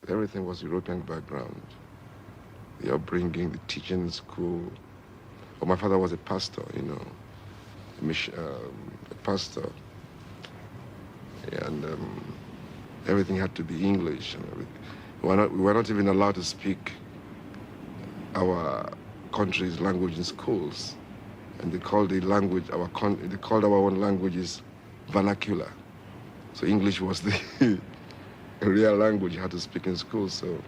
Everything was European background. The upbringing, the teaching in school. But my father was a pastor, a pastor, and everything had to be English and everything. We were not even allowed to speak our country's language in schools, and they called the language they called our own languages vernacular. So English was the real language you had to speak in school. So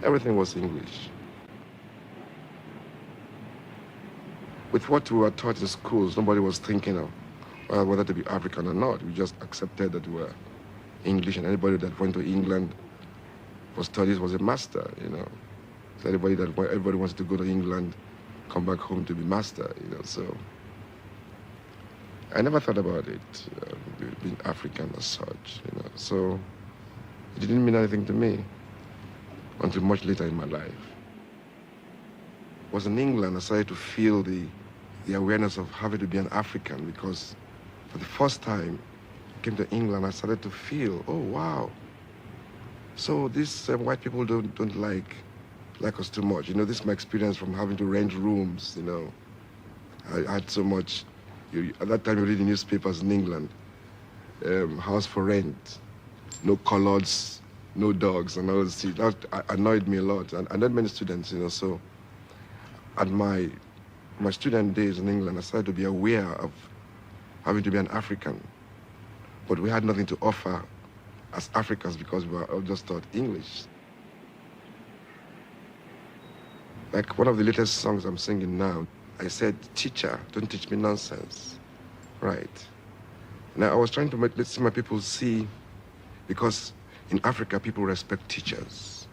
everything was English. With what we were taught in schools, nobody was thinking of whether to be African or not. We just accepted that we were English, and anybody that went to England for studies was a master. So everybody wanted to go to England, come back home to be master. So I never thought about it, being African as such. So it didn't mean anything to me until much later in my life. It was in England I started to feel the awareness of having to be an African, because for the first time I came to England, I started to feel, oh wow, so these white people don't like us too much. This is my experience from having to rent rooms. I had so much. At that time, you read the newspapers in England, house for rent, no coloreds, no dogs, and all this. That annoyed me a lot, and not many students. So at my student days in England, I started to be aware of having to be an African, but we had nothing to offer as Africans because we were all just taught English. Like one of the latest songs I'm singing now, I said, "Teacher, don't teach me nonsense." Right. Now I was trying to let my people see, because in Africa people respect teachers.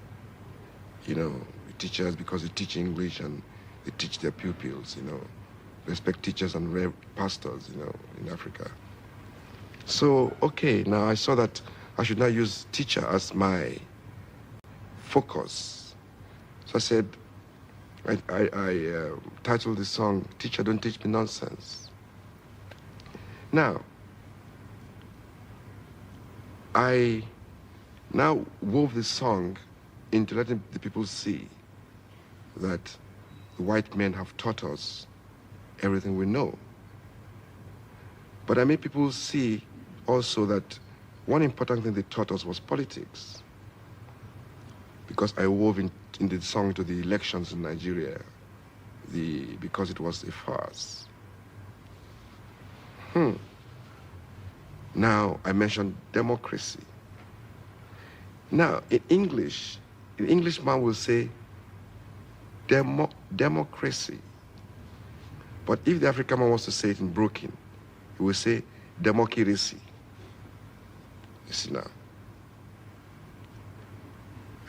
Teachers, because they teach English and they teach their pupils. Respect teachers and pastors. In Africa. So okay, now I saw that I should now use teacher as my focus. So I said, I titled the song, "Teacher, Don't Teach Me Nonsense." Now, I now wove this song into letting the people see that the white men have taught us everything we know. But I made people see also that one important thing they taught us was politics, because I wove in the song to the elections in Nigeria, because it was a farce. Now I mentioned democracy. Now in English, an Englishman will say democracy. But if the African man wants to say it in broken, he will say democracy. You see now.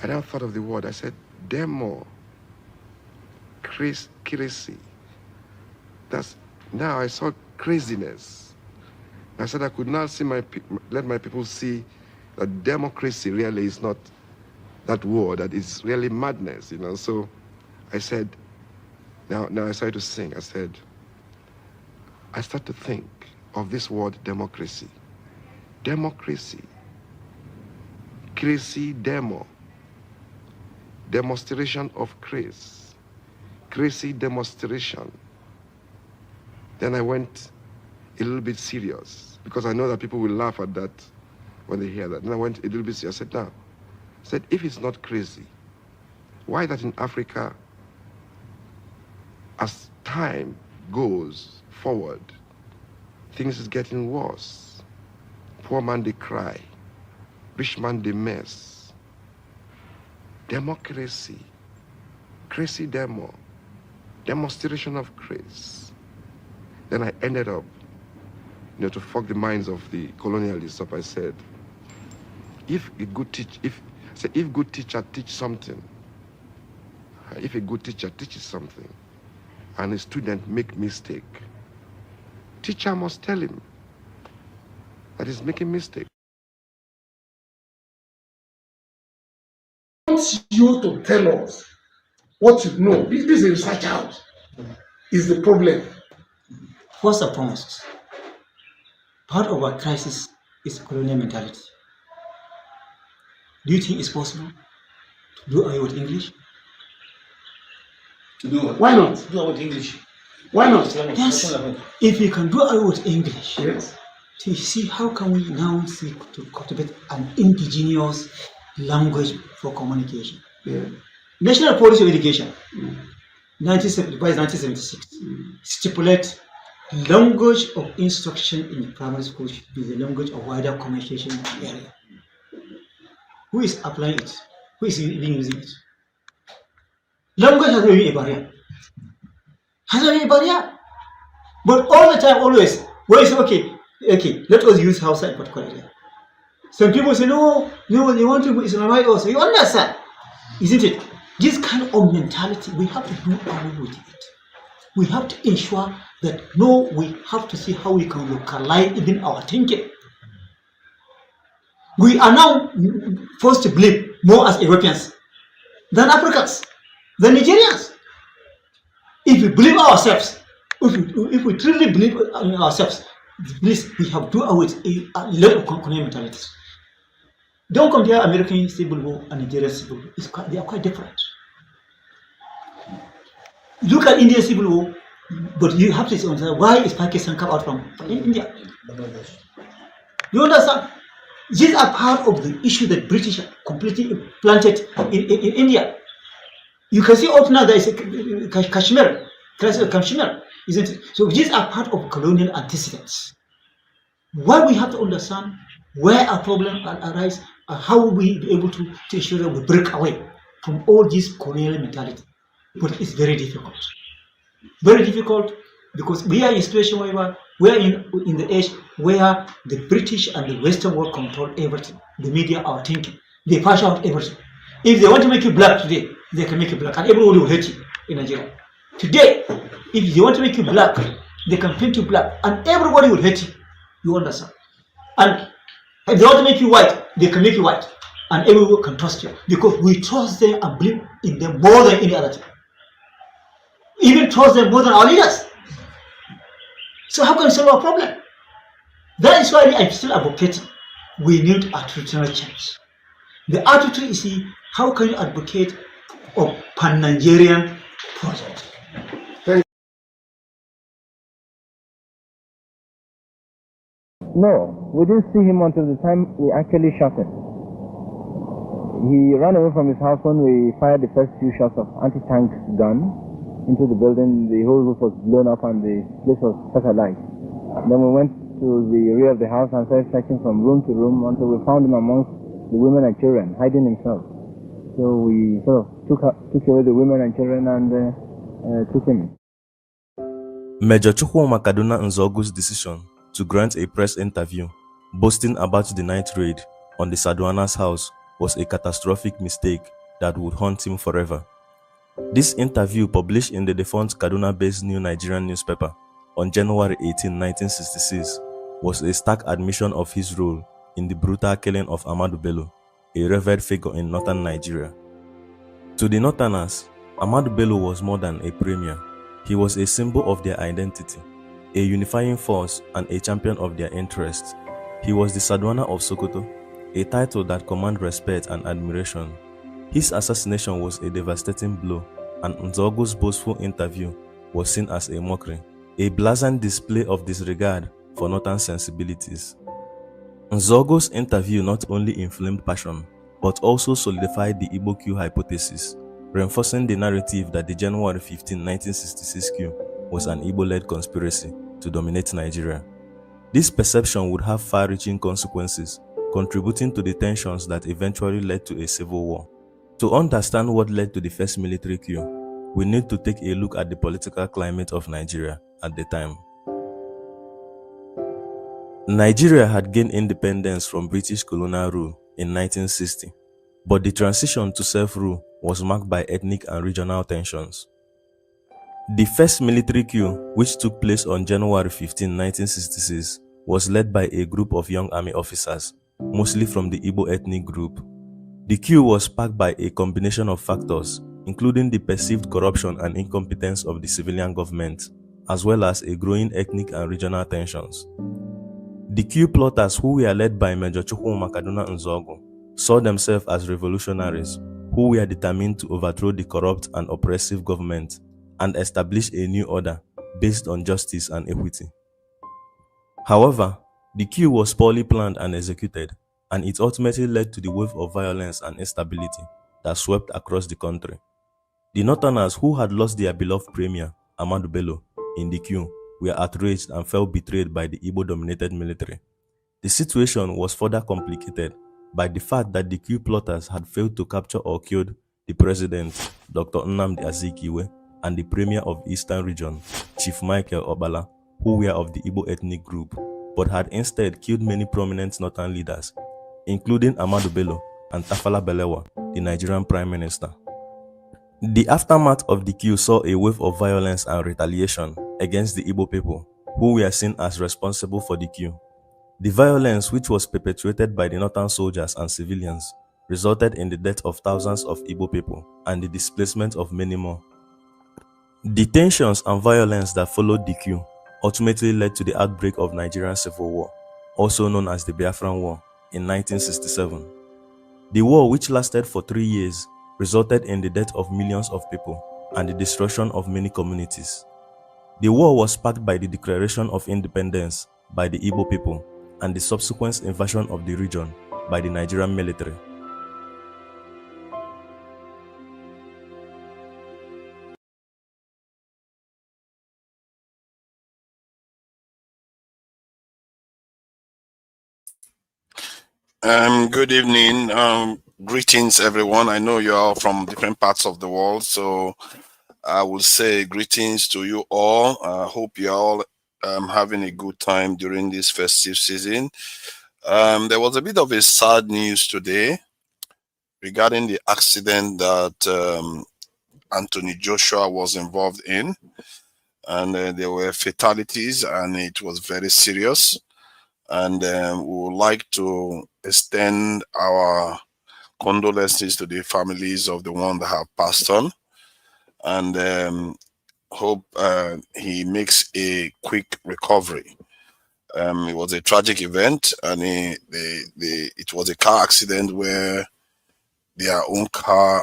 I now thought of the word. I said crazy. Now I saw craziness. I said I could now let my people see that democracy really is not that word, that is really madness. So I said, now I started to sing. I said, I start to think of this word democracy. Democracy. Crazy demo. Demonstration of grace. Crazy demonstration. Then I went a little bit serious, because I know that people will laugh at that when they hear that. Then I went a little bit serious. I said, now, if it's not crazy, why that in Africa, as time goes forward, things is getting worse. Poor man, they cry. Rich man, they mess. Democracy. Crazy demo. Demonstration of grace. Then I ended up, to fuck the minds of the colonialists up, I said, if good teacher teach something, if a good teacher teaches something, and a student make mistake, teacher must tell him that he's making mistake. I want you to tell us what you know. This is a research house. Is the problem. First and foremost, part of our crisis is colonial mentality. Do you think it's possible to do away with English? To do what? Why not? To do away with English. Why not? Yes. If we can do away with English, Yes. to see how can we now seek to cultivate an indigenous language for communication. Yeah. National Policy of Education, 1976, stipulate language of instruction in primary school should be the language of wider communication in the area. Who is applying it? Who is even using it? Language has already a barrier. Has already a barrier. But all the time, always, when you say, okay, let us use Hausa in particular area. Some people say, no, they want to Islamize us. You understand? Isn't it? This kind of mentality, we have to do away with it. We have to ensure that, no, we have to see how we can localize even our thinking. We are now forced to believe more as Europeans than Africans, than Nigerians. If we believe ourselves, if we truly believe in ourselves, please, we have to do away with a lot of colonial mentalities. Don't compare American civil war and Nigerian civil war. They are quite different. Look at Indian civil war, but you have to understand, why is Pakistan come out from India? You understand? These are part of the issue that British completely planted in India. You can see up now there is a Kashmir, isn't it? So these are part of colonial antecedents. What we have to understand, where our problems arise, and how will we be able to ensure that we break away from all this colonial mentality. But it's very difficult. Very difficult, because we are in a situation where we are in the age where the British and the Western world control everything. The media are thinking. They pass out everything. If they want to make you black today, they can make you black, and everybody will hate you in Nigeria. Today, if they want to make you black, they can paint you black, and everybody will hate you. You understand? And if they want to make you white, they can make you white, and everyone can trust you, because we trust them and believe in them more than any other thing. Even trust them more than our leaders. So how can we solve our problem? That is why I'm still advocating we need attitudinal change. The attitude is, how can you advocate a pan-Nigerian project? No, we didn't see him until the time we actually shot him. He ran away from his house when we fired the first few shots of anti-tank gun into the building. The whole roof was blown up and the place was set alight. Then we went to the rear of the house and started searching from room to room until we found him amongst the women and children, hiding himself. So we sort of took away the women and children and took him. Major Chukwuma Kaduna Nzogu's decision to grant a press interview boasting about the night raid on the Saduana's house was a catastrophic mistake that would haunt him forever. This interview, published in the defunct Kaduna-based New Nigerian newspaper on January 18, 1966, was a stark admission of his role in the brutal killing of Ahmadu Bello, a revered figure in northern Nigeria. To the northerners, Ahmadu Bello was more than a premier. He was a symbol of their identity, a unifying force and a champion of their interests. He was the Saduana of Sokoto, a title that commanded respect and admiration. His assassination was a devastating blow, and Nzogu's boastful interview was seen as a mockery, a blazing display of disregard for northern sensibilities. Nzogu's interview not only inflamed passion, but also solidified the Igbo coup hypothesis, reinforcing the narrative that the January 15, 1966 coup was an Igbo-led conspiracy to dominate Nigeria. This perception would have far-reaching consequences, contributing to the tensions that eventually led to a civil war. To understand what led to the first military coup, we need to take a look at the political climate of Nigeria at the time. Nigeria had gained independence from British colonial rule in 1960, but the transition to self-rule was marked by ethnic and regional tensions. The first military coup, which took place on January 15, 1966, was led by a group of young army officers, mostly from the Igbo ethnic group. The coup was sparked by a combination of factors, including the perceived corruption and incompetence of the civilian government, as well as a growing ethnic and regional tensions. The coup plotters, who were led by Major Chukwuma Kaduna Nzogu, saw themselves as revolutionaries who were determined to overthrow the corrupt and oppressive government and establish a new order based on justice and equity. However, the coup was poorly planned and executed, and it ultimately led to the wave of violence and instability that swept across the country. The Northerners who had lost their beloved premier, Ahmadu Bello, in the coup were outraged and felt betrayed by the Igbo-dominated military. The situation was further complicated by the fact that the coup plotters had failed to capture or kill the president, Dr. Nnamdi Azikiwe, and the premier of the Eastern Region, Chief Michael Obala, who were of the Igbo ethnic group, but had instead killed many prominent Northern leaders, including Ahmadu Bello and Tafawa Balewa, the Nigerian Prime Minister. The aftermath of the coup saw a wave of violence and retaliation against the Igbo people, who were seen as responsible for the coup. The violence, which was perpetuated by the northern soldiers and civilians, resulted in the death of thousands of Igbo people and the displacement of many more. The tensions and violence that followed the coup ultimately led to the outbreak of Nigerian Civil War, also known as the Biafran War, in 1967. The war, which lasted for 3 years, resulted in the death of millions of people and the destruction of many communities. The war was sparked by the declaration of independence by the Igbo people and the subsequent invasion of the region by the Nigerian military. Good evening. Greetings, everyone. I know you're all from different parts of the world, so I will say greetings to you all. I hope you're all having a good time during this festive season. There was a bit of a sad news today regarding the accident that Anthony Joshua was involved in, and there were fatalities, and it was very serious. And we would like to extend our condolences to the families of the one that have passed on, and hope he makes a quick recovery. It was a tragic event, and it was a car accident where their own car,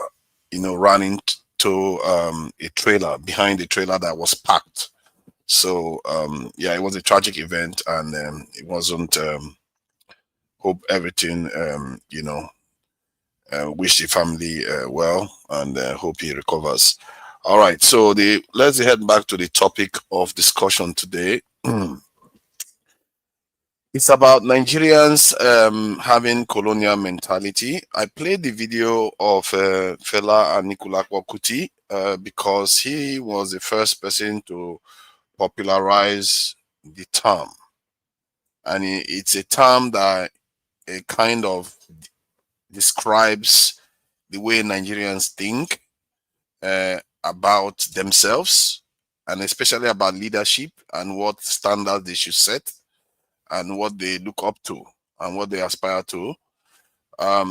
ran into a trailer, behind the trailer that was parked. So yeah, it was a tragic event, and it wasn't. Hope everything, wish the family well, and hope he recovers. All right, so let's head back to the topic of discussion today. It's about Nigerians having colonial mentality. I played the video of Fela Anikulapo Kuti because he was the first person to popularize the term, and it's a term that kind of describes the way Nigerians think about themselves, and especially about leadership and what standards they should set and what they look up to and what they aspire to.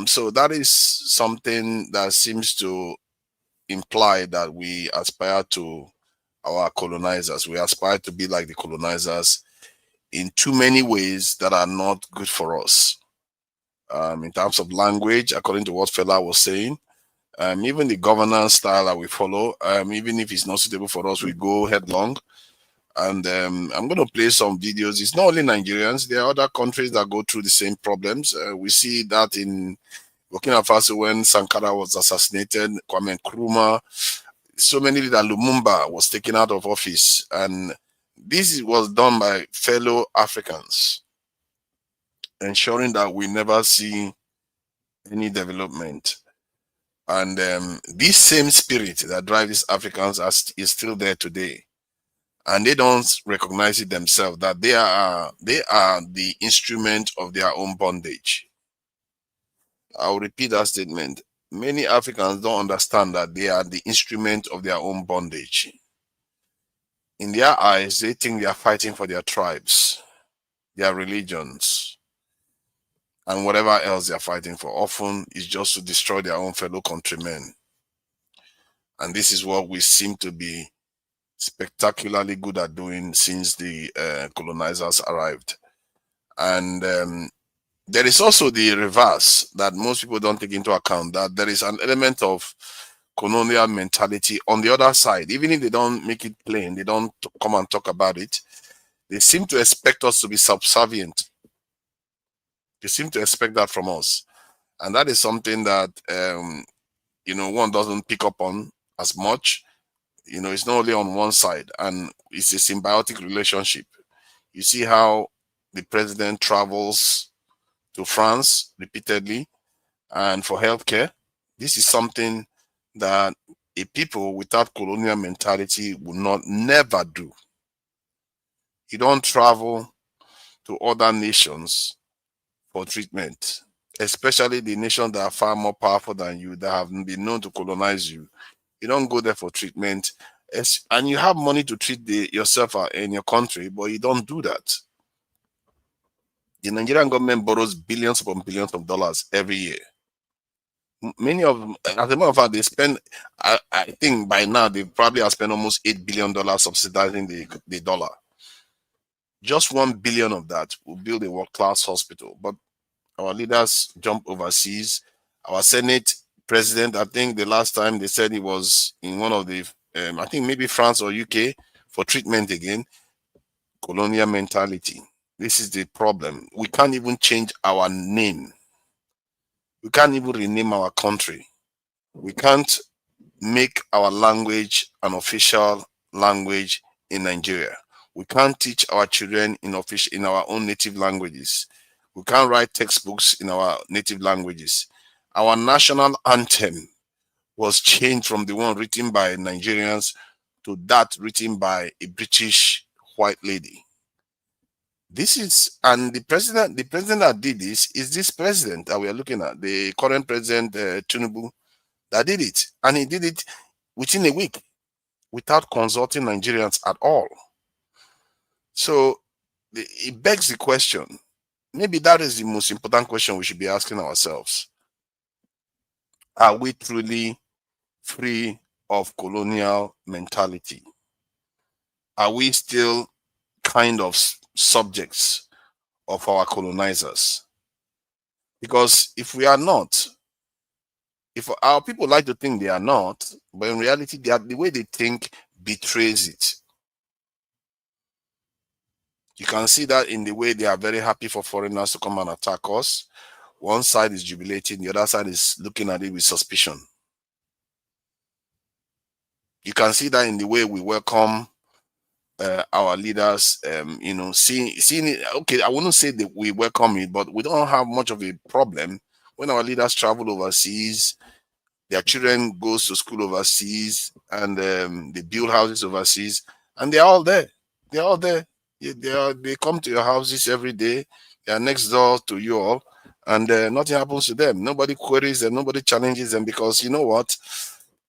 So that is something that seems to imply that we aspire to our colonizers. We aspire to be like the colonizers in too many ways that are not good for us. In terms of language, according to what Fela was saying, even the governance style that we follow, even if it's not suitable for us, we go headlong. And I'm going to play some videos. It's not only Nigerians, there are other countries that go through the same problems. We see that in Burkina Faso when Sankara was assassinated, Kwame Nkrumah, so many that Lumumba was taken out of office. And this was done by fellow Africans, ensuring that we never see any development. And this same spirit that drives these Africans is still there today. And they don't recognize it themselves, that they are the instrument of their own bondage. I'll repeat that statement. Many Africans don't understand that they are the instrument of their own bondage. In their eyes, they think they are fighting for their tribes, their religions, and whatever else they are fighting for. Often is just to destroy their own fellow countrymen. And this is what we seem to be spectacularly good at doing since the colonizers arrived. And There is also the reverse that most people don't take into account, that there is an element of colonial mentality on the other side. Even if they don't make it plain, they don't come and talk about it, they seem to expect us to be subservient. They seem to expect that from us. And that is something that, one doesn't pick up on as much. It's not only on one side, and it's a symbiotic relationship. You see how the president travels to France repeatedly and for healthcare. This is something that a people without colonial mentality would never do. You don't travel to other nations for treatment, especially the nations that are far more powerful than you, that have been known to colonize you. You don't go there for treatment, and you have money to treat yourself in your country, but you don't do that. The Nigerian government borrows billions upon billions of dollars every year. Many of them, as a matter of fact, they spend, I think by now, they probably have spent almost $8 billion subsidizing the dollar. Just 1 billion of that will build a world-class hospital. But our leaders jump overseas. Our Senate president, I think the last time they said he was in one of the, I think maybe France or UK for treatment again. Colonial mentality. This is the problem. We can't even change our name. We can't even rename our country. We can't make our language an official language in Nigeria. We can't teach our children in our own native languages. We can't write textbooks in our native languages. Our national anthem was changed from the one written by Nigerians to that written by a British white lady. This is, and the president that did this is this president that we are looking at, the current president, Tinubu, that did it. And he did it within a week without consulting Nigerians at all. So it begs the question, maybe that is the most important question we should be asking ourselves. Are we truly free of colonial mentality? Are we still kind of subjects of our colonizers? Because if we are not, if our people like to think they are not, but in reality, the way they think betrays it. You can see that in the way they are very happy for foreigners to come and attack us. One side is jubilating, the other side is looking at it with suspicion. You can see that in the way we welcome our leaders, seeing it. Okay, I wouldn't say that we welcome it, but we don't have much of a problem when our leaders travel overseas. Their children goes to school overseas, and they build houses overseas, and they're all there. They're all there. They come to your houses every day. They are next door to you all, and nothing happens to them. Nobody queries them. Nobody challenges them, because you know what?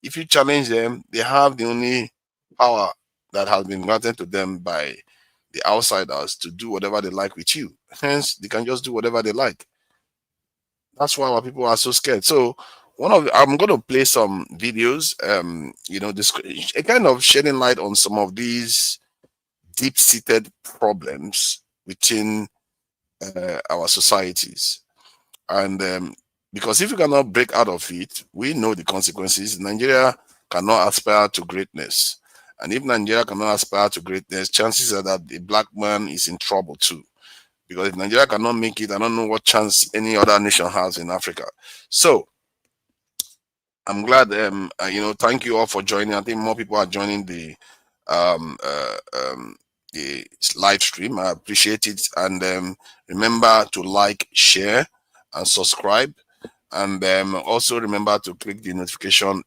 If you challenge them, they have the only power that has been granted to them by the outsiders to do whatever they like with you. Hence, they can just do whatever they like. That's why our people are so scared. So I'm going to play some videos, a kind of shedding light on some of these deep-seated problems within our societies. And because if you cannot break out of it, we know the consequences. Nigeria cannot aspire to greatness. And if Nigeria cannot aspire to greatness, chances are that the black man is in trouble too. Because if Nigeria cannot make it, I don't know what chance any other nation has in Africa. So I'm glad, thank you all for joining. I think more people are joining the live stream. I appreciate it. And remember to like, share, and subscribe. And also remember to click the notification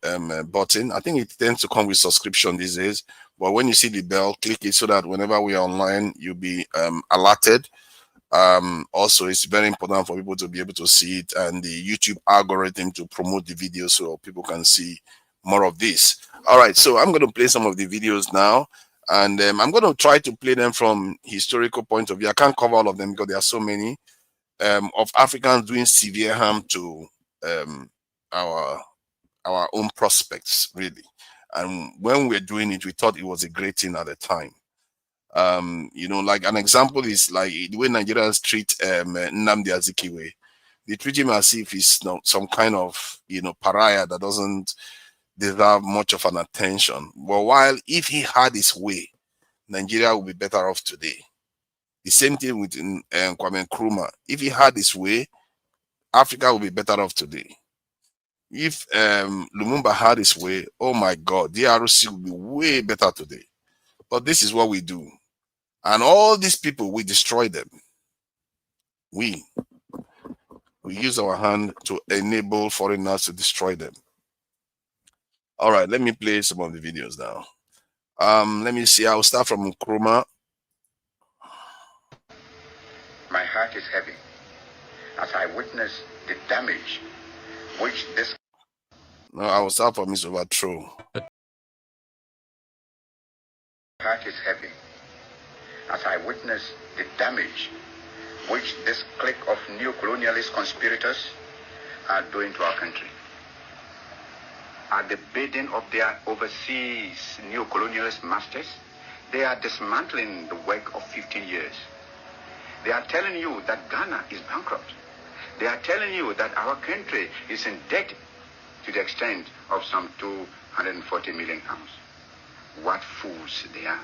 button. I think it tends to come with subscription these days, but when you see the bell, click it so that whenever we are online, you'll be alerted. Also, it's very important for people to be able to see it, and the YouTube algorithm to promote the video so people can see more of this. All right, so I'm going to play some of the videos now, and I'm going to try to play them from historical point of view. I can't cover all of them because there are so many of Africans doing severe harm to our own prospects, really. And when we're doing it, we thought it was a great thing at the time. Like an example is like the way Nigerians treat Nnamdi Azikiwe. They treat him as if he's some kind of pariah that doesn't deserve much of an attention. But while if he had his way, Nigeria would be better off today. The same thing with Kwame Nkrumah. If he had his way, Africa would be better off today. If Lumumba had his way, oh my God, the ROC would be way better today. But this is what we do. And all these people, we destroy them. We use our hand to enable foreigners to destroy them. All right, let me play some of the videos now. Let me see. I'll start from Nkrumah. My heart is heavy as I witness the damage which this. No, I will start from his overthrow. My heart is heavy as I witness the damage which this clique of neo-colonialist conspirators are doing to our country. At the bidding of their overseas neo-colonialist masters, they are dismantling the work of 15 years. They are telling you that Ghana is bankrupt. They are telling you that our country is in debt to the extent of some 240 million pounds. What fools they are.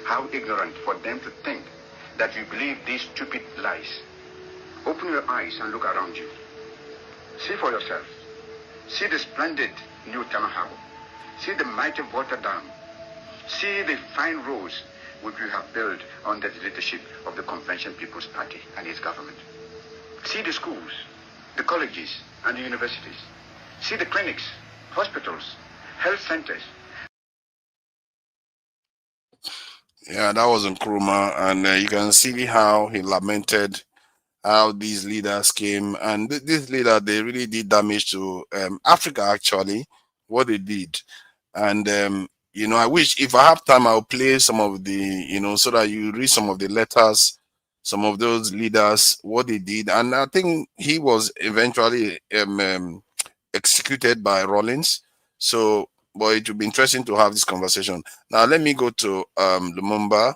How ignorant for them to think that you believe these stupid lies. Open your eyes and look around you. See for yourself. See the splendid new Tama Harbor. See the mighty water dam. See the fine roads which we have built under the leadership of the Convention People's Party and its government. See the schools, the colleges, and the universities. See the clinics, hospitals, health centers. Yeah, that was Nkrumah, and you can see how he lamented how these leaders came, and this leader, they really did damage to Africa, actually, what they did. And I wish if I have time, I'll play some of the, so that you read some of the letters, some of those leaders, what they did. And I think he was eventually executed by Rawlings. So, but it would be interesting to have this conversation. Now, let me go to Lumumba.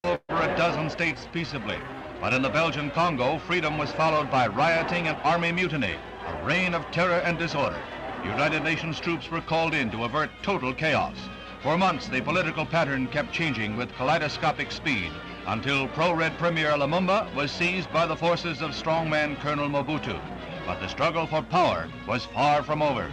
Over a dozen states peaceably, but in the Belgian Congo, freedom was followed by rioting and army mutiny, a reign of terror and disorder. United Nations troops were called in to avert total chaos. For months, the political pattern kept changing with kaleidoscopic speed until pro-red Premier Lumumba was seized by the forces of strongman Colonel Mobutu. But the struggle for power was far from over.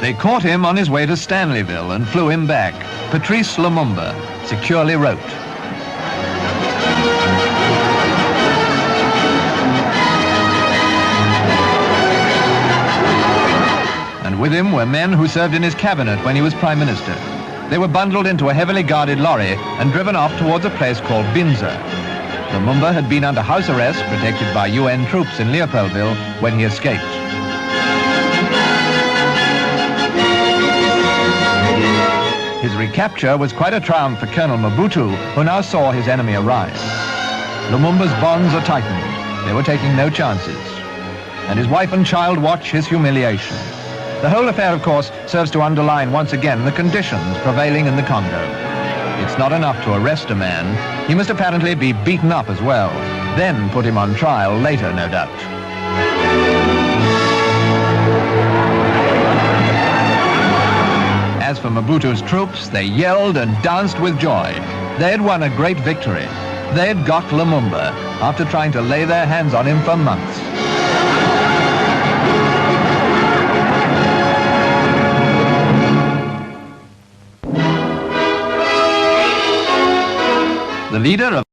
They caught him on his way to Stanleyville and flew him back. Patrice Lumumba securely wrote. And with him were men who served in his cabinet when he was Prime Minister. They were bundled into a heavily guarded lorry and driven off towards a place called Binza. Lumumba had been under house arrest, protected by UN troops in Leopoldville, when he escaped. His recapture was quite a triumph for Colonel Mobutu, who now saw his enemy arise. Lumumba's bonds are tightened. They were taking no chances. And his wife and child watch his humiliation. The whole affair, of course, serves to underline once again the conditions prevailing in the Congo. It's not enough to arrest a man. He must apparently be beaten up as well. Then put him on trial later, no doubt. As for Mobutu's troops, they yelled and danced with joy. They had won a great victory. They had got Lumumba after trying to lay their hands on him for months. The leader of...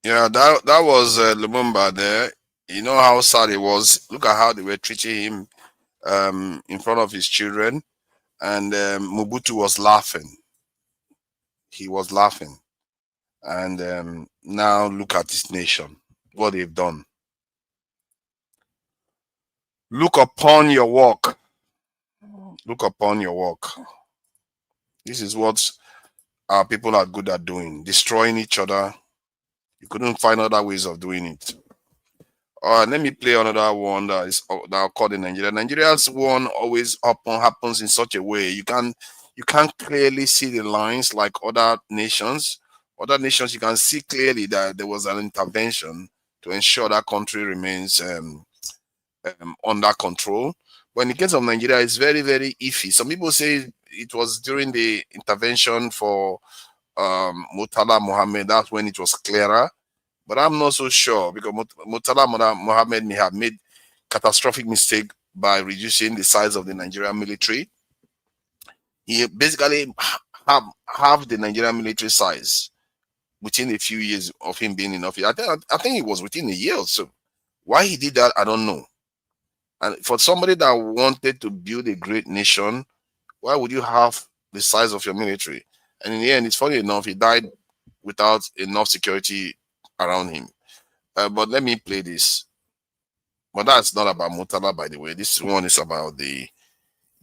Yeah, that was Lumumba there. You know how sad it was. Look at how they were treating him in front of his children, and Mobutu was laughing. He was laughing. And now look at this nation, what they've done. Look upon your work. Look upon your work. This is what our people are good at doing, destroying each other. You couldn't find other ways of doing it. All right, let me play another one that occurred in Nigeria. Nigeria's one always happens in such a way you can't clearly see the lines like other nations. Other nations you can see clearly that there was an intervention to ensure that country remains under control. But in the case of Nigeria, it's very very iffy. Some people say it was during the intervention for Murtala Mohammed. That's when it was clearer, but I'm not so sure because Murtala Mohammed may have made catastrophic mistake by reducing the size of the Nigerian military. He basically half the Nigerian military size within a few years of him being in office. I think it was within a year or so. Why he did that, I don't know. And for somebody that wanted to build a great nation, why would you have the size of your military? And in the end, it's funny enough, he died without enough security around him. But let me play this. But that's not about Murtala, by the way. This one is about the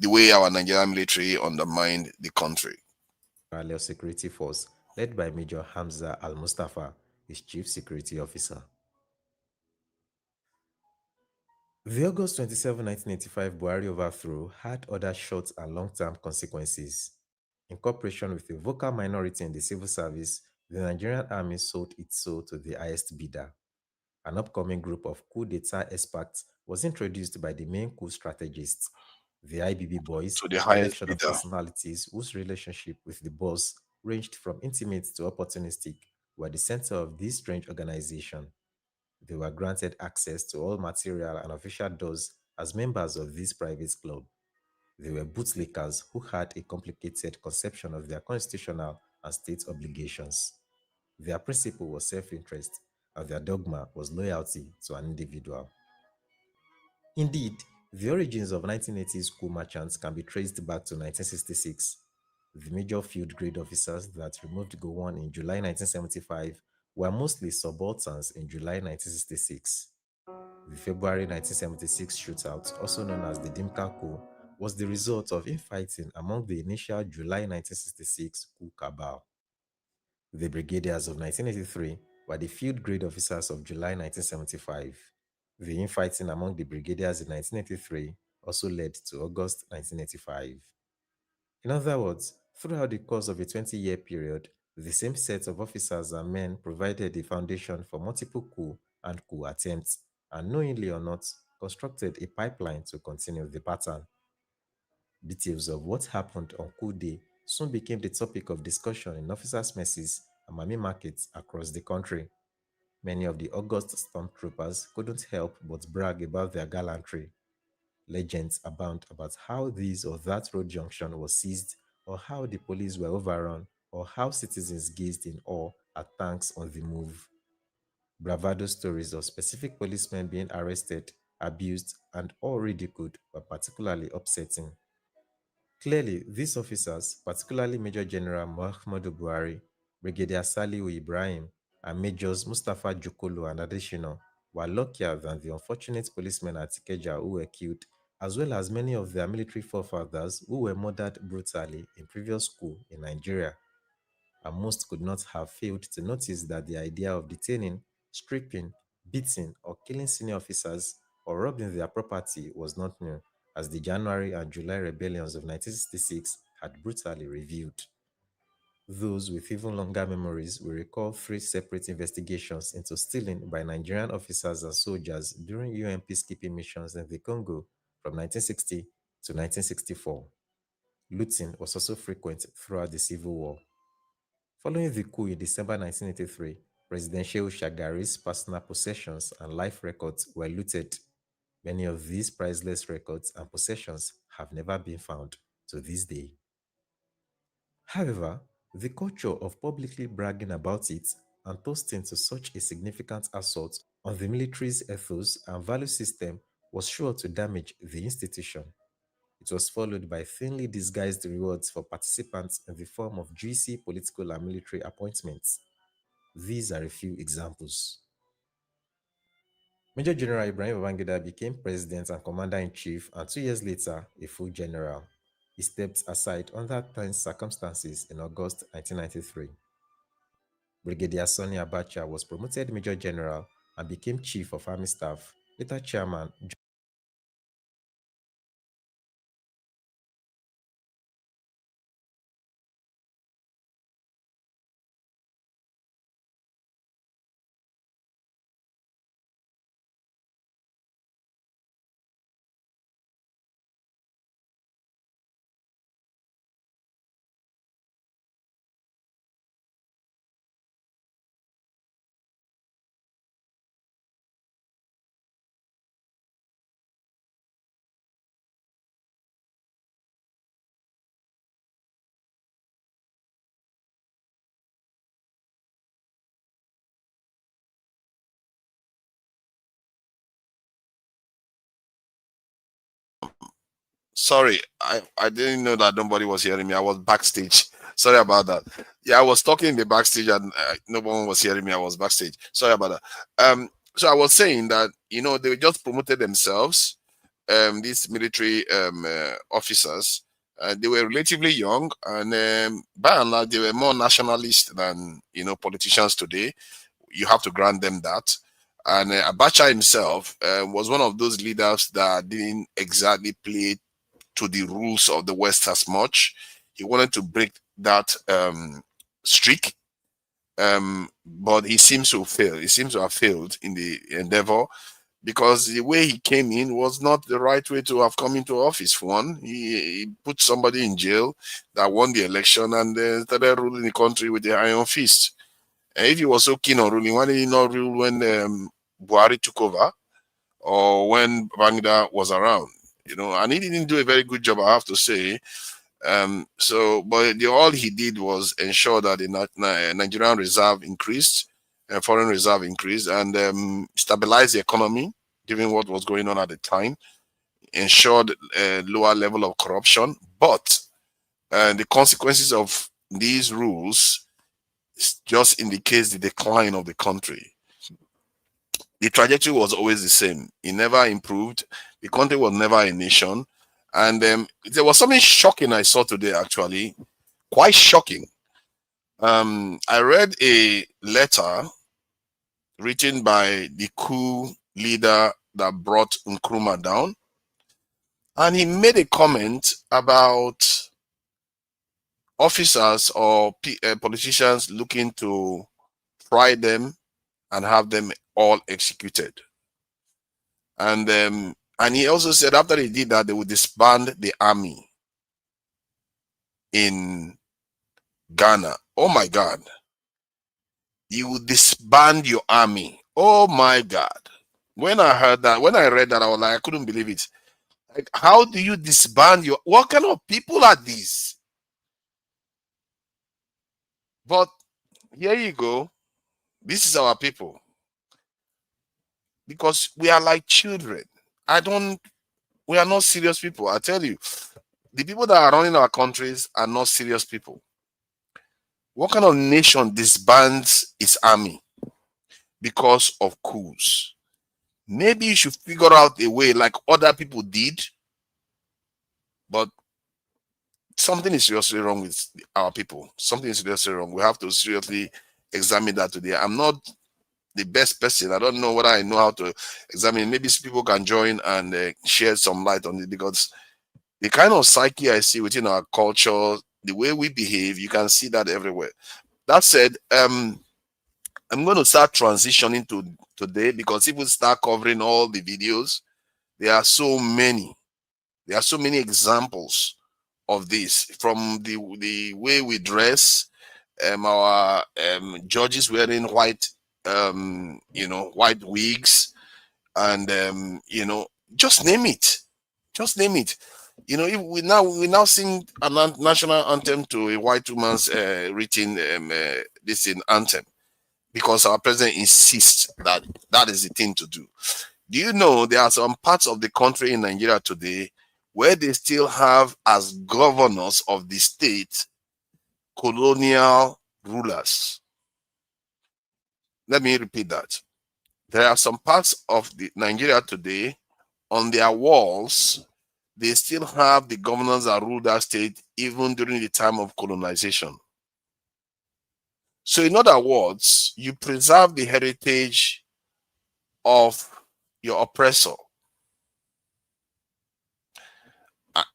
way our Nigerian military undermined the country. Colonial Security Force, led by Major Hamza Al-Mustafa, his chief security officer. The August 27, 1985 Buhari overthrow had other short and long-term consequences. In cooperation with a vocal minority in the civil service, the Nigerian army sold its soul to the highest bidder. An upcoming group of coup d'etat experts was introduced by the main coup strategists, the IBB boys, To the a highest collection of bidder. personalities whose relationship with the boss ranged from intimate to opportunistic, were the center of this strange organization. They were granted access to all material and official doors as members of this private club. They were bootlickers who had a complicated conception of their constitutional and state obligations. Their principle was self-interest, and their dogma was loyalty to an individual. Indeed, the origins of 1980s coup merchants can be traced back to 1966. The major field grade officers that removed Gowon in July 1975 were mostly subalterns in July 1966. The February 1976 shootout, also known as the Dimka coup, was the result of infighting among the initial July 1966 coup cabal. The brigadiers of 1983 were the field grade officers of July 1975. The infighting among the brigadiers in 1983 also led to August 1985. In other words, throughout the course of a 20-year period, the same set of officers and men provided the foundation for multiple coup and coup attempts, and knowingly or not, constructed a pipeline to continue the pattern. Details of what happened on coup day soon became the topic of discussion in officers' messes and mammy markets across the country. Many of the August stormtroopers couldn't help but brag about their gallantry. Legends abound about how this or that road junction was seized, or how the police were overrun, or how citizens gazed in awe at tanks on the move. Bravado stories of specific policemen being arrested, abused, and or ridiculed were particularly upsetting. Clearly, these officers, particularly Major General Muhammadu Buhari, Brigadier Saliu Ibrahim, and Majors Mustafa Jokolo and Adesina, were luckier than the unfortunate policemen at Ikeja who were killed, as well as many of their military forefathers who were murdered brutally in previous coup in Nigeria. And most could not have failed to notice that the idea of detaining, stripping, beating, or killing senior officers or robbing their property was not new, as the January and July rebellions of 1966 had brutally revealed. Those with even longer memories will recall three separate investigations into stealing by Nigerian officers and soldiers during UN peacekeeping missions in the Congo from 1960 to 1964. Looting was also frequent throughout the Civil War. Following the coup in December 1983, President Shehu Shagari's personal possessions and life records were looted. Many of these priceless records and possessions have never been found to this day. However, the culture of publicly bragging about it and toasting to such a significant assault on the military's ethos and value system was sure to damage the institution. It was followed by thinly disguised rewards for participants in the form of juicy political and military appointments. These are a few examples. Major General Ibrahim Babangida became president and commander-in-chief, and 2 years later, a full general. He stepped aside under tense circumstances in August 1993. Brigadier Sonny Abacha was promoted Major General and became Chief of Army Staff, later Chairman. Sorry, I didn't know that nobody was hearing me. I was backstage. Sorry about that. Yeah, I was talking in the backstage and no one was hearing me. I was backstage. Sorry about that. So I was saying that they just promoted themselves. These military officers, they were relatively young, and by and large, they were more nationalist than politicians today. You have to grant them that. And Abacha himself was one of those leaders that didn't exactly play to the rules of the West as much. He wanted to break that streak, but he seems to fail. He seems to have failed in the endeavor because the way he came in was not the right way to have come into office. For one, he put somebody in jail that won the election and started ruling the country with the iron fist. And if he was so keen on ruling, why did he not rule when Buhari took over or when Babangida was around? And he didn't do a very good job, I have to say. But all he did was ensure that the Nigerian reserve increased, foreign reserve increased, and stabilized the economy, given what was going on at the time, ensured a lower level of corruption. But the consequences of these rules just indicates the decline of the country. The trajectory was always the same. It never improved. The country was never a nation. And there was something shocking I saw today, actually, quite shocking. I read a letter written by the coup leader that brought Nkrumah down. And he made a comment about officers or politicians looking to fry them and have them all executed. And he also said after he did that, they would disband the army in Ghana. Oh my God. You would disband your army. Oh my God. When I heard that, when I read that, I was like, I couldn't believe it. Like, how do you disband your, what kind of people are these? But here you go. This is our people. Because we are like children. We are not serious people. I tell you, the people that are running our countries are not serious people. What kind of nation disbands its army because of coups? Maybe you should figure out a way like other people did, but something is seriously wrong with our people. Something is seriously wrong. We have to seriously examine that today. I'm not the best person. I don't know whether I know how to examine. Maybe people can join and shed some light on it, because the kind of psyche I see within our culture, the way we behave, you can see that everywhere. That said, I'm going to start transitioning to today, because if we start covering all the videos, there are so many. There are so many examples of this, from the way we dress, our judges wearing white, white wigs, and just name it, just name it. If we now sing a national anthem to a white woman's written this in anthem, because our president insists that that is the thing to do. Do you know there are some parts of the country in Nigeria today where they still have as governors of the state colonial rulers? Let me repeat that. There are some parts of Nigeria today, on their walls, they still have the governors that ruled that state even during the time of colonization. So in other words, you preserve the heritage of your oppressor.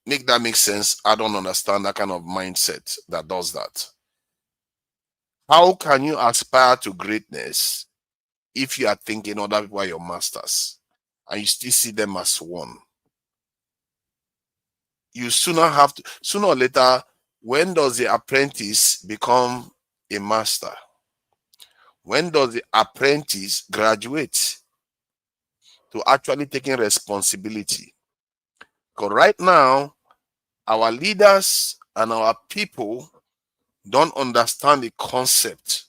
Make that make sense? I don't understand that kind of mindset that does that. How can you aspire to greatness if you are thinking other people are your masters and you still see them as one? You sooner or later, when does the apprentice become a master? When does the apprentice graduate to actually taking responsibility? Because right now, our leaders and our people don't understand the concept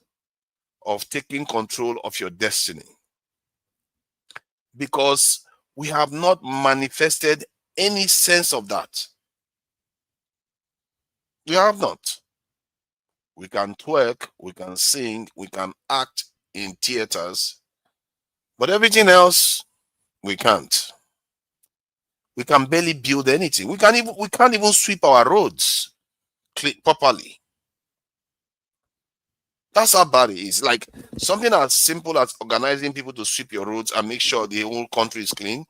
of taking control of your destiny, because we have not manifested any sense of that. We have not. We can twerk, we can sing, we can act in theaters, but everything else we can't. We can barely build anything. We can't even sweep our roads properly. That's how bad it is. Like something as simple as organizing people to sweep your roads and make sure the whole country is clean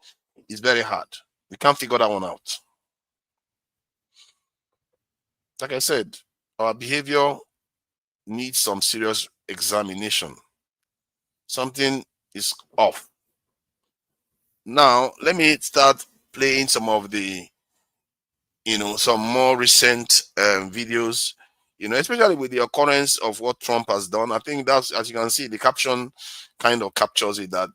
is very hard. We can't figure that one out. Like I said, our behavior needs some serious examination. Something is off. Now, let me start playing some of the, some more recent videos, especially with the occurrence of what Trump has done. I think that's, as you can see, the caption kind of captures it, that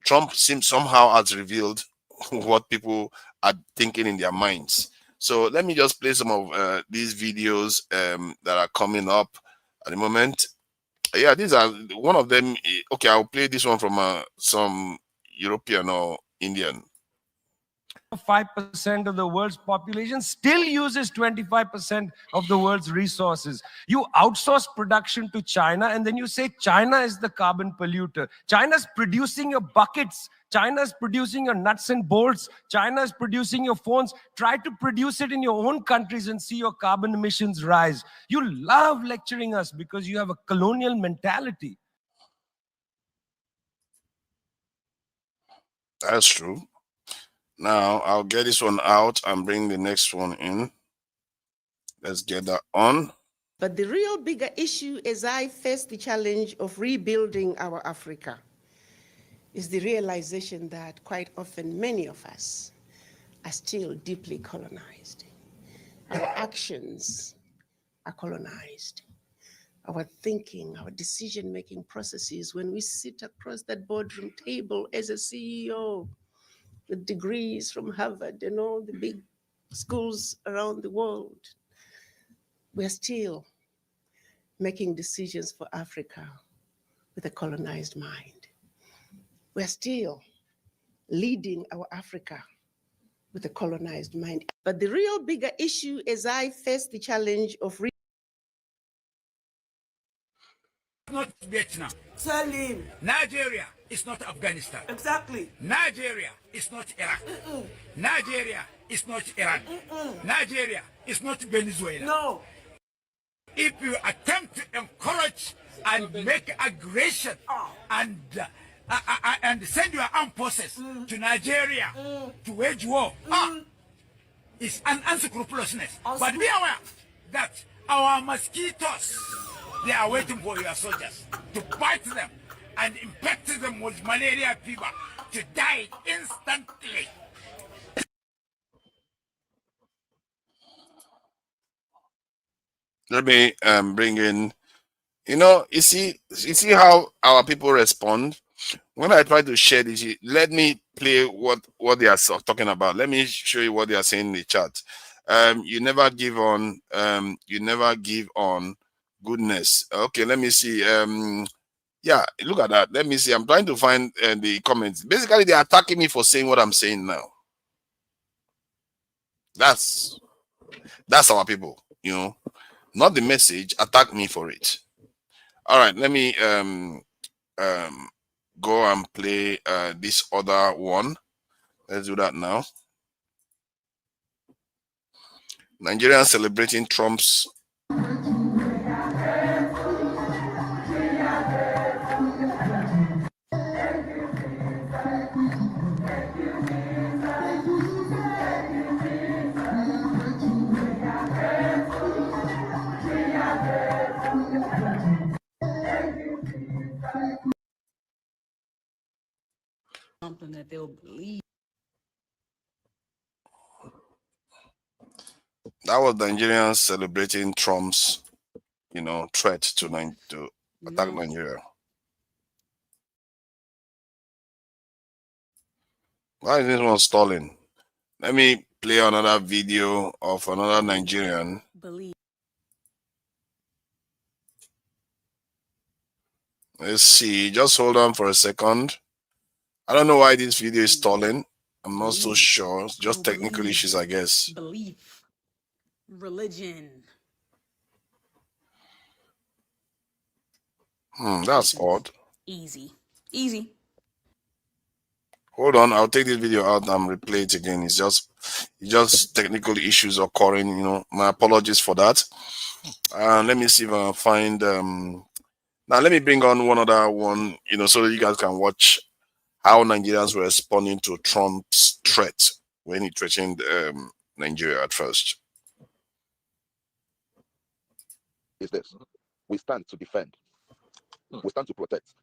Trump seems somehow has revealed what people are thinking in their minds. So let me just play some of these videos that are coming up at the moment. Yeah, these are one of them. Okay, I'll play this one from some European or Indian. 5% of the world's population still uses 25% of the world's resources. You outsource production to China and then you say China is the carbon polluter. China's producing your buckets. China's producing your nuts and bolts. China's producing your phones. Try to produce it in your own countries and see your carbon emissions rise. You love lecturing us because you have a colonial mentality. That's true. Now, I'll get this one out and bring the next one in. Let's get that on. But the real bigger issue as I face the challenge of rebuilding our Africa is the realization that quite often many of us are still deeply colonized. Our actions are colonized. Our thinking, our decision-making processes, when we sit across that boardroom table as a CEO, with degrees from Harvard and all the big schools around the world, we're still making decisions for Africa with a colonized mind. We're still leading our Africa with a colonized mind. But the real bigger issue as I face the challenge of not Vietnam. Tell him. Nigeria is not Afghanistan. Exactly. Nigeria is not Iraq. Nigeria is not Iran. Nigeria is not Venezuela. No. If you attempt to encourage and make aggression and send your armed forces to Nigeria to wage war, it's an unscrupulousness. But be aware that our mosquitoes, they are waiting for your soldiers to bite them and infect them with malaria fever to die instantly. Let me bring in, you see how our people respond when I try to share this. Let me play what they are talking about. Let me show you what they are saying in the chat. You never give on goodness. Okay, let me see. Yeah, look at that. Let me see. I'm trying to find the comments. Basically, they're attacking me for saying what I'm saying now. That's our people, not the message. Attack me for it. All right, let me go and play this other one. Let's do that now. Nigerians celebrating Trump's something that they'll believe. That was Nigerians celebrating Trump's, threat to attack Nigeria. Why is this one stalling? Let me play another video of another Nigerian. Let's see. Just hold on for a second. I don't know why this video is stalling. I'm not so sure. It's just technical issues, I guess. Belief, religion. That's odd. Easy. Easy. Hold on, I'll take this video out and replay it again. It's just technical issues occurring, My apologies for that. Let me see if I can find now let me bring on one other one, so that you guys can watch how Nigerians were responding to Trump's threat when he threatened Nigeria at first. Is this: we stand to defend, we stand to protect,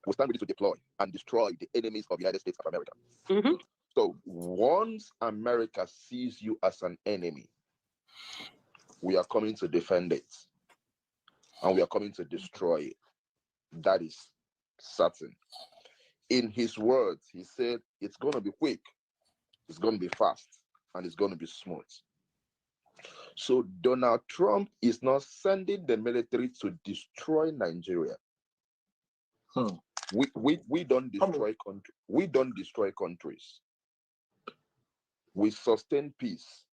we stand ready to deploy and destroy the enemies of the United States of America. So once America sees you as an enemy, we are coming to defend it, and we are coming to destroy it. That is certain. In his words, he said it's going to be quick, it's going to be fast, and it's going to be smooth. So Donald Trump is not sending the military to destroy Nigeria. We don't destroy countries. We don't destroy countries. We sustain peace.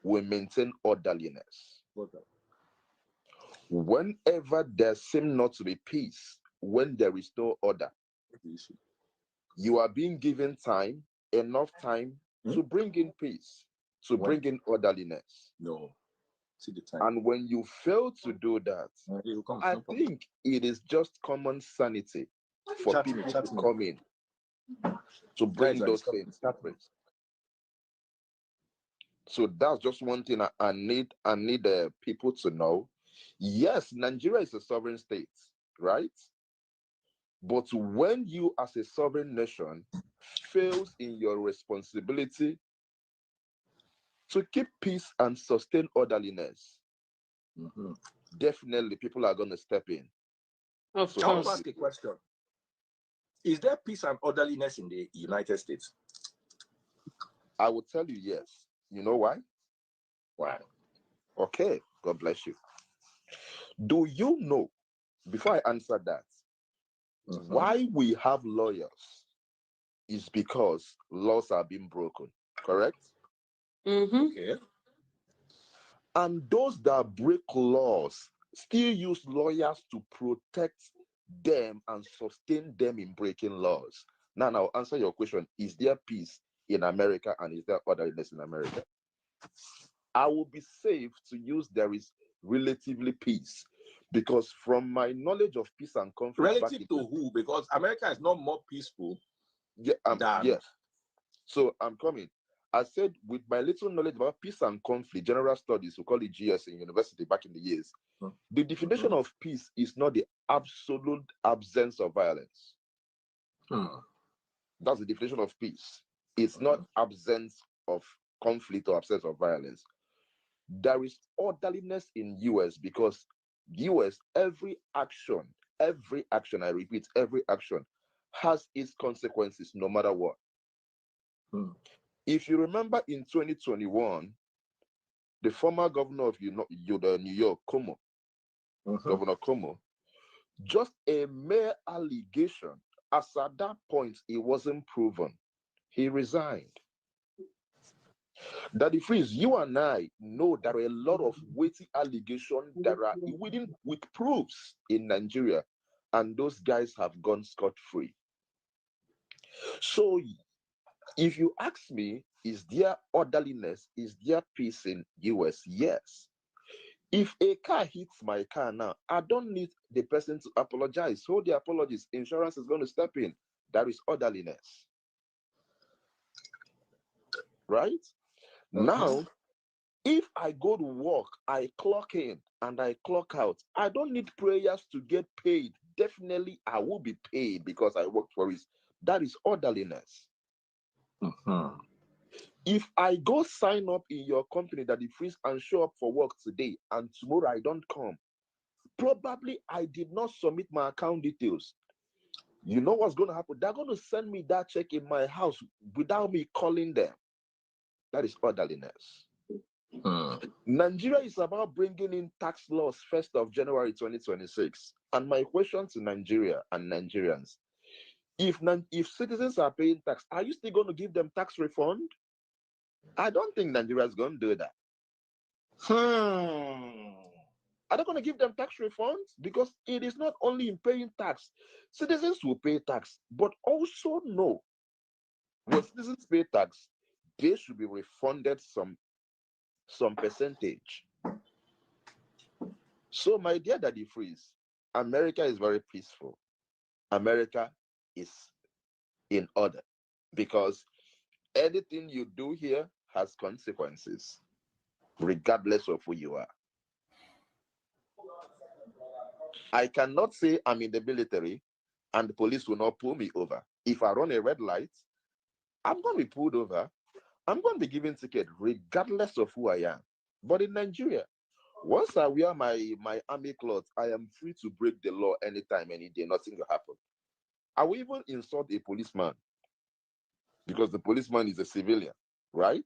We maintain orderliness. Whenever there seems not to be peace, when there is no order, you are being given time, enough time to bring in peace, to bring in orderliness. And when you fail to do that, I think it is just common sanity for people to come in to bring those things in place. So that's just one thing I need people to know. Yes, Nigeria is a sovereign state, right? But when you as a sovereign nation fails in your responsibility to keep peace and sustain orderliness, definitely people are going to step in. So I want to ask a question. Is there peace and orderliness in the United States? I will tell you yes. You know why? Why? Okay, God bless you. Do you know, before I answer that, why we have lawyers is because laws are being broken, correct? Okay. And those that break laws still use lawyers to protect them and sustain them in breaking laws. Now, I'll answer your question. Is there peace in America and is there orderliness in America? I will be safe to use there is relatively peace, because from my knowledge of peace and conflict, relative to who? Because America is not more peaceful. Yes. So I'm coming. I said, with my little knowledge about peace and conflict, general studies, we call it GS in university back in the years, the definition of peace is not the absolute absence of violence. That's the definition of peace. It's not absence of conflict or absence of violence. There is orderliness in US because US, every action, I repeat, every action has its consequences no matter what. If you remember in 2021, the former governor of New York, Cuomo, Governor Cuomo, just a mere allegation, as at that point it wasn't proven, he resigned. Daddy Freeze, you and I know there are a lot of weighty allegations that are with proofs in Nigeria, and those guys have gone scot-free. So if you ask me, is there orderliness? Is there peace in US? Yes. If a car hits my car now, I don't need the person to apologize. Hold the apologies. Insurance is going to step in. That is orderliness. Right? Now, if I go to work, I clock in and I clock out, I don't need prayers to get paid. Definitely, I will be paid because I worked for it. That is orderliness. If I go sign up in your company that it frees and show up for work today and tomorrow I don't come, probably I did not submit my account details. You know what's going to happen? They're going to send me that check in my house without me calling them. That is orderliness. Nigeria is about bringing in tax laws 1st of January 2026. And my question to Nigeria and Nigerians, if citizens are paying tax, are you still going to give them tax refund? I don't think Nigeria is going to do that. Are they going to give them tax refunds? Because it is not only in paying tax. Citizens will pay tax, but also know when citizens pay tax, they should be refunded some percentage. So, my dear Daddy Freeze, America is very peaceful. America is in order because anything you do here has consequences, regardless of who you are. I cannot say I'm in the military and the police will not pull me over. If I run a red light, I'm going to be pulled over. I'm going to be given ticket regardless of who I am. But in Nigeria, once I wear my army clothes, I am free to break the law anytime, any day. Nothing will happen. I will even insult a policeman because the policeman is a civilian, right?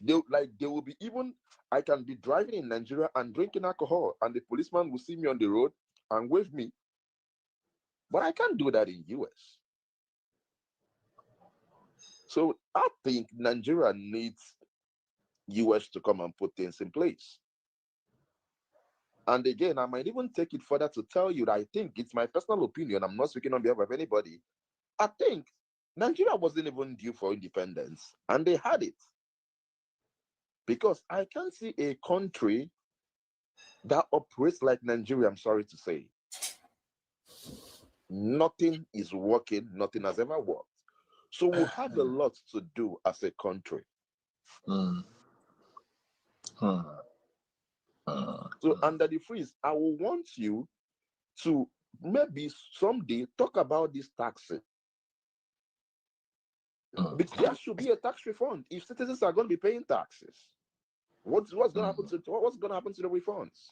They will be even, I can be driving in Nigeria and drinking alcohol, and the policeman will see me on the road and wave me. But I can't do that in US. So I think Nigeria needs US to come and put things in place. And again, I might even take it further to tell you that I think it's my personal opinion. I'm not speaking on behalf of anybody. I think Nigeria wasn't even due for independence, and they had it. Because I can't see a country that operates like Nigeria, I'm sorry to say. Nothing is working, nothing has ever worked. So we have a lot to do as a country. So under the freeze, I will want you to maybe someday talk about these taxes. But there should be a tax refund if citizens are going to be paying taxes. What's going to happen to the refunds?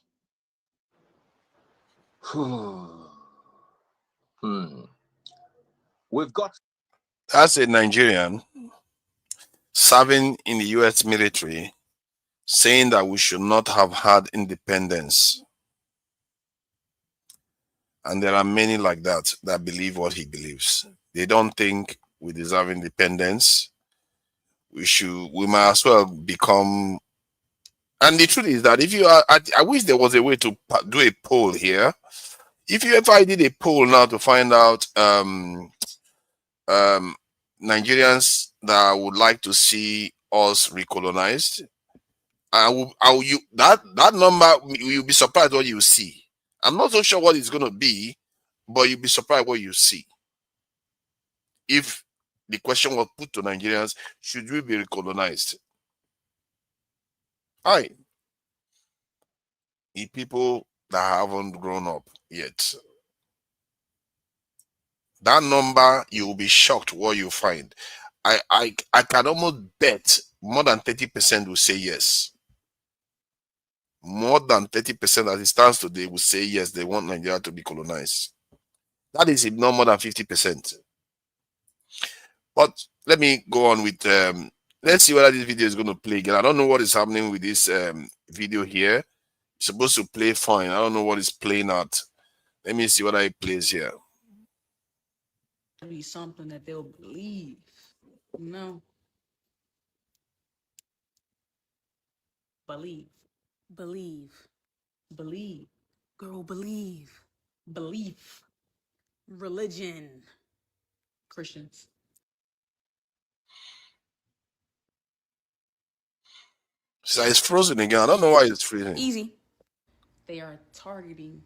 We've got, As a Nigerian serving in the US military, saying that we should not have had independence. And there are many like that believe what he believes. They don't think we deserve independence. We might as well become. And the truth is that if you are, I wish there was a way to do a poll here. If I did a poll now to find out Nigerians that would like to see us recolonized, that number, you'll be surprised what you see. I'm not so sure what it's going to be, but you'll be surprised what you see. If the question was put to Nigerians, should we be recolonized? The people that haven't grown up yet, that number, you will be shocked what you find. I can almost bet more than 30% will say yes. More than 30% as it stands today will say yes, they want Nigeria to be colonized. That is no more than 50%. But let me go on with let's see whether this video is going to play again. I don't know what is happening with this video here. It's supposed to play fine. I don't know what is playing at. Let me see whether it plays here. Be something that they'll believe. No. Believe. Girl, believe. Belief. Religion. Christians. So it's frozen again. I don't know why it's freezing. Easy. They are targeting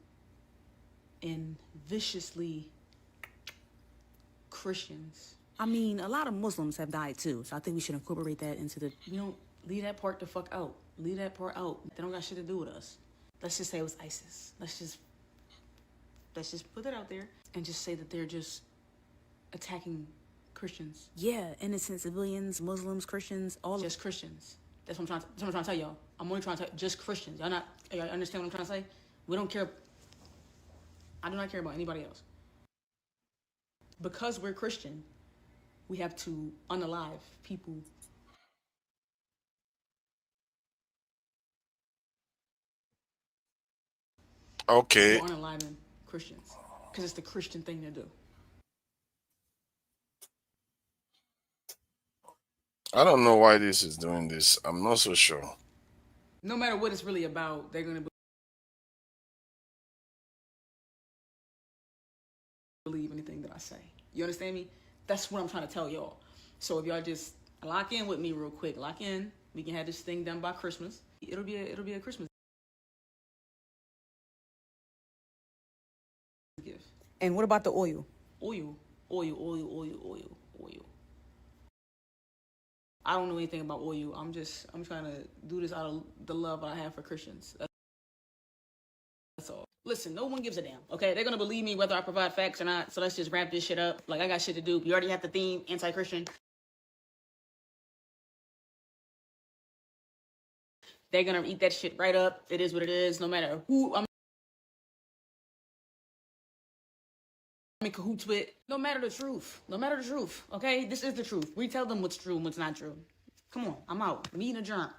and viciously Christians. I mean, a lot of Muslims have died too, so I think we should incorporate that into the. We don't leave that part the fuck out. Leave that part out. They don't got shit to do with us. Let's just say it was ISIS. Let's just put that out there and just say that they're just attacking Christians. Yeah, innocent civilians, Muslims, Christians, all just Christians. That's what I'm trying to tell y'all. I'm only trying to tell just Christians. Y'all understand what I'm trying to say? We don't care. I do not care about anybody else. Because we're Christian, we have to unalive people. Okay. We're unaliving Christians because it's the Christian thing to do. I don't know why this is doing this. I'm not so sure. No matter what it's really about, they're going to believe anything that I say. You understand me? That's what I'm trying to tell y'all. So if y'all just lock in with me real quick, lock in. We can have this thing done by Christmas. It'll be a Christmas gift. And what about the oil? Oil. I don't know anything about oil. I'm trying to do this out of the love I have for Christians. That's all. Listen, no one gives a damn, okay? They're gonna believe me whether I provide facts or not, so let's just wrap this shit up. Like, I got shit to do. You already have the theme, anti-Christian. They're gonna eat that shit right up. It is what it is, no matter who I'm in cahoots with. No matter the truth, okay? This is the truth. We tell them what's true and what's not true. Come on, I'm out. Meeting adjourned.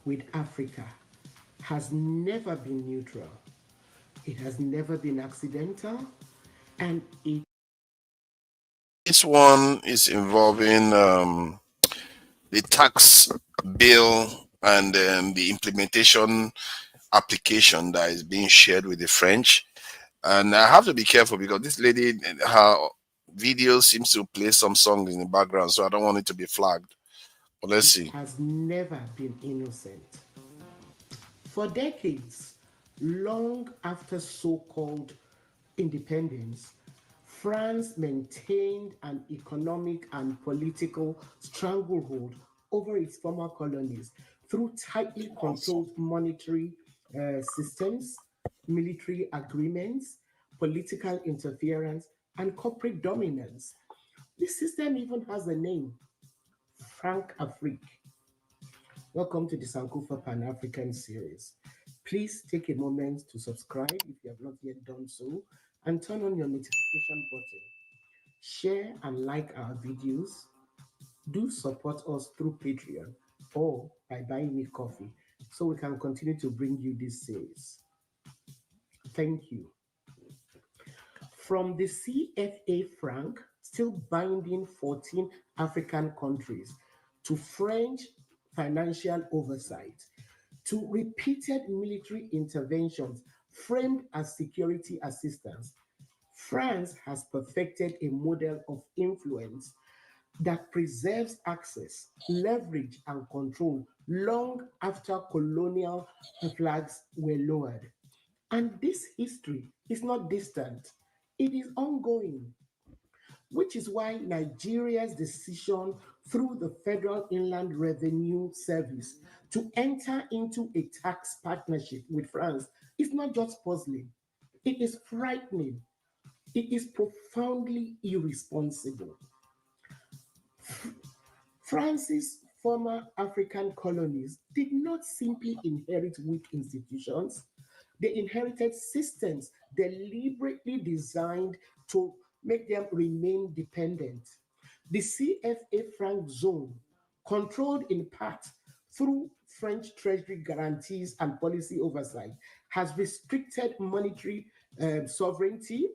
With Africa has never been neutral. It has never been accidental, and This one is involving the tax bill and the implementation application that is being shared with the French. And I have to be careful because this lady, her video seems to play some songs in the background, so I don't want it to be flagged. But let's see. Has never been innocent. For decades, long after so-called independence, France maintained an economic and political stranglehold over its former colonies through tightly controlled monetary systems, military agreements, political interference, and corporate dominance. This system even has a name, Franc-Afrique. Welcome to the Sankofa Pan-African series. Please take a moment to subscribe if you have not yet done so, and turn on your notification button. Share and like our videos. Do support us through Patreon or by buying me coffee so we can continue to bring you this series. Thank you. From the CFA franc, still binding 14 African countries, to French financial oversight, to repeated military interventions framed as security assistance, France has perfected a model of influence that preserves access, leverage, and control long after colonial flags were lowered. And this history is not distant, it is ongoing, which is why Nigeria's decision through the Federal Inland Revenue Service to enter into a tax partnership with France is not just puzzling, it is frightening, it is profoundly irresponsible. France's former African colonies did not simply inherit weak institutions, they inherited systems deliberately designed to make them remain dependent. The CFA franc zone, controlled in part through French Treasury guarantees and policy oversight, has restricted monetary sovereignty,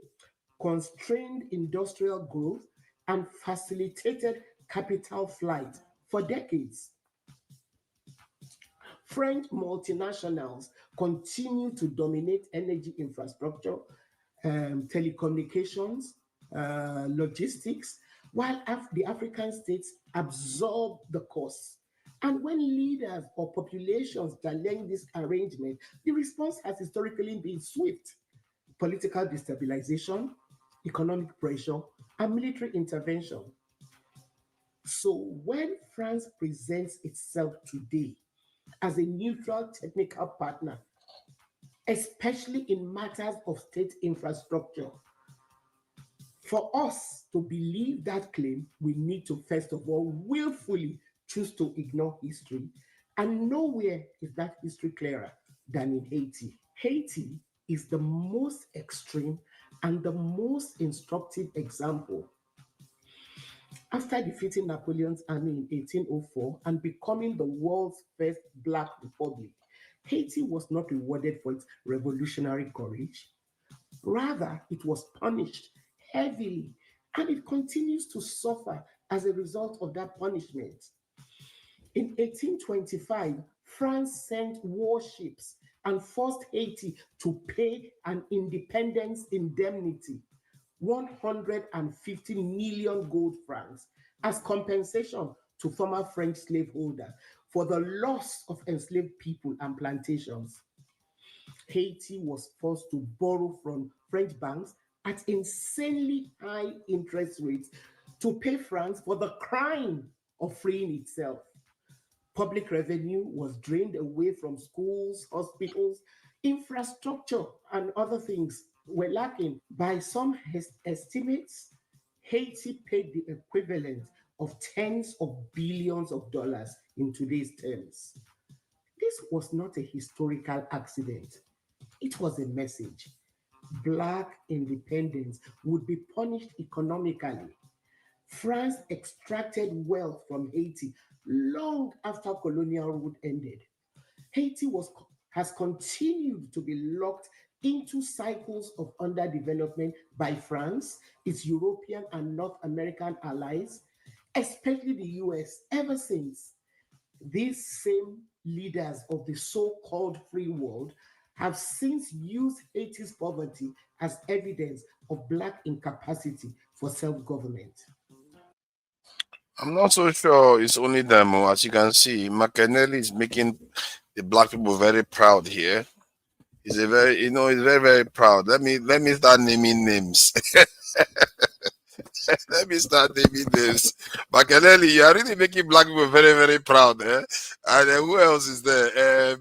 constrained industrial growth, and facilitated capital flight for decades. French multinationals continue to dominate energy infrastructure, telecommunications, logistics, while the African states absorb the costs. And when leaders or populations challenge this arrangement, the response has historically been swift: political destabilization, economic pressure, and military intervention. So when France presents itself today as a neutral technical partner, especially in matters of state infrastructure, for us to believe that claim, we need to first of all willfully choose to ignore history. And nowhere is that history clearer than in Haiti. Haiti is the most extreme and the most instructive example. After defeating Napoleon's army in 1804 and becoming the world's first Black republic, Haiti was not rewarded for its revolutionary courage. Rather, it was punished heavily, and it continues to suffer as a result of that punishment. In 1825, France sent warships and forced Haiti to pay an independence indemnity, 150 million gold francs, as compensation to former French slaveholders for the loss of enslaved people and plantations. Haiti was forced to borrow from French banks at insanely high interest rates to pay France for the crime of freeing itself. Public revenue was drained away from schools, hospitals, infrastructure, and other things were lacking. By some estimates, Haiti paid the equivalent of tens of billions of dollars in today's terms. This was not a historical accident. It was a message. Black independence would be punished economically. France extracted wealth from Haiti long after colonial rule ended. Haiti has continued to be locked into cycles of underdevelopment by France, its European and North American allies, especially the US, ever since. These same leaders of the so-called free world have since used Haiti's poverty as evidence of Black incapacity for self-government. I'm not so sure it's only them. As you can see, McKennelly is making the Black people very proud here. He's a very, he's very, very proud. Let me start naming names. Let me start naming names. Makelele, you are really making Black people very, very proud. Eh? And who else is there?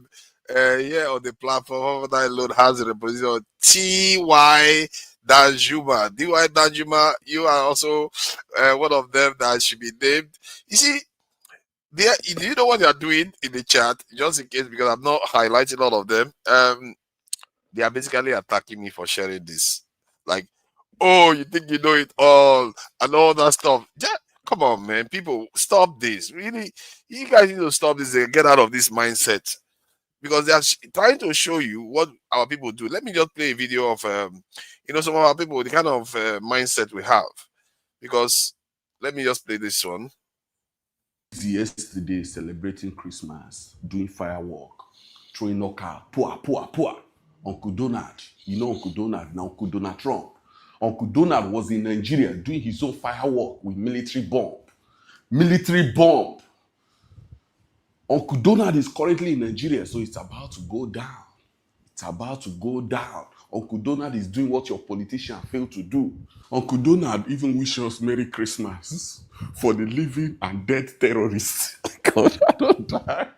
Yeah, on the platform that alone has a position. T.Y. Danjuma. D.Y. Danjuma, you are also one of them that should be named. You see, do you know what they are doing in the chat? Just in case, because I'm not highlighting all of them. They are basically attacking me for sharing this. Like, oh, you think you know it all and all that stuff. Yeah, come on, man. People, stop this. Really, you guys need to stop this and get out of this mindset. Because they are trying to show you what our people do. Let me just play a video of, some of our people, the kind of mindset we have. Because let me just play this one. Yesterday, celebrating Christmas, doing firework, throwing knockout, poor. Uncle Donald, you know Uncle Donald, now Uncle Donald Trump. Uncle Donald was in Nigeria doing his own firework with military bomb. Uncle Donald is currently in Nigeria, so it's about to go down. Uncle Donald is doing what your politician failed to do. Uncle Donald even wishes us Merry Christmas for the living and dead terrorists. God, I don't die.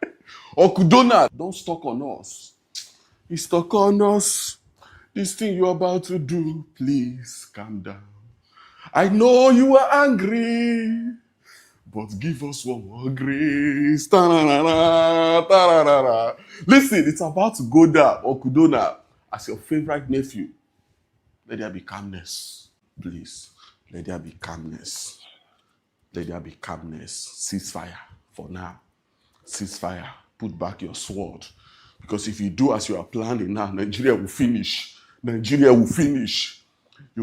Uncle Donald, don't stuck on us. He's stuck on us. This thing you're about to do, please calm down. I know you are angry, but give us one more grace. Ta-ra-ra-ra, ta-ra-ra-ra. Listen, it's about to go down. Uncle Donald, as your favorite nephew, let there be calmness, please. Let there be calmness. Ceasefire for now. Ceasefire. Put back your sword. Because if you do as you are planning now, Nigeria will finish. You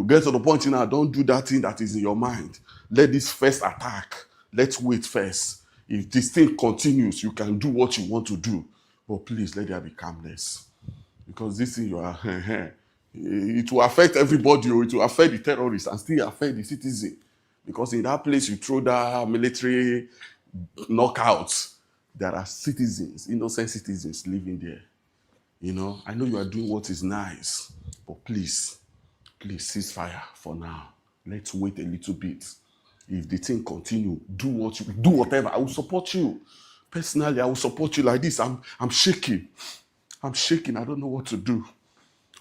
get to the point now, don't do that thing that is in your mind. Let this first attack. Let's wait first. If this thing continues, you can do what you want to do. But please let there be calmness. Because this thing you are, it will affect everybody, or it will affect the terrorists and still affect the citizen. Because in that place you throw that military knockouts, there are citizens, innocent citizens living there. You know, I know you are doing what is nice, but please cease fire for now. Let's wait a little bit. If the thing continue, do whatever. I will support you. Personally, I will support you like this. I'm shaking. I'm shaking. I don't know what to do.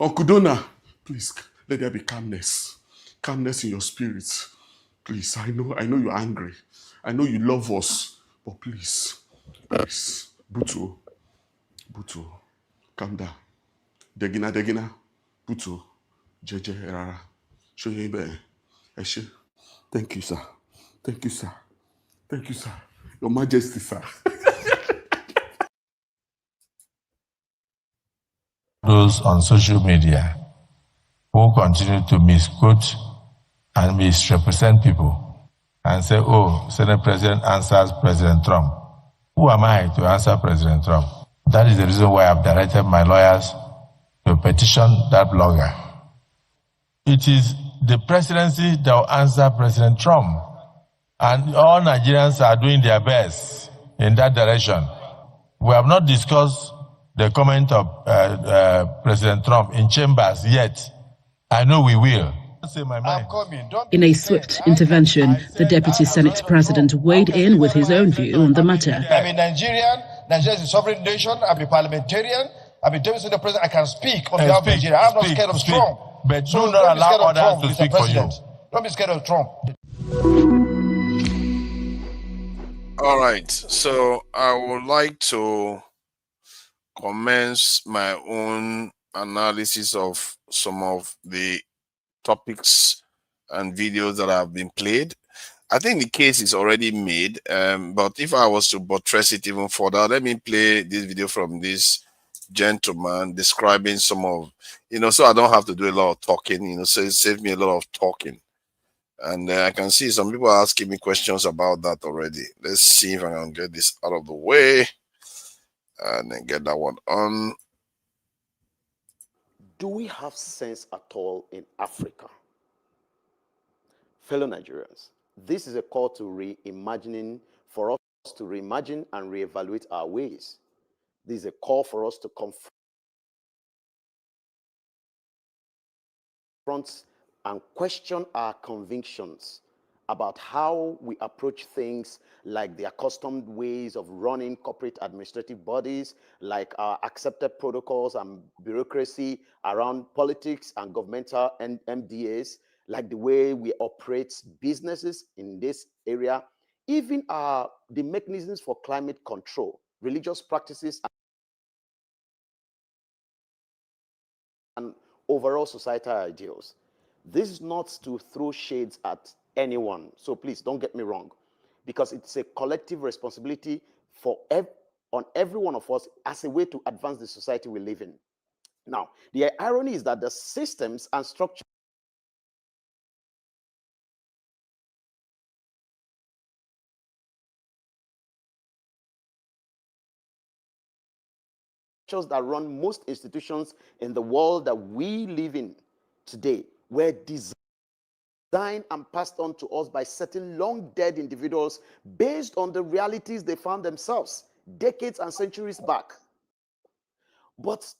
Uncle Donna, please let there be calmness. Calmness in your spirit. Please, I know you're angry. I know you love us. But please. Buto, calm down. Degina, Buto, Jeje, Erara. Shoyebe, Eshe. Thank you, sir. Thank you, sir. Thank you, sir. Your Majesty, sir. Those on social media who continue to misquote and misrepresent people and say, oh, Senate President answers President Trump. Who am I to answer President Trump? That is the reason why I've directed my lawyers to petition that blogger. It is the presidency that will answer President Trump. And all Nigerians are doing their best in that direction. We have not discussed the comment of President Trump in chambers yet. I know we will. In a swift intervention, the Deputy Senate President weighed in with his own view on the matter. I'm a Nigerian. Nigeria is a sovereign nation. I'm a parliamentarian. I'm a Deputy Senate President. I can speak on behalf of Nigeria. I'm not scared of Trump. But do not allow others to speak for you. Don't be scared of Trump. All right. So I would like to commence my own analysis of some of the topics and videos that have been played. I think the case is already made, but if I was to buttress it even further, let me play this video from this gentleman describing some of, so I don't have to do a lot of talking, so it saves me a lot of talking. And I can see some people are asking me questions about that already. Let's see if I can get this out of the way and then get that one on. Do we have sense at all in Africa? Fellow Nigerians, this is a call to reimagining, for us to reimagine and reevaluate our ways. This is a call for us to confront and question our convictions about how we approach things, like the accustomed ways of running corporate administrative bodies, like our accepted protocols and bureaucracy around politics and governmental and MDAs, like the way we operate businesses in this area, even the mechanisms for climate control, religious practices, and overall societal ideals. This is not to throw shades at anyone, so please don't get me wrong, because it's a collective responsibility on every one of us as a way to advance the society we live in. Now, the irony is that the systems and structures that run most institutions in the world that we live in today were designed and passed on to us by certain long dead individuals based on the realities they found themselves decades and centuries back. But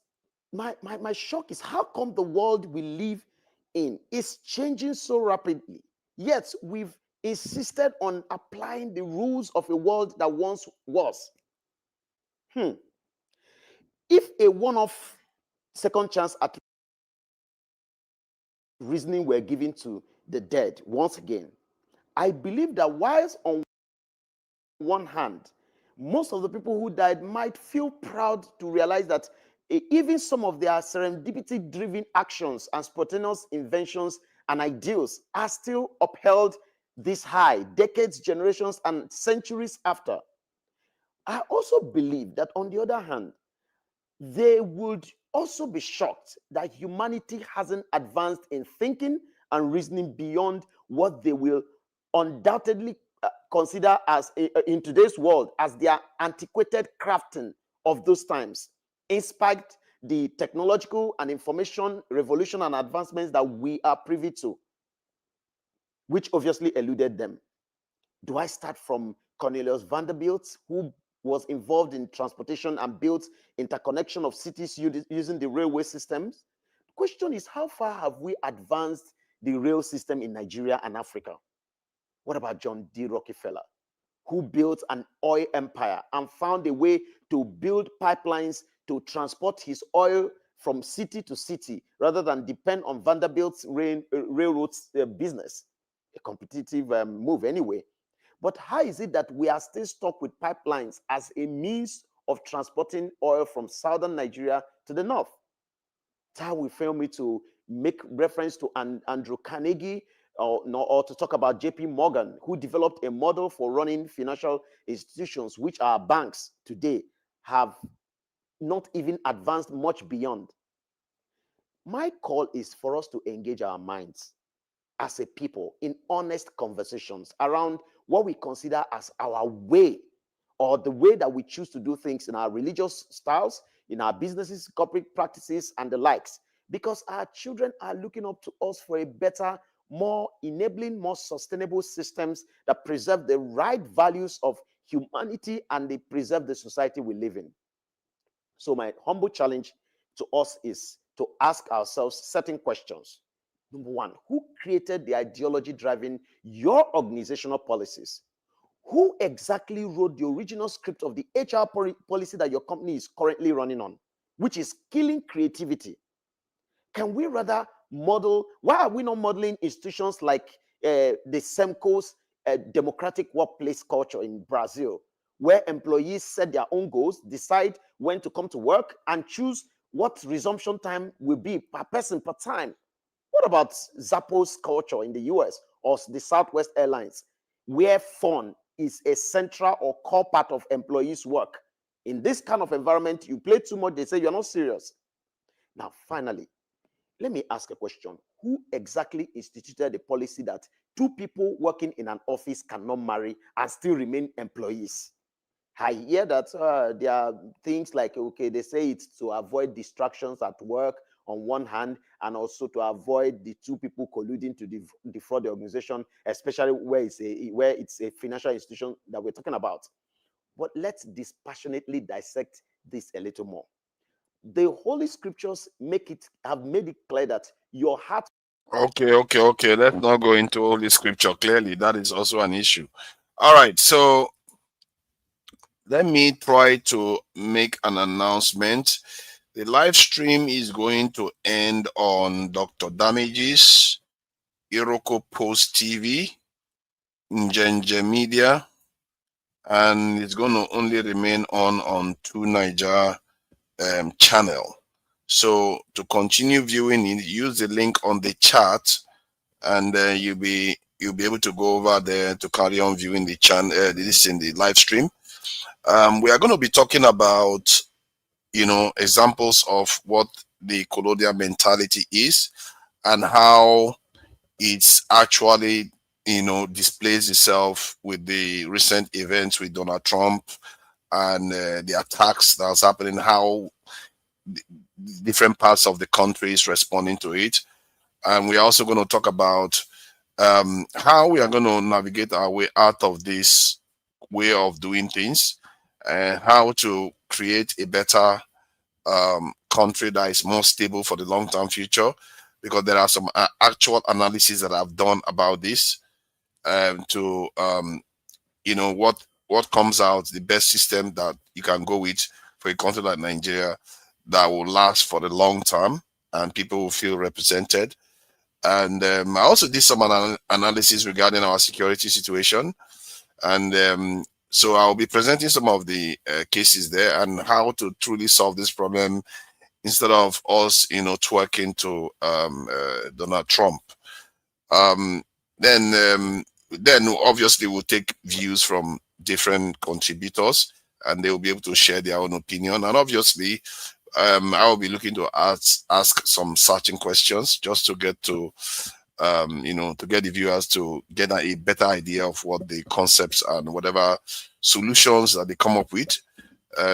my shock is, how come the world we live in is changing so rapidly, yet we've insisted on applying the rules of a world that once was? If a one-off second chance at reasoning were given to the dead once again, I believe that whilst on one hand, most of the people who died might feel proud to realize that even some of their serendipity-driven actions and spontaneous inventions and ideals are still upheld this high, decades, generations, and centuries after. I also believe that, on the other hand, they would also be shocked that humanity hasn't advanced in thinking and reasoning beyond what they will undoubtedly consider as in today's world as their antiquated crafting of those times inspired the technological and information revolution and advancements that we are privy to, which obviously eluded them. Do I start from Cornelius Vanderbilt, who was involved in transportation and built interconnection of cities using the railway systems? The question is, how far have we advanced the rail system in Nigeria and Africa? What about John D. Rockefeller, who built an oil empire and found a way to build pipelines to transport his oil from city to city rather than depend on Vanderbilt's railroads business? A competitive move anyway. But how is it that we are still stuck with pipelines as a means of transporting oil from southern Nigeria to the north? How we fail me to make reference to Andrew Carnegie or to talk about JP Morgan, who developed a model for running financial institutions, which our banks today have not even advanced much beyond. My call is for us to engage our minds as a people in honest conversations around what we consider as our way, or the way that we choose to do things in our religious styles, in our businesses, corporate practices, and the likes, because our children are looking up to us for a better, more enabling, more sustainable systems that preserve the right values of humanity and they preserve the society we live in. So my humble challenge to us is to ask ourselves certain questions. Number one, who created the ideology driving your organizational policies? Who exactly wrote the original script of the HR policy that your company is currently running on, which is killing creativity? Can we rather model, why are we not modeling institutions like the SEMCO's democratic workplace culture in Brazil, where employees set their own goals, decide when to come to work, and choose what resumption time will be per person per time? What about Zappos culture in the US or the Southwest Airlines, where fun is a central or core part of employees' work? In this kind of environment, you play too much, they say you're not serious. Now, finally, let me ask a question. Who exactly instituted the policy that two people working in an office cannot marry and still remain employees? I hear that there are things like, okay, they say it's to avoid distractions at work on one hand, and also to avoid the two people colluding to defraud the organization, especially where it's a financial institution that we're talking about. But let's dispassionately dissect this a little more. The Holy Scriptures have made it clear that your heart. Okay. Let's not go into Holy Scripture. Clearly, that is also an issue. All right, so let me try to make an announcement. The live stream is going to end on Dr. Damage's, Iroko Post TV, Njenje Media, and it's going to only remain on Two Niger channel. So to continue viewing it, use the link on the chat, and you'll be able to go over there to carry on viewing the channel. This in the live stream. We are going to be talking about, examples of what the colonial mentality is and how it's actually, displays itself with the recent events with Donald Trump and the attacks that's happening, how different parts of the country is responding to it. And we're also going to talk about how we are going to navigate our way out of this way of doing things, and how to create a better country that is more stable for the long-term future, because there are some actual analysis that I've done about this to what comes out, the best system that you can go with for a country like Nigeria that will last for the long term and people will feel represented. And I also did some analysis regarding our security situation, and so I'll be presenting some of the cases there and how to truly solve this problem instead of us, twerking to Donald Trump. Then obviously we'll take views from different contributors, and they will be able to share their own opinion. And obviously, I will be looking to ask some searching questions just to get to, to get the viewers to get a better idea of what the concepts and whatever solutions that they come up with,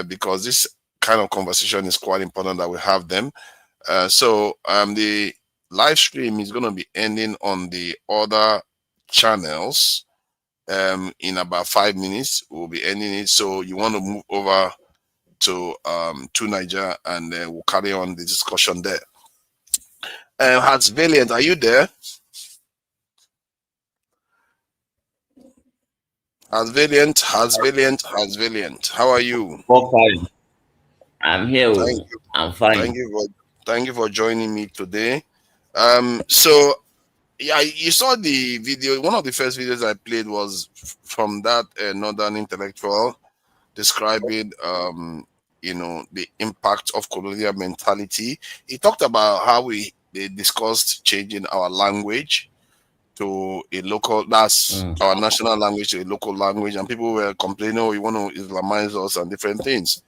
because this kind of conversation is quite important that we have them. So the live stream is going to be ending on the other channels in about 5 minutes. We'll be ending it. So you want to move over to Niger, and we'll carry on the discussion there. Hats Valiant, are you there? Hats Valiant. How are you? Fine. I'm here. Thank you. I'm fine. Thank you for joining me today. So yeah, you saw the video. One of the first videos I played was from that northern intellectual describing the impact of colonial mentality. He talked about how they discussed changing our language to a local, that's our national language, to a local language, and people were complaining, oh, you want to Islamize us and different things.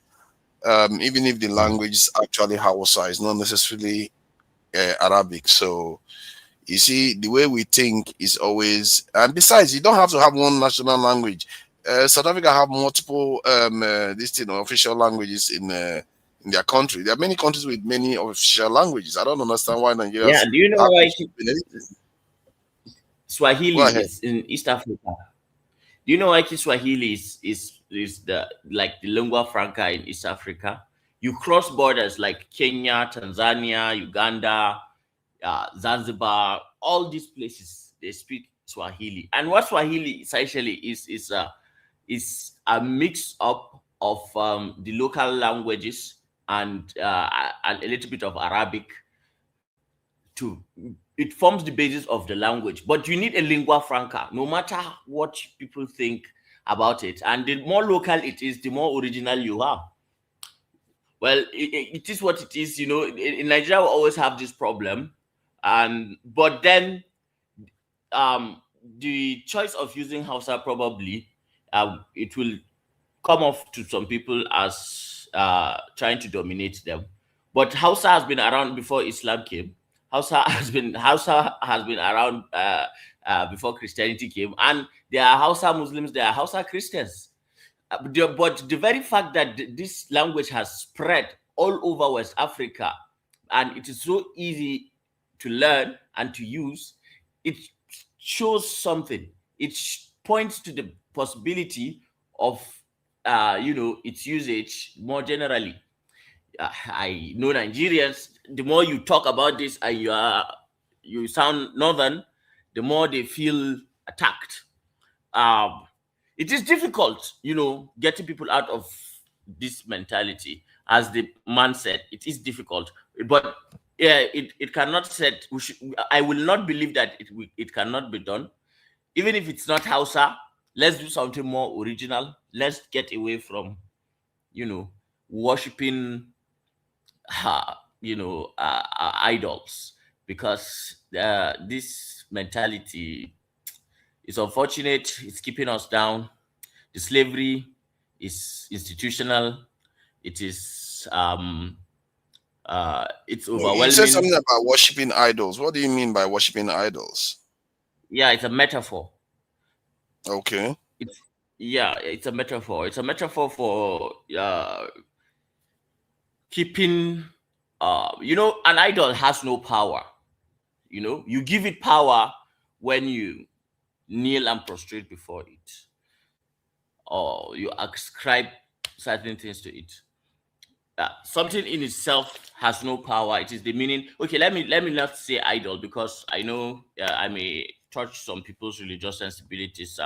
Even if the language is actually Hausa, it's not necessarily Arabic. So you see, the way we think is always, and besides, you don't have to have one national language. South Africa have multiple official languages in their country. There are many countries with many official languages. I don't understand why Nigeria. Yeah, do you know why Swahili is in East Africa? Do you know why Kiswahili is the lingua franca in East Africa? You cross borders like Kenya, Tanzania, Uganda, Zanzibar, all these places, they speak Swahili. And what Swahili essentially is a mix up of the local languages and a little bit of Arabic. It forms the basis of the language, but you need a lingua franca, no matter what people think about it. And the more local it is, the more original you are. Well, it is what it is. You know, in Nigeria, we always have this problem. But then the choice of using Hausa probably it will come off to some people as trying to dominate them. But Hausa has been around before Islam came. Hausa has been around before Christianity came, and there are Hausa Muslims, there are Hausa Christians. But the very fact that this language has spread all over West Africa, and it is so easy to learn and to use, it shows something. It points to the possibility of its usage more generally. I know Nigerians, the more you talk about this and you sound northern, the more they feel attacked. It is difficult, getting people out of this mentality. As the man said, it is difficult, but yeah, it cannot set. I will not believe that it cannot be done, even if it's not Hausa. Let's do something more original. Let's get away from, worshiping idols, because this mentality is unfortunate. It's keeping us down. The slavery is institutional. It is it's overwhelming. You said something about worshiping idols. What do you mean by worshiping idols? Yeah, it's a metaphor. Okay. It's a metaphor. It's a metaphor for keeping an idol has no power. You give it power when you kneel and prostrate before it, or you ascribe certain things to it. Something in itself has no power. It is the meaning. Okay, let me not say idol, because I know I may touch some people's religious sensibilities,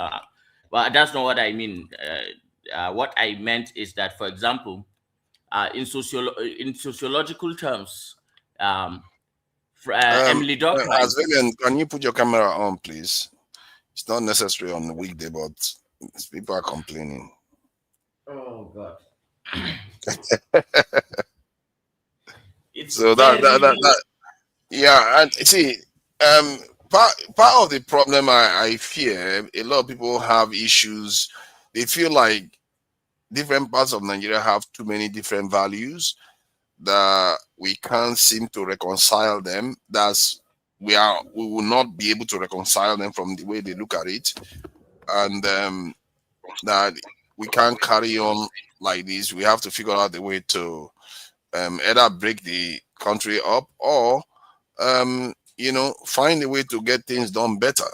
but that's not what I mean. What I meant is that, for example, in sociological terms, Emily Durkheim. Can you put your camera on, please? It's not necessary on the weekday, but people are complaining. Oh God. So yeah, and see, part of the problem I fear, a lot of people have issues. They feel like different parts of Nigeria have too many different values that we can't seem to reconcile them. We will not be able to reconcile them from the way they look at it, and that we can't carry on like this. We have to figure out a way to either break the country up or find a way to get things done better.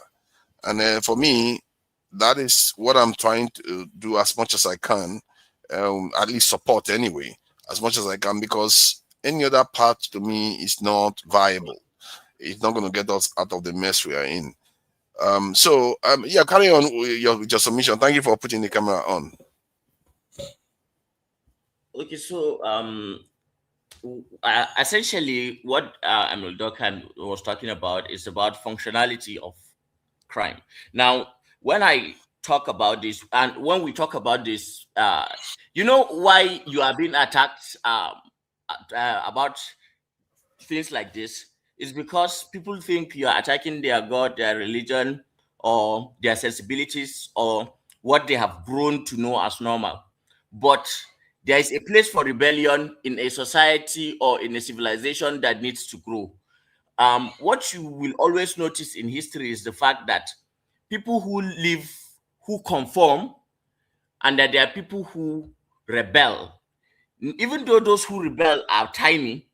And for me, that is what I'm trying to do as much as I can, at least support anyway, as much as I can, because any other path to me is not viable. It's not going to get us out of the mess we are in. Yeah, carry on with your submission. Thank you for putting the camera on. Okay, so essentially what Emil Durkheim was talking about is about functionality of crime. Now, when I talk about this, and when we talk about this, you know why you are being attacked about things like this is because people think you are attacking their God, their religion, or their sensibilities, or what they have grown to know as normal. But there is a place for rebellion in a society or in a civilization that needs to grow. What you will always notice in history is the fact that people who live, who conform, and that there are people who rebel. Even though those who rebel are tiny,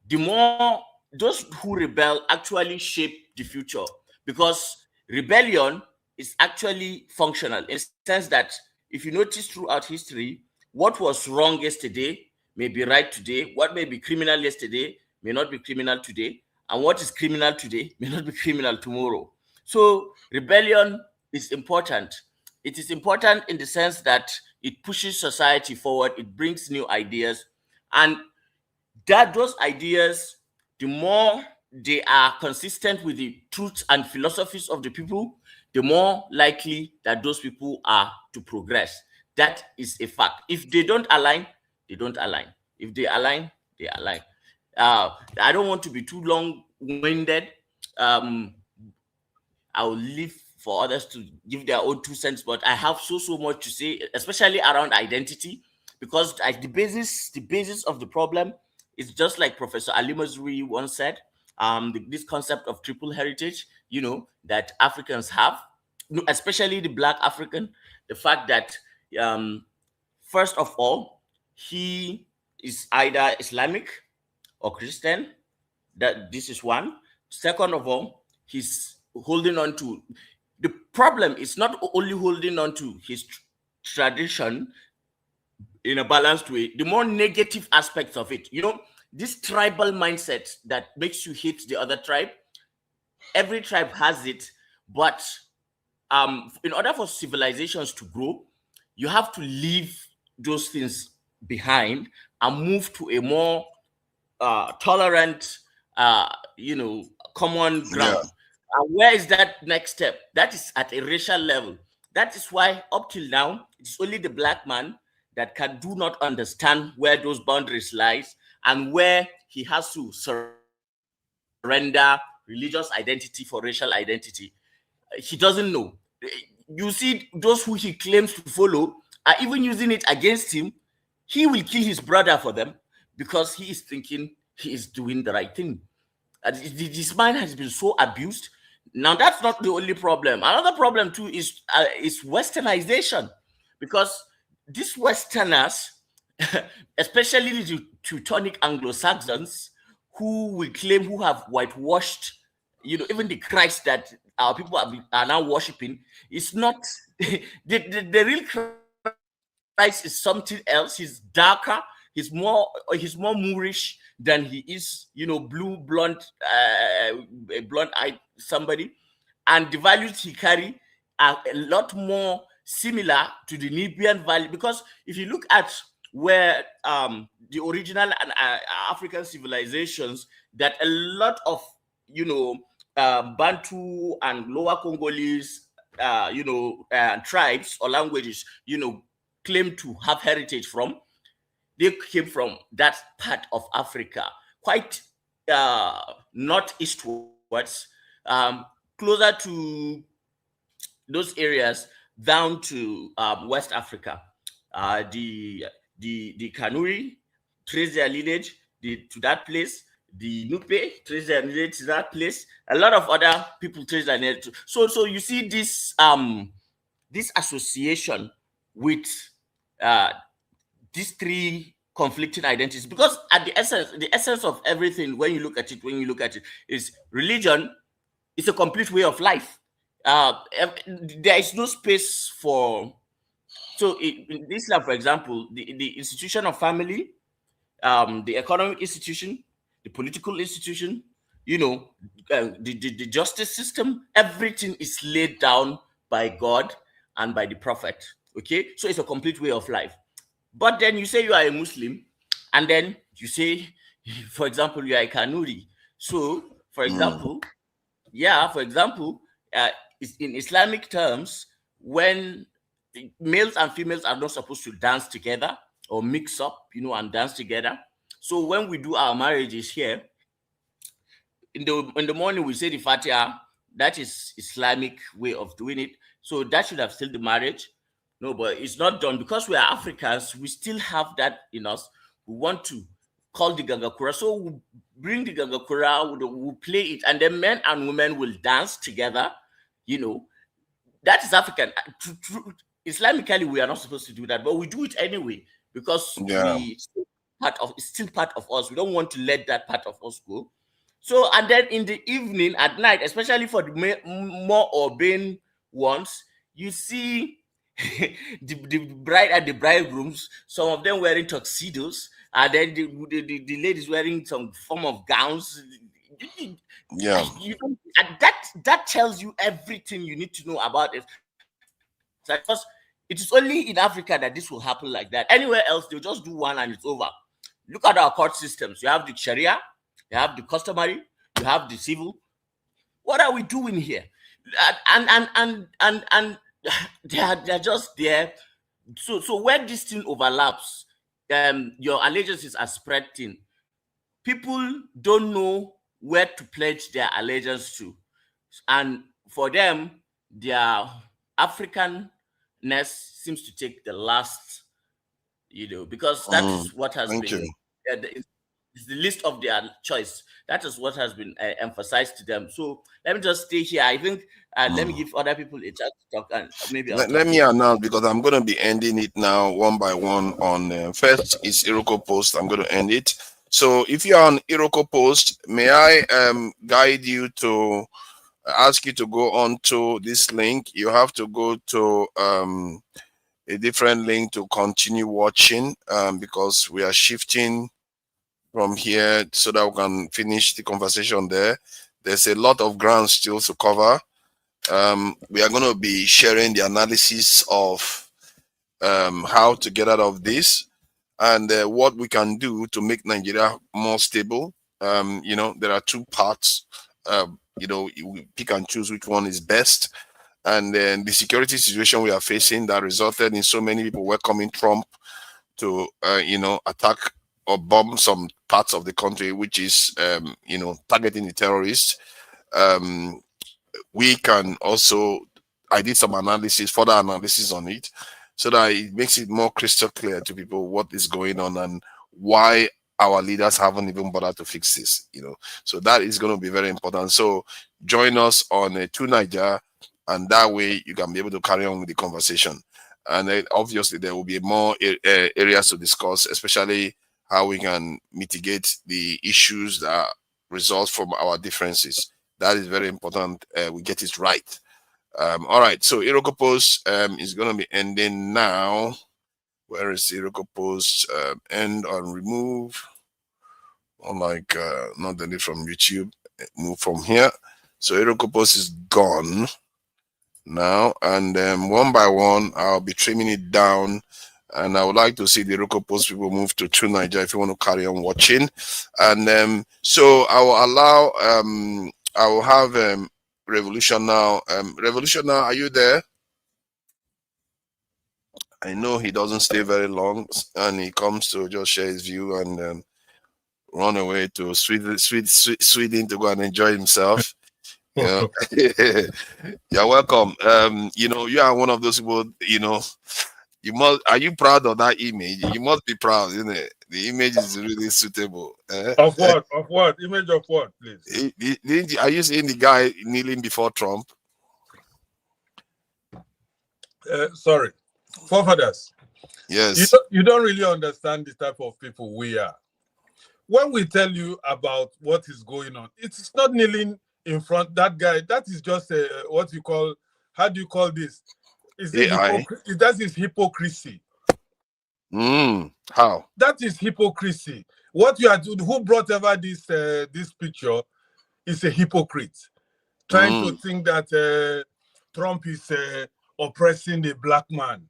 the more those who rebel actually shape the future, because rebellion is actually functional in the sense that if you notice throughout history, what was wrong yesterday may be right today, what may be criminal yesterday may not be criminal today, and what is criminal today may not be criminal tomorrow. So rebellion is important. It is important in the sense that it pushes society forward, it brings new ideas, and that those ideas, the more they are consistent with the truths and philosophies of the people, the more likely that those people are to progress. That is a fact. If they don't align, they don't align. If they align, they align. I don't want to be too long-winded. I'll leave for others to give their own 2 cents, but I have so much to say, especially around identity, because the basis of the problem is just like Professor Ali Mazrui once said, this concept of triple heritage, that Africans have, especially the Black African, the fact that first of all, he is either Islamic or Christian. That this is one. Second of all, he's holding on to the problem is not only holding on to his tradition in a balanced way, the more negative aspects of it, this tribal mindset that makes you hate the other tribe. Every tribe has it, but in order for civilizations to grow, you have to leave those things behind and move to a more tolerant, common ground. And where is that next step? That is at a racial level. That is why up till now, it's only the Black man that do not understand where those boundaries lies and where he has to surrender religious identity for racial identity. He doesn't know. You see, those who he claims to follow are even using it against him. He will kill his brother for them because he is thinking he is doing the right thing. This man has been so abused. Now, that's not the only problem. Another problem too is westernization, because these Westerners, especially the Teutonic Anglo-Saxons, who have whitewashed, even the Christ that our people are now worshiping, is not the real Christ is something else. He's darker. He's more Moorish than he is, blue, blonde, blonde-eyed somebody. And the values he carry are a lot more similar to the Nubian value, because if you look at where the original African civilizations, that a lot of Bantu and Lower Congolese tribes or languages claim to have heritage from, they came from that part of Africa, quite northeastwards, closer to those areas down to West Africa. The Kanuri trace their lineage to that place. The Nupe trace their lineage to that place. A lot of other people trace their lineage. So you see this this association with these three conflicting identities, because at the essence of everything, when you look at it, is religion is a complete way of life. There is no space for, so in Islam, for example, the institution of family, the economic institution, the political institution, the justice system, everything is laid down by God and by the prophet. Okay, so it's a complete way of life. But then you say you are a Muslim, and then you say, for example, you are a Kanuri. So, for example, in Islamic terms, when males and females are not supposed to dance together or mix up, and dance together. So when we do our marriages here, in the morning we say the Fatiha. That is Islamic way of doing it. So that should have still the marriage. No, but it's not done because we are Africans. We still have that in us. We want to call the Gangakura. So we bring the Gangakura, we'll play it, and then men and women will dance together. That is African. Islamically, we are not supposed to do that, but we do it anyway because it's still part of us. We don't want to let that part of us go. So, and then in the evening, at night, especially for the more urbane ones, you see the bride and the bridegrooms, some of them wearing tuxedos, and then the ladies wearing some form of gowns. Yeah. That tells you everything you need to know about it. Because it is only in Africa that this will happen like that. Anywhere else, they'll just do one and it's over. Look at our court systems. You have the Sharia, you have the customary, you have the civil. What are we doing here? And they're just there. So where this thing overlaps, your allegiances are spread thin. People don't know where to pledge their allegiance to, and for them, their Africanness seems to take the last, because that is what has been. It's the list of their choice. That is what has been emphasized to them. So let me just stay here. I think let me give other people a chance to talk, and maybe let me announce, because I'm going to be ending it now one by one. On first is Iroko Post. I'm going to end it. So if you're on Iroko Post, may I guide you to ask you to go on to this link. You have to go to a different link to continue watching, because we are shifting from here so that we can finish the conversation there. There's a lot of ground still to cover. We are going to be sharing the analysis of how to get out of this, and what we can do to make Nigeria more stable. There are two parts. You pick and choose which one is best. And then the security situation we are facing that resulted in so many people welcoming Trump to, attack or bomb some parts of the country, which is, targeting the terrorists. We can also, I did some further analysis on it, so that it makes it more crystal clear to people what is going on and why our leaders haven't even bothered to fix this, So that is going to be very important. So join us on 2Niger, and that way you can be able to carry on with the conversation. And then obviously there will be more areas to discuss, especially how we can mitigate the issues that result from our differences. That is very important. We get it right. All right. So Iroko Post is going to be ending now. Where is Iroko Post? End on remove. Unlike not delete from YouTube. Move from here. So Iroko Post is gone now, and one by one I'll be trimming it down, and I would like to see the Iroko Post people move to 2Niger if you want to carry on watching. And so I will allow I will have Revolution now. Revolution now, are you there? I know he doesn't stay very long, and he comes to just share his view and run away to Sweden to go and enjoy himself. You're welcome. You are one of those people, you must, are you proud of that image? You must be proud, isn't it? The image is really suitable. Of what? Of what? Image of what, please? Are you seeing the guy kneeling before Trump? Sorry. Forefathers. Yes. You don't really understand the type of people we are. When we tell you about what is going on, it's not kneeling in front. That guy, that is just what you call, how do you call this? Is it AI. that is hypocrisy. How? That is hypocrisy. What you are doing, who brought ever this picture is a hypocrite. Trying to think that Trump is oppressing the black man.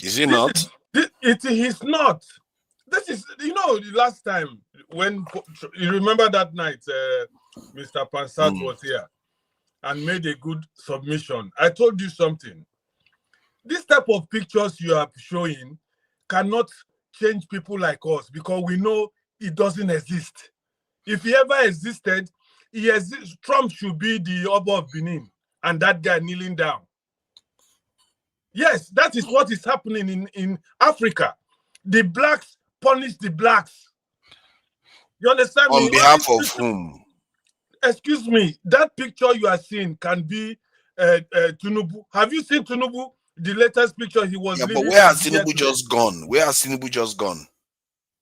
Is he not? It is not. This is, the last time when you remember that night, Mr. Pansat was here and made a good submission. I told you something. This type of pictures you are showing cannot change people like us because we know it doesn't exist. If he ever existed, Trump should be the Oba of Benin and that guy kneeling down. Yes, that is what is happening in Africa. The blacks punish the blacks. You understand me? On behalf of whom? Excuse me, that picture you are seeing can be Tinubu. Have you seen Tinubu? The latest picture he was but leaving. where has Tinubu just gone? Where has Tinubu just gone?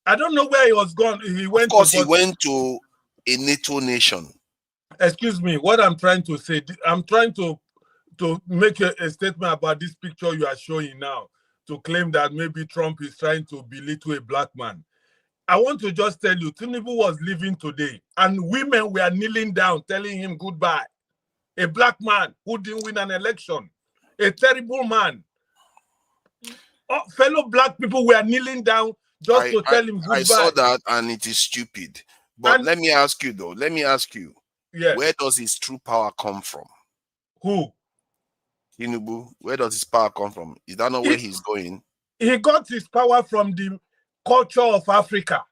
I don't know where he was gone. He went. Of course, he went to a NATO nation. Excuse me. What I'm trying to say, I'm trying to make a statement about this picture you are showing now, to claim that maybe Trump is trying to belittle a black man. I want to just tell you, Tinubu was leaving today, and women were kneeling down, telling him goodbye. A black man who didn't win an election, a terrible man. Fellow black people were kneeling down just to tell him goodbye. I saw that, and it is stupid. But let me ask you, though. Let me ask you. Yes. Where does his true power come from? Who? Tinubu. Where does his power come from? Is that not where he's going? He got his power from the culture of Africa.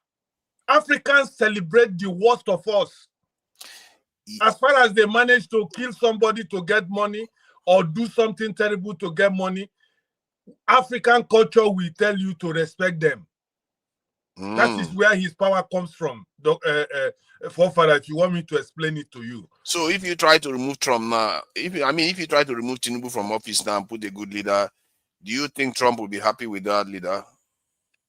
Africans celebrate the worst of us. As far as they manage to kill somebody to get money or do something terrible to get money, African culture will tell you to respect them. That is where his power comes from, forefather, if you want me to explain it to you. So if you try to remove Trump now, if you try to remove Tinubu from office now and put a good leader, do you think Trump will be happy with that leader?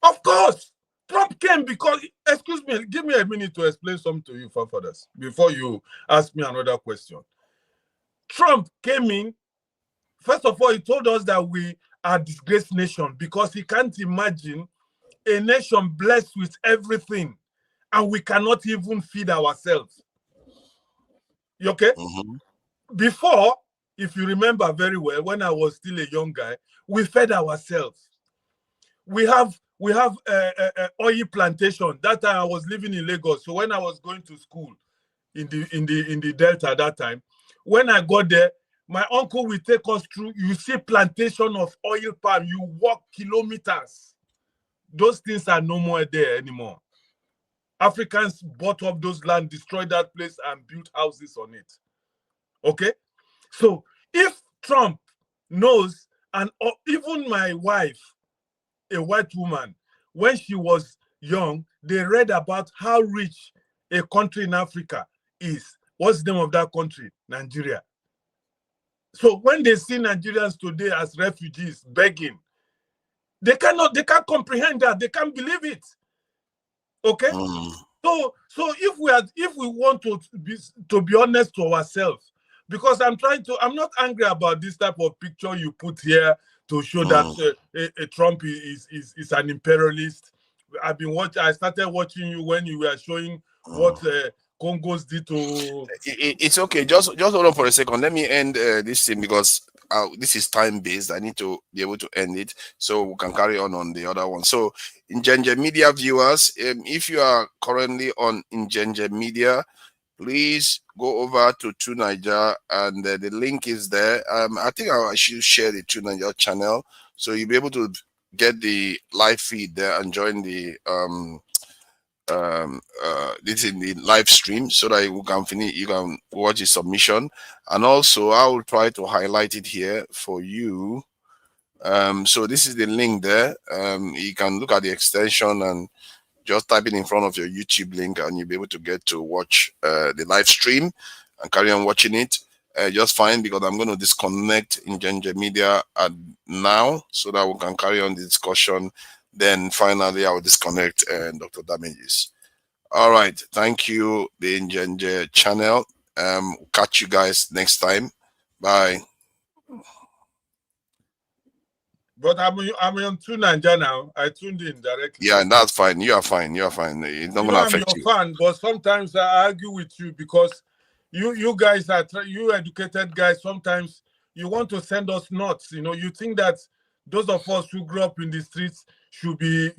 Of course. Trump came because, excuse me, give me a minute to explain something to you, forefathers, before you ask me another question. Trump came in, first of all, he told us that we are a disgraced nation because he can't imagine a nation blessed with everything and we cannot even feed ourselves. You okay? Before, if you remember very well, when I was still a young guy, we fed ourselves. We have oil plantation. That time I was living in Lagos. So when I was going to school in the Delta at that time, when I got there, my uncle will take us through. You see plantation of oil palm. You walk kilometers. Those things are no more there anymore. Africans bought up those land, destroyed that place, and built houses on it. Okay? So if Trump knows, and even my wife, a white woman, when she was young, they read about how rich a country in Africa is. What's the name of that country? Nigeria. So when they see Nigerians today as refugees begging, they can't comprehend that. They can't believe it. Okay? So if we want to be honest to ourselves, because I'm not angry about this type of picture you put here to show that Trump is an imperialist. I started watching you when you were showing what Congos did to. It's okay. Just hold on for a second. Let me end this thing because this is time based. I need to be able to end it so we can carry on the other one. So, Injenge Media viewers, if you are currently on Injenge Media, please go over to True Niger, and the link is there. I think I should share the True Niger channel so you'll be able to get the live feed there and join the this in the live stream so that you can watch the submission. And also I will try to highlight it here for you. So this is the link there. You can look at the extension and just type it in front of your YouTube link and you'll be able to get to watch the live stream and carry on watching it. just fine, because I'm going to disconnect in Ginger Media now so that we can carry on the discussion. Then finally, I will disconnect Dr. Damages. All right. Thank you, the Ginger channel. Catch you guys next time. Bye. But I'm on Tune Nigeria now. I tuned in directly. Yeah, and that's fine. You are fine. You are fine. It's not going to I'm affect your you. fan, but sometimes I argue with you because you guys are you educated guys. Sometimes you want to send us nuts. You think that those of us who grew up in the streets should be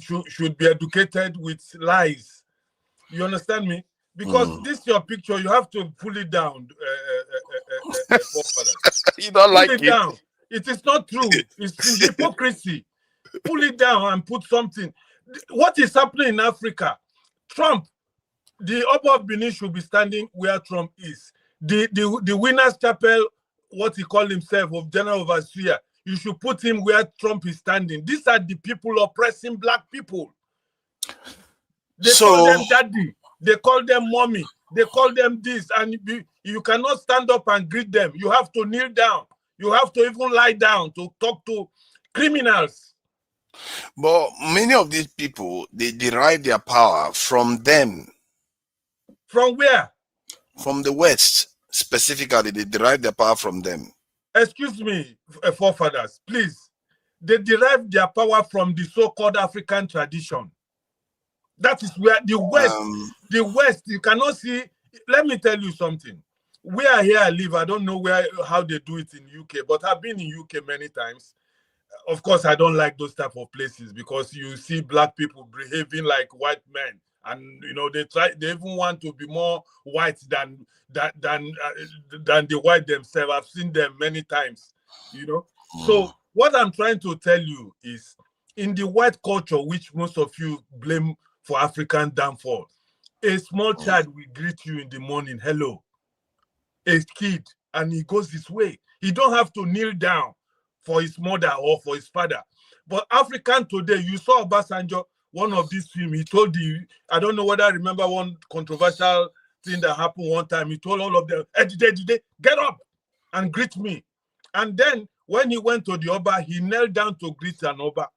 educated with lies. You understand me? Because this your picture, you have to pull it down. You don't Pull like it it? down. It is not true. It's hypocrisy. Pull it down and put something. What is happening in Africa? Trump, the Oba of Benin should be standing where Trump is. The Winners Chapel, what he called himself, of General Overseer, you should put him where Trump is standing. These are the people oppressing black people. They call them daddy. They call them mommy. They call them this. And you cannot stand up and greet them. You have to kneel down. You have to even lie down to talk to criminals. But many of these people, they derive their power from them. From where? From the West, specifically. They derive their power from them. Excuse me, forefathers, please. They derive their power from the so-called African tradition. That is where the West, you cannot see. Let me tell you something. Where here I live, I don't know how they do it in UK, but I've been in UK many times. Of course, I don't like those type of places because you see black people behaving like white men, and they even want to be more white than the white themselves. I've seen them many times. So what I'm trying to tell you is, in the white culture, which most of you blame for African downfall, a small child will greet you in the morning, hello, a kid, and he goes this way. He don't have to kneel down for his mother or for his father. But African today, you saw Obasanjo, one of these films, he told I don't know whether I remember one controversial thing that happened one time. He told all of them, hey, did get up and greet me. And then when he went to the Oba, he knelt down to greet an Oba.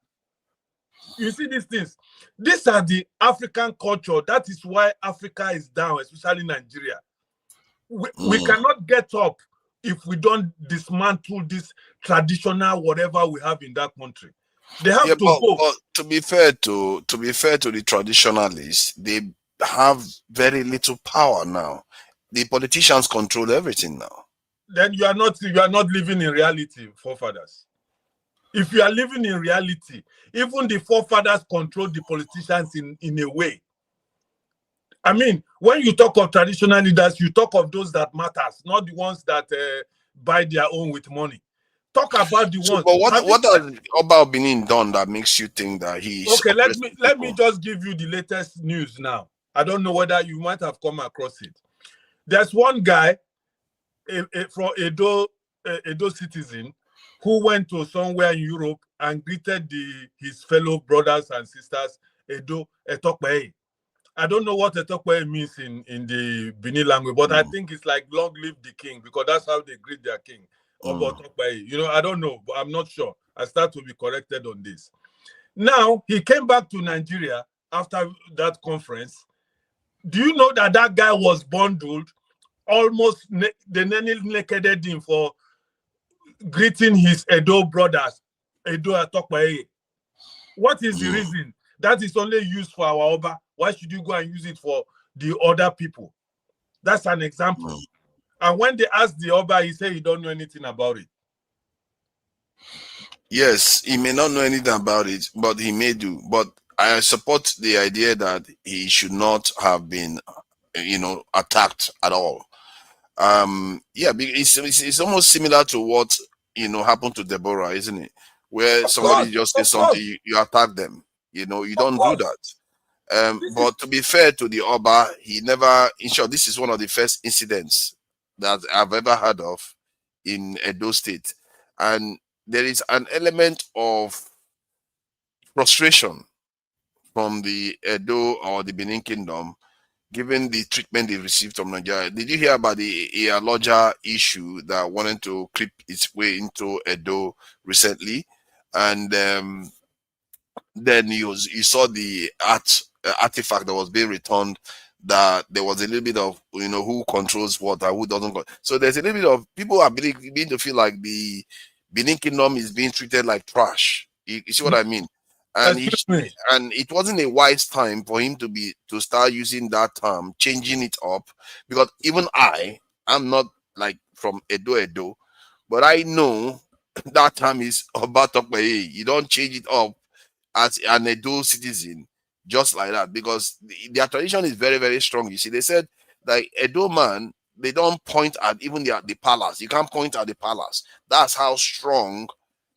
You see these things. These are the African culture. That is why Africa is down, especially Nigeria. We cannot get up if we don't dismantle this traditional whatever we have in that country. They have to go. But to be fair to the traditionalists, they have very little power now. The politicians control everything now. Then you are not living in reality, forefathers. If you are living in reality, even the forefathers control the politicians in a way. I mean, when you talk of traditional leaders, you talk of those that matters, not the ones that buy their own with money. Talk about the ones. But what has Oba Benin done that makes you think that he's okay? Let me just give you the latest news now. I don't know whether you might have come across it. There's one guy from Edo citizen who went to somewhere in Europe and greeted his fellow brothers and sisters, Edo Etokpei. I don't know what Etokpei means in the Benin language, but I think it's like long live the king, because that's how they greet their king. I don't know, but I'm not sure. I start to be corrected on this. Now, he came back to Nigeria after that conference. Do you know that guy was bundled, almost the nanny nakeded him for greeting his Edo brothers, Edo Etokpei. What is the reason? That is only used for our Oba. Why should you go and use it for the other people? That's an example. And when they asked the Oba, he said he don't know anything about it. Yes, he may not know anything about it, but he may do. But I support the idea that he should not have been, attacked at all. It's almost similar to what happened to Deborah, isn't it? Where somebody just says something, you attack them. You don't do that. But to be fair to the Oba, he never. In short, this is one of the first incidents that I've ever heard of in Edo State, and there is an element of frustration from the Edo or the Benin Kingdom, given the treatment they received from Nigeria. Did you hear about a larger issue that wanted to creep its way into Edo recently? And then you saw the artifact that was being returned, that there was a little bit of, who controls what and who doesn't. So there's a little bit of people are beginning to feel like the Benin Kingdom is being treated like trash. You see what I mean? And and it wasn't a wise time for him to start using that term, changing it up, because even I'm not like from Edo, but I know that term is Obatokpeye. You don't change it up as an Edo citizen just like that, because their tradition is very, very strong. You see, they said like Edo man, they don't point at even the palace. You can't point at the palace. That's how strong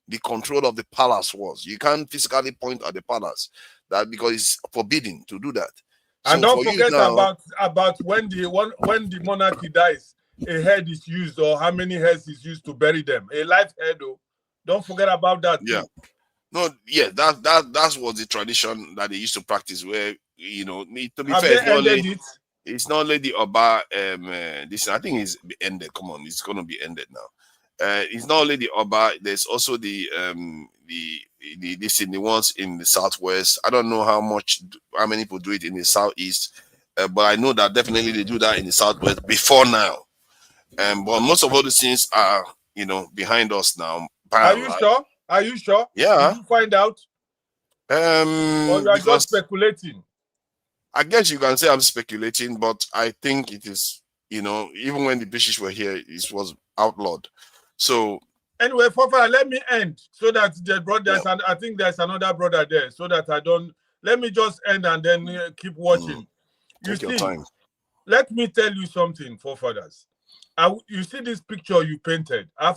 the control of the palace was. You can't physically point at the palace, that because it's forbidden to do that. And So don't for you forget now, about when the monarchy dies, a head is used, or how many heads is used to bury them. A live head, though. Don't forget about that. Yeah. Too. No, yeah, that was the tradition that they used to practice. Where to be Have fair, they ended it? It's not only the Oba. This I think is ended. Come on, it's gonna be ended now. It's not only the Oba. There's also the ones in the southwest. I don't know how many people do it in the southeast, but I know that definitely they do that in the southwest before now. But most of all these things are behind us now. Are you sure? Are you sure? Yeah. Did you find out? Or you are just speculating? I guess you can say I'm speculating, but I think it is, even when the British were here, it was outlawed. So anyway, Fofa, let me end so that the brothers, and I think there's another brother there, so that I don't. Let me just end and then keep watching. Take your time. Let me tell you something, forefathers. You see this picture you painted. I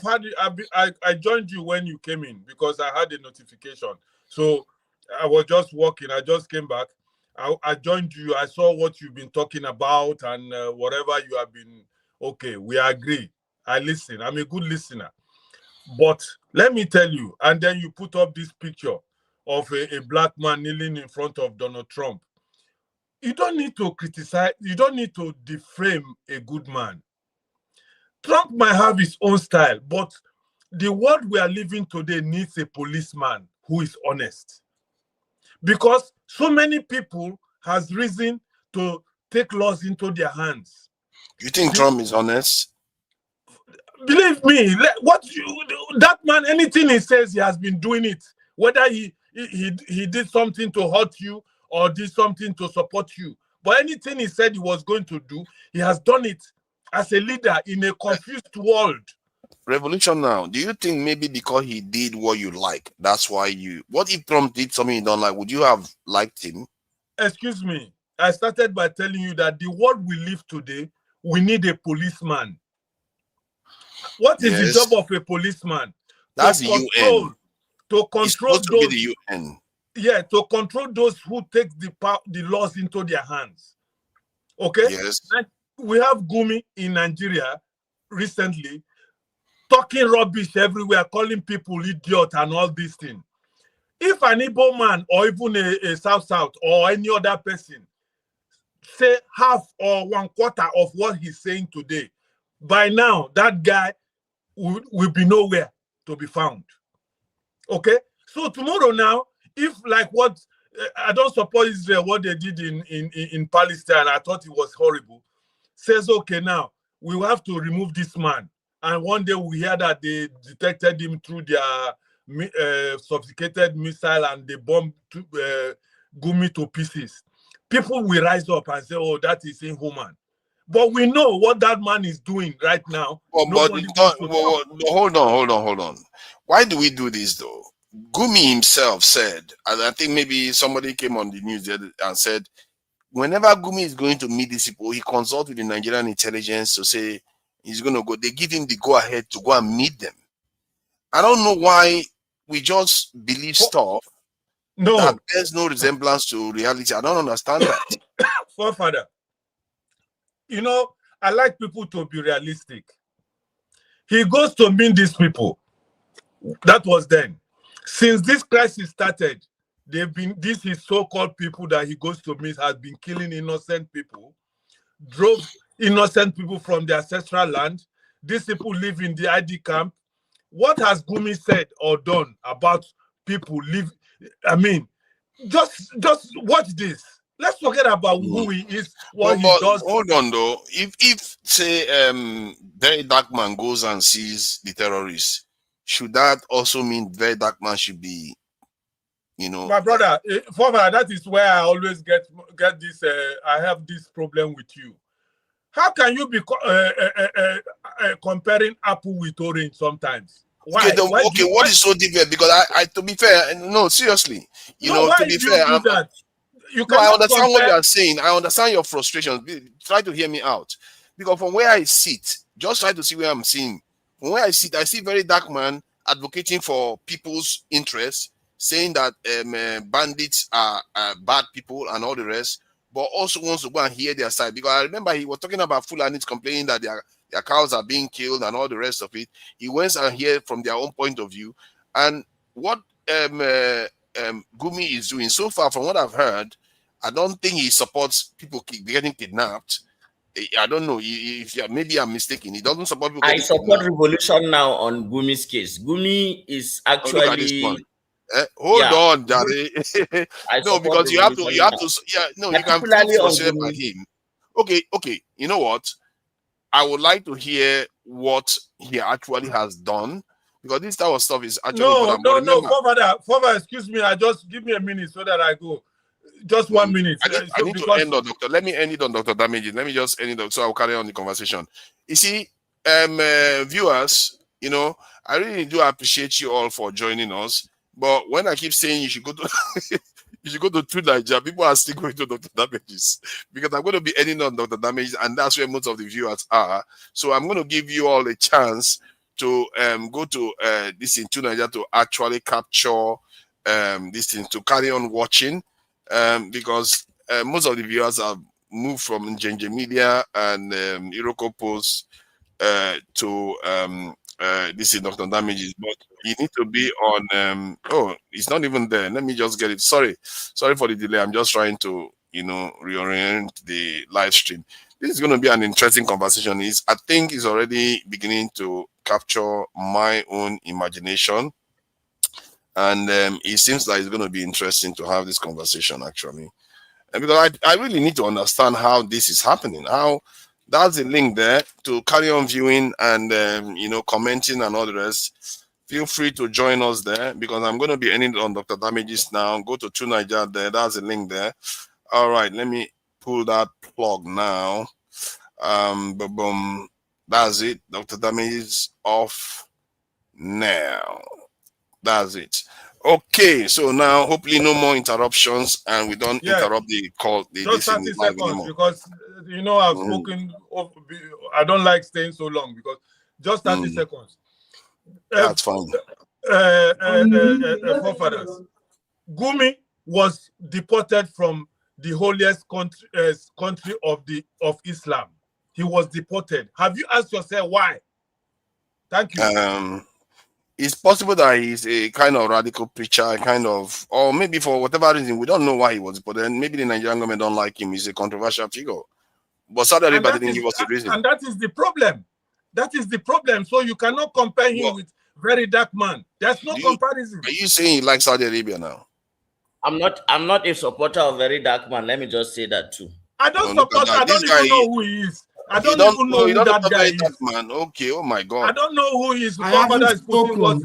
joined you when you came in because I had a notification. So I was just walking. I just came back. I joined you. I saw what you've been talking about and whatever you have been. Okay, we agree. I listen. I'm a good listener. But let me tell you, and then you put up this picture of a black man kneeling in front of Donald Trump. You don't need to criticize. You don't need to defame a good man. Trump might have his own style, but the world we are living today needs a policeman who is honest. Because so many people has reason to take laws into their hands. You think Trump is honest? Believe me, that man, anything he says, he has been doing it. Whether he did something to hurt you or did something to support you. But anything he said he was going to do, he has done it as a leader in a confused world. Revolution now. Do you think maybe because he did what you like, that's why what if Trump did something you don't like? Would you have liked him? Excuse me. I started by telling you that the world we live today, we need a policeman. What is the job of a policeman? That's the UN. To control those. To be the UN. Yeah, to control those who take the laws into their hands. Okay? Yes. And we have Gumi in Nigeria recently talking rubbish everywhere, calling people idiot and all these things. If an Igbo man or even a South or any other person say half or 1/4 of what he's saying today, by now that guy will be nowhere to be found. Okay? So tomorrow now, if like what I don't support Israel, what they did in Palestine, I thought it was horrible. Says, okay, now we will have to remove this man. And one day we hear that they detected him through their sophisticated missile and they bombed Gumi to pieces. People will rise up and say, oh, that is inhuman. But we know what that man is doing right now. But hold on. Why do we do this though? Gumi himself said, and I think maybe somebody came on the news and said, whenever Gumi is going to meet these people, he consults with the Nigerian intelligence to say he's going to go. They give him the go-ahead to go and meet them. I don't know why we just believe stuff that there's no resemblance to reality. I don't understand that. Forefather, you know, I like people to be realistic. He goes to meet these people. That was then. Since this crisis started, these his so-called people that he goes to meet has been killing innocent people. drove innocent people from their ancestral land. These people live in the ID camp. What has Gumi said or done about people live? I mean, just watch this. Let's forget about who he is, what he But does. hold on though. If say very dark man goes and sees the terrorists, should that also mean very dark man should be, My brother, former, that is where I always get this. I have this problem with you. How can you be comparing apple with orange sometimes? Why? Okay, what is so different? Because I to be fair, no, seriously, why to be do fair, you do that? You no, I cannot understand what you compare. are saying. I understand your frustration. Try to hear me out, because from where I sit, just try to see where I'm seeing. From where I sit, I see very dark man advocating for people's interests, saying that bandits are bad people and all the rest, but also wants to go and hear their side. Because I remember he was talking about Fulanis complaining that their cows are being killed and all the rest of it. He went and heard from their own point of view. And what Gumi is doing so far, from what I've heard, I don't think he supports people getting kidnapped. I don't know if maybe I'm mistaken. He doesn't support people I getting support kidnapped. revolution now on Gumi's case. Gumi is Oh, look at this one. actually Hold yeah. on, Daddy. I No, support because you have to, revolution now. no, you can feel Particularly on frustrated by Gumi. him. Okay. You know what? I would like to hear what he actually has done, because this type of stuff is actually important. But remember, Father, excuse me. I just give me a minute so that I go. Just 1 minute. I need to end on Doctor. Let me end it on Dr. Damages. Let me just end it so I'll carry on the conversation. You see, viewers, I really do appreciate you all for joining us. But when I keep saying you should go to you should go to True Nigeria, people are still going to Dr. Damages, because I'm going to be ending on Dr. Damages, and that's where most of the viewers are. So I'm going to give you all a chance to go to this in True Nigeria to actually capture this thing, to carry on watching. Because most of the viewers have moved from Njenje Media and Iroko Post to this is Dr. Damages, but you need to be on. Oh, it's not even there. Let me just get it. Sorry for the delay. I'm just trying to reorient the live stream. This is going to be an interesting conversation. I think it's already beginning to capture my own imagination. And it seems like it's going to be interesting to have this conversation, actually. Because I really need to understand how this is happening. How that's the link there to carry on viewing and, commenting and all the rest. Feel free to join us there, because I'm going to be ending on Dr. Damages now. Go to True Nigeria there. That's the link there. All right, let me pull that plug now. Boom. That's it. Dr. Damages off now. That's it. Okay, so now hopefully no more interruptions, and we don't interrupt the call. Just 30 seconds, because I've spoken. I don't like staying so long, because just 30 seconds. That's fine. Forefathers. Gumi was deported from the holiest country of Islam. He was deported. Have you asked yourself why? Thank you. It's possible that he's a kind of radical preacher, or maybe for whatever reason, we don't know why he was, but then maybe the Nigerian government don't like him. He's a controversial figure. But Saudi Arabia didn't give us a reason. And that is the problem. That is the problem. So you cannot compare him with very dark man. There's no comparison. Are you saying he likes Saudi Arabia now? I'm not a supporter of very dark man. Let me just say that too. I don't support. I don't even know who he is. I don't even know who that guy is. Man. Okay, oh my God. I don't know who he is. I haven't spoken.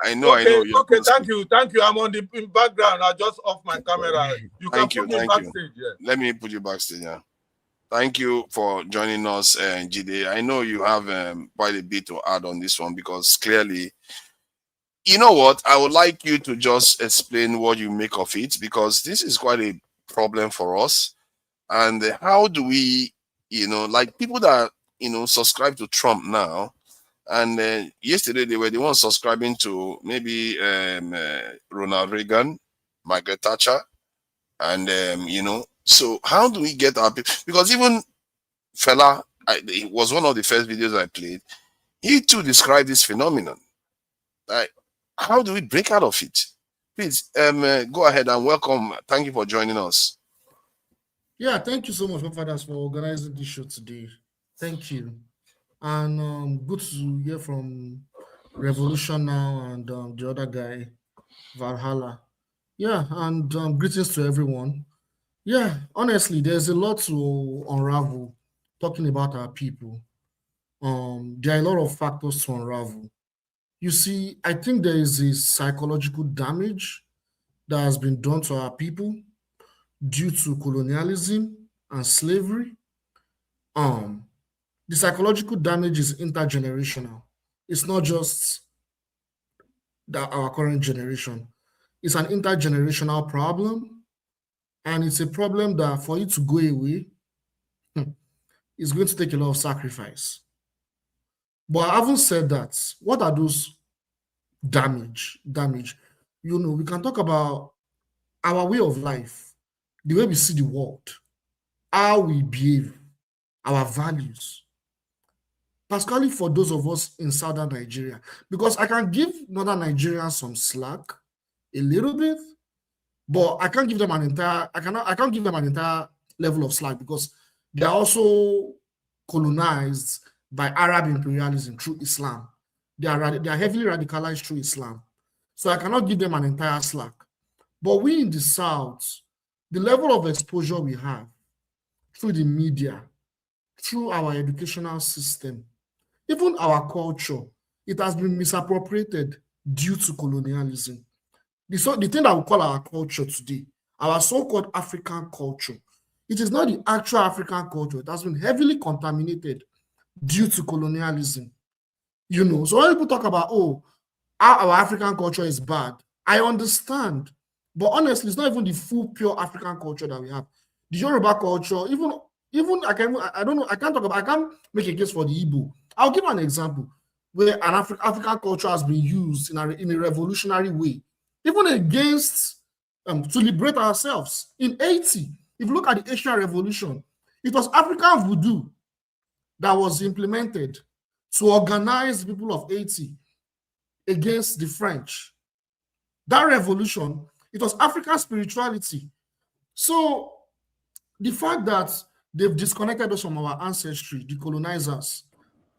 I know. Okay, thank you. I'm on the background. I just off my camera. You can put me backstage. Yeah. Let me put you backstage. Yeah. Thank you for joining us, Jide. I know you have quite a bit to add on this one, because clearly, you know what? I would like you to just explain what you make of it, because this is quite a problem for us. And how do we, like people that, subscribe to Trump now, and yesterday they were the ones subscribing to maybe Ronald Reagan, Margaret Thatcher, and, so how do we get our people? Because even Fela, it was one of the first videos I played, he too described this phenomenon. Like, how do we break out of it? Please go ahead and welcome. Thank you for joining us. Yeah, thank you so much, fathers, for organizing this show today. Thank you. And good to hear from Revolution now and the other guy, Valhalla. Yeah, and greetings to everyone. Yeah, honestly, there's a lot to unravel talking about our people. There are a lot of factors to unravel. You see, I think there is a psychological damage that has been done to our people due to colonialism and slavery. Um, the psychological damage is intergenerational. It's not just that our current generation. It's an intergenerational problem, and it's a problem that for it to go away, it's going to take a lot of sacrifice. But having said that, what are those damage? You know, we can talk about our way of life, the way we see the world, how we behave, our values, particularly for those of us in southern Nigeria. Because I can give northern Nigerians some slack a little bit, but I can't give them an entire, I can't give them an entire level of slack because they are also colonized by Arab imperialism through Islam. They are heavily radicalized through Islam. So I cannot give them an entire slack. But we in the South, the level of exposure we have through the media, through our educational system, even our culture, it has been misappropriated due to colonialism. The thing that we call our culture today, our so-called African culture, it is not the actual African culture. It has been heavily contaminated due to colonialism. You know, so when people talk about, oh, our African culture is bad, I understand. But honestly, it's not even the full pure African culture that we have. The Yoruba culture, even I don't know, I can't make a case for the Igbo. I'll give an example where an African culture has been used in a revolutionary way, even against to liberate ourselves. In 80, if you look at the Asian Revolution, it was African voodoo that was implemented to organize the people of 80 against the French. That revolution, it was African spirituality. So the fact that they've disconnected us from our ancestry, the colonizers,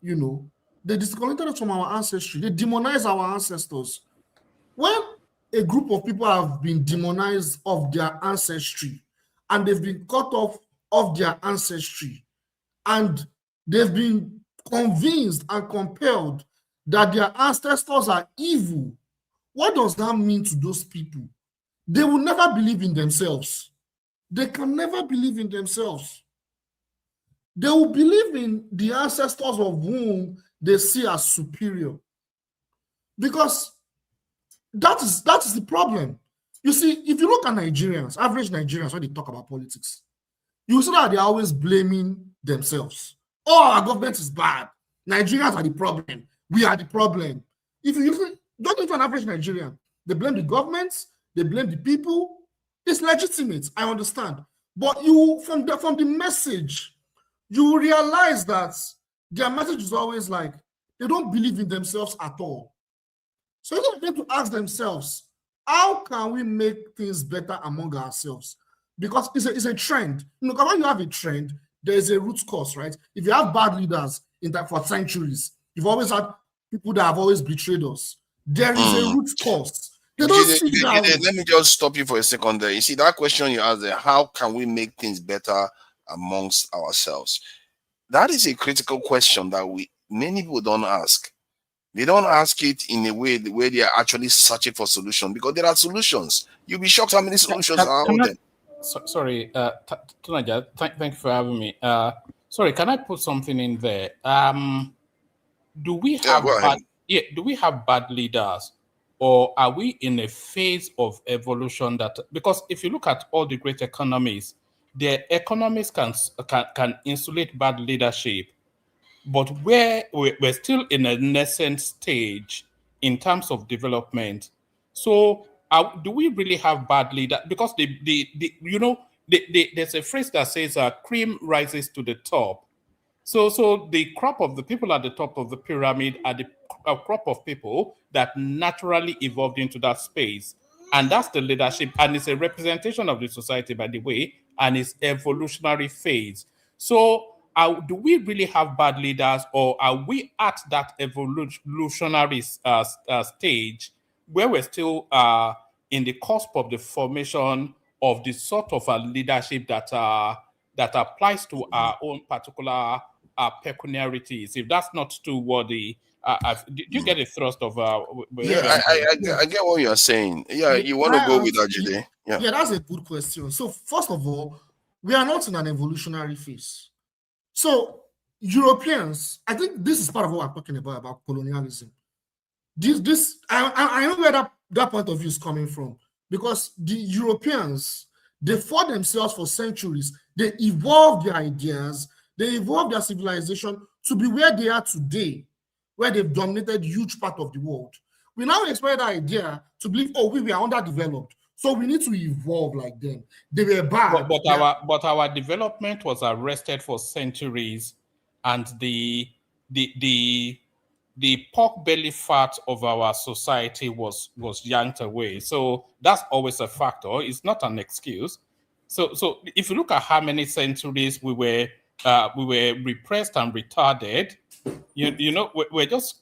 you know, they disconnected us from our ancestry. They demonize our ancestors. When a group of people have been demonized of their ancestry and they've been cut off of their ancestry and they've been convinced and compelled that their ancestors are evil, what does that mean to those people? They will never believe in themselves. They can never believe in themselves. They will believe in the ancestors of whom they see as superior. Because that is the problem. You see, if you look at Nigerians, average Nigerians, when they talk about politics, you see that they're always blaming themselves. Oh, our government is bad. Nigerians are the problem. We are the problem. If you don't into an average Nigerian, they blame the government, they blame the people. It's legitimate, I understand. But you, from the message, you realize that their message is always like, they don't believe in themselves at all. So they're going to ask themselves, how can we make things better among ourselves? Because it's a trend. You know, when you have a trend, there is a root cause, right? If you have bad leaders for centuries, you've always had people that have always betrayed us. There is a root cause. They don't sit down. Let me just stop you for a second there. You see, that question you asked there, how can we make things better amongst ourselves? That is a critical question that many people don't ask. They don't ask it in a way where they are actually searching for solutions, because there are solutions. You'll be shocked how many solutions are out there. Sorry, Tunaja, thank you for having me. Sorry, can I put something in there? Do we have bad leaders, or are we in a phase of evolution because if you look at all the great economies, their economies can insulate bad leadership, but we're still in a nascent stage in terms of development. So do we really have bad leaders? Because there's a phrase that says cream rises to the top. So the crop of the people at the top of the pyramid are the crop of people that naturally evolved into that space. And that's the leadership. And it's a representation of the society, by the way. and its evolutionary phase. So do we really have bad leaders, or are we at that evolutionary stage where we're still in the cusp of the formation of the sort of leadership that applies to our own particular peculiarities? If that's not too worthy, do you get a thrust of I get what you're saying. Yeah, you want to go with that, Jide? Yeah, that's a good question. So first of all, we are not in an evolutionary phase. So Europeans, I think this is part of what I'm talking about colonialism. I know where that point of view is coming from, because the Europeans, they fought themselves for centuries. They evolved their ideas, they evolved their civilization to be where they are today, where they've dominated huge part of the world. We now expect that idea to believe, oh, we were underdeveloped, so we need to evolve like them. They were bad. But our development was arrested for centuries, and the pork belly fat of our society was yanked away. So that's always a factor. It's not an excuse. So if you look at how many centuries we were repressed and retarded, you know, we're just.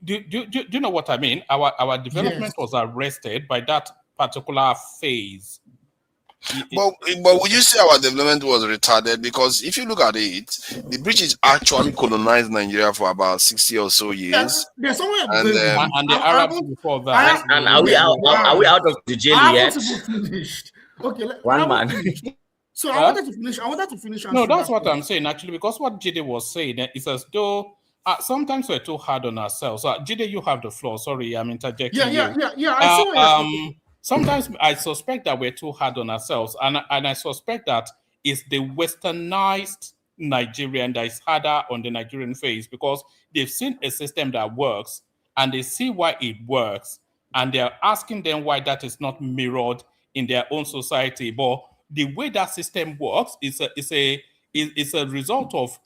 Do you know what I mean? Our development was arrested by that particular phase. But would you say our development was retarded? Because if you look at it, the British actually colonized Nigeria for about 60 or so years. There's somewhere and the Arabs before that. And are we out of the jail yet? Finished. Okay, one man. So I wanted to finish. No, that's what I'm saying actually, because what Jide was saying is as though sometimes we're too hard on ourselves. Jide, you have the floor. Sorry, I'm interjecting. Yeah. Sometimes I suspect that we're too hard on ourselves, and I suspect that it's the westernized Nigerian that is harder on the Nigerian face, because they've seen a system that works and they see why it works, and they're asking them why that is not mirrored in their own society. But the way that system works is a result of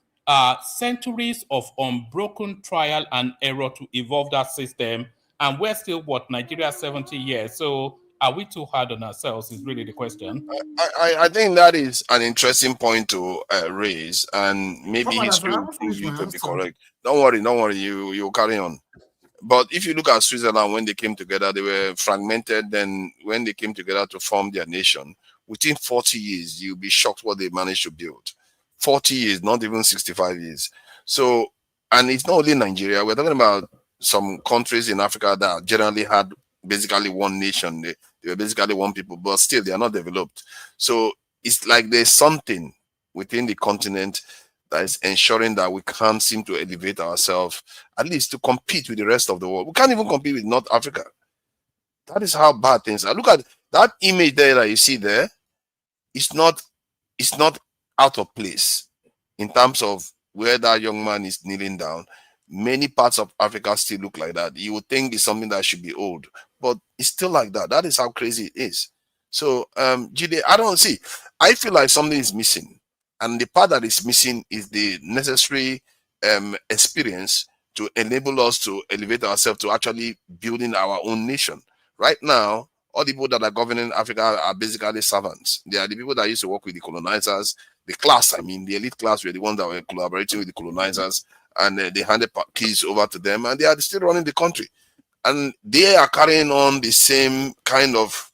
centuries of unbroken trial and error to evolve that system, and we're still Nigeria 70 years. So are we too hard on ourselves is really the question. I think that is an interesting point to raise, and maybe history will prove you to be correct. Don't worry, you carry on. But if you look at Switzerland, when they came together, they were fragmented. Then when they came together to form their nation, within 40 years, you'll be shocked what they managed to build. 40 years, not even 65 years. So, and it's not only Nigeria. We're talking about some countries in Africa that generally had basically one nation. They were basically one people, but still they are not developed. So it's like there's something within the continent that is ensuring that we can't seem to elevate ourselves, at least to compete with the rest of the world. We can't even compete with North Africa. That is how bad things are. Look at that image there that you see there. It's not out of place in terms of where that young man is kneeling down. Many parts of Africa still look like that. You would think it's something that should be old, but it's still like that. That is how crazy it is. So, Jide, I feel like something is missing. And the part that is missing is the necessary experience to enable us to elevate ourselves to actually building our own nation. Right now, all the people that are governing Africa are basically servants. They are the people that used to work with the colonizers. The class, the elite class, were the ones that were collaborating with the colonizers, and they handed keys over to them, and they are still running the country. And they are carrying on the same kind of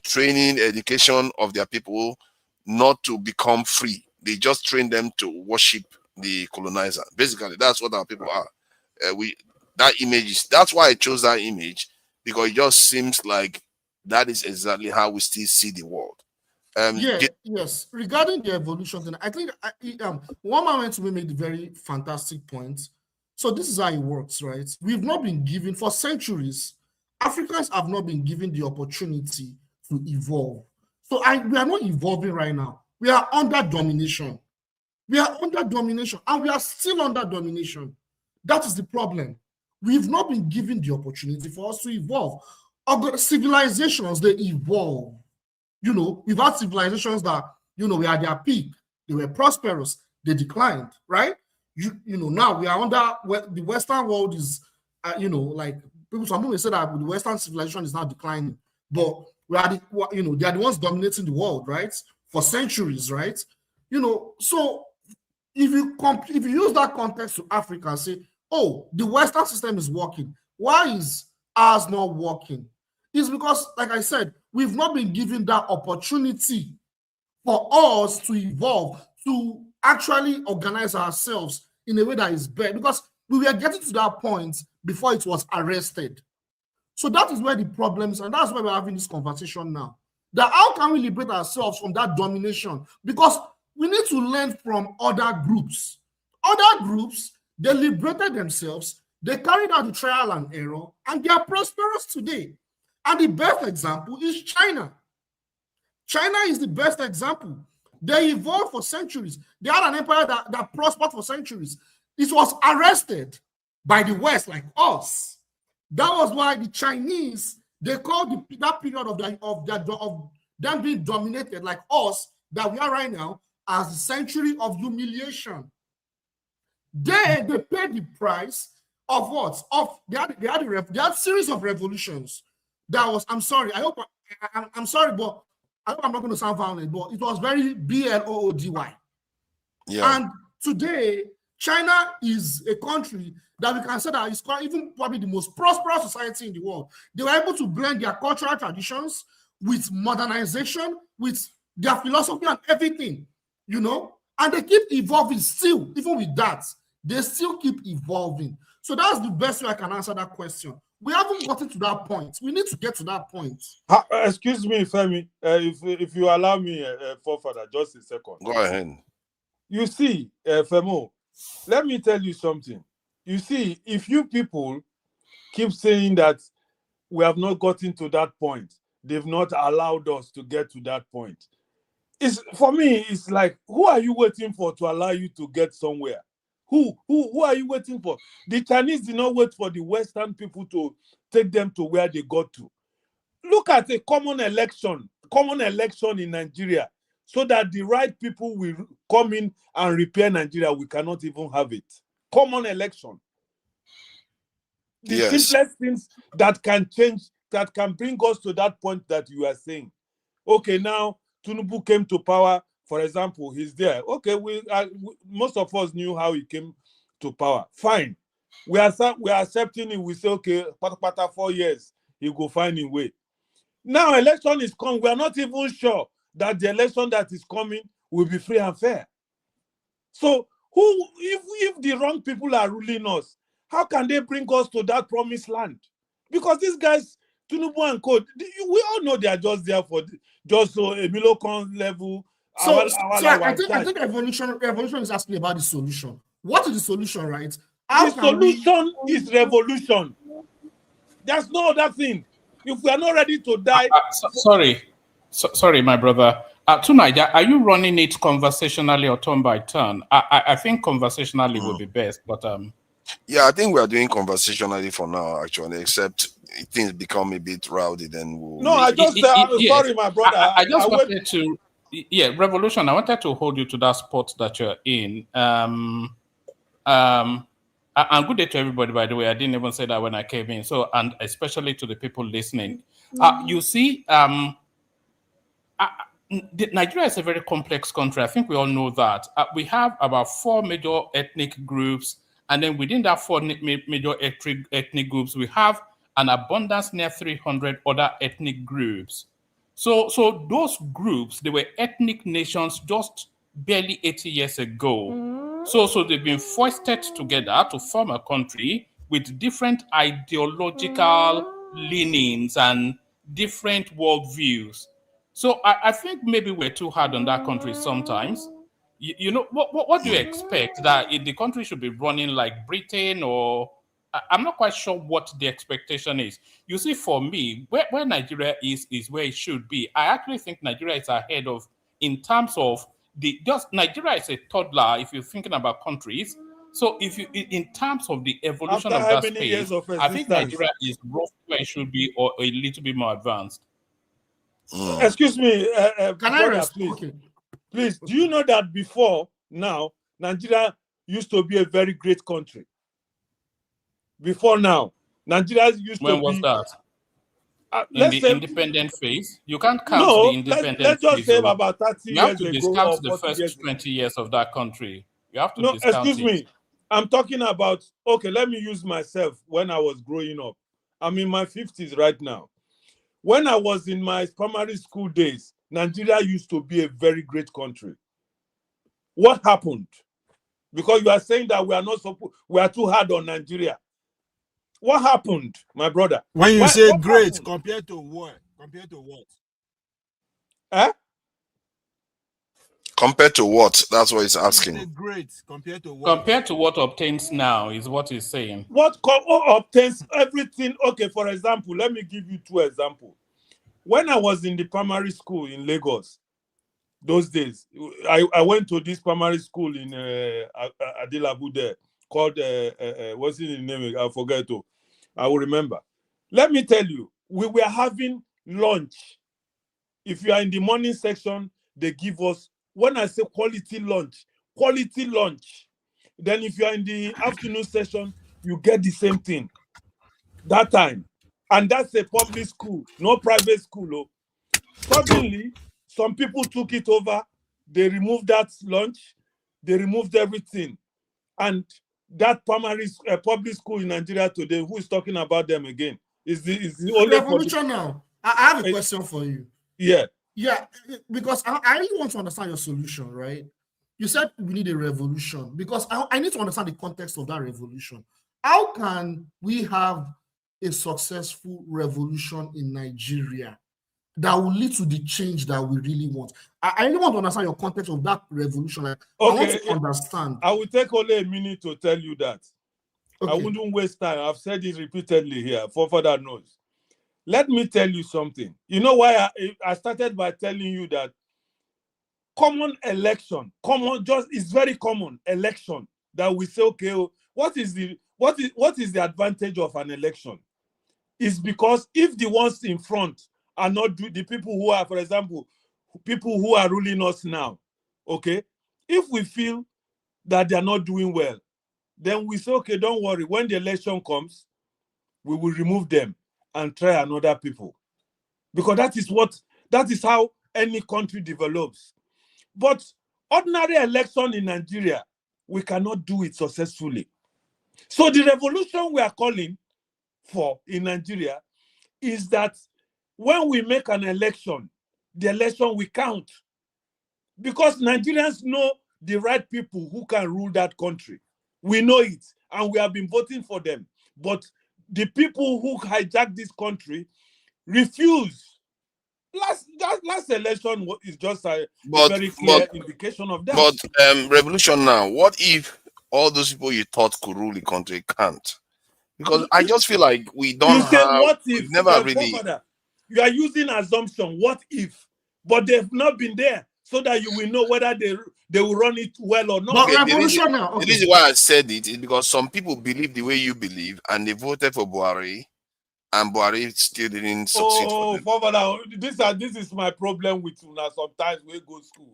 training, education of their people, not to become free. They just train them to worship the colonizer. Basically, that's what our people are. That's why I chose that image, because it just seems like that is exactly how we still see the world. Yes. Regarding the evolution, then I think one man went to make the very fantastic point. So this is how it works, right? We've not been given, for centuries, Africans have not been given the opportunity to evolve. So we are not evolving right now. We are under domination. We are under domination, and we are still under domination. That is the problem. We've not been given the opportunity for us to evolve. Other civilizations, they evolve. We've had civilizations that, we are at their peak. They were prosperous. They declined, right? Now we are under the Western world is, like some people say that the Western civilization is now declining, but they are the ones dominating the world, right? for centuries, right? So if you use that context to Africa and say, oh, the Western system is working, why is ours not working? It's because, like I said, we've not been given that opportunity for us to evolve, to actually organize ourselves in a way that is better, because we were getting to that point before it was arrested. So that is where the problems, and that's why we're having this conversation now. That how can we liberate ourselves from that domination? Because we need to learn from other groups. Other groups, they liberated themselves, they carried out the trial and error, and they are prosperous today. And the best example is China. China is the best example. They evolved for centuries. They had an empire that prospered for centuries. It was arrested by the West, like us. That was why the Chinese, they called that period of them being dominated like us, that we are right now, as the century of humiliation. They paid the price of what? They had a series of revolutions. That was, I'm sorry, I'm sorry, but I hope I'm not going to sound violent, but it was very bloody. Yeah. And today, China is a country that we can say that is even probably the most prosperous society in the world. They were able to blend their cultural traditions with modernization, with their philosophy and everything, and they keep evolving still. Even with that, they still keep evolving. So that's the best way I can answer that question. We haven't gotten to that point. We need to get to that point. Excuse me, Femi, if you allow me, forefather, just a second. Go ahead. You see, Femo, let me tell you something. You see, if you people keep saying that we have not gotten to that point, they've not allowed us to get to that point. For me, it's like, who are you waiting for to allow you to get somewhere? Who are you waiting for? The Chinese did not wait for the Western people to take them to where they got to. Look at a common election in Nigeria, so that the right people will come in and repair Nigeria. We cannot even have it. Common election. The simplest things that can change, that can bring us to that point that you are saying. Okay, now Tinubu came to power. For example, he's there. Okay, most of us knew how he came to power. Fine. We are accepting it. We say, okay, 4 years, he will find a way. Now election is coming. We are not even sure that the election that is coming will be free and fair. So if the wrong people are ruling us, how can they bring us to that promised land? Because these guys, Tinubu and Co, we all know they are just there for just so a Milocon level. So I think revolution is asking about the solution. What is the solution, right? The solution is revolution. There's no other thing. If we are not ready to die... Sorry, my brother. Tunaja, are you running it conversationally or turn by turn? I think conversationally would be best, but... Yeah, I think we are doing conversationally for now, actually, except things become a bit rowdy, then we'll... No, I just... sorry, my brother. I just wanted to... Yeah, Revolution, I wanted to hold you to that spot that you're in. And good day to everybody, by the way. I didn't even say that when I came in. So, and especially to the people listening. You see, Nigeria is a very complex country. I think we all know that. We have about 4 major ethnic groups. And then within that 4 major ethnic groups, we have an abundance near 300 other ethnic groups. So those groups, they were ethnic nations just barely 80 years ago. So they've been foisted together to form a country with different ideological leanings and different worldviews. So I think maybe we're too hard on that country sometimes. What do you expect? That the country should be running like Britain, or I'm not quite sure what the expectation is. You see, for me, where Nigeria is where it should be. I actually think Nigeria is ahead of, in terms of Nigeria is a toddler if you're thinking about countries. So if you, in terms of the evolution of that space, I think Nigeria is roughly where it should be, or a little bit more advanced. Excuse me, can I brother, please? Okay. Please, do you know that before now, Nigeria used to be a very great country? Before now, Nigeria used to be... When was that? in let's the say independent phase. You can't count the no. independent Let's just phase. say So about 30 you have years to ago discount or the 40 first years ago. 20 years of that country. You have to No, discount excuse it. me. I'm talking about, okay, let me use myself when I was growing up. I'm in my 50s right now. When I was in my primary school days, Nigeria used to be a very great country. What happened? Because you are saying that we are too hard on Nigeria. What happened, my brother? When you What say great, happened? compared to what? Compared to what? Eh? Compared to what? That's what he's When you say asking. great, compared to what? Compared to what obtains now is what he's saying. What obtains everything? Okay, for example, let me give you 2 examples. When I was in the primary school in Lagos, those days, I went to this primary school in Adilabu there called, what's the name? I forget. I will remember. Let me tell you, we were having lunch. If you are in the morning section, they give us, when I say quality lunch. Then if you are in the afternoon session, you get the same thing that time. And that's a public school, no private school. Oh. Suddenly, some people took it over. They removed that lunch. They removed everything. And that public school in Nigeria today, who is talking about them again? Is the only Revolution now. I have a question for you. Yeah. Yeah, because I really want to understand your solution, right? You said we need a revolution because I need to understand the context of that revolution. How can we have a successful revolution in Nigeria that will lead to the change that we really want? I really want to understand your context of that revolution. Like, Okay. I want to understand. I will take only a minute to tell you that. Okay. I wouldn't waste time. I've said it repeatedly here for further noise. Let me tell you something. You know why I started by telling you that common election, it's very common election that we say, okay, what is the advantage of an election? It's because if the ones in front are not the people who are, for example, people who are ruling us now, okay, if we feel that they are not doing well, then we say, okay, don't worry. When the election comes, we will remove them and try another people. Because that is how any country develops. But ordinary election in Nigeria, we cannot do it successfully. So the revolution we are calling for in Nigeria is that when we make an election, the election will count. Because Nigerians know the right people who can rule that country. We know it, and we have been voting for them. But the people who hijack this country refuse. Last election is just a very clear indication of that. But revolution now, what if all those people you thought could rule the country can't? Because I just feel like we don't you say, have, what if? we've never really... You are using assumption, what if? But they've not been there so that you will know whether they will run it well or not. Okay, the reason why I said it is because some people believe the way you believe and they voted for Buhari, and Buhari still didn't succeed for them. This is my problem with you now. Sometimes we go school.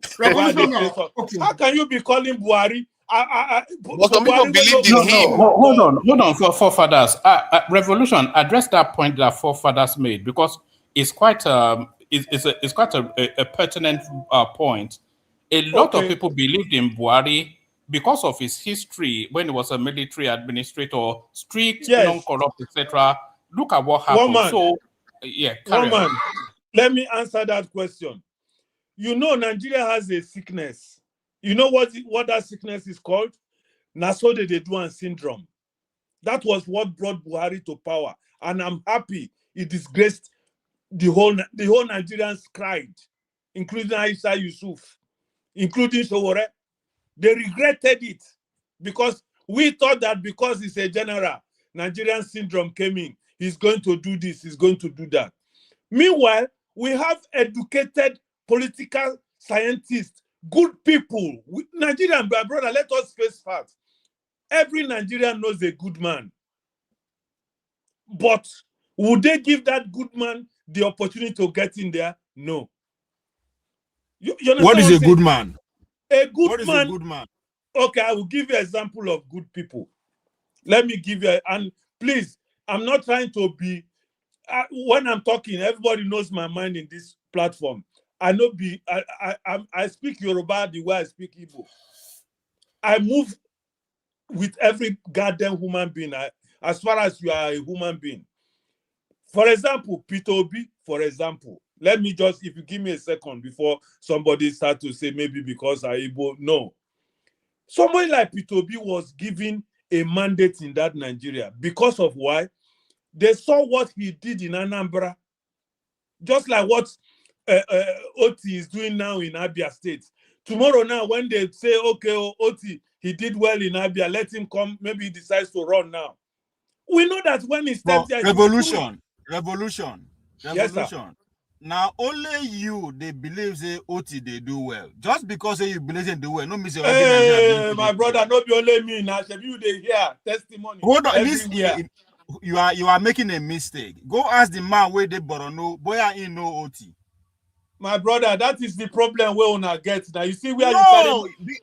How can you be calling Buhari? But some people believed in him. Hold on, forefathers. Revolution, address that point that forefathers made, because it's quite a pertinent point. A lot of people believed in Buhari because of his history when he was a military administrator, strict, non-corrupt, etc. Look at what happened. Let me answer that question. You know, Nigeria has a sickness. You know what that sickness is called? Nasode-de-Douan syndrome. That was what brought Buhari to power. And I'm happy it disgraced the whole Nigerians cried, including Aisha Yusuf, including Sowore. They regretted it because we thought that because he's a general, Nigerian syndrome came in. He's going to do this, he's going to do that. Meanwhile, we have educated political scientists, good people. Nigerian, my brother, let us face facts. Every Nigerian knows a good man. But would they give that good man the opportunity to get in there? No. You what is a good man? A good what is man. A good man? Okay, I will give you an example of good people. Let me give you, and please, I'm not trying to be when I'm talking, everybody knows my mind in this platform. I know I speak Yoruba the way I speak Igbo. I move with every goddamn human being as far as you are a human being. For example, Peter Obi, for example. Let me just, if you give me a second before somebody start to say maybe because I Igbo. No. Somebody like Peter Obi was given a mandate in that Nigeria because of why? They saw what he did in Anambra, just like what Oti is doing now in Abia State. Tomorrow now, when they say, okay, Oti, he did well in Abia, let him come, maybe he decides to run now. We know that when he steps there, revolution. Yes, sir. Now only you they believe say Oti they do well. Just because you believe they do well, no mean say hey, my brother, not be only me now. You they hear testimony. Hold on, everywhere. You are making a mistake. Go ask the man where they no boy in no Oti. My brother, that is the problem where una get now. You see where no, you carry.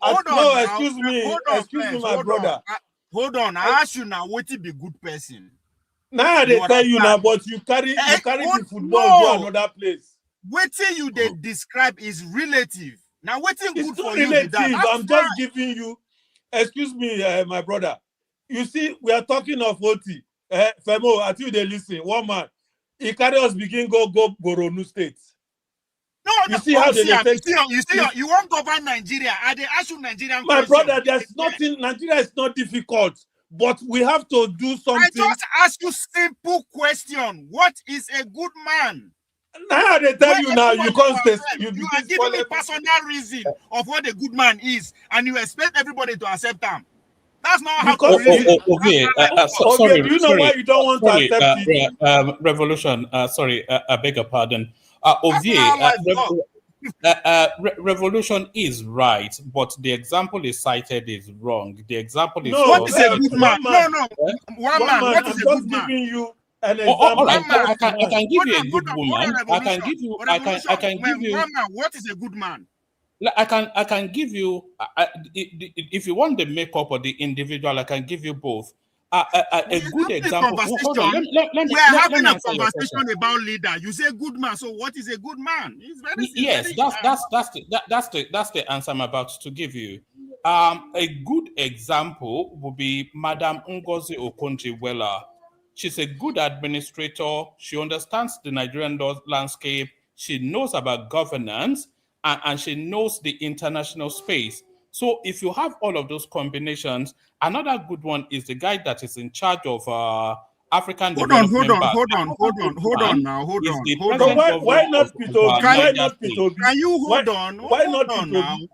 Hold on. No, now. excuse me, excuse me, my hold brother. Hold on. I ask you now, what to be good person? Now they tell you now, but you carry the football go another place. Waiting you they describe is relative. Now waiting good for relative. You. That's I'm just giving you. Excuse me, my brother. You see, we are talking of Oti. Femo, I think they listen. One man, he carry us begin go Boronu State. No, you see how they take. You won't govern Nigeria. Are they ask you Nigerian My question? brother, there's nothing. Nigeria is not difficult, but we have to do something. I just ask you simple question. What is a good man? Now they tell you now you can't stay. You are giving me personal reason of what a good man is, and you expect everybody to accept them. That's not how to reason. Sorry, do you know why you don't want to accept it? Revolution. Sorry, I beg your pardon. Revolution is right, but the example is cited is wrong. The example is what is a good man? No. One man. What is a good man? Giving you an example. All right. I can give you a good woman. I can give you. One man. What is a good man? I can give you. If you want the makeup or the individual, I can give you both. A good example. Hold on, we are having a conversation about leader. You say good man. So what is a good man? It's very simple. Yes, that's the answer I'm about to give you. A good example would be Madam Ngozi Okonjo-Iweala. She's a good administrator. She understands the Nigerian landscape. She knows about governance, and she knows the international space. So if you have all of those combinations, another good one is the guy that is in charge of African development. Hold on. Why not Peter Obi? Why not Peter Obi? Can you hold on? Why not Peter Obi?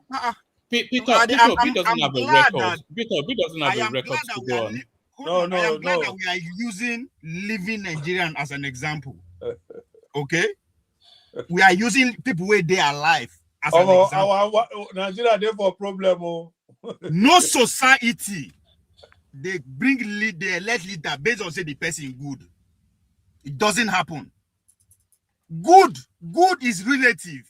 Peter Obi doesn't have a record. Peter Obi doesn't have a record to go on. I am glad that we are using living Nigerian as an example. Okay? We are using people where they are alive as an example. Nigeria there for problem. No society they elect leader based on say the person good. It doesn't happen. Good is relative.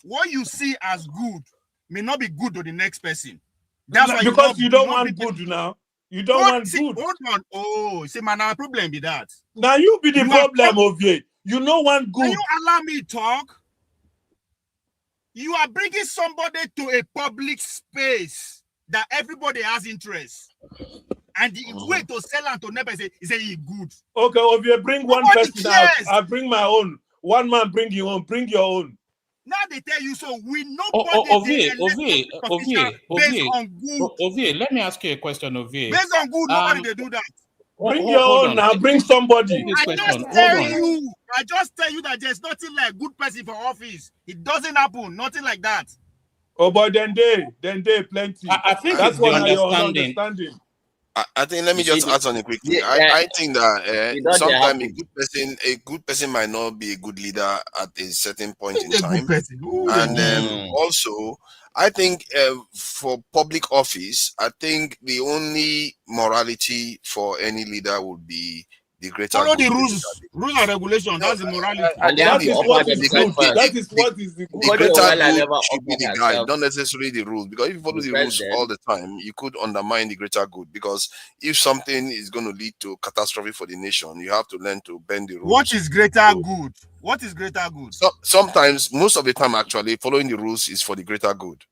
What you see as good may not be good to the next person. That's why because you don't want good now. You don't want good. Hold on. Oh, see, man, our problem be that. Now you be the problem of you. You know one good. Can you allow me talk? You are bringing somebody to a public space that everybody has interest. And the way to sell and to never say he good. Okay, Ovie, bring one person out. I bring my own. One man bring your own. Bring your own. Now they tell you so. We nobody Ovie, let me ask you a question, Ovie. Based on good, nobody they do that. Bring your own now. Bring somebody. I just tell you that there's nothing like good person for office. It doesn't happen. Nothing like that. Oh, but then they plenty. I think that's what you're understanding. I think let me just add something quickly. I think that sometimes a good person might not be a good leader at a certain point in time. And also, I think for public office, I think the only morality for any leader would be the greater Follow good. the rules and regulations. That's the morality. And they have That to is offer what the is bigger good. first. That is what is the good. The greater Ovala good never should be offered the guide, herself not necessarily the rules. Because if you follow to the be rules all president. the time, you could undermine the greater good. Because if something is going to lead to catastrophe for the nation, you have to learn to bend the rules. What is greater good? What is greater good? So, sometimes, most of the time, actually, following the rules is for the greater good.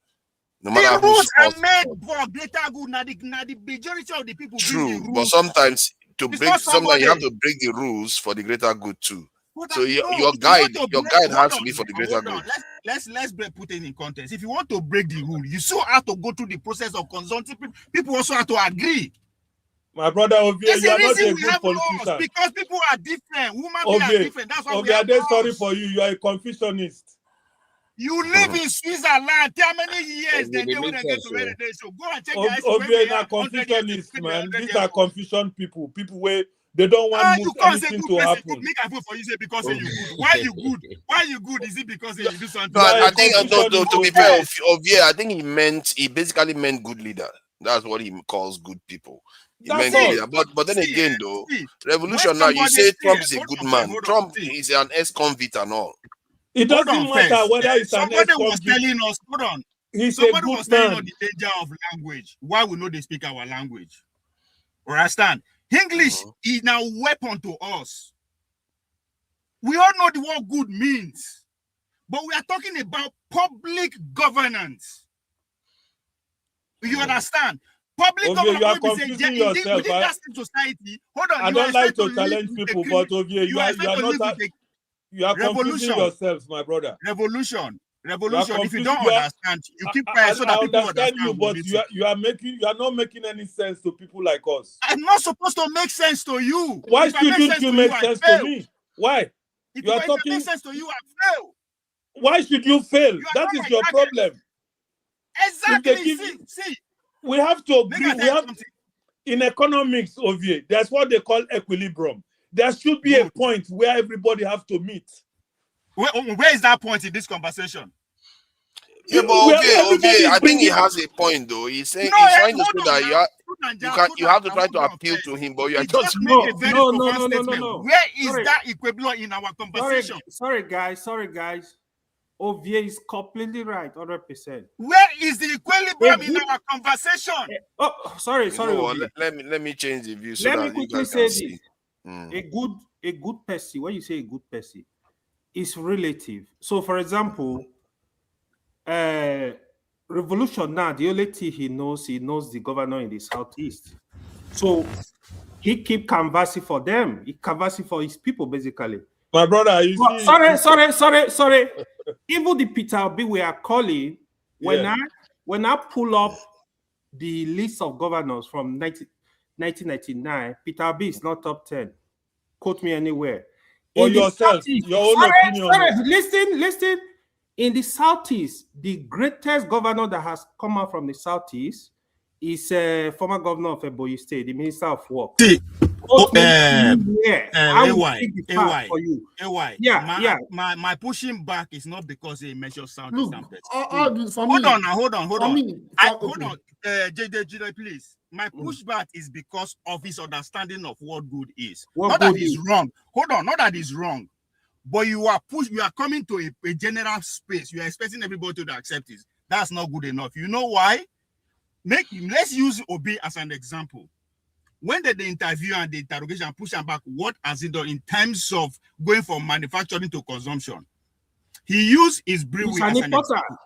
No matter The who's rules are caused. made for greater good. Now the majority of the people bring the True, rules. but sometimes It's not sometimes you have somebody. to break the rules for the greater good too. But So your no, your if you want guide to your break, guide hold has to on, be for the hold greater on. good. Let's put it in context. If you want to break the rule, you still have to go through the process of consulting people. People also have to agree. My brother Ovie, There's you a are not reason a we good have laws, politician. because people are different. Women being are Ovie, different. That's why we Ovie, have I dey sorry laws. for you. You are a Confucianist. You live in Switzerland. How many years then they when they get to where they should go and check the history where Ovie we na are 100 years. Confucianist, man. These are Confucian people. People where they don't want You can't say anything good to person happen. good. Make I vote for you say because say you good. Why you good? Why you good? Is it because say you do something? No, I think Confucianist, to be fair, Ovie, I think he basically meant good leader. That's what he calls good people. He meant good leader. But then again, though, revolution now, you say Trump is a good man. Trump is an ex-convict and all. It doesn't matter whether it's an somebody was ex-convict. telling us, hold on. He's Somebody a was good telling man. us the danger of language. Why we know they speak our language? Understand? English is now a weapon to us. We all know the word good means, but we are talking about public governance. You understand? Public Ovie, you are government confusing yourself. within that same society. Hold on, I you don't like expect to live challenge with a people, clean- but Ovie, you are expect to live not. with a You are confusing revolution. yourself, my brother. Revolution. You are If you confusing. don't understand, you keep quiet so that I people understand you, understand. but you are not making any sense to people like us. I'm not supposed to make sense to you. Why If I make shouldn't sense you to make you, sense I to fail. me? Why? If You are I talking. make sense to you, I fail. Why should you fail? You are That not is my your target. problem. Exactly. If they give See, we have to make agree. I We tell you have something. in economics, Ovie, that's what they call equilibrium. There should be a point where everybody have to meet. Where is that point in this conversation? Yeah, but Ovie, I think he has a point though. He's saying he's trying to say that you have to try to appeal to him, but you are just make a very no, profound no, statement. no. Where is Sorry. that equivalent in our conversation? Sorry, guys. Ovie is completely right, 100%. Where is the equilibrium in our conversation? Sorry, You know what? Ovie. Let me change the view so Let me that you quickly guys say can this. see. A good person, when you say a good person, is relative. So, for example, Revolution now, the only thing he knows the governor in the southeast. So he keep canvassing for them. He canvassing for his people, basically. My brother, you see. Sorry. Even the Peter Obi we are calling, when I pull up the list of governors from 1999, Peter Obi is not top 10. Quote me anywhere. For yourself, your own opinion. Listen. In the southeast, the greatest governor that has come out from the southeast is former governor of Ebonyi State, the Minister of Work. My pushing back is not because he mentioned southeast. Hold on. Hold on. JJ, please. My pushback is because of his understanding of what good is. Not that he's wrong. Hold on, not that he's wrong. But you are coming to a general space. You are expecting everybody to accept it. That's not good enough. You know why? Let's use Obi as an example. When they interview and the interrogation push him back, what has he done in terms of going from manufacturing to consumption? He used his brewery as an example.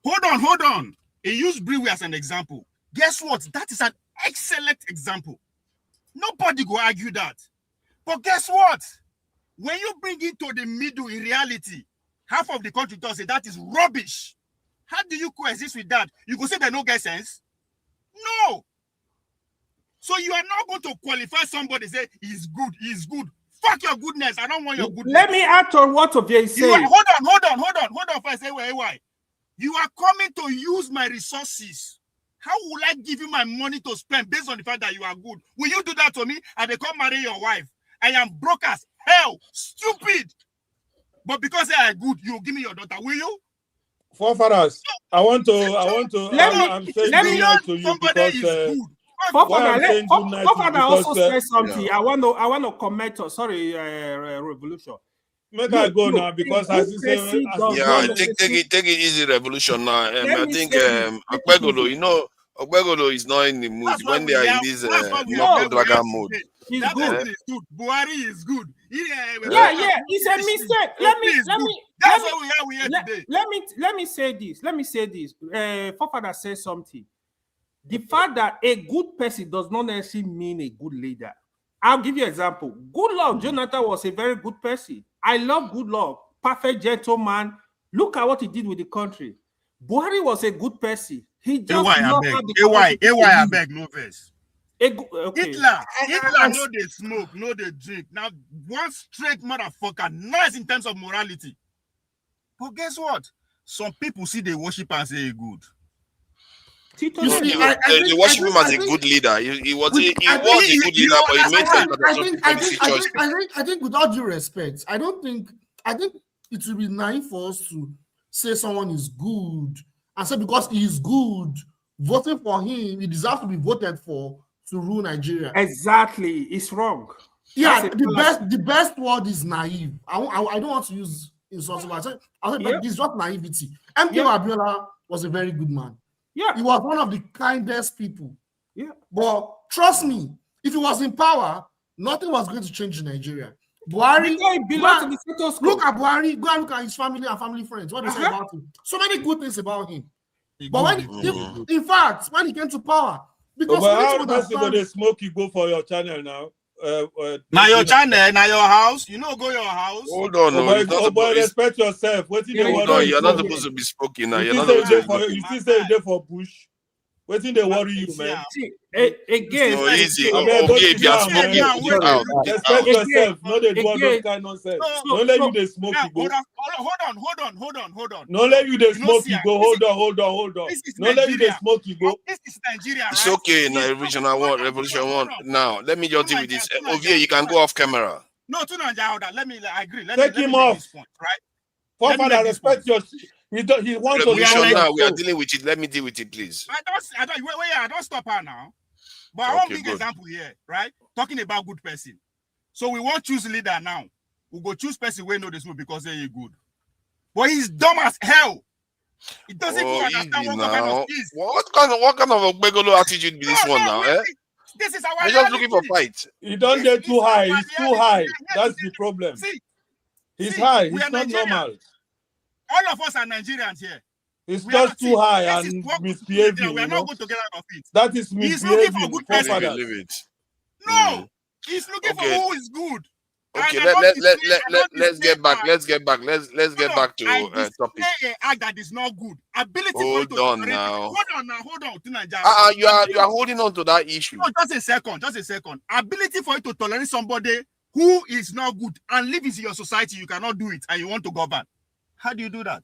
Hold on. He used brewery as an example. Guess what? That is an excellent example. Nobody will argue that. But guess what? When you bring it to the middle in reality, half of the country does say that is rubbish. How do you coexist with that? You go say they don't get sense? No. So you are not going to qualify somebody say he's good. Fuck your goodness. I don't want your goodness. Let me act on what Ovie is saying. Hold on first. Why? You are coming to use my resources. How will I give you my money to spend based on the fact that you are good? Will you do that to me and they come marry your wife? I am broke as hell, stupid. But because I am good, you give me your daughter, will you? Forefathers, I'm saying good night to you because Forefather also said something. Yeah. I want to comment on. Sorry, Revolution. Make I go now because as you say, take it easy, Revolution. Now, I think Ogbegolo, Ogbegolo is not in the mood That's why when they are in this knuckle dragger mode. He's good. Is good. Buhari is good. Yeah, it's a mistake. Let me say this. Forefather says something. The fact that a good person does not necessarily mean a good leader. I'll give you an example. Goodluck Jonathan was a very good person. I love Goodluck, perfect gentleman. Look at what he did with the country. Buhari was a good person. He just I beg no verse. Okay. Hitler know they smoke, know they drink. Now, one straight motherfucker, nice in terms of morality. But guess what? Some people see they worship and say good. They worship him as a good leader. He was a good leader, but he made some policy choices. I think with all due respect, I think it will be naive for us to say someone is good and say because he is good, voting for him, he deserves to be voted for to rule Nigeria. Exactly, it's wrong. Yeah, the best word is naive. I don't want to use insulting words. I think it's not naivety. MK Abiola was a very good man. Yeah, he was one of the kindest people. Yeah, but trust me, if he was in power, nothing was going to change in Nigeria. Buhari, look at Buhari. Go and look at his family and family friends. What they say about him. So many good things about him. But in fact, when he came to power, because how they smoke, you go for your channel now. Now your channel, now your house. You know, go your house. Hold on, boy, respect yourself. You're not supposed to be smoking now. You still say there for Bush. What thing they worry you, man? Again, no, easy. If you are smoking, respect yourself. No, they do all those kind of nonsense. Don't let you they smoke. Hold on. Don't let you they smoke. You go. Hold on. Don't let you they smoke. You go. This is Nigeria. It's okay. Now, Revolution 1. Now, let me just deal with this. Ovie, you can go off camera. No, I agree. Take him off. Right? Forefather, respect your. He wants to. Now we are dealing with it. Let me deal with it, please. I don't stop her now. But I want big example here, right? Talking about good person. So we won't choose leader now. We go choose person we know this move because they're good. But he's dumb as hell. He doesn't even understand what governance is. What kind of Ogbegolo attitude be this one now? This is our. We're just looking for fight. He don't get too high. He's too high. That's the problem. He's high. He's not normal. All of us are Nigerians here. It's just too high and misbehaving. We are not going to get out of it. That is misbehaving. He's looking for good person. No, he's looking for who is good. Okay, let's get back. Let's get back to topic. Act that is not good. Ability. Hold on now. Hold on. You are holding on to that issue. No, just a second. Ability for you to tolerate somebody who is not good and live in your society, you cannot do it, and you want to govern. How do you do that?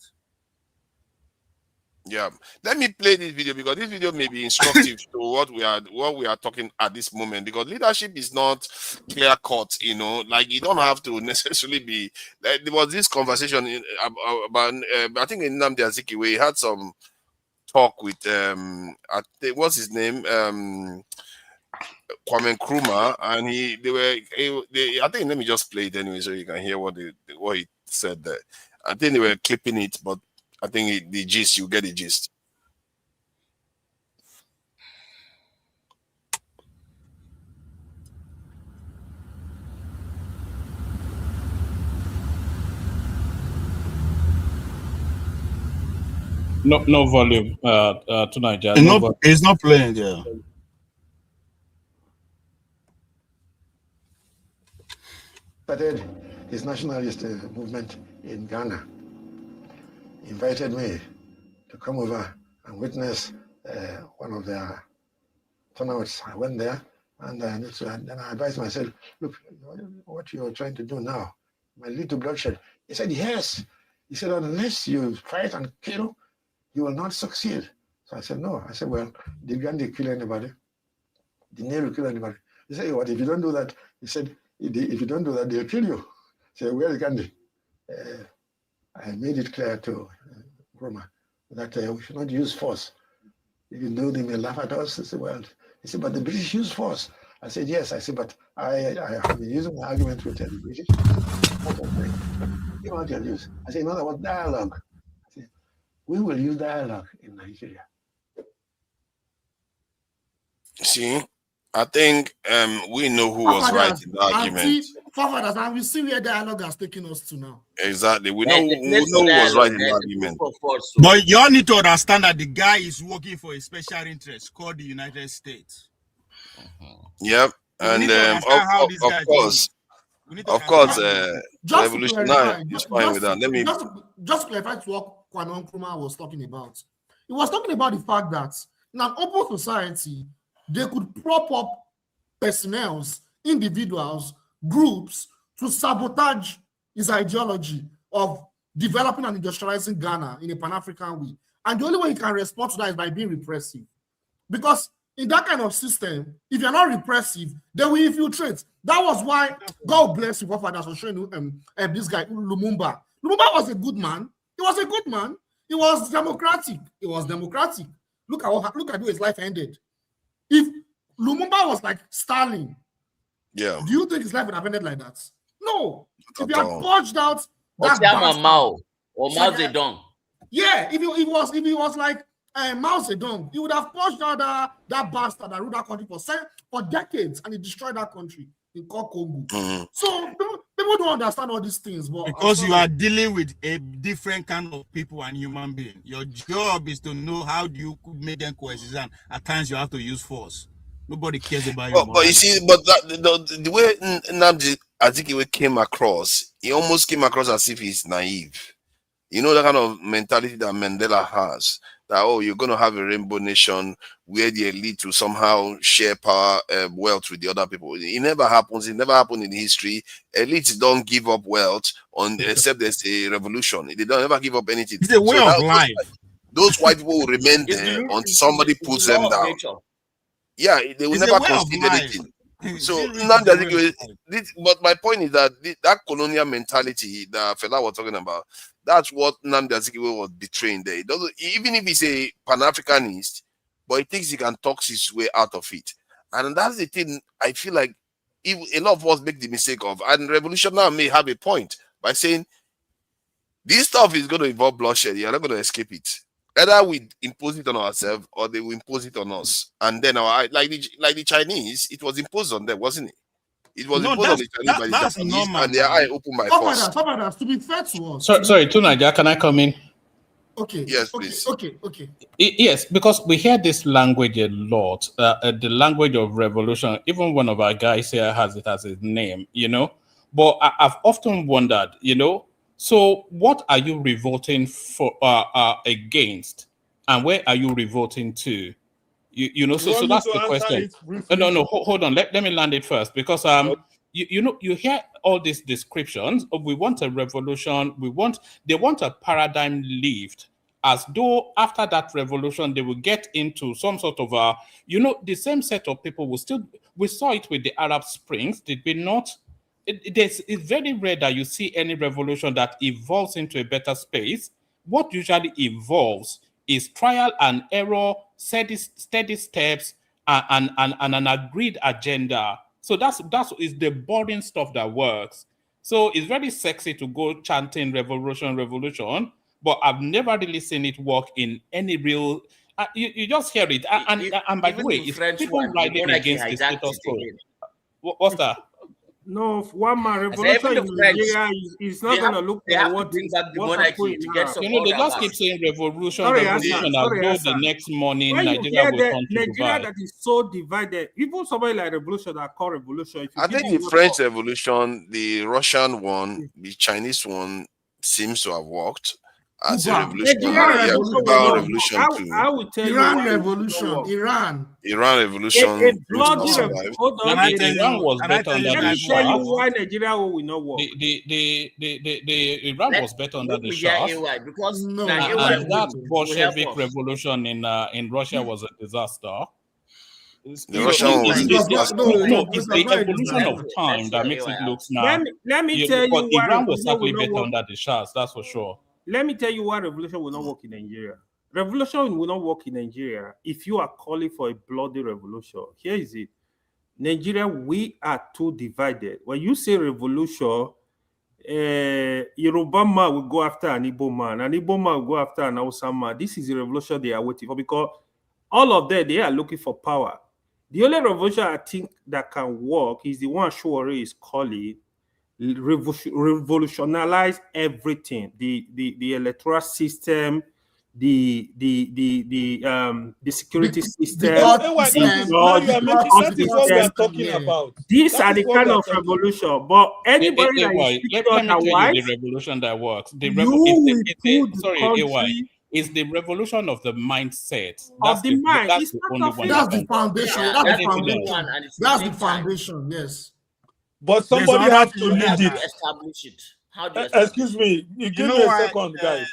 Yeah, let me play this video because this video may be instructive to what we are talking at this moment, because leadership is not clear cut, like you don't have to necessarily be like, there was this conversation about I think in Nnamdi Azikiwe he had some talk with what's his name, Kwame Nkrumah, and I think let me just play it anyway so you can hear what he said there. I think they were clipping it, but I think the gist, you get the gist. No volume to Nigeria. It's not playing there. Started his nationalist movement in Ghana. He invited me to come over and witness one of their turnouts. I went there and then I advised myself, look, what you're trying to do now might lead to bloodshed. He said, yes. He said, unless you fight and kill, you will not succeed. So I said, no. I said, well, did Gandhi kill anybody? Did Nehru kill anybody? He said, what, if you don't do that? He said, if you don't do that, they'll kill you. I said, where is Gandhi? I made it clear to Nkrumah that we should not use force. Even though they may laugh at us, they say, well, He said, but the British use force. I said, yes. I said, but I have been using my argument with the British. You know what you'll use? I said, in other words, dialogue. I said, we will use dialogue in Nigeria. See, I think we know who was right in the argument. Forefathers, and we see where dialogue has taken us to now. Exactly. We know who was right in the argument. But you all need to understand that the guy is working for a special interest called the United States. Yep. And of course, revolution. Just fine with that. Let me just clarify to what Kwanon Nkrumah was talking about. He was talking about the fact that in an open society, they could prop up personnel, individuals, groups to sabotage his ideology of developing and industrializing Ghana in a Pan-African way. And the only way he can respond to that is by being repressive. Because in that kind of system, if you're not repressive, they will infiltrate. That was why, God bless you, forefathers, for showing you this guy, Lumumba. Lumumba was a good man. He was a good man. He was democratic. He was democratic. Look at how his life ended. If Lumumba was like Stalin, do you think his life would have ended like that? No. If he had purged out that Mao or Mao Zedong. Yeah, if he was like Mao Zedong, he would have purged out that bastard that ruled that country for decades, and he destroyed that country in Congo. So people don't understand all these things, but because you are dealing with a different kind of people and human being. Your job is to know how do you make them coexist, and at times you have to use force. Nobody cares about you. But you see, the way Nnamdi Azikiwe came across, he almost came across as if he's naive. You know, the kind of mentality that Mandela has, that, oh, you're going to have a rainbow nation where the elite will somehow share power, wealth with the other people. It never happens. It never happened in history. Elites don't give up wealth except there's a revolution. They don't ever give up anything. It's a way of life. Those white people will remain there until somebody puts them down. Yeah, they will never concede anything. So, but my point is that that colonial mentality that Fela was talking about, that's what Nnamdi Azikiwe was betraying there. Even if he's a Pan-Africanist, but he thinks he can talk his way out of it. And that's the thing I feel like a lot of us make the mistake of. And Revolution now may have a point by saying, this stuff is going to involve bloodshed. You're not going to escape it. Either we impose it on ourselves or they will impose it on us. And then, like the Chinese, it was imposed on them, wasn't it? It was imposed on the Chinese by the Japanese, and their eye opened by force. To be fair to us. Sorry, Tunaja, can I come in? Okay. Yes, please. Okay. Yes, because we hear this language a lot, the language of revolution. Even one of our guys here has it as his name, But I've often wondered, so what are you revolting for against, and where are you revolting to? So that's the question. No, hold on. Let me land it first, because you hear all these descriptions of, we want a revolution, they want a paradigm lift, as though after that revolution they will get into some sort of the same set of people we saw it with the Arab Springs, did we not? It's very rare that you see any revolution that evolves into a better space. What usually evolves is trial and error, steady steps, and an agreed agenda. So that's is the boring stuff that works. So it's very sexy to go chanting revolution, but I've never really seen it work in any real. You just hear it, and by the way, it's people riding against the status quo. What's that? No, one man revolution in Nigeria is not going to look for what brings back the monarchy to get support. They just keep saying revolution, the next morning Nigeria will come to Nigeria that is so divided. Even somebody like revolution that call revolution. I think the French Revolution, the Russian one, the Chinese one seems to have worked as a revolution. Revolution too. I will tell Iran revolution. Iran revolution. A bloody revolution. Hold on. Iran was better under the Shah. Let me tell you why Nigeria will not work. The Iran was better under the Shah. Because and that Bolshevik revolution in Russia was a disaster. The Russian was it's the evolution of time that makes it look now. Let me tell you why Iran was certainly better under the Shahs, that's for sure. Let me tell you why revolution will not work in Nigeria. Revolution will not work in Nigeria if you are calling for a bloody revolution. Here is it. Nigeria, we are too divided. When you say revolution, Yoruba man will go after an Igbo man, an Igbo man will go after an Hausa man. This is the revolution they are waiting for because all of them, they are looking for power. The only revolution I think that can work is the one Showore is calling revolutionize everything, the electoral system, the security system, that is what we are talking about. These are the kind of revolution. But anybody that is let me tell you the revolution that works. It's the revolution of the mindset. Of the mind. That's the only one. That's the foundation. That's the foundation. That's the foundation. Yes. But somebody has to lead it. Establish it. How do you Excuse me. You give me a second, guys.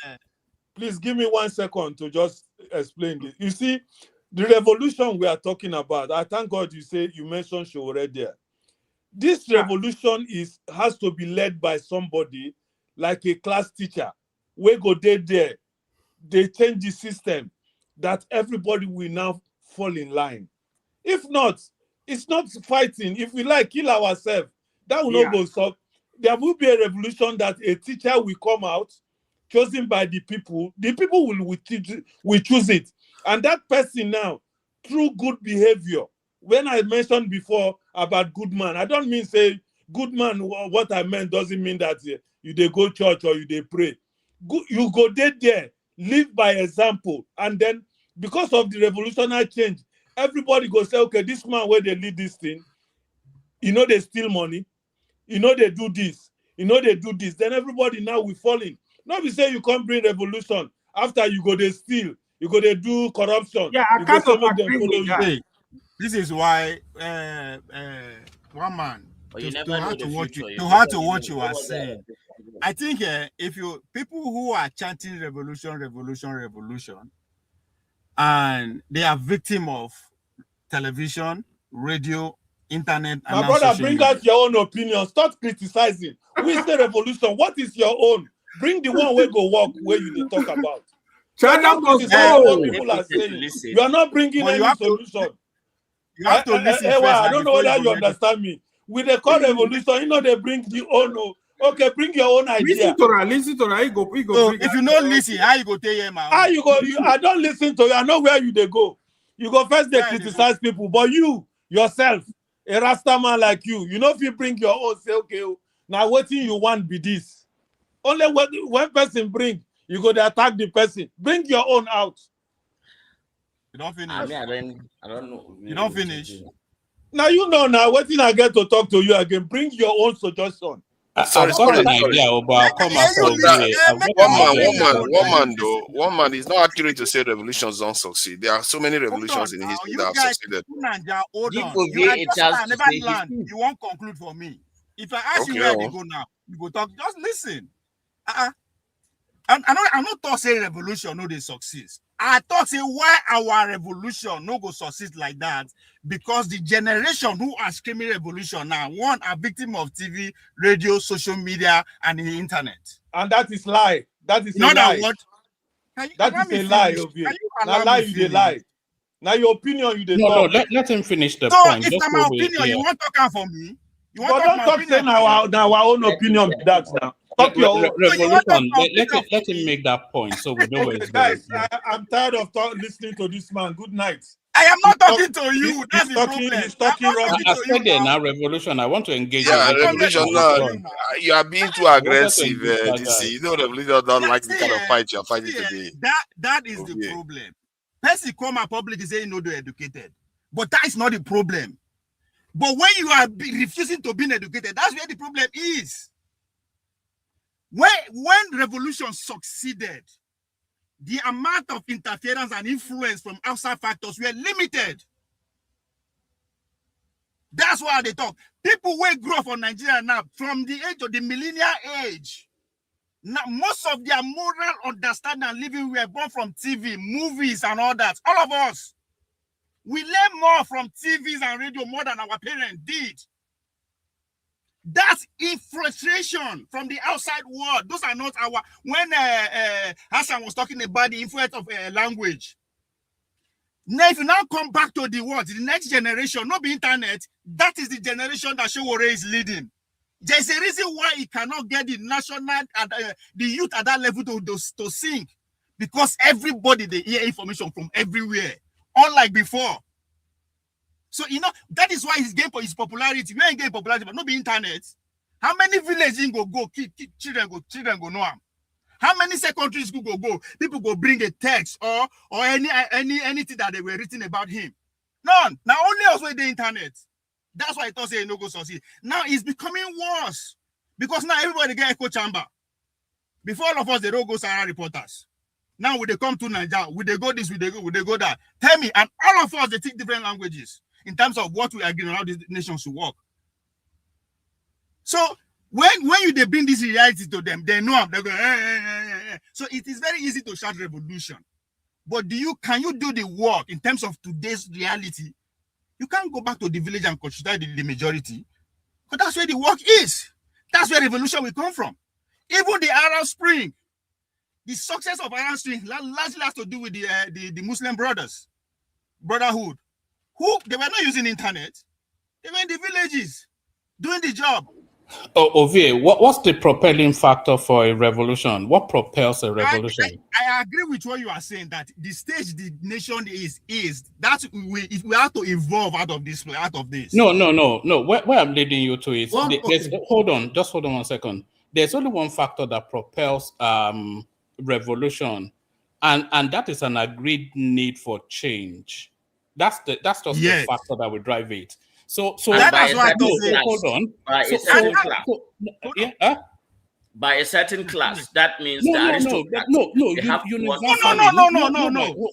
Please give me 1 second to just explain this. You see, the revolution we are talking about, I thank God you mentioned Showore there. This revolution has to be led by somebody like a class teacher. We go there. They change the system that everybody will now fall in line. If not, it's not fighting. If we like kill ourselves, that will not go stop. There will be a revolution that a teacher will come out, chosen by the people. The people will choose it. And that person now, through good behavior, when I mentioned before about good man, I don't mean say good man, what I meant doesn't mean that you they go church or you they pray. You go there, live by example. And then because of the revolutionary change, everybody go say, okay, this man where they lead this thing, they steal money, they do this, they do this. Then everybody now will fall in. Not be say you can't bring revolution after you go they steal, you go they do corruption. Yeah, I can't agree with that. This is why one man to how to what you are saying. I think if you people who are chanting revolution, and they are victim of television, radio, internet, and my brother, bring out your own opinion. Stop criticizing. Who is the revolution? What is your own? Bring the one where go work where you talk about. China criticize what people are saying. You are not bringing any solution. You have to listen first. I don't know whether you understand me. With the call revolution, they bring the own. Okay, bring your own idea. Listen to her. Go. So if you don't listen, how you go tell him? How you go? I don't listen to you. I know where they go. You go first. They criticize people, but you yourself, a Rasta man like you if you bring your own, say okay. Now what you want be this? Only when person bring, you go to attack the person. Bring your own out. You don't finish. I don't know. You don't finish. Now now what I get to talk to you again. Bring your own suggestion. Sorry. One man One man is not accurate to say revolutions don't succeed. There are so many revolutions in history that have succeeded. You won't conclude for me. If I ask you where they go now, you go talk. Just listen. I'm not saying revolution no they succeed. I thought say why our revolution no go succeed like that, because the generation who are screaming revolution now, one are victim of TV, radio, social media, and the internet. And that is lie. That is a lie. What? That is a lie of you. Now lie you lie. Now your opinion you No, let him finish the point. If it's my opinion, you want to talk for me? You want don't talk saying our own opinion that now. Revolution. Let him make that point so we know where it's going. Guys, I'm tired of listening to this man. Good night. I am not talking to you. That's the problem. He's talking rubbish. I said there now, revolution. I want to engage. Yeah, revolution. No, you are being too aggressive. DC. Revolution don't like the kind of fight you are fighting today. That is the problem. Person come and public is saying they're educated, but that is not the problem. But when you are refusing to be educated, that's where the problem is. When revolution succeeded, the amount of interference and influence from outside factors were limited. That's why they talk. People will grow from Nigeria now, from the age of the millennial age. Now, most of their moral understanding and living were born from TV, movies, and all that. All of us. We learn more from TVs and radio more than our parents did. That's infiltration from the outside world. Those are not our. When Hassan was talking about the influence of language. Now, if you now come back to the world, the next generation, not the internet, that is the generation that Showore is leading. There's a reason why he cannot get the national, the youth at that level to sing, because everybody they hear information from everywhere, unlike before. So that is why he's gained his popularity. We ain't gain popularity, but not the internet. How many villages go children go know him? How many secondary schools go? People go bring a text or anything that they were written about him. None. Now only us with the internet. That's why I thought say no go succeed. Now it's becoming worse because now everybody get echo chamber. Before all of us, they don't go Sahara reporters. Now when they come to Nigeria, we they go this, we they go that. Tell me, and all of us they speak different languages in terms of what we agree on how these nations should work. So when they bring this reality to them, they know they go. So it is very easy to shout revolution, but can you do the work in terms of today's reality? You can't go back to the village and constitute the majority, but that's where the work is. That's where revolution will come from. Even the Arab Spring, the success of Arab Spring largely has to do with the Muslim brotherhood, who they were not using internet. They were in the villages doing the job. Oh, Ovie, what's the propelling factor for a revolution? What propels a revolution? I agree with what you are saying, that the stage the nation is that we have to evolve out of this. No. Where I'm leading you to is hold on 1 second. There's only one factor that propels revolution, and that is an agreed need for change. That's just the factor that will drive it. So that's why hold on. By a certain class, that means no.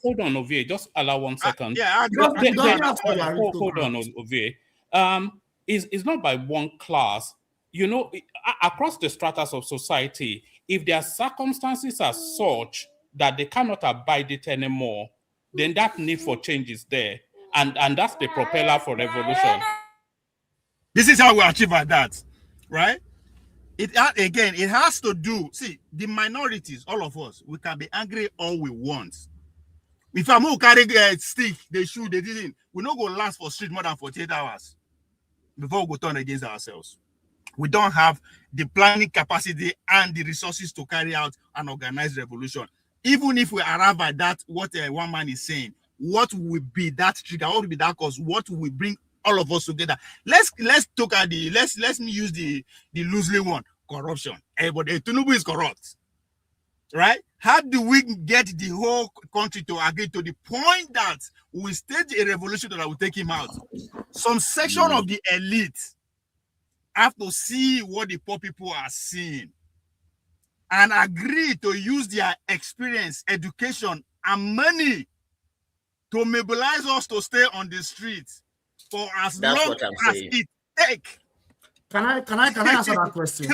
Hold on, Ovie. Just allow 1 second. Hold on, Ovie. It's not by one class. Across the stratas of society, if their circumstances are such that they cannot abide it anymore, then that need for change is there. And that's the propeller for revolution. This is how we achieve that, right? It has to do. See, the minorities, all of us, we can be angry all we want. If I'm who carry a stick, they shoot, they didn't. We're not going to last for street more than 48 hours before we go turn against ourselves. We don't have the planning capacity and the resources to carry out an organized revolution. Even if we arrive at that, what one man is saying, what will be that trigger? What will be that cause? What will bring all of us together? Let's talk at let me use the loosely one, corruption. Everybody, Tinubu is corrupt, right? How do we get the whole country to agree to the point that we stage a revolution that will take him out? Some section of the elite have to see what the poor people are seeing and agree to use their experience, education, and money to mobilize us to stay on the streets for as long as it takes. Can I answer that question?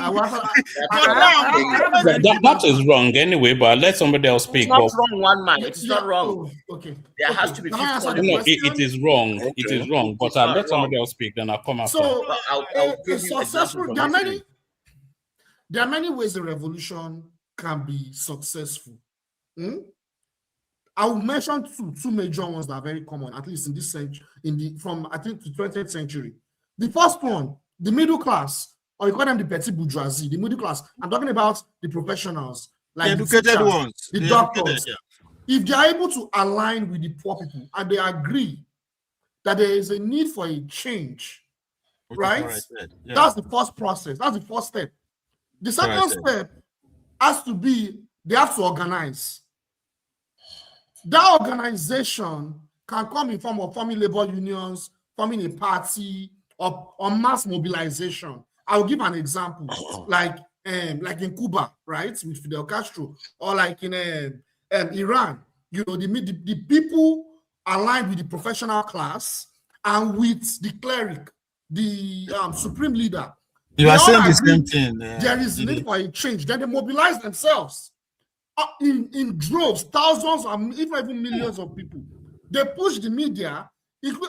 That is wrong anyway, but let somebody else speak. It's not wrong, one man. It's not wrong. Okay. There has to be. No, it is wrong. Okay. It is wrong. But I'll let somebody else speak, then I'll come after. So, I'll give you successful. There are many ways the revolution can be successful. I will mention two major ones that are very common, at least in this century, from I think the 20th century. The first one, the middle class, or you call them the petit bourgeoisie, the middle class. I'm talking about the professionals, like the educated ones, the doctors. If they are able to align with the poor people and they agree that there is a need for a change, right? That's the first process. That's the first step. The second step has to be they have to organize. That organization can come in form of forming labor unions, forming a party, or mass mobilization. I'll give an example, like in Cuba, right, with Fidel Castro, or like in Iran. The people aligned with the professional class and with the cleric, the supreme leader. You are saying the same thing. There is need for a change. Then they mobilize themselves in droves, thousands, if not even millions of people. They push the media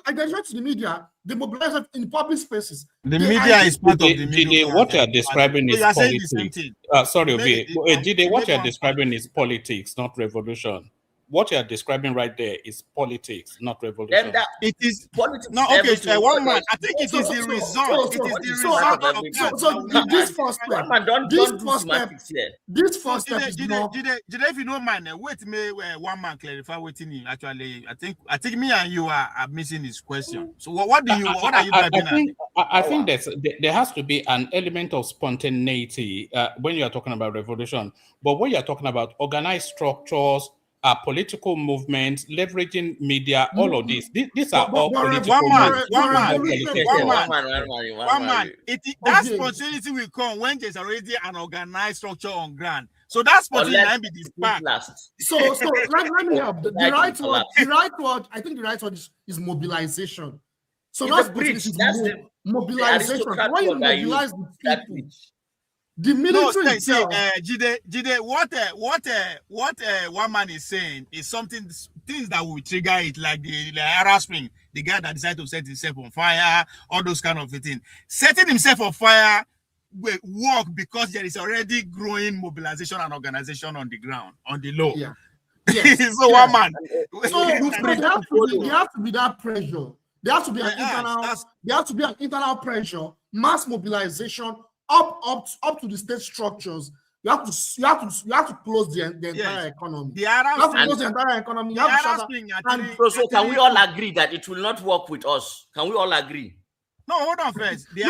Identify to the media, they mobilize in public spaces. The media is part of the Jide, what you are describing is politics. Sorry, Obi. Jide, what you are describing is politics, not revolution. What you are describing right there is politics, not revolution. It is politics. no, okay, one man. I think it is the result. It is the result of that. So this first step. One man, don't this do first step. semantics here. This first step is more. Jide, if you don't mind, wait me one man clarify waiting. Actually, I think me and you are missing his question. So what are you driving at? I think there has to be an element of spontaneity when you are talking about revolution. But when you are talking about organized structures, political movements, leveraging media, all of these are all political movements. One man. That spontaneity will come when there's already an organized structure on ground. So that's spontaneity be the spark. So let me help. The right word. I think the right word is mobilization. So that's mobilization. When you mobilize the people, the military itself. Jide, what one man is saying is things that will trigger it, like the Arab Spring, the guy that decided to set himself on fire, all those kind of things. Setting himself on fire will work because there is already growing mobilization and organization on the ground, on the low. Yeah. Yes. So one man. So there have to be that pressure. There has to be an internal. There has to be an internal pressure, mass mobilization up to the state structures. You have to close the entire economy. The Arab close the entire economy. So can we all agree that it will not work with us? Can we all agree? No, hold on first. The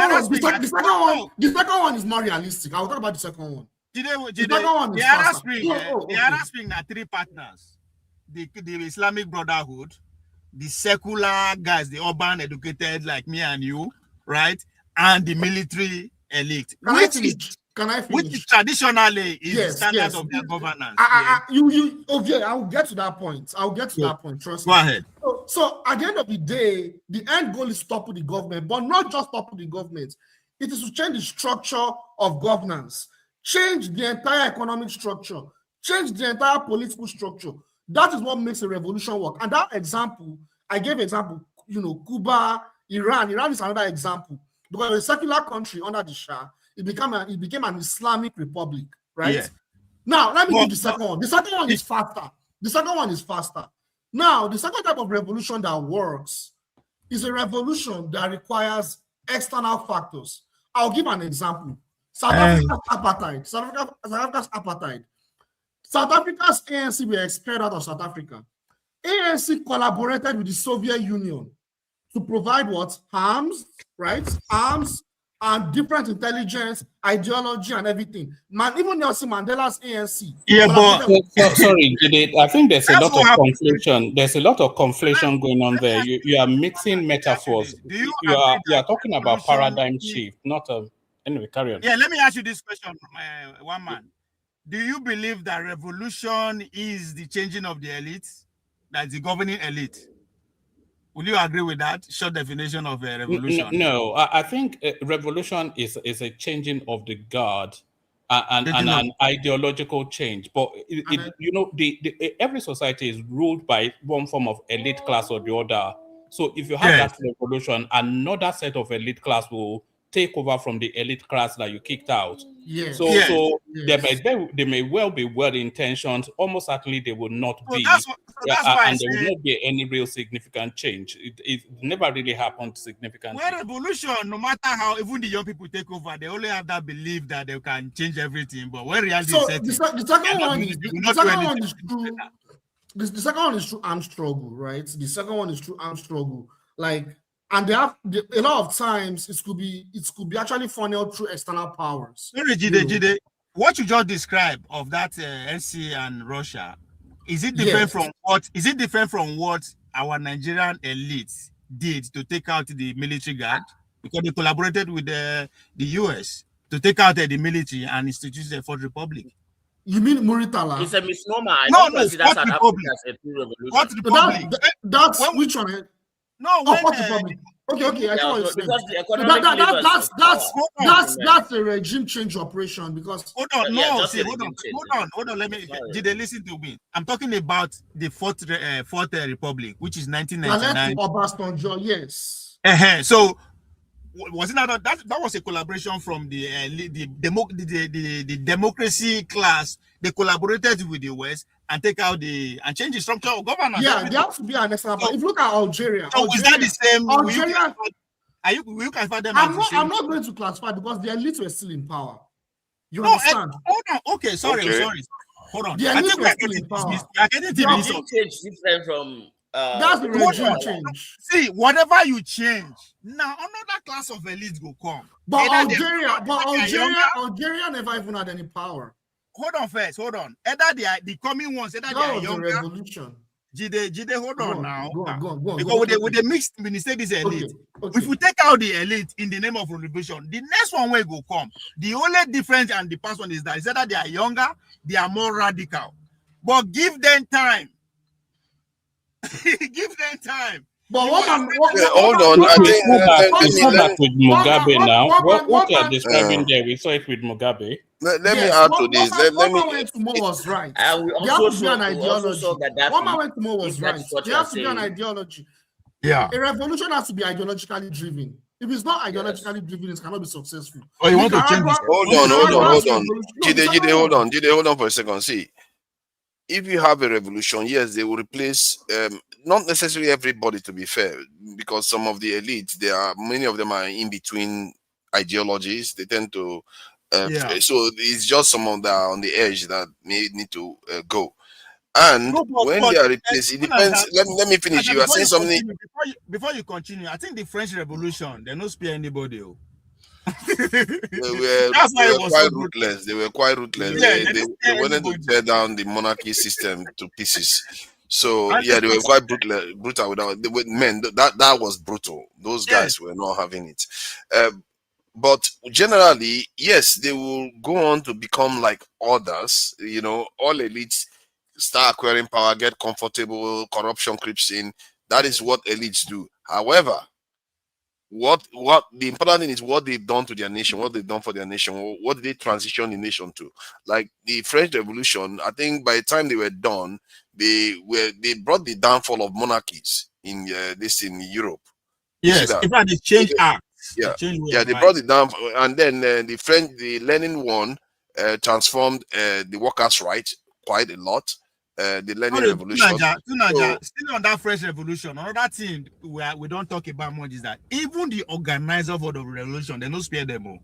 second one is more realistic. I will talk about the second one. The second one is faster. The Arab Spring are three partners: the Islamic Brotherhood, the secular guys, the urban educated like me and you, right, and the military elite. Can I finish? Which traditionally is the standard of their governance. I will get to that point. Trust me. Go ahead. So at the end of the day, the end goal is to topple the government, but not just topple the government. It is to change the structure of governance, change the entire economic structure, change the entire political structure. That is what makes a revolution work. And that example, I gave example, Cuba, Iran. Iran is another example. Because a secular country under the Shah, it became an Islamic republic, right? Yeah. Now, let me give the second one. The second one is faster. Now, the second type of revolution that works is a revolution that requires external factors. I'll give an example. South Africa's apartheid. South Africa's ANC were expelled out of South Africa. ANC collaborated with the Soviet Union to provide what? Arms, right? Arms and different intelligence, ideology, and everything. Man, even Nelson Mandela's ANC. Yeah, but sorry, I think there's a lot of conflation. There's a lot of conflation going on there. You are mixing metaphors. You are talking about paradigm shift, not anyway. Carry on. Yeah, let me ask you this question, one man. Do you believe that revolution is the changing of the elites, that's the governing elite? Will you agree with that short definition of a revolution? No, I think revolution is a changing of the guard and an ideological change. But every society is ruled by one form of elite class or the other. So if you have that revolution, another set of elite class will take over from the elite class that you kicked out. Yes. So they may well be well-intentioned. Almost certainly they will not be. And there will not be any real significant change. It never really happened significantly. Well, revolution, no matter how even the young people take over, they only have that belief that they can change everything. But when reality is set, the second one is through armed struggle, right? The second one is through armed struggle. And they have a lot of times it could be actually funneled through external powers. Jide, what you just described of that NC and Russia, is it different from what? Is it different from what our Nigerian elites did to take out the military guard? Because they collaborated with the US to take out the military and institute the Fourth Republic. You mean Muritala? It's a misnomer. Fourth Republic. That's which one? No, Fourth Republic. Okay, I get what you're saying. because the So economic levers of power. that's a regime change operation because hold on, Yeah, no, just see, a hold regime change. on. Let me. Did they listen to me? I'm talking about the fourth republic, which is 1999. Obasanjo, yes. So was it not that was a collaboration from the democracy class? They collaborated with the West and change the structure of governance. Yeah, there has to be an example. If you look at Algeria, so is that the same? Algeria, will you classify them I'm as not, the same? I'm not going to classify because the elite were still in power. You understand? Hold on. Okay, sorry. Hold on. The I elite think were still in power. The regime change different from. That's the regime change. See, whatever you change, now another class of elite will come. But Algeria never even had any power. Hold on. Either the coming ones, either they are younger. The revolution. Jide, hold on now. Go on. Because with the mixed, when you say this elite, if we take out the elite in the name of revolution, the next one will go come. The only difference and the past one is that either they are younger, they are more radical. But give them time. Give them time. But hold on. I think we saw that with Mugabe now. What you are describing there, we saw it with Mugabe. Let me add to this. Let me. Went to Mo was right. There has to be an ideology. One man went to Mo was right. There has to be an ideology. Yeah. A revolution has to be ideologically driven. If it's not ideologically driven, it cannot be successful. Oh, you want to change this? Hold on. Jide, hold on for a second. See, if you have a revolution, yes, they will replace not necessarily everybody, to be fair, because some of the elites, many of them are in between ideologies. They tend to so it's just some of that on the edge that may need to go. And when they are replaced, it depends. Let me finish. You are saying something. Before you continue, I think the French Revolution, they don't spare anybody. They were quite ruthless. They were quite ruthless. They wanted to tear down the monarchy system to pieces. So yeah, they were quite brutal. That was brutal. Those guys were not having it. But generally, yes, they will go on to become like others. You know, all elites start acquiring power, get comfortable, corruption creeps in. That is what elites do. However, what the important thing is what they've done to their nation, what they've done for their nation, what did they transition the nation to? Like the French Revolution, I think by the time they were done, they brought the downfall of monarchies in Europe. Yes, in fact, they changed acts. They brought it down, and then the Lenin one transformed the workers' right quite a lot. The Lenin Revolution. Still on that French Revolution, another thing we don't talk about much is that even the organizer for the revolution, they don't spare them all.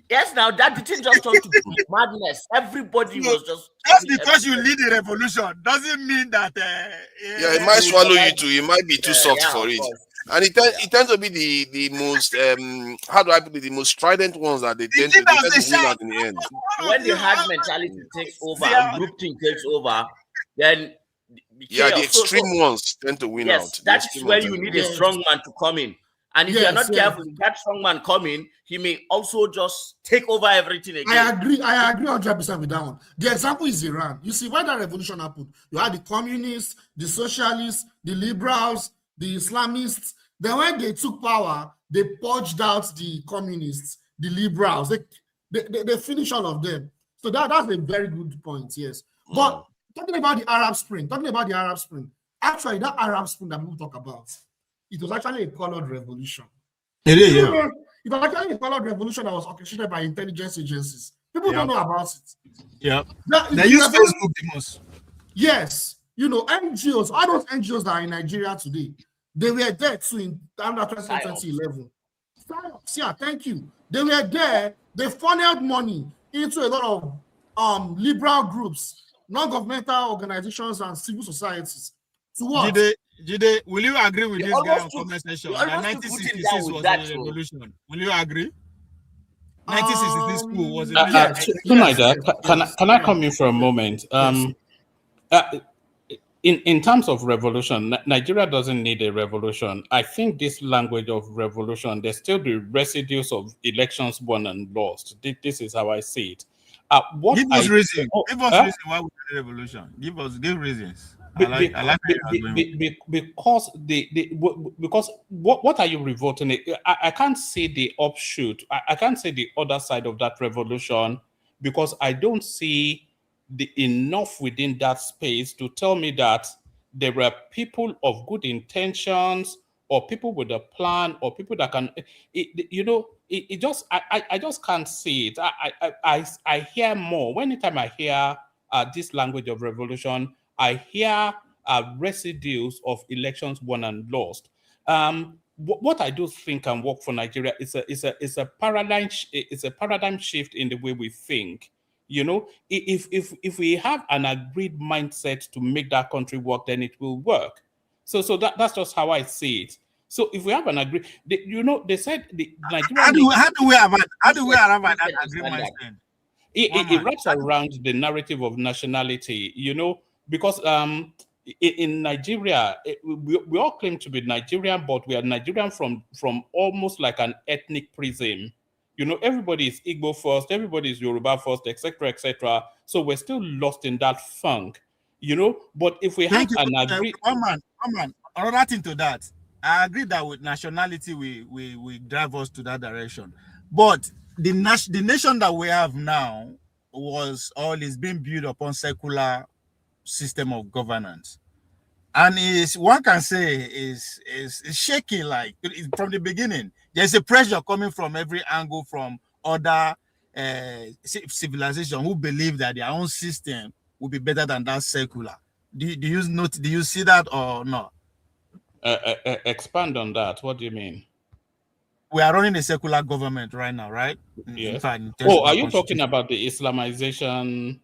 Yes, now that didn't just turn to madness. Everybody was just because you lead the revolution doesn't mean that. It might swallow you too. You might be too soft for it. And it tends to be the most how do I put it, the most strident ones that they tend to win out in the end. When the hard mentality takes over and group thing takes over, then the extreme ones tend to win out. That is where you need a strong man to come in. And if you're not careful, that strong man come in, he may also just take over everything again. I agree 100% with that one. The example is Iran. You see, when that revolution happened, you had the communists, the socialists, the liberals, the Islamists. Then when they took power, they purged out the communists, the liberals. They finished all of them. So that's a very good point, yes. But talking about the Arab Spring, actually that Arab Spring that people talk about, it was actually a colored revolution. It is, It was actually a colored revolution that was orchestrated by intelligence agencies. People don't know about it. Yeah. They use Facebook the most. Yes. You know, NGOs, all those NGOs that are in Nigeria today, they were there too in 2011. Yeah, thank you. They were there. They funneled money into a lot of liberal groups, non-governmental organizations, and civil societies. To what? Jide, will you agree with this guy on comment section? 1966 was a revolution. Will you agree? 1966 was a revolution. Can I come in for a moment? In terms of revolution, Nigeria doesn't need a revolution. I think this language of revolution, there's still the residues of elections won and lost. This is how I see it. Give us reason. Give us reason why we need a revolution. Give reasons. because because what are you revolting? I can't say the offshoot. I can't say the other side of that revolution, because I don't see the enough within that space to tell me that there were people of good intentions, or people with a plan, or people that can, it just, I just can't see it. I hear more. Anytime I hear this language of revolution, I hear residues of elections won and lost. What I do think can work for Nigeria is a paradigm shift in the way we think. If we have an agreed mindset to make that country work, then it will work. So that's just how I see it. So if we have an agreement, they said the Nigerian. How do we have an agreement? It wraps around the narrative of nationality, because in Nigeria, we all claim to be Nigerian, but we are Nigerian from almost like an ethnic prism. Everybody is Igbo first, everybody is Yoruba first, etc., etc. So we're still lost in that funk, But if we have an agreement, one man, another thing to that, I agree that with nationality we drive us to that direction, but the nation that we have now is being built upon secular system of governance, and one can say is shaky, like from the beginning. There's a pressure coming from every angle from other civilization who believe that their own system will be better than that secular. Do you see that or not? Expand on that. What do you mean? We are running a secular government right now, right? Yes. Are you talking about the Islamization?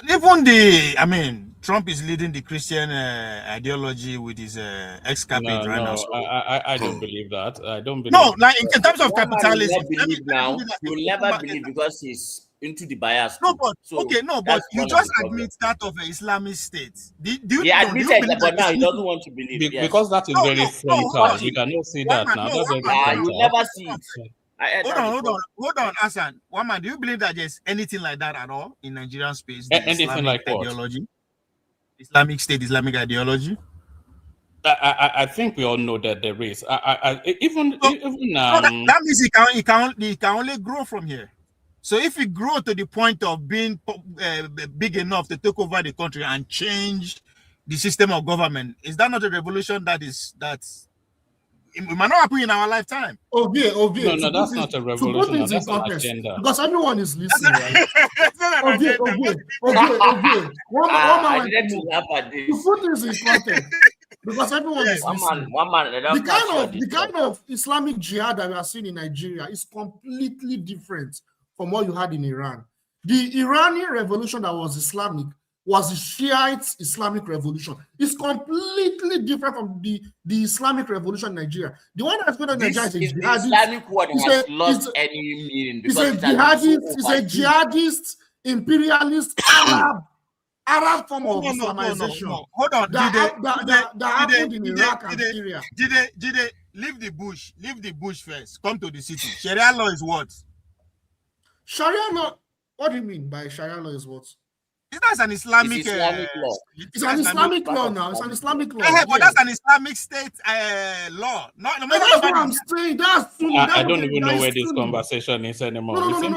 Even Trump is leading the Christian ideology with his ex-cabinet right now. So. I don't believe that. I don't believe. No, like in terms of capitalism, you'll never believe because he's into the bias. No, but but you just admit that of an Islamic state. He admitted that, but now he doesn't want to believe. Because that is very frontal. We cannot see that now. You never see it. Hold on, Hassan. One man, do you believe that there's anything like that at all in Nigerian space? Anything Islamic like ideology? What? Islamic state, Islamic ideology? I think we all know that there is. Even that means it can only grow from here. So if it grow to the point of being big enough to take over the country and change the system of government, is that not a revolution that's it might not happen in our lifetime? No, that's not a revolution. That's an agenda. Because everyone is listening, right? I didn't laugh at this. To put this in context, because everyone is listening. The kind of Islamic jihad that we are seeing in Nigeria is completely different from what you had in Iran. The Iranian revolution that was Islamic was the Shiite Islamic revolution. It's completely different from the Islamic revolution in Nigeria. The one that's going on in Nigeria is the Islamic word has lost any meaning. It's a jihadist, imperialist, Arab form of Islamization. No. Hold on. That happened in Iraq and Syria. Did they leave the bush? Leave the bush first. Come to the city. Sharia law is what? Sharia law. What do you mean by Sharia law is what? That's an Islamic law. It's an Islamic law now. It's an Islamic law. But that's an Islamic state law. That's what I'm saying. I don't even know where this conversation is anymore. No, one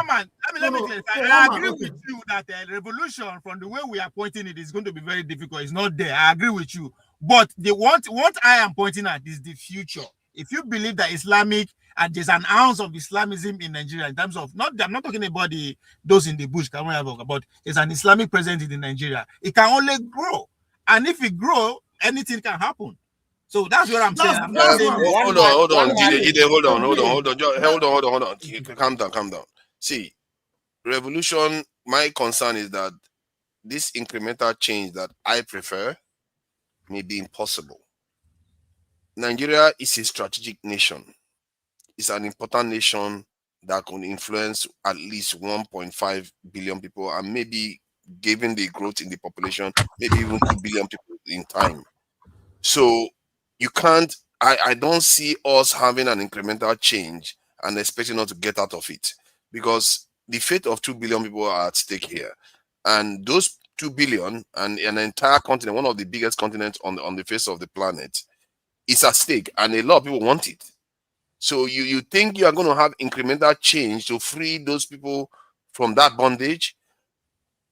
man. Let me clarify. I agree with you that the revolution, from the way we are pointing it, is going to be very difficult. It's not there. I agree with you. But what I am pointing at is the future. If you believe that Islamic and there's an ounce of Islamism in Nigeria in terms of I'm not talking about those in the bush, but there's an Islamic presence in Nigeria. It can only grow, and if it grow, anything can happen. So that's what I'm saying. Hold on. Calm down. See, revolution. My concern is that this incremental change that I prefer may be impossible. Nigeria is a strategic nation. It's an important nation that can influence at least 1.5 billion people, and maybe, given the growth in the population, maybe even 2 billion people in time. So you can't, I don't see us having an incremental change and expecting us to get out of it, because the fate of 2 billion people are at stake here. And those 2 billion and an entire continent, one of the biggest continents on the face of the planet, is at stake, and a lot of people want it. So you think you are going to have incremental change to free those people from that bondage?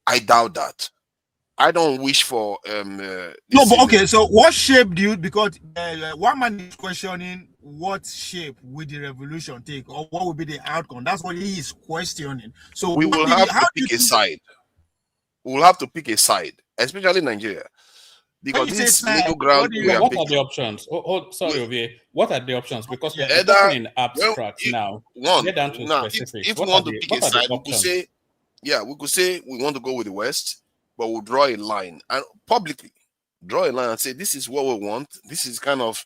I doubt that. I don't wish for no, but okay. So what shape do you? Because one man is questioning what shape will the revolution take, or what will be the outcome? That's what he is questioning. So we will have to pick a side. We'll have to pick a side, especially Nigeria, because this middle ground we are what picking. are the options? Sorry, Ovie. What are the options? Because we're Either, talking in abstract now. One, Get down to now, specifics. if we want to pick a side, we could say we want to go with the West, but we'll draw a line and publicly draw a line and say this is what we want. This is kind of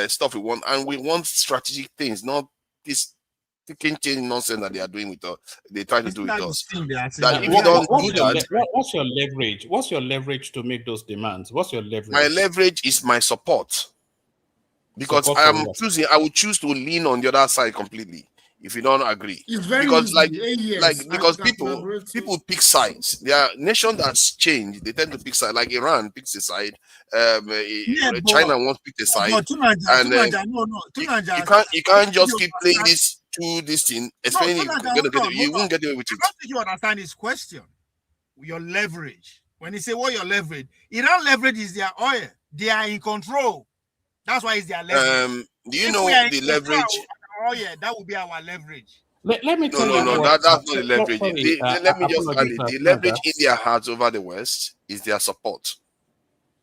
stuff we want, and we want strategic things, not this change nonsense that they are doing with us. They try to do with us. That if you don't do that, what's your leverage? What's your leverage to make those demands? What's your leverage? My leverage is my support, because I will choose to lean on the other side completely. If you don't agree, it's very because easy. because people pick sides. There are nations that's changed. They tend to pick sides. Like Iran picks a side. China wants to pick a side. You can't just keep playing this thing. Especially you won't get away with it. I don't think you understand his question. Your leverage. When he say what your leverage, Iran leverage is their oil. They are in control. That's why it's their leverage. Do you know the leverage? Oh yeah, that would be our leverage. Let me tell you. No, that's not the leverage. Let me just add it. The leverage India has over the West is their support.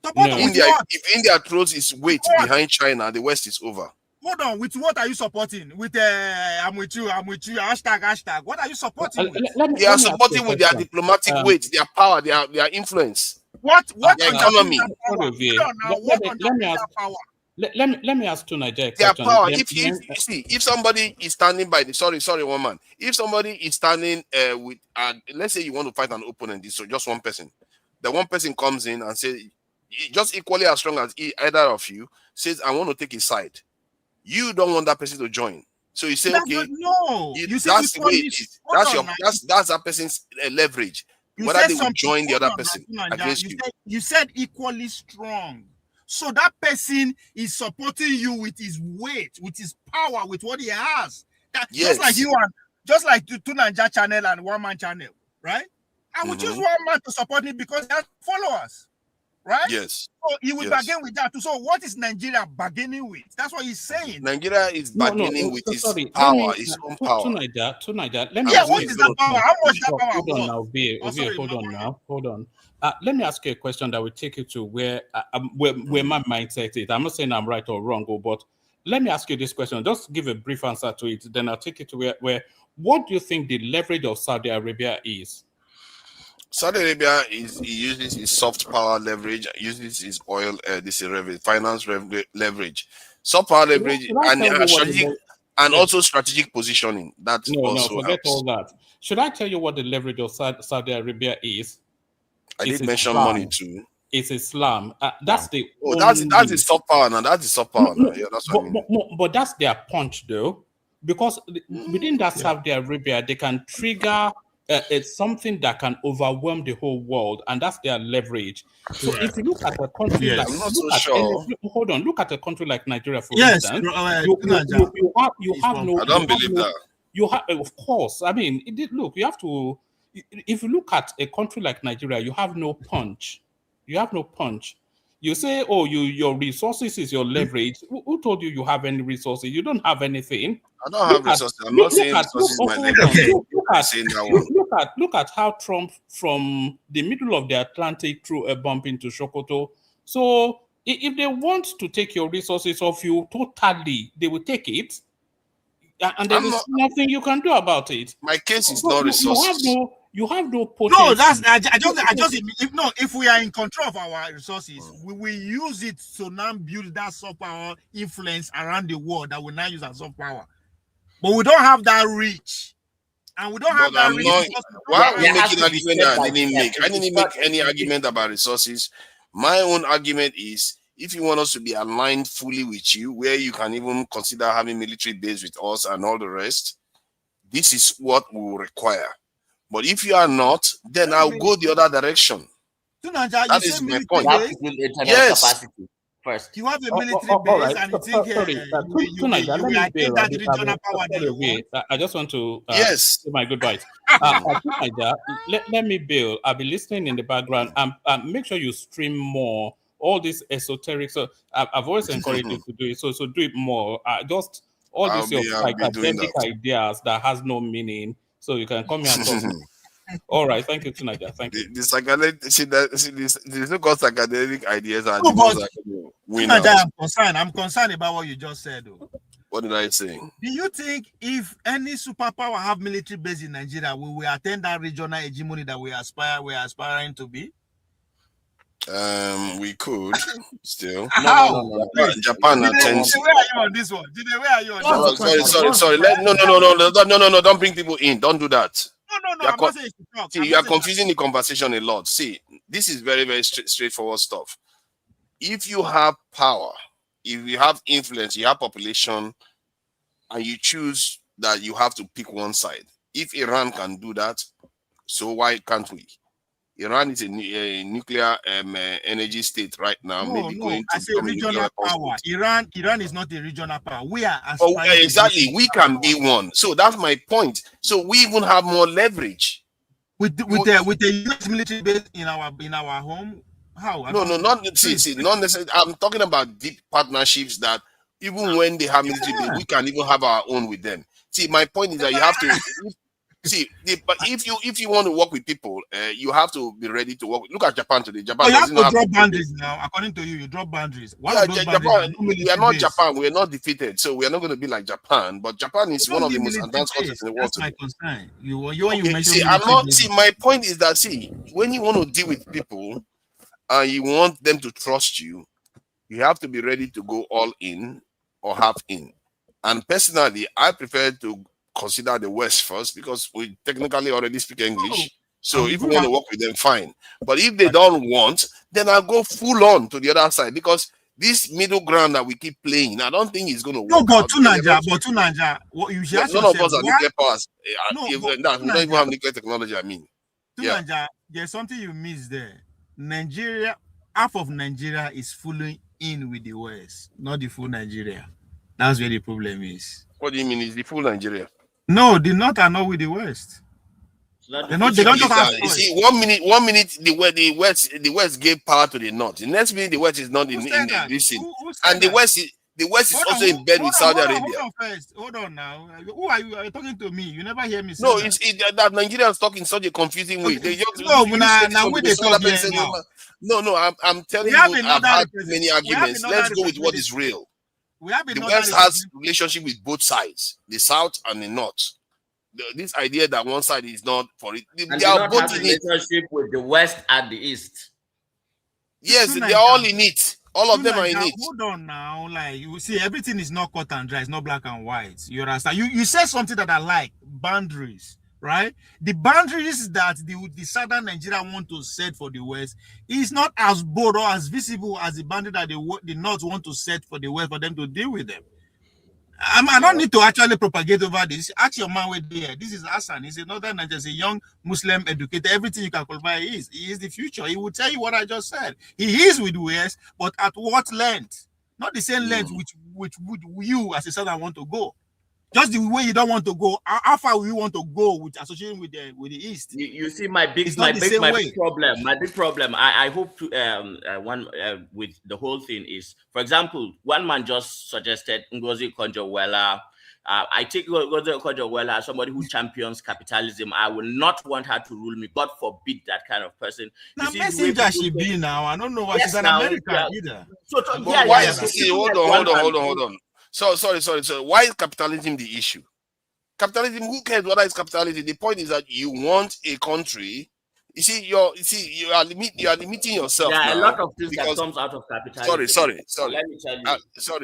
If India throws its weight behind China, the West is over. Hold on, with what are you supporting? With I'm with you, hashtag. What are you supporting with? They are supporting with their diplomatic weight, their power, their influence. What their economy? Let me ask to Nigeria. Their power. If somebody is standing by the sorry, one man. If somebody is standing with, let's say you want to fight an opponent, so just one person. The one person comes in and says, just equally as strong as either of you, says, I want to take his side. You don't want that person to join. So you say, okay, that's the way it is. That's that person's leverage. Whether they will join the other person against you. You said equally strong. So that person is supporting you with his weight, with his power, with what he has. Just like you and just like Tunanja channel and One Man channel, right? I would choose one man to support me because he has followers, right? Yes. So he will bargain with that too. So what is Nigeria bargaining with? That's what he's saying. Nigeria is bargaining with his power, his own power. Tunanja, let me what is that power? How much that power? Hold on. Let me ask you a question that will take you to where my mindset is. I'm not saying I'm right or wrong, but let me ask you this question. Just give a brief answer to it. Then I'll take it to where what do you think the leverage of Saudi Arabia is? Saudi Arabia uses his soft power leverage, uses his oil, finance leverage, soft power leverage, and also strategic positioning. That also forget helps. all that. Should I tell you what the leverage of Saudi Arabia is? I did mention money too. It's Islam. That's the. That's the soft power now. That's the soft power now. Yeah, that's what I mean. But that's their punch though, because within that Saudi Arabia, they can trigger. It's something that can overwhelm the whole world, and that's their leverage. So if you look at a country like, look at a country like Nigeria, for instance, you have no. I don't believe that. You have, of course. I mean, look, you have to. If you look at a country like Nigeria, you have no punch. You have no punch. You say, oh, your resources is your leverage. Who told you you have any resources? You don't have anything. I don't have resources. I'm not saying resources is my leverage. Look at how Trump, from the middle of the Atlantic, threw a bump into Sokoto. So if they want to take your resources off you totally, they will take it. And there is nothing you can do about it. My case is not resources. You have no potency. No, if we are in control of our resources, we will use it to now build that soft power influence around the world that we now use as soft power. But we don't have that reach. And we don't have that reach. Why are we making an argument that I didn't make? I didn't make any argument about resources. My own argument is, if you want us to be aligned fully with you, where you can even consider having military base with us and all the rest, this is what we will require. But if you are not, then I'll go the other direction. Tunanja, That you is say my military point. You have base. to build internal Yes. capacity first. You have a Oh, military all base, right. and you think Sorry, you Tunaja, let will me attain bail. that regional power that Sorry, you want. wait. I just want to Yes. say my goodbyes. Tunaja, let me bail. I'll be listening in the background and make sure you stream more. All this esoteric. So I've always encouraged you to do it. So do it more. Just all I'll these your be doing academic that. ideas that has no meaning. So you can come here and talk. All right. Thank you, Tunaja. Thank you. The psychedelic, there's no cause psychedelic ideas are No, the ones but that can win Tunanja, out. I'm concerned. I'm concerned about what you just said, though. What did I say? Do you think if any superpower have military base in Nigeria, we will attain that regional hegemony that we're aspiring to be? We could still. How? Please. Japan Jide, attends. where are you on this one? Jide, where are you on this one? Sorry. No. Don't bring people in. Don't do that. No. I'm not saying you should talk. See, you are confusing the conversation a lot. See, this is very, very straightforward stuff. If you have power, if you have influence, you have population, and you choose that you have to pick one side. If Iran can do that, so why can't we? Iran is a nuclear energy state right now. No, Going I to say become a regional nuclear power. state. Iran is not a regional power. We are Oh, aspiring to exactly. be We can be one. So that's my point. So we even have more leverage with the US military base in our home. How? not necessarily. I'm talking about deep partnerships that even when they have military base, we can even have our own with them. See, my point is that you have to but if you want to work with people, you have to be ready to work. Look at Japan today. Japan you have doesn't to have drop boundaries now. According to you drop boundaries. Japan, we are not Japan. We are not defeated, so we are not going to be like Japan. But Japan is one of the most advanced countries in the world. That's my concern. You My point is that when you want to deal with people and you want them to trust you, you have to be ready to go all in or half in. And personally, I prefer to consider the West first because we technically already speak English. So if you want to work with them, fine. But if they don't want, then I'll go full on to the other side because this middle ground that we keep playing, I don't think it's going to work. No, but Tunanja, what you should ask none yourself, of us are nuclear powers. we don't even have nuclear technology. I mean, Tunanja, there's something you missed there. Nigeria, half of Nigeria is fully in with the West, not the full Nigeria. That's where the problem is. What do you mean? Is the full Nigeria? No, the North are not with the West. They don't just have you see, one minute the West gave power to the North. The next minute the West is not in this thing. And the West is also in bed with Saudi Arabia. Hold on now. Who are you? Are you talking to me? You never hear me say no, that. that Nigerians talk in such a confusing way. They just I'm telling you, I've had many arguments. Let's go with what is real. The West has relationship with both sides, the South and the North. This idea that one side is not for it, they are both in relationship with the West and the East. Yes, they are all in it. All of them are in it. Hold on now, like you see, everything is not cut and dry. It's not black and white. You understand? You said something that I like: boundaries, right? The boundaries that the southern Nigeria want to set for the West is not as bold or as visible as the boundary that the North want to set for the West for them to deal with them. I don't need to actually propagate over this. Ask your man with there. This is Hassan. He's a northern Nigeria, he's a young Muslim educator. Everything you can qualify he is the future. He will tell you what I just said. He is with West, but at what length? Not the same length which would you as a southern want to go. Just the way you don't want to go. How far we want to go with associating with the East? You see, my big problem. I hope to with the whole thing is, for example, one man just suggested Ngozi Okonjo-Iweala. I take Ngozi Okonjo-Iweala as somebody who champions capitalism. I will not want her to rule me. God forbid that kind of person. Now, messenger she be now. I don't know why she's an American either. Hold on. So sorry. So why is capitalism the issue? Capitalism, who cares whether it's capitalism? The point is that you want a country. You are limiting yourself. There are now a lot of things that comes out of capitalism. Sorry. Let me tell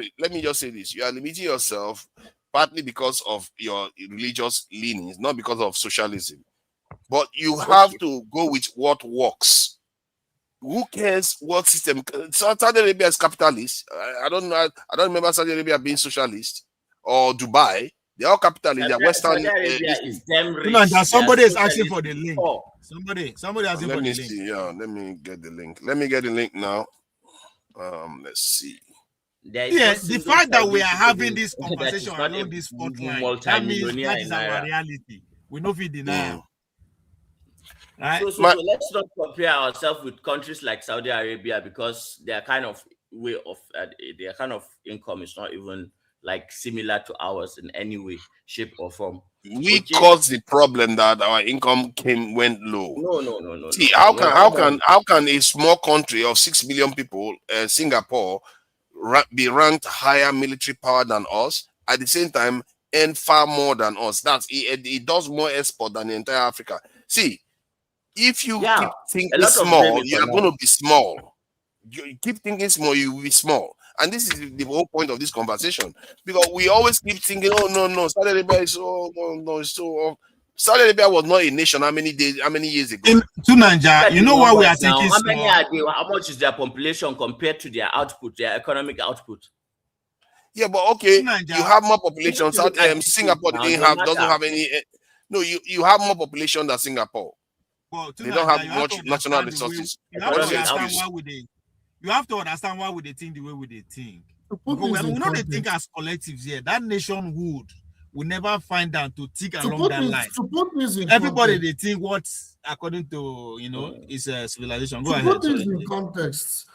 you. Let me just say this. You are limiting yourself partly because of your religious leanings, not because of socialism. But you have to go with what works. Who cares what system? Saudi Arabia is capitalist. I don't know. I don't remember Saudi Arabia being socialist or Dubai. The oil capital is their Western. Saudi Arabia is them rich. Tunanja, somebody is asking for socialist the link. poor. Somebody asking Let for me the link. see. Yeah, let me get the link. Let me get the link now. Let's see. Yeah, the fact that we are having this that conversation is not along a this hotline, that multi-millionaire means that is in our Naira. reality. We know if we deny. Right? So let's not compare ourselves with countries like Saudi Arabia, because their kind of way of their kind of income is not even like similar to ours in any way, shape, or form. We caused the problem that our income went low. No. See, how can a small country of 6 million people, Singapore, be ranked higher military power than us, at the same time earn far more than us? That's it does more export than the entire Africa. See, if you keep thinking small, you are going to be small. You keep thinking small, you will be small. And this is the whole point of this conversation, because we always keep thinking, oh no, Saudi Arabia is so. Saudi Arabia was not a nation how many years ago? Tunanja, you know why we are taking how many are they? How much is their population compared to their output, their economic output? Yeah, but okay, you have more population. Singapore doesn't have any. No, you have more population than Singapore. Well, they don't have much national resources. You have to understand why we think the way we think. Because we know they think as collectives here. That nationhood will never find out to think along that line. Everybody they think what's according to is a civilization. Go ahead. Put this in context.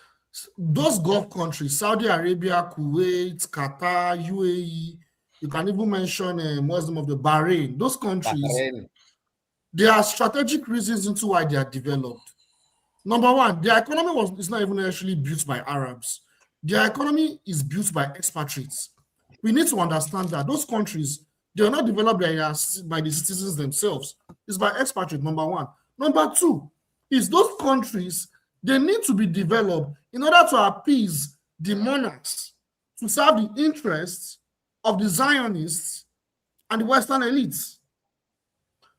Those Gulf countries, Saudi Arabia, Kuwait, Qatar, UAE, you can even mention Muslim of the Bahrain. Those countries, there are strategic reasons into why they are developed. Number one, their economy is not even actually built by Arabs. Their economy is built by expatriates. We need to understand that those countries, they are not developed by the citizens themselves. It's by expatriates, number one. Number two, is those countries, they need to be developed in order to appease the monarchs, to serve the interests of the Zionists and the Western elites.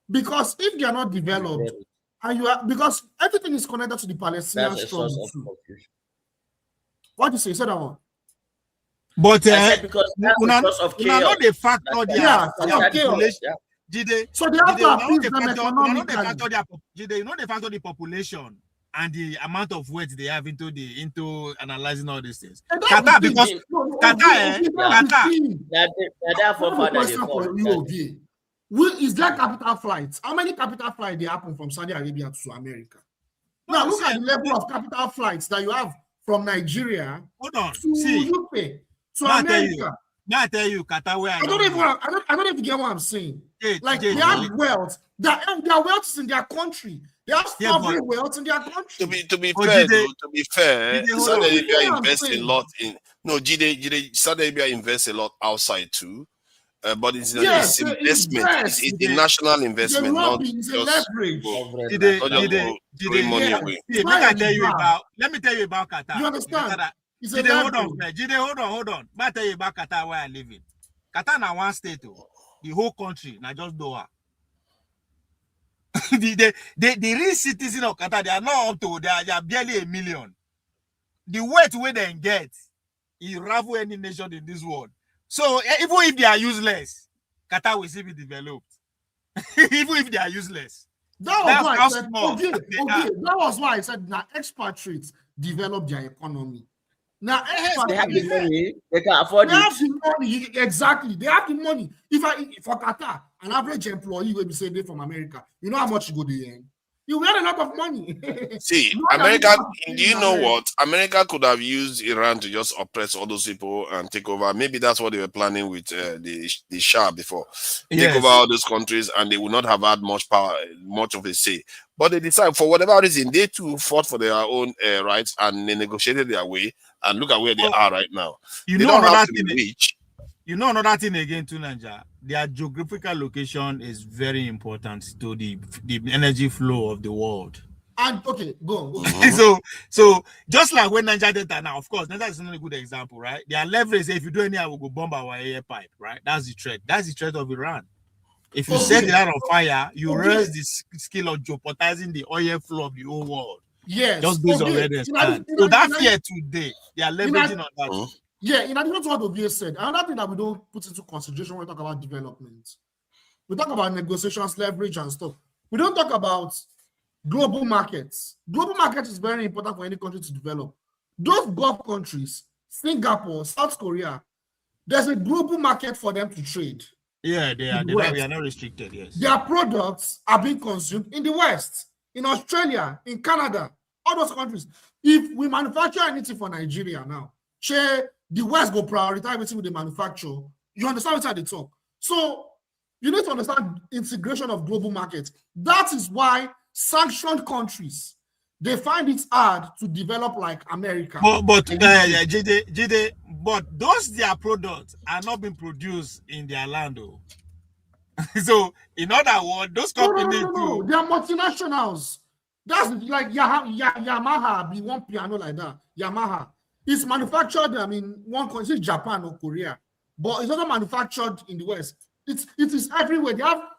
Because if they are not developed, because everything is connected to the Palestinian struggle too. What do you say? Say that one. But because of chaos. Not the factor their population. So they have to appease them economically. You know the factor the population and the amount of weight they have into analyzing all these things. Qatar, because is there capital flights? How many capital flights they happen from Saudi Arabia to America? Now look at the level of capital flights that you have from Nigeria to UK to America. May I tell you, Qatar, where I don't even get what I'm saying. Like they have wealth. Their wealth is in their country. They have sovereign wealth in their country. To be fair, Saudi Arabia invests a lot in. No, Saudi Arabia invests a lot outside too. But it's investment. It's the national investment, not just leverage. Money away. Let me tell you about Qatar. You understand? Hold on. Let me tell you about Qatar where I live in. Qatar now one state, the whole country, now just Doha. the real citizen of Qatar, they are not up to, they are barely 1 million. The weight where they get, it rival any nation in this world. So even if they are useless, Qatar will still be developed. Even if they are useless. That was why I said now expatriates develop their economy. Now they have the money, they can afford the money. Exactly. They have the money. For Qatar, an average employee will be saying from America, you know how much you go to earn? You earn a lot of money. See, America, do you know what? America could have used Iran to just oppress all those people and take over. Maybe that's what they were planning with the Shah before. Take over all those countries and they would not have had much power, much of a say. But they decided, for whatever reason, they too fought for their own rights and they negotiated their way. And look at where they are right now. You know another thing again, Tunanja. Their geographical location is very important to the energy flow of the world. And okay, go. So just like when Niger Delta now, of course, Niger is not a good example, right? Their leverage, if you do anything, we'll go bomb our air pipe, right? That's the threat. That's the threat of Iran. If you set it out on fire, you raise the skill of jeopardizing the oil flow of the whole world. Yes. Just based on where they stand. So that fear today, they are leveraging on that. Yeah, in addition to what Ovie said, another thing that we don't put into consideration when we talk about development, we talk about negotiations, leverage, and stuff. We don't talk about global markets. Global market is very important for any country to develop. Those Gulf countries, Singapore, South Korea, there's a global market for them to trade. Yeah, they are. We are not restricted. Yes. Their products are being consumed in the West, in Australia, in Canada, all those countries. If we manufacture anything for Nigeria now, the West go prioritize everything with the manufacture. You understand what they talk? So you need to understand integration of global markets. That is why sanctioned countries, they find it hard to develop like America. Jide, but those their products are not being produced in their land, though. So, in other words, those companies No. They are multinationals. That's like Yamaha be one piano like that. Yamaha. It's manufactured, one country, Japan or Korea, but it's not manufactured in the West. It is everywhere.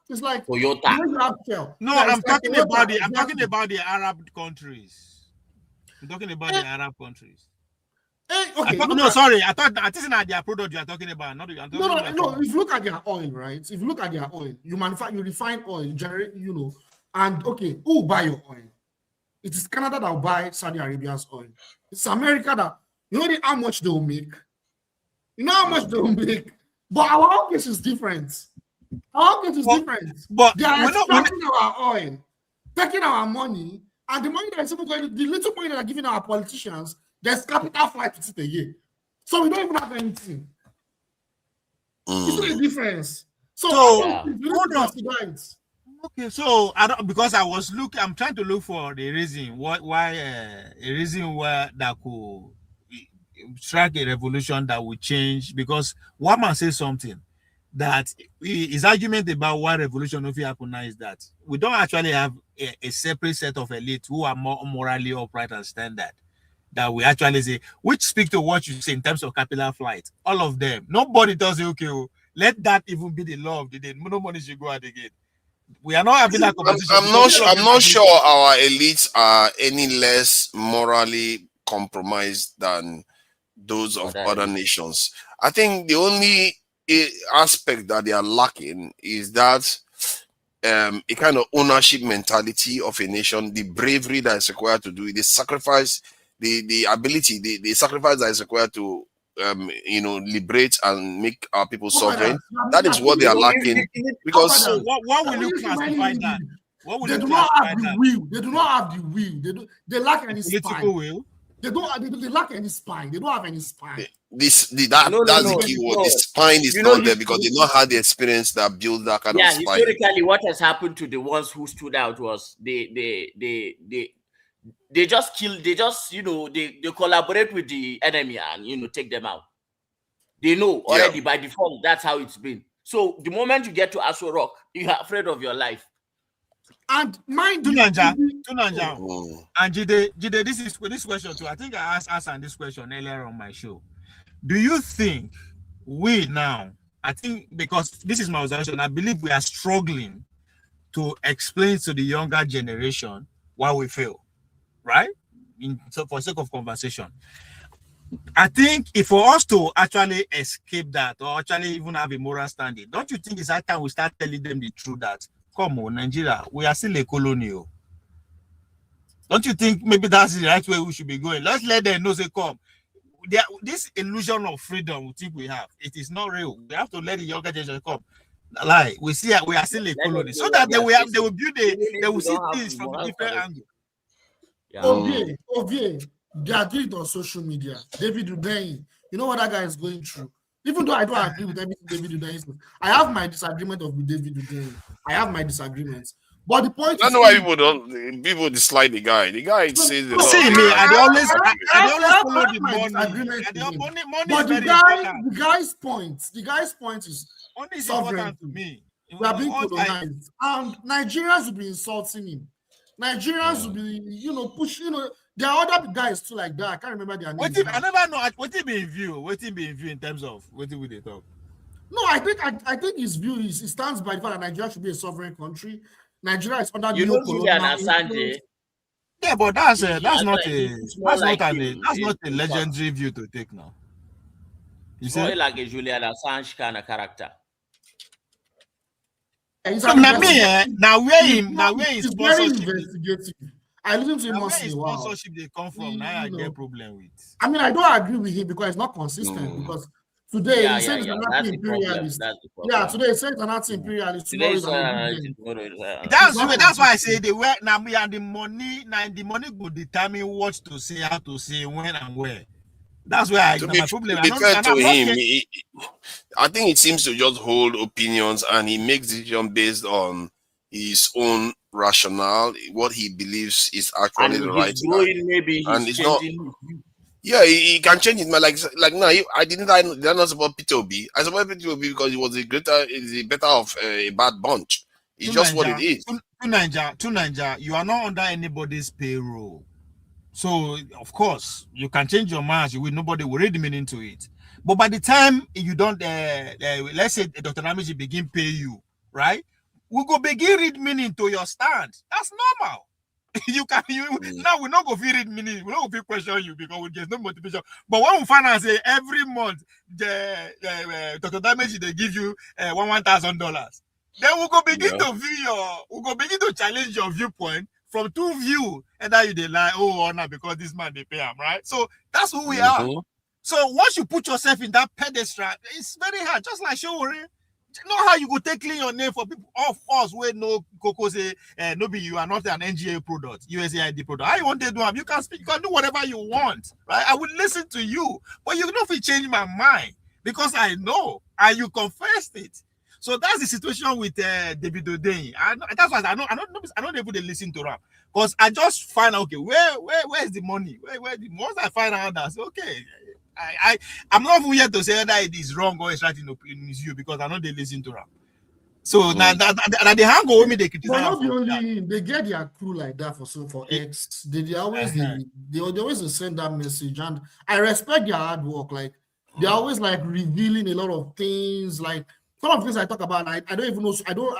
It's like Toyota. No, I'm talking about the Arab countries. I'm talking about the Arab countries. Okay. I thought their product you are talking about. No. If you look at their oil, right? If you look at their oil, you refine oil, you generate, and okay, who will buy your oil? It is Canada that will buy Saudi Arabia's oil. It's America that, how much they will make. You know how much they will make. But our own case is different. Our case is different. But they are extracting our oil, taking our money, and the money that is even going, the little money that are giving our politicians, there's capital flight to it a year. So we don't even have anything. It's not a difference. Okay, so I'm trying to look for the reason why that could strike a revolution that will change, because one man says something that his argument about why revolution will happen now is that we don't actually have a separate set of elites who are more morally upright and standard that we actually say, which speak to what you say in terms of capital flight. All of them. Nobody does say, okay, let that even be the law of the day. No money should go out again. We are not having that conversation. I'm not sure our elites are any less morally compromised than those of other nations. I think the only aspect that they are lacking is that a kind of ownership mentality of a nation, the bravery that is required to do it, the sacrifice, the ability, the sacrifice that is required to liberate and make our people sovereign. That is what they are lacking. Because what will you classify that? They do not have the will. They do not have the will. They lack any political will. They lack any spine. They don't have any spine. That's the key word. The spine is not there because they not had the experience that built that kind of spine. Historically, what has happened to the ones who stood out was they just kill. They just they collaborate with the enemy and take them out. They know already by default. That's how it's been. So the moment you get to Aso Rock, you are afraid of your life. And mind you, Tunanja. And Jide, this question too. I think I asked Hassan this question earlier on my show. Do you think we now, I think because this is my observation, I believe we are struggling to explain to the younger generation why we fail, right? So for sake of conversation. I think if for us to actually escape that or actually even have a moral standing, don't you think it's that time we start telling them the truth that, come on, Nigeria, we are still a colonial. Don't you think maybe that's the right way we should be going? Let's let them know, say, come. This illusion of freedom we think we have, it is not real. We have to let the younger generation come. Like we see, we are still a colony, so that they will see things from a different angle. Ovie, they are doing it on social media. David Udein, you know what that guy is going through. Even though I don't agree with everything David Udein is, I have my disagreement with David Udein. I have my disagreements. But the point I know why people dislike the guy. The guy says a lot. See me, I always follow the money. But the guy's point is sovereign to me. We are being colonized, and Nigerians will be insulting him. Nigerians will be, pushing. There are other guys too like that. I can't remember their names. I never know what he be in view. In terms of what will they talk? No, I think his view is he stands by the fact that Nigeria should be a sovereign country. Nigeria is under Asante. Yeah, but that's not a legendary view to take now. It's more like a Julian Assange kind of character. It's So now me, now where him it's very sponsorship. investigative. I listen to him Now once where in his a while. sponsorship they come from? Now I get problem with. I mean, I don't agree with him because it's not consistent. Because today he said it's an That's the problem. anti-imperialist. That's the problem. Yeah, today he said it's an anti-imperialist. Today Tomorrow is is an independent. tomorrow is That's why I say they were now me and the money. Now the money will determine what to say, how to say, when and where. That's where my problem. To be fair to him, I think it seems to just hold opinions and he makes decisions based on his own rationale, what he believes is actually and the he's right thing. growing, maybe And he's it's not. changing his view. Yeah, he can change it. Like now, did I not support Peter Obi? I support Peter Obi because he was the better of a bad bunch. It's just what it is. To Niger, you are not under anybody's payroll. So of course you can change your mind. Nobody will read the meaning to it. But by the time you don't, let's say Dr. Namichi begin pay you, right? We go begin read meaning to your stand. That's normal. Now we're not going to read meaning. We're not going to question you because there's no motivation. But when we find out, say every month, Dr. Namichi they give you $1,000, then we'll go begin to we'll go begin to challenge your viewpoint from two views, and that you they lie, or not because this man they pay him, right? So that's who we are. So once you put yourself in that pedestal, it's very hard. Just like Showore, you know how you go take clean your name for people of us where no Coco say no be you are not an NGA product, USAID product. How you want to do them? You can speak, you can do whatever you want, right? I will listen to you, but you know if you change my mind because I know and you confessed it. So that's the situation with David Odeyin. That's why I don't able to listen to him because I just find out, okay, where's the money? Once I find out that, okay, I'm not even here to say that it is wrong or it's right in his view because I know they listen to him. So now that they hang over me, they criticize. But not the only they get their crew like that for X. They always they always send that message, and I respect their hard work. Like they're always like revealing a lot of things. Like some of the things I talk about, I don't even know. I don't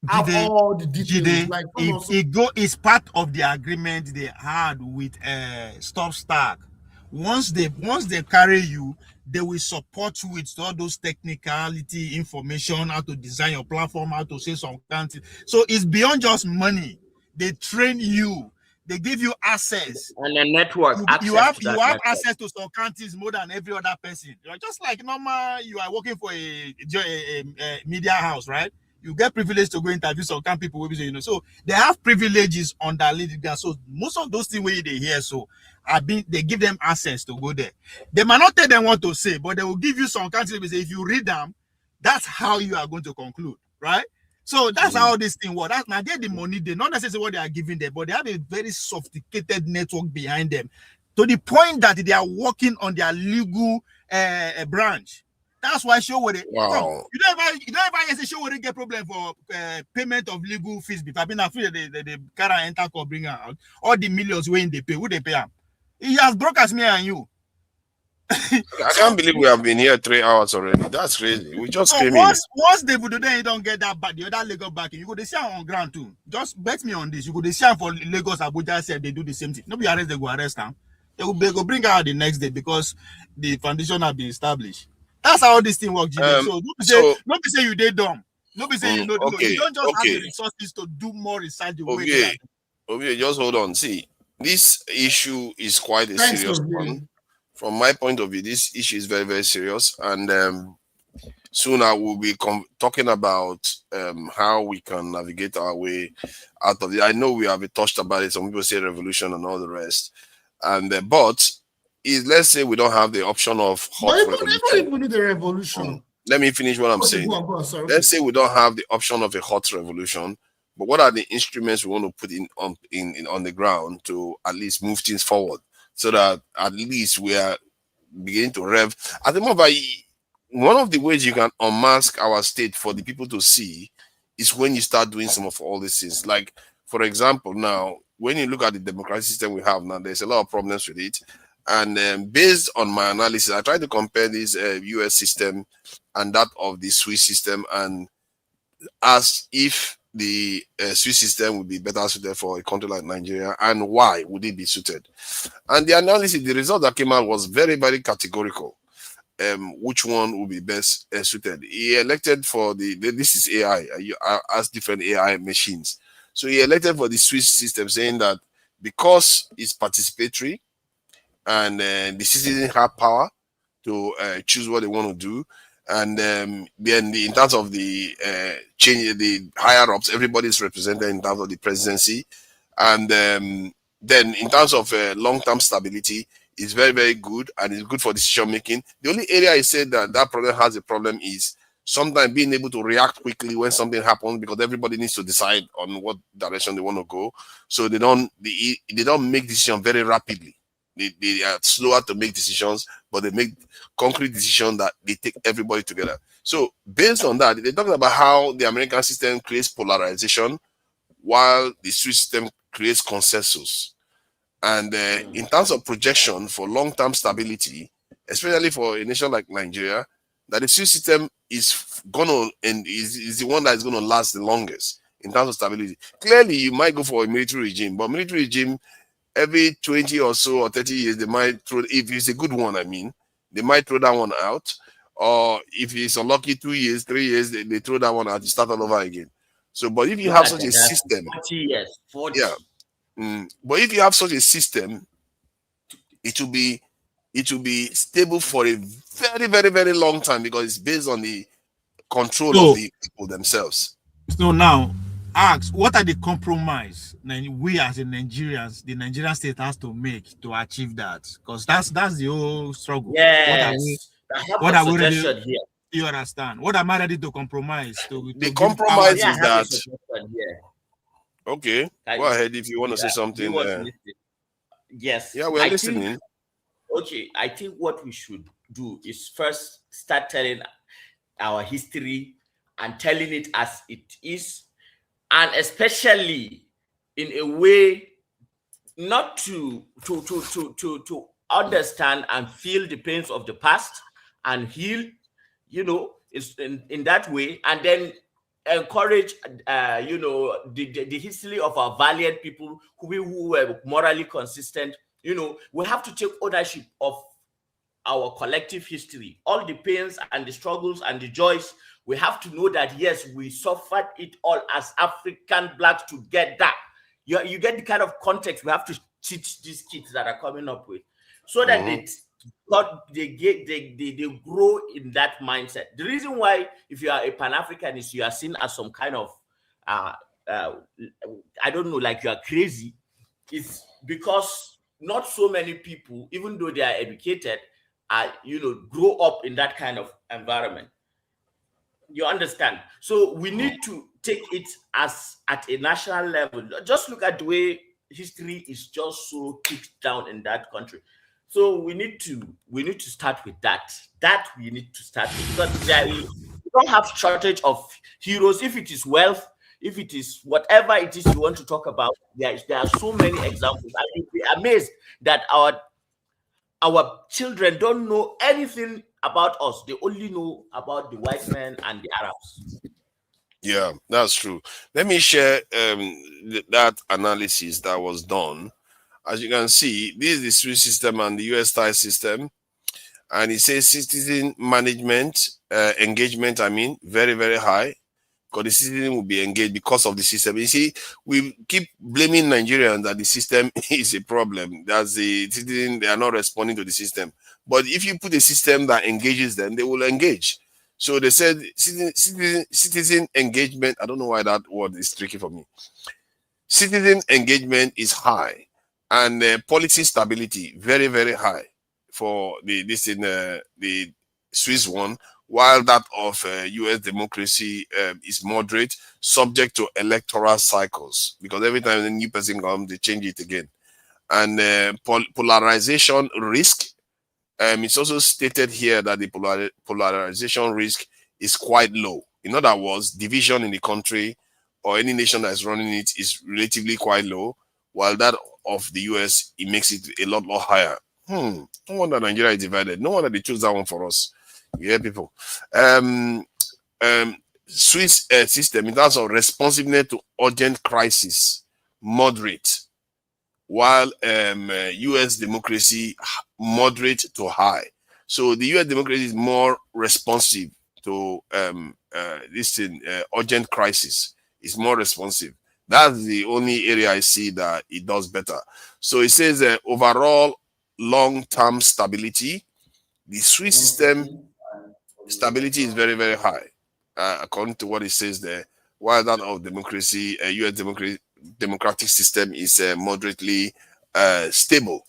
have all the details. Like it's part of the agreement they had with Stop Stack. Once they carry you, they will support you with all those technicality information, how to design your platform, how to say some content. So it's beyond just money. They train you. They give you access and a network. You have access to some countries more than every other person. You're just like normal. You are working for a media house, right? You get privilege to go interview some kind of people. So they have privileges on that leading. So most of those things where they hear, so they give them access to go there. They might not tell them what to say, but they will give you some kind of say if you read them, that's how you are going to conclude, right? So that's how this thing works. Now they're the money, they not necessarily what they are giving them, but they have a very sophisticated network behind them to the point that they are working on their legal branch. That's why Showore. Wow. You don't ever say Showore get problem for payment of legal fees. Because I've been afraid the car enter court bring out all the millions when they pay. Who they pay him? He has broke as me and you. I can't believe we have been here 3 hours already. That's crazy. We just came in. Once they would then you don't get that back, the other Lagos back, you go to see on ground too. Just bet me on this. You go to see for Lagos, Abuja said they do the same thing. Nobody arrest, they go arrest them. They go bring out the next day because the foundation have been established. That's how this thing works. So don't be say you did dumb. Don't be say you know. You don't just have the resources to do more research the way. Okay, just hold on. See, this issue is quite a serious one. From my point of view, this issue is very, very serious. And soon I will be talking about how we can navigate our way out of it. I know we have touched about it. Some people say revolution and all the rest. And but let's say we don't have the option of hot revolution. Even if we need a revolution. Let me finish what I'm saying. Go on, sorry, let's say we don't have the option of a hot revolution. But what are the instruments we want to put on the ground to at least move things forward? So that at least we are beginning to rev. I think one of the ways you can unmask our state for the people to see is when you start doing some of all these things. Like, for example, now, when you look at the democratic system we have now, there's a lot of problems with it. And based on my analysis, I tried to compare this US system and that of the Swiss system and ask if the Swiss system would be better suited for a country like Nigeria and why would it be suited. And the analysis, the result that came out was very, very categorical. which one will be best suited. He elected for this is AI. You ask different AI machines. So he elected for the Swiss system, saying that because it's participatory and the citizens have power to choose what they want to do, and then in terms of the change, the higher ups, everybody is represented in terms of the presidency, and then in terms of long-term stability, it's very, very good, and it's good for decision making. The only area I said that problem has a problem is sometimes being able to react quickly when something happens, because everybody needs to decide on what direction they want to go. So they don't make decisions very rapidly. They are slower to make decisions, but they make concrete decisions that they take everybody together. So based on that, they talk about how the American system creates polarization, while the Swiss system creates consensus. And in terms of projection for long-term stability, especially for a nation like Nigeria, that the Swiss system is gonna and is the one that is gonna last the longest in terms of stability. Clearly, you might go for a military regime, but military regime every 20 or so or 30 years they might throw, if it's a good one, I mean, they might throw that one out. Or if it's unlucky, 2 years, 3 years, they throw that one out, you start all over again. So, but if you Look have at such a that, system, 40 years, 40. yeah. But if you have such a system, it will be stable for a very, very, very long time, because it's based on the control So, of the people themselves. So now, ask, what are the compromise we as the Nigerians, the Nigerian state has to make to achieve that? Because that's the whole struggle. Yes, I have a suggestion ready? here. You understand? What am I ready to compromise to The give compromise Yeah, I is have a that suggestion here. okay. Go ahead if you want to say Do something. you want to listen? Yes. Yeah, we're listening. I think what we should do is first start telling our history and telling it as it is, and especially in a way not to understand and feel the pains of the past and heal, is in that way, and then encourage the history of our valiant people who were morally consistent. We have to take ownership of our collective history, all the pains and the struggles and the joys. We have to know that yes, we suffered it all as African blacks together. You get the kind of context we have to teach these kids that are coming up with, so that they grow in that mindset. The reason why, if you are a Pan-Africanist, you are seen as some kind of I don't know, like you are crazy, is because not so many people, even though they are educated, grow up in that kind of environment. You understand? So we need to take it as at a national level. Just look at the way history is just so kicked down in that country. So we need to start with that. We need to start with, because we don't have shortage of heroes. If it is wealth, if it is whatever it is you want to talk about, there are so many examples. I would be amazed that our children don't know anything about us. They only know about the white men and the Arabs. Yeah, that's true. Let me share that analysis that was done. As you can see, this is the Swiss system and the US style system. And it says citizen management, engagement, very, very high. Because the citizen will be engaged because of the system. You see, we keep blaming Nigerians that the system is a problem. That's the citizen, they are not responding to the system. But if you put a system that engages them, they will engage. So they said citizen engagement. I don't know why that word is tricky for me. Citizen engagement is high, and policy stability very, very high for the Swiss one, while that of US democracy is moderate, subject to electoral cycles, because every time a new person comes, they change it again. And polarization risk, it's also stated here that the polarization risk is quite low. In other words, division in the country or any nation that is running it is relatively quite low, while that of the US, it makes it a lot more higher. No wonder Nigeria is divided. No wonder they choose that one for us. Yeah, people. Swiss system in terms of responsiveness to urgent crisis, moderate, while US democracy, moderate to high. So the US democracy is more responsive to this thing, urgent crisis. It's more responsive. That's the only area I see that it does better. So it says overall long-term stability. The Swiss system stability is very, very high, according to what it says there. While that of democracy, US democratic system is moderately stable.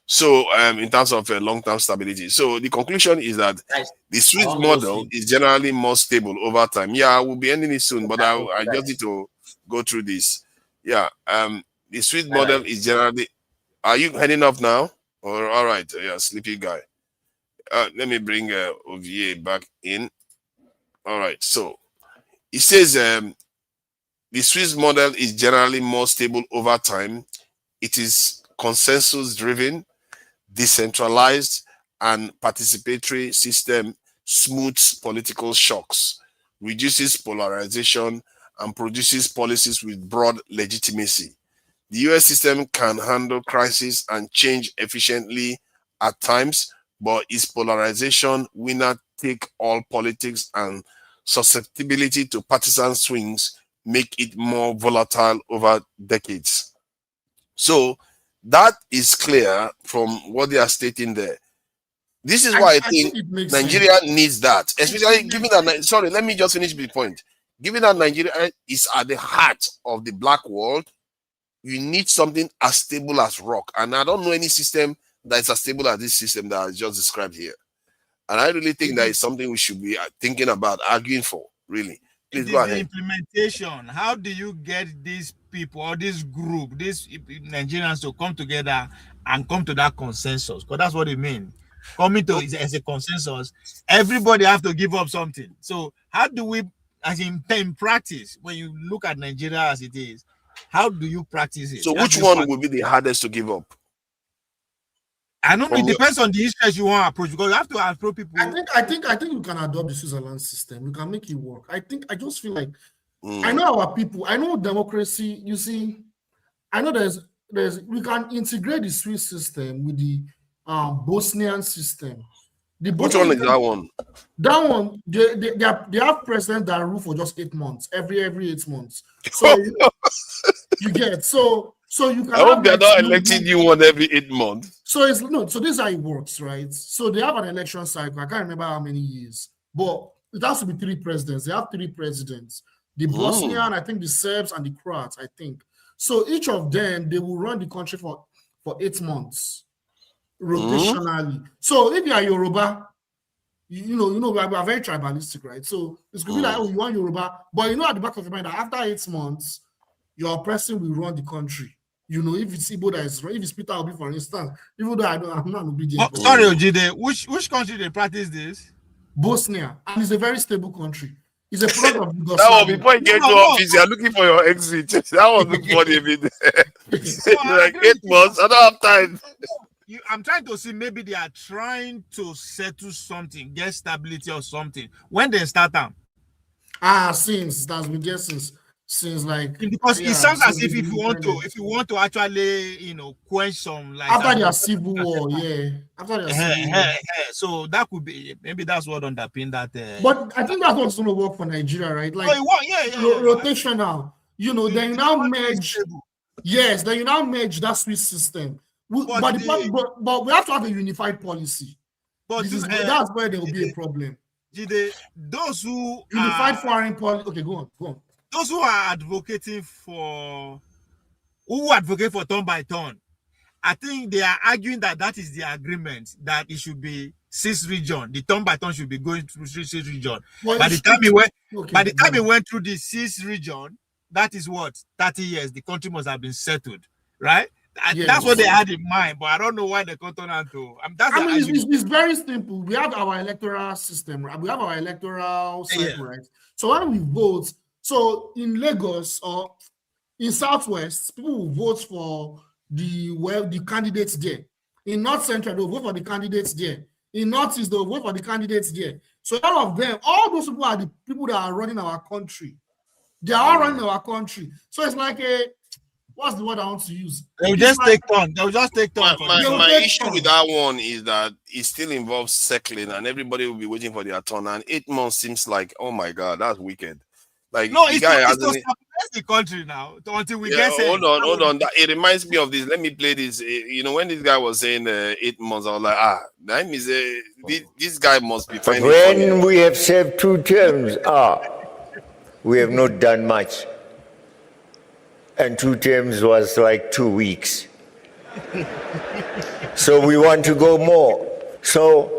So in terms of long-term stability. So the conclusion is that the Swiss model is generally more stable over time. Yeah, I will be ending it soon, but I just need to go through this. Yeah, the Swiss model is generally. Are you heading off now? Or all right? Yeah, sleepy guy. Let me bring OVA back in. All right. So it says the Swiss model is generally more stable over time. It is consensus-driven, decentralized, and participatory system smooths political shocks, reduces polarization, and produces policies with broad legitimacy. The US system can handle crisis and change efficiently at times, but its polarization, winner-take-all politics, and susceptibility to partisan swings make it more volatile over decades. So that is clear from what they are stating there. This is why I think Nigeria needs that, especially given that. Sorry, let me just finish the point. Given that Nigeria is at the heart of the black world, you need something as stable as rock. And I don't know any system that is as stable as this system that I just described here. And I really think that is something we should be thinking about, arguing for, really. Please go ahead. The implementation. How do you get these people or this group, these Nigerians to come together and come to that consensus? Because that's what it means. Coming to as a consensus, everybody have to give up something. So how do we, as in practice, when you look at Nigeria as it is, how do you practice it? So which one will be the hardest to give up? I know it depends on the issues you want to approach, because you have to approach people. I think you can adopt the Switzerland system. You can make it work. I just feel like I know our people. I know democracy. You see, I know there's we can integrate the Swiss system with the Bosnian system. Which one is that one? That one, they have presidents that rule for just 8 months, every 8 months. So you get so you can. I hope they're not electing you one every 8 months. So it's no. So this is how it works, right? So they have an election cycle. I can't remember how many years, but it has to be 3 presidents. They have 3 presidents: the Bosnian, I think, the Serbs, and the Croats. I think so. Each of them, they will run the country for 8 months. Rotationally. So if you are Yoruba, you know, we are very tribalistic, right? So it's going to be like, oh, you want Yoruba, but you know at the back of your mind that after 8 months, your person will run the country. You know, if it's Igbo that is if it's Peter Obi, for instance, even though I'm not obedient. Sorry, Ojide, which country they practice this? Bosnia, and it's a very stable country. It's a product of That one, before you get to office, you're looking for your exit. That was the funny bit. Like 8 months, I don't have time. I'm trying to see, maybe they are trying to settle something, get stability or something. When they start them? Since that's been there since like, because it sounds as if you want to actually quench some, like after their civil war, after their civil war. So that could be, maybe that's what underpin that. But I think that's what's going to work for Nigeria, right? Like rotational. You know, then you now merge. Yes, then you now merge that Swiss system. But we have to have a unified policy. But that's where there will be a problem. Those who unified foreign policy. Okay, go on. Those who are advocating for turn by turn, I think they are arguing that is the agreement, that it should be 6 regions. The turn by turn should be going through 6 regions. By the time it went through the 6 region, that is what 30 years. The country must have been settled, right? Yes. That's what they had in mind, but I don't know why they got on to. It's very simple. We have our electoral system, right? We have our electoral cycle, right? So when we vote, so in Lagos or in Southwest, people will vote for the candidates there. In North Central, they'll vote for the candidates there. In Northeast, they'll vote for the candidates there. So all of them, all those people are the people that are running our country. They are all running our country. So it's like What's the word I want to use? They'll just take turn. They'll just take turn. My issue with that one is that it still involves circling, and everybody will be waiting for their turn. And 8 months seems like, oh my god, that's wicked. Like No, the it's guy to hasn't. stabilize the country now until we Yeah, get hold on. It reminds me of this. Let me play this. You know, when this guy was saying 8 months, I was like, that means this guy must be But finding it funny. when we have served 2 terms, we have not done much. And 2 terms was like 2 weeks. So we want to go more. So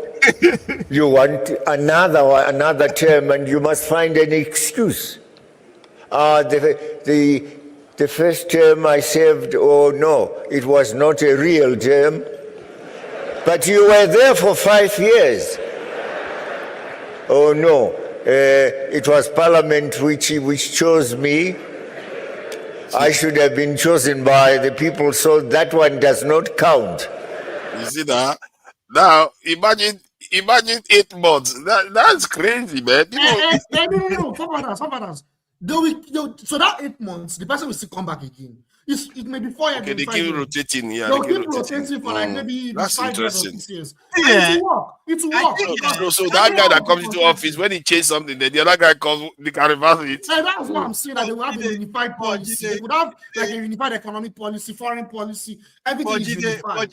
you want another term, and you must find an excuse. The first term I served, oh no, it was not a real term. But you were there for 5 years. Oh no, it was Parliament which chose me. I should have been chosen by the people, so that one does not count. You see that? Now imagine 8 months. That's crazy, man. No, foreigners. So that 8 months, the person will still come back again. It may be 4 years. Okay, they keep rotating. Yeah, they'll keep rotating for like maybe that's 5 years or interesting. 6 years. Yeah. It will work. So that guy that comes into office, when he changes something, then the other guy comes, they can reverse it. And that's what I'm saying, that they will have a unified policy. They would have like a unified economic policy, foreign policy, everything is unified.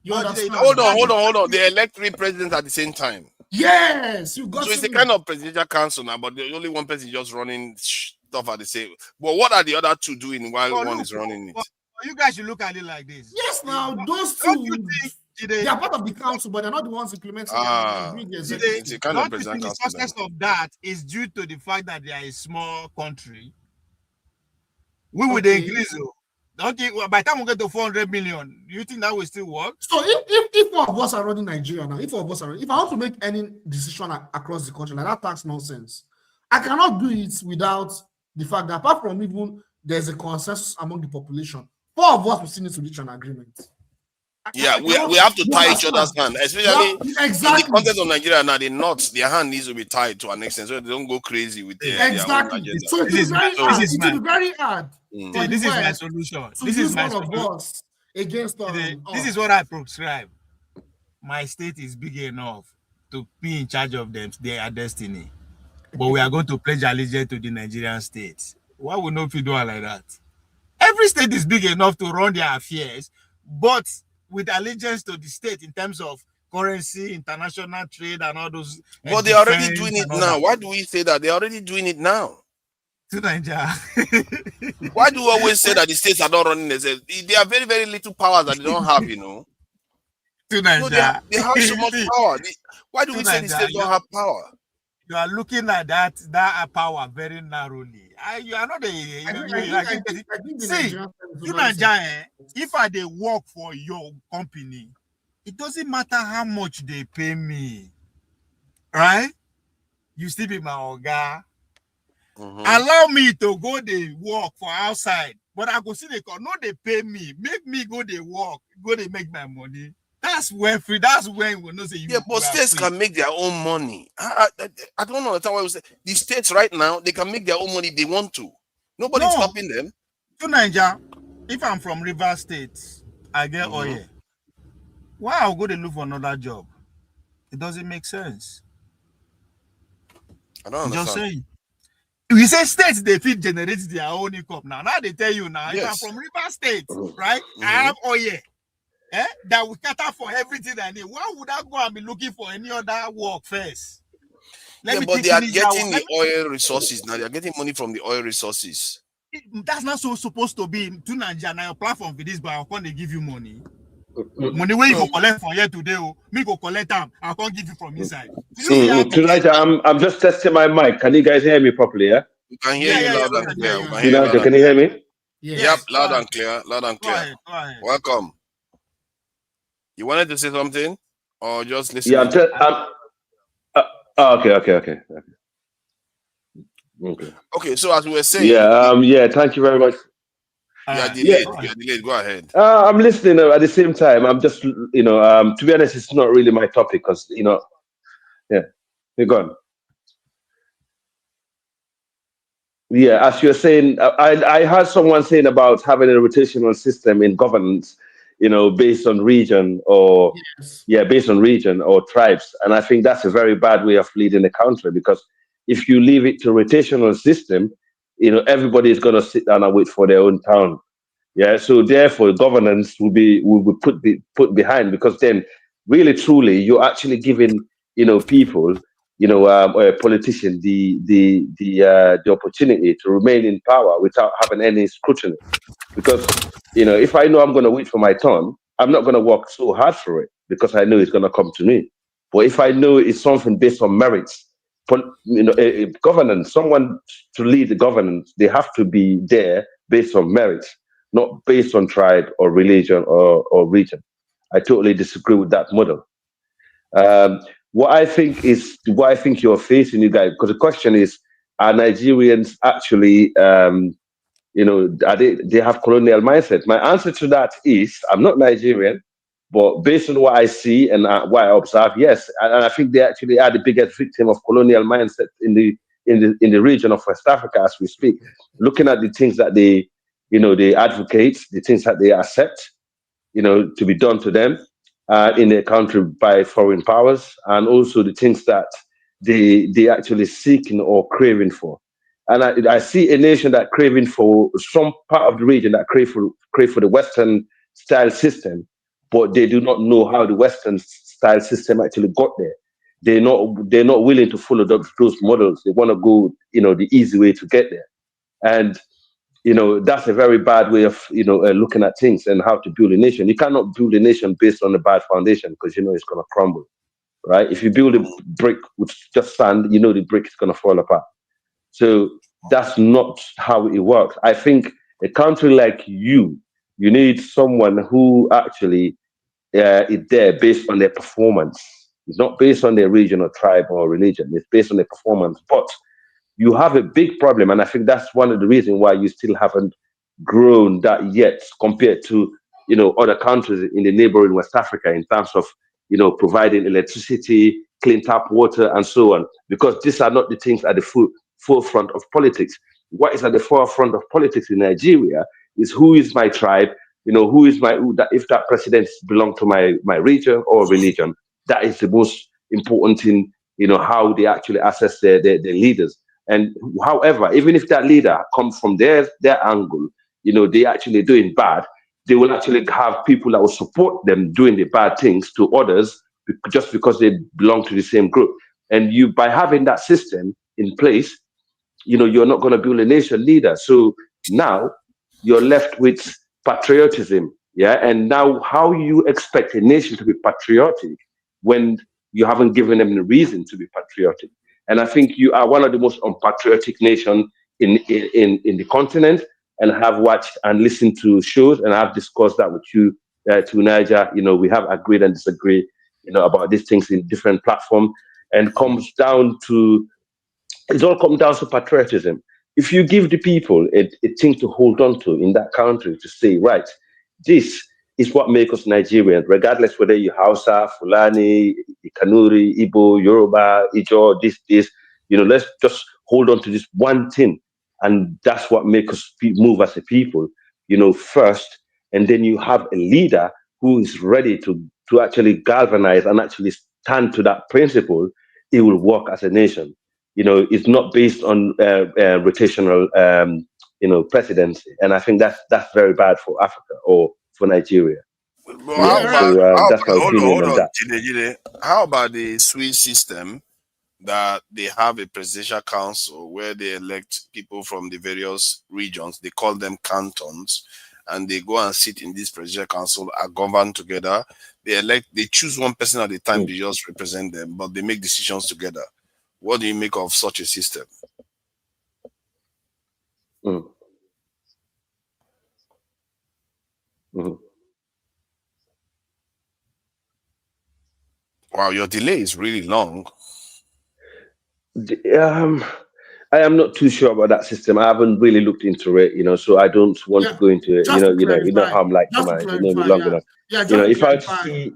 You understand? Hold on. They elect 3 presidents at the same time. Yes, you got. So it's a kind of presidential council now, but there's only one person just running stuff at the same. But what are the other 2 doing while one is running it? You guys should look at it like this. Yes, now those 2, they are part of the council, but they're not the ones implementing it. It's a kind of presidential council. The success of that is due to the fact that they are a small country. We would increase. Don't you, by the time we get to 400 million, do you think that will still work? So if one of us are running Nigeria now, if I want to make any decision across the country, like that tax nonsense, I cannot do it without the fact that apart from even there's a consensus among the population, 4 of us will still need to reach an agreement. Yeah, we have to tie each other's hand, especially in the context of Nigeria now. The North, their hand needs to be tied to an extent so they don't go crazy with their own agenda. So it is very hard. This is my solution. This is my solution against this is what I prescribe. My state is big enough to be in charge of their destiny, but we are going to pledge allegiance to the Nigerian state. Why would not we do it like that? Every state is big enough to run their affairs, but with allegiance to the state in terms of currency, international trade, and all those. But they're already doing it now. Why do we say that? They're already doing it now. To Nigeria. Why do we always say that the states are not running themselves? They are very, very little powers that they don't have, you know. To Nigeria. They have so much power. Why do we say the states don't have power? You are looking at that power very narrowly. You are not see, to Nigeria, if I they work for your company, it doesn't matter how much they pay me, right? You still be my oga. Allow me to go they work for outside, but I go see they call. No, they pay me, make me go they work, go they make my money. That's when free. That's when we know say you. Yeah, but states can make their own money. I don't understand why we say the states right now they can make their own money if they want to. Nobody's stopping them. To Nigeria, if I'm from River State, I get oil. Why I'll go to look for another job? It doesn't make sense. I don't understand. Just saying. We say states they fit generate their own income now. Now they tell you now. Yes. If I'm from River State, right? I have oil. That will cater for everything I need. Why would I go and be looking for any other work first? But they are getting the oil resources now. They are getting money from the oil resources. That's not so supposed to be. To Nigeria, now your platform for this, but I can't give you money. Money where you go collect for here today, me go collect them. I can't give you from inside. Tonight, I'm just testing my mic. Can you guys hear me properly? Yeah. We can hear you loud and clear. Can you hear me? Yep, loud and clear. Loud and clear. Go ahead. Welcome. You wanted to say something, or just listen? Yeah, okay. Okay, so as we were saying, thank you very much. You are delayed. Go ahead. I'm listening at the same time. I'm just, to be honest, it's not really my topic because, you're gone. Yeah, as you're saying, I heard someone saying about having a rotational system in governance, based on region or based on region or tribes. And I think that's a very bad way of leading the country, because if you leave it to rotational system, everybody is going to sit down and wait for their own turn. Yeah, so therefore governance will be put behind, because then really truly you're actually giving people, a politician the opportunity to remain in power without having any scrutiny. Because if I know I'm going to wait for my turn, I'm not going to work so hard for it, because I know it's going to come to me. But if I know it's something based on merits, a governance, someone to lead the governance, they have to be there based on merits, not based on tribe or religion or region. I totally disagree with that model. What I think you're facing, you guys, because the question is, are Nigerians actually, are they have colonial mindset? My answer to that is, I'm not Nigerian, but based on what I see and what I observe, yes, and I think they actually are the biggest victim of colonial mindset in the region of West Africa as we speak. Looking at the things that they advocate, the things that they accept, to be done to them in their country by foreign powers, and also the things that they actually seeking or craving for. And I see a nation that craving for some part of the region that crave for the Western style system, but they do not know how the Western style system actually got there. They're not willing to follow those models. They want to go, the easy way to get there. And that's a very bad way of looking at things and how to build a nation. You cannot build a nation based on a bad foundation, because it's going to crumble, right? If you build a brick with just sand, the brick is going to fall apart. So that's not how it works. I think a country like you need someone who actually is there based on their performance. It's not based on their region or tribe or religion. It's based on their performance. But you have a big problem, and I think that's one of the reasons why you still haven't grown that yet compared to other countries in the neighboring West Africa in terms of providing electricity, clean tap water, and so on. Because these are not the things at the forefront of politics. What is at the forefront of politics in Nigeria is who is my tribe, who is if that president belongs to my region or religion. That is the most important thing. How they actually assess their leaders. And however, even if that leader comes from their angle, they actually doing bad, they will actually have people that will support them doing the bad things to others just because they belong to the same group. And by having that system in place, you're not going to build a nation leader. So now you're left with patriotism. Yeah. And now how you expect a nation to be patriotic when you haven't given them the reason to be patriotic? And I think you are one of the most unpatriotic nations in the continent, and have watched and listened to shows, and I've discussed that with you, to Niger. We have agreed and disagreed, about these things in different platforms, and it's all come down to patriotism. If you give the people a thing to hold on to in that country, to say, right, this is what makes us Nigerian, regardless whether you're Hausa, Fulani, Kanuri, Igbo, Yoruba, Ijo, this, let's just hold on to this one thing. And that's what makes us move as a people, first. And then you have a leader who is ready to actually galvanize and actually stand to that principle. It will work as a nation. It's not based on rotational, presidency. And I think that's very bad for Africa or for Nigeria. Well, That's my opinion on that. Jide, how about the Swiss system, that they have a presidential council where they elect people from the various regions? They call them cantons, and they go and sit in this presidential council, are governed together. They choose one person at a time to just represent them, but they make decisions together. What do you make of such a system? Mm. Mm-hmm. Wow, your delay is really long. I am not too sure about that system. I haven't really looked into it, so I don't want to go into it. You know how I'm like, you know me long enough. If I see,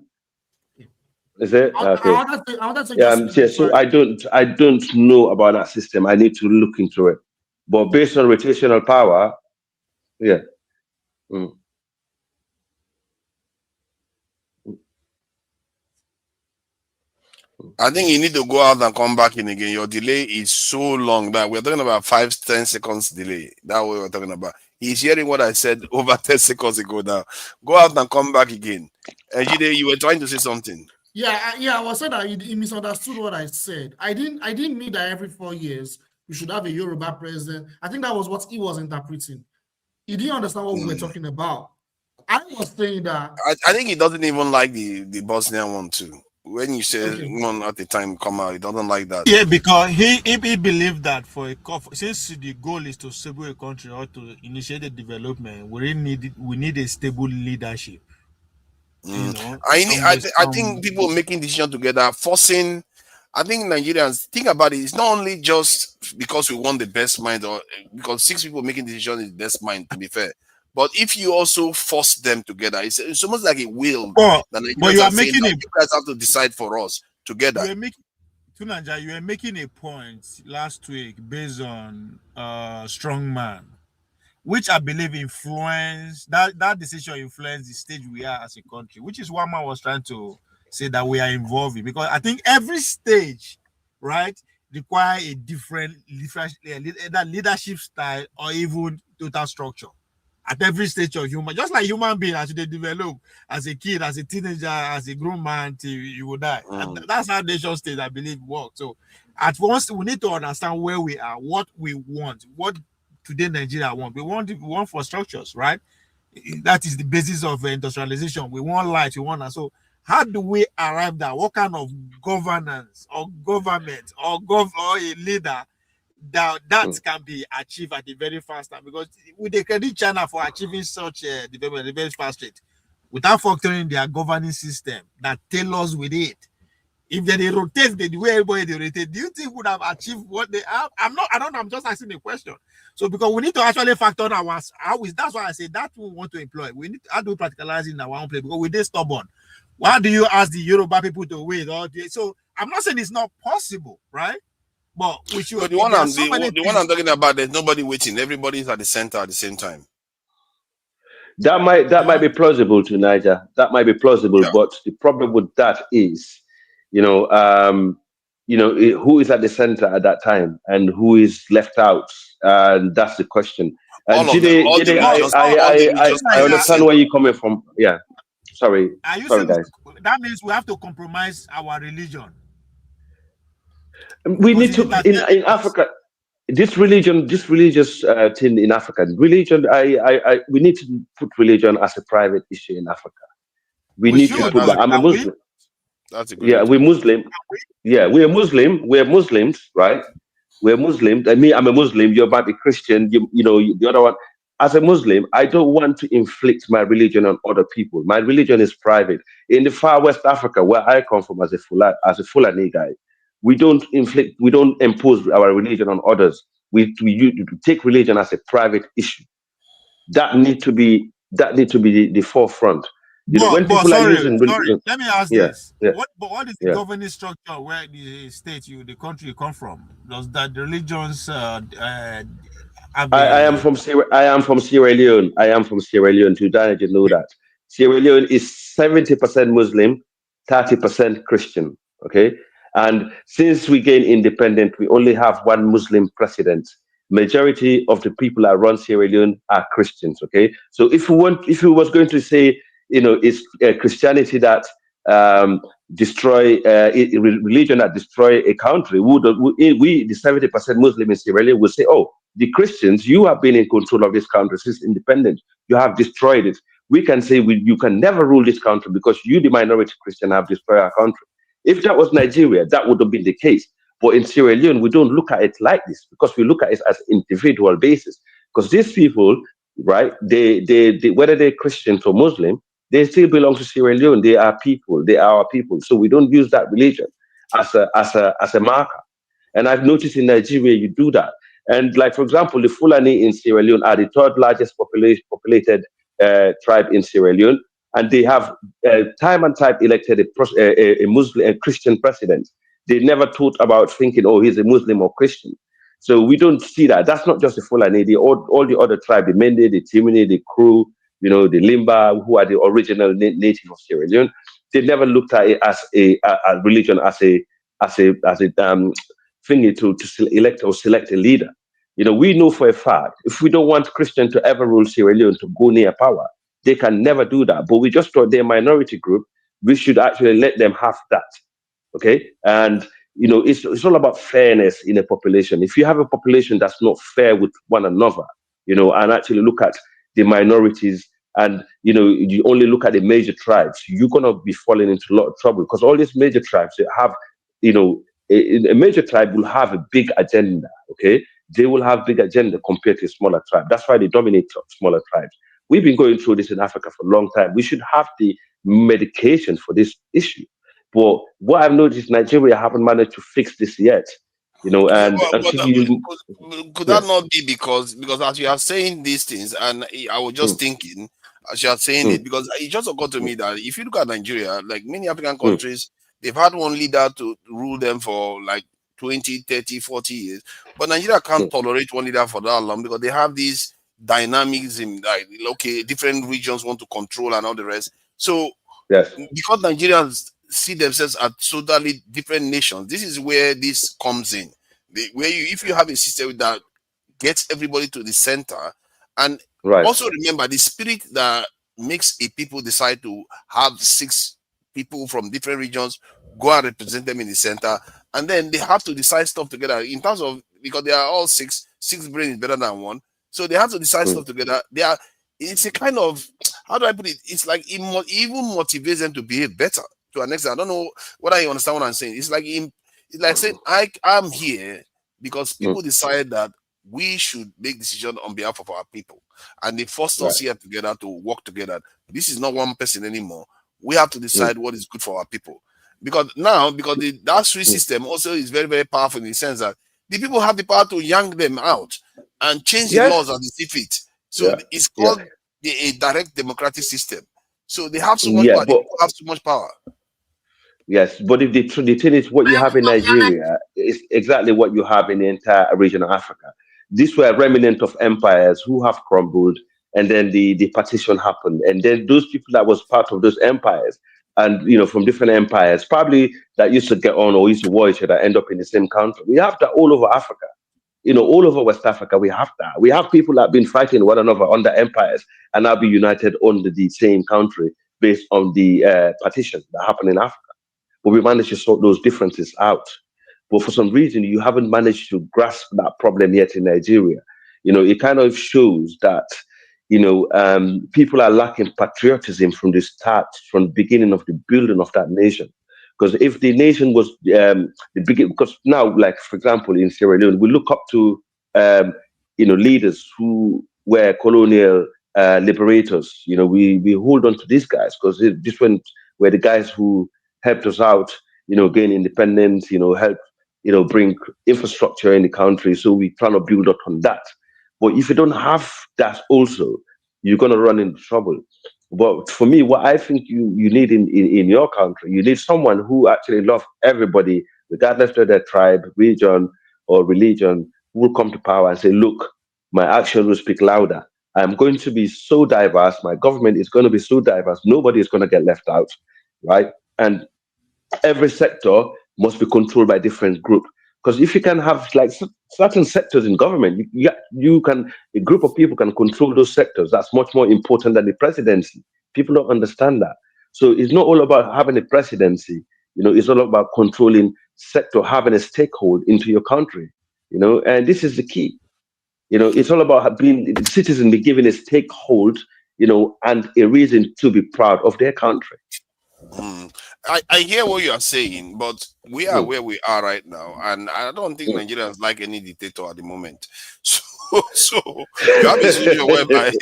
is it okay? So I don't know about that system. I need to look into it. But based on rotational power, yeah. I think you need to go out and come back in again. Your delay is so long that we're talking about 5-10 seconds delay. That's what we're talking about. He's hearing what I said over 10 seconds ago now. Go out and come back again. Jide, you were trying to say something. Yeah, I was saying that he misunderstood what I said. I didn't mean that every 4 years we should have a Yoruba president. I think that was what he was interpreting. He didn't understand what we were talking about. I was saying that I think he doesn't even like the Bosnian one too. When you say one at a time come out, he doesn't like that. Yeah, because he believed that since the goal is to stable a country or to initiate a development, we need a stable leadership. You know, I think people making decisions together, forcing. I think Nigerians think about it. It's not only just because we want the best mind, or because 6 people making decisions is the best mind. To be fair, but if you also force them together, it's almost like a will. But you are making it. You guys have to decide for us together. Tunanja, you were making a point last week based on strongman, which I believe influenced that decision influenced the stage we are as a country, which is what man was trying to say that we are involved in. Because I think every stage, right, require a different leadership style or even total structure. At every stage of human, just like human being, as they develop as a kid, as a teenager, as a grown man, till you will die. That's how nation state, I believe, works. So at once we need to understand where we are, what we want, what today Nigeria want. We want for structures, right? That is the basis of industrialization. We want light, we want. So how do we arrive there? What kind of governance or government or a leader that can be achieved at a very fast time? Because we they credit China for achieving such development at a very fast rate without factoring their governing system that tailors with it. If they rotate the way everybody they rotate, do you think would have achieved what they have? I don't know. I'm just asking a question. So because we need to actually factor on that's why I say that we want to employ. We need how do we practicalize it in our own place because we're stubborn. Why do you ask the Yoruba people to wait all day? So I'm not saying it's not possible, right? But we should. But the one I'm talking about, there's nobody waiting. Everybody's at the center at the same time. That might be plausible to Niger. That might be plausible, but the problem with that is, who is at the center at that time and who is left out, and that's the question. And Jide, I understand where you're coming from. Yeah, sorry, guys. That means we have to compromise our religion. We need to in Africa. This religious thing in Africa, religion. We need to put religion as a private issue in Africa. We need to put that. I'm a Muslim. That's a good idea. We're Muslim. Yeah, we're Muslim. We're Muslims, right? We're Muslim. I mean, I'm a Muslim. You're about a Christian. The other one. As a Muslim, I don't want to inflict my religion on other people. My religion is private. In the far West Africa, where I come from, as a Fulani guy, we don't impose our religion on others. We take religion as a private issue. That need to be the forefront. Let me ask this. What is the governing structure where the state the country you come from? Does that the religions I am from Sierra Leone. I am from Sierra Leone. To you know that Sierra Leone is 70% Muslim, 30% Christian. Okay. And since we gained independence, we only have one Muslim president. Majority of the people that run Sierra Leone are Christians. Okay, so if we was going to say, it's Christianity that destroy religion that destroy a country, we the 70% Muslim in Sierra Leone will say, oh, the Christians, you have been in control of this country since independence. You have destroyed it. We can say you can never rule this country because you, the minority Christian, have destroyed our country. If that was Nigeria, that would have been the case. But in Sierra Leone, we don't look at it like this because we look at it as individual basis. Because these people, right, they whether they're Christians or Muslim, they still belong to Sierra Leone. They are people. They are our people. So we don't use that religion as a marker. And I've noticed in Nigeria, you do that. And like, for example, the Fulani in Sierra Leone are the third largest populated tribe in Sierra Leone. And they have time and time elected a Muslim, a Christian president. They never thought about thinking, oh, he's a Muslim or Christian. So we don't see that. That's not just the Fulani. All the other tribes, the Mende, the Timini, the Kru, the Limba, who are the original native of Sierra Leone, they never looked at it as a religion, as a thingy to elect or select a leader. We know for a fact, if we don't want Christians to ever rule Sierra Leone, to go near power, they can never do that. But we just thought they're a minority group. We should actually let them have that. Okay. And, it's all about fairness in a population. If you have a population that's not fair with one another, and actually look at the minorities and, you only look at the major tribes, you're going to be falling into a lot of trouble because all these major tribes, they have, a major tribe will have a big agenda. Okay. They will have big agenda compared to a smaller tribe. That's why they dominate smaller tribes. We've been going through this in Africa for a long time. We should have the medication for this issue. But what I've noticed, Nigeria haven't managed to fix this yet. And until you, could that not be because as you are saying these things, and I was just thinking as you are saying it, because it just occurred to me that if you look at Nigeria, like many African countries, they've had one leader to rule them for like 20, 30, 40 years. But Nigeria can't tolerate one leader for that long because they have these dynamism, like, okay, different regions want to control and all the rest. So, because Nigerians see themselves as totally different nations, this is where this comes in. If you have a system that gets everybody to the center, and also remember the spirit that makes a people decide to have 6 people from different regions go and represent them in the center, and then they have to decide stuff together in terms of, because they are all six brains is better than one, so they have to decide stuff together. It's a kind of, how do I put it? It's like it even motivates them to behave better to an extent. I don't know whether you understand what I'm saying. It's like saying I'm here because people decide that we should make decisions on behalf of our people, and they forced us here together to work together. This is not one person anymore. We have to decide what is good for our people, because that switch system also is very, very powerful in the sense that the people have the power to yank them out and change the laws as they see fit. So it's called a direct democratic system. So they have so much power. They have so much power. Yes, but if the thing is, what you have in Nigeria is exactly what you have in the entire region of Africa. These were remnant of empires who have crumbled, and then the partition happened, and then those people that was part of those empires, and from different empires, probably that used to get on or used to war each other, end up in the same country. We have that all over Africa. All over West Africa, we have that. We have people that have been fighting one another under empires and now be united under the same country based on the partition that happened in Africa. But we managed to sort those differences out. But for some reason, you haven't managed to grasp that problem yet in Nigeria. It kind of shows that, people are lacking patriotism from the start, from the beginning of the building of that nation. Because if the nation was the beginning, because now, like, for example, in Sierra Leone, we look up to, leaders who were colonial liberators. We hold on to these guys because this one were the guys who helped us out, gain independence, help, bring infrastructure in the country. So we try to build up on that. But if you don't have that also, you're going to run into trouble. But for me, what I think you need in your country, you need someone who actually loves everybody, regardless of their tribe, region, or religion, who will come to power and say, look, my actions will speak louder. I'm going to be so diverse. My government is going to be so diverse. Nobody is going to get left out, right? And every sector must be controlled by a different group. Because if you can have like certain sectors in government, a group of people can control those sectors. That's much more important than the presidency. People don't understand that. So it's not all about having a presidency. It's all about controlling sector, having a stakehold into your country. And this is the key. It's all about being the citizen, be given a stakehold, and a reason to be proud of their country. I hear what you are saying, but we are where we are right now, and I don't think Nigerians like any dictator at the moment. So you have a situation whereby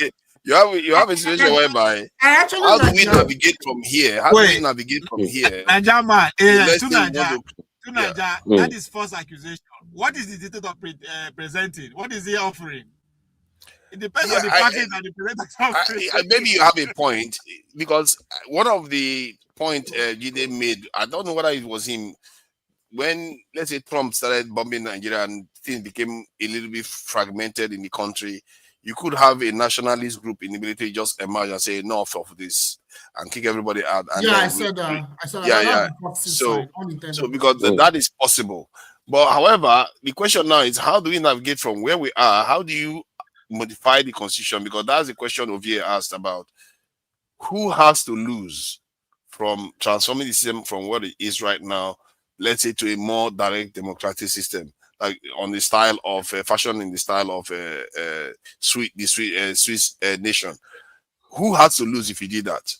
how do we navigate from here? Naija, that is false accusation. What is the dictator presenting? What is he offering? It depends on the package that the president. Maybe you have a point, because one of the point Jide made, I don't know whether it was him, when, let's say, Trump started bombing Nigeria and things became a little bit fragmented in the country, you could have a nationalist group in the military just emerge and say enough of this and kick everybody out. And Yeah, then I said that. yeah, That's yeah. the toxic So, side, unintended so because consequences. that is possible. But however, the question now is, how do we navigate from where we are? How do you modify the constitution? Because that's the question Ovie asked about. Who has to lose from transforming the system from what it is right now, let's say, to a more direct democratic system, like on the style of fashion in the style of Swiss nation? Who has to lose if you did that?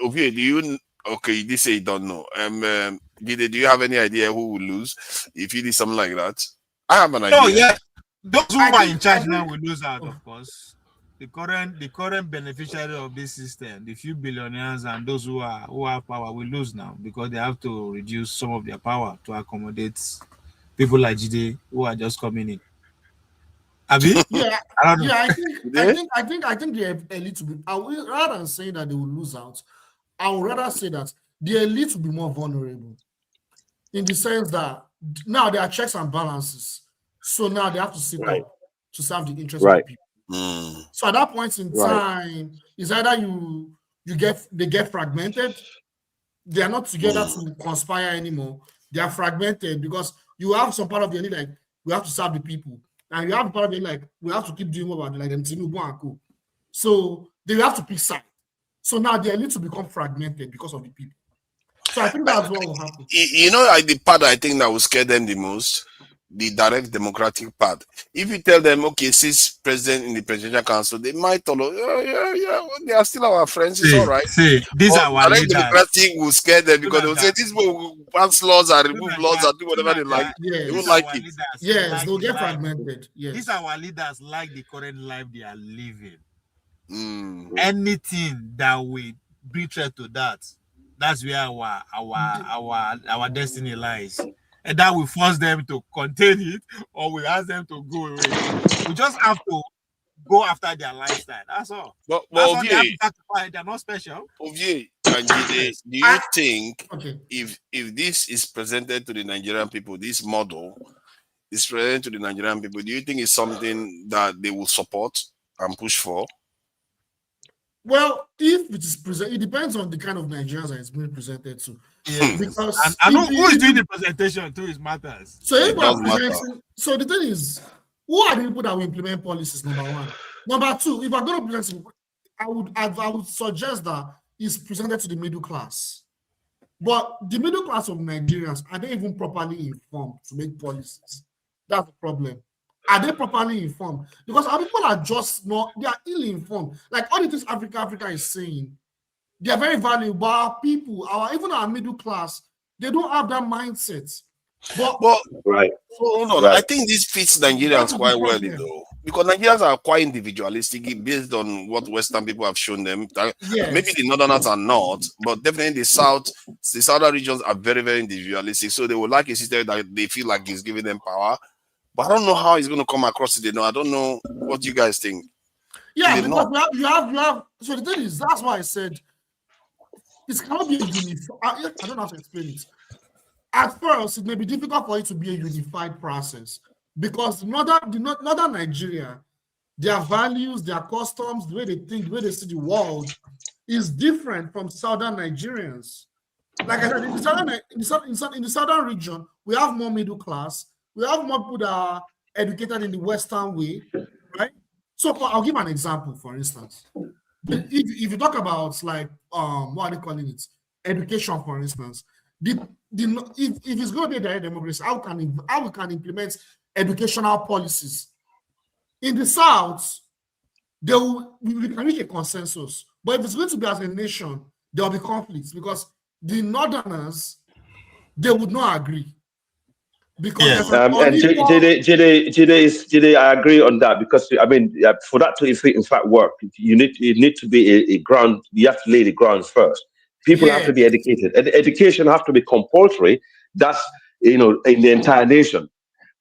Ovie, do you? Okay, you did say you don't know. Do you have any idea who will lose if you did something like that? I have an idea. Oh yeah, those who are in charge now will lose out, of course. The current beneficiary of this system, the few billionaires and those who have power will lose now because they have to reduce some of their power to accommodate people like Jide who are just coming in. Abi? Yeah, I don't know. yeah. I think the elite will be. Rather than saying that they will lose out, I would rather say that the elite will be more vulnerable, in the sense that now there are checks and balances. So now they have to sit up to serve the interest of the people. So at that point in time, it's either they get fragmented, they are not together to conspire anymore. They are fragmented because you have some part of the elite like we have to serve the people, and you have part of the elite like we have to keep doing what we're like them Tinubu and co. So they have to pick side. So now the elite will become fragmented because of the people. So I think that's what will happen. You know, like the part I think that will scare them the most, the direct democratic part. If you tell them, okay, since president in the presidential council, they might tell, yeah, they are still our friends. It's all right. These are our direct leaders. democratic will scare them because they'll say these people will pass laws and remove laws and do whatever they like. Yes. They won't like it. Yes, they'll get fragmented. Yes. These are our leaders like the current life they are living. Anything that will bring threat to that, that's where our destiny lies. And that will force them to contain it, or we ask them to go away. We just have to go after their lifestyle. That's all. But that's all they have to sacrifice. They're not special. Ovie and Jide, do you think if this is presented to the Nigerian people, this model is presented to the Nigerian people, do you think it's something that they will support and push for? Well, if it is presented, it depends on the kind of Nigerians that it's being presented to. Yes. Because and who is doing the presentation too, it matters. So if I'm presenting, so the thing is, who are the people that will implement policies? Number one. Number two, if I'm going to present, I would suggest that it's presented to the middle class. But the middle class of Nigerians, are they even properly informed to make policies? That's the problem. Are they properly informed? Because our people are just not, they are ill-informed. Like all the things Africa is saying, they are very valuable. Our people, even our middle class, they don't have that mindset. But right. So hold on. Right. I think this fits Nigerians quite well, though. Because Nigerians are quite individualistic based on what Western people have shown them. Yes. Maybe the Northerners are not, but definitely the Southern regions are very, very individualistic. So they would like a system that they feel like is giving them power. But I don't know how it's going to come across today. No, I don't know what you guys think. Yeah, because you have. So the thing is, that's why I said it cannot be a unified. I don't know how to explain it. At first, it may be difficult for it to be a unified process because northern Nigeria, their values, their customs, the way they think, the way they see the world, is different from southern Nigerians. Like I said, in the southern region, we have more middle class. We have more people that are educated in the Western way, right? So I'll give an example, for instance. If you talk about like what are they calling it? Education, for instance. If it's going to be a direct democracy, how we can implement educational policies? In the South, we can reach a consensus. But if it's going to be as a nation, there will be conflicts because the Northerners, they would not agree. Because and Jide, I agree on that because I mean, for that to in fact work, you need to be a ground. You have to lay the ground first. People have to be educated, and education have to be compulsory. That's in the entire nation.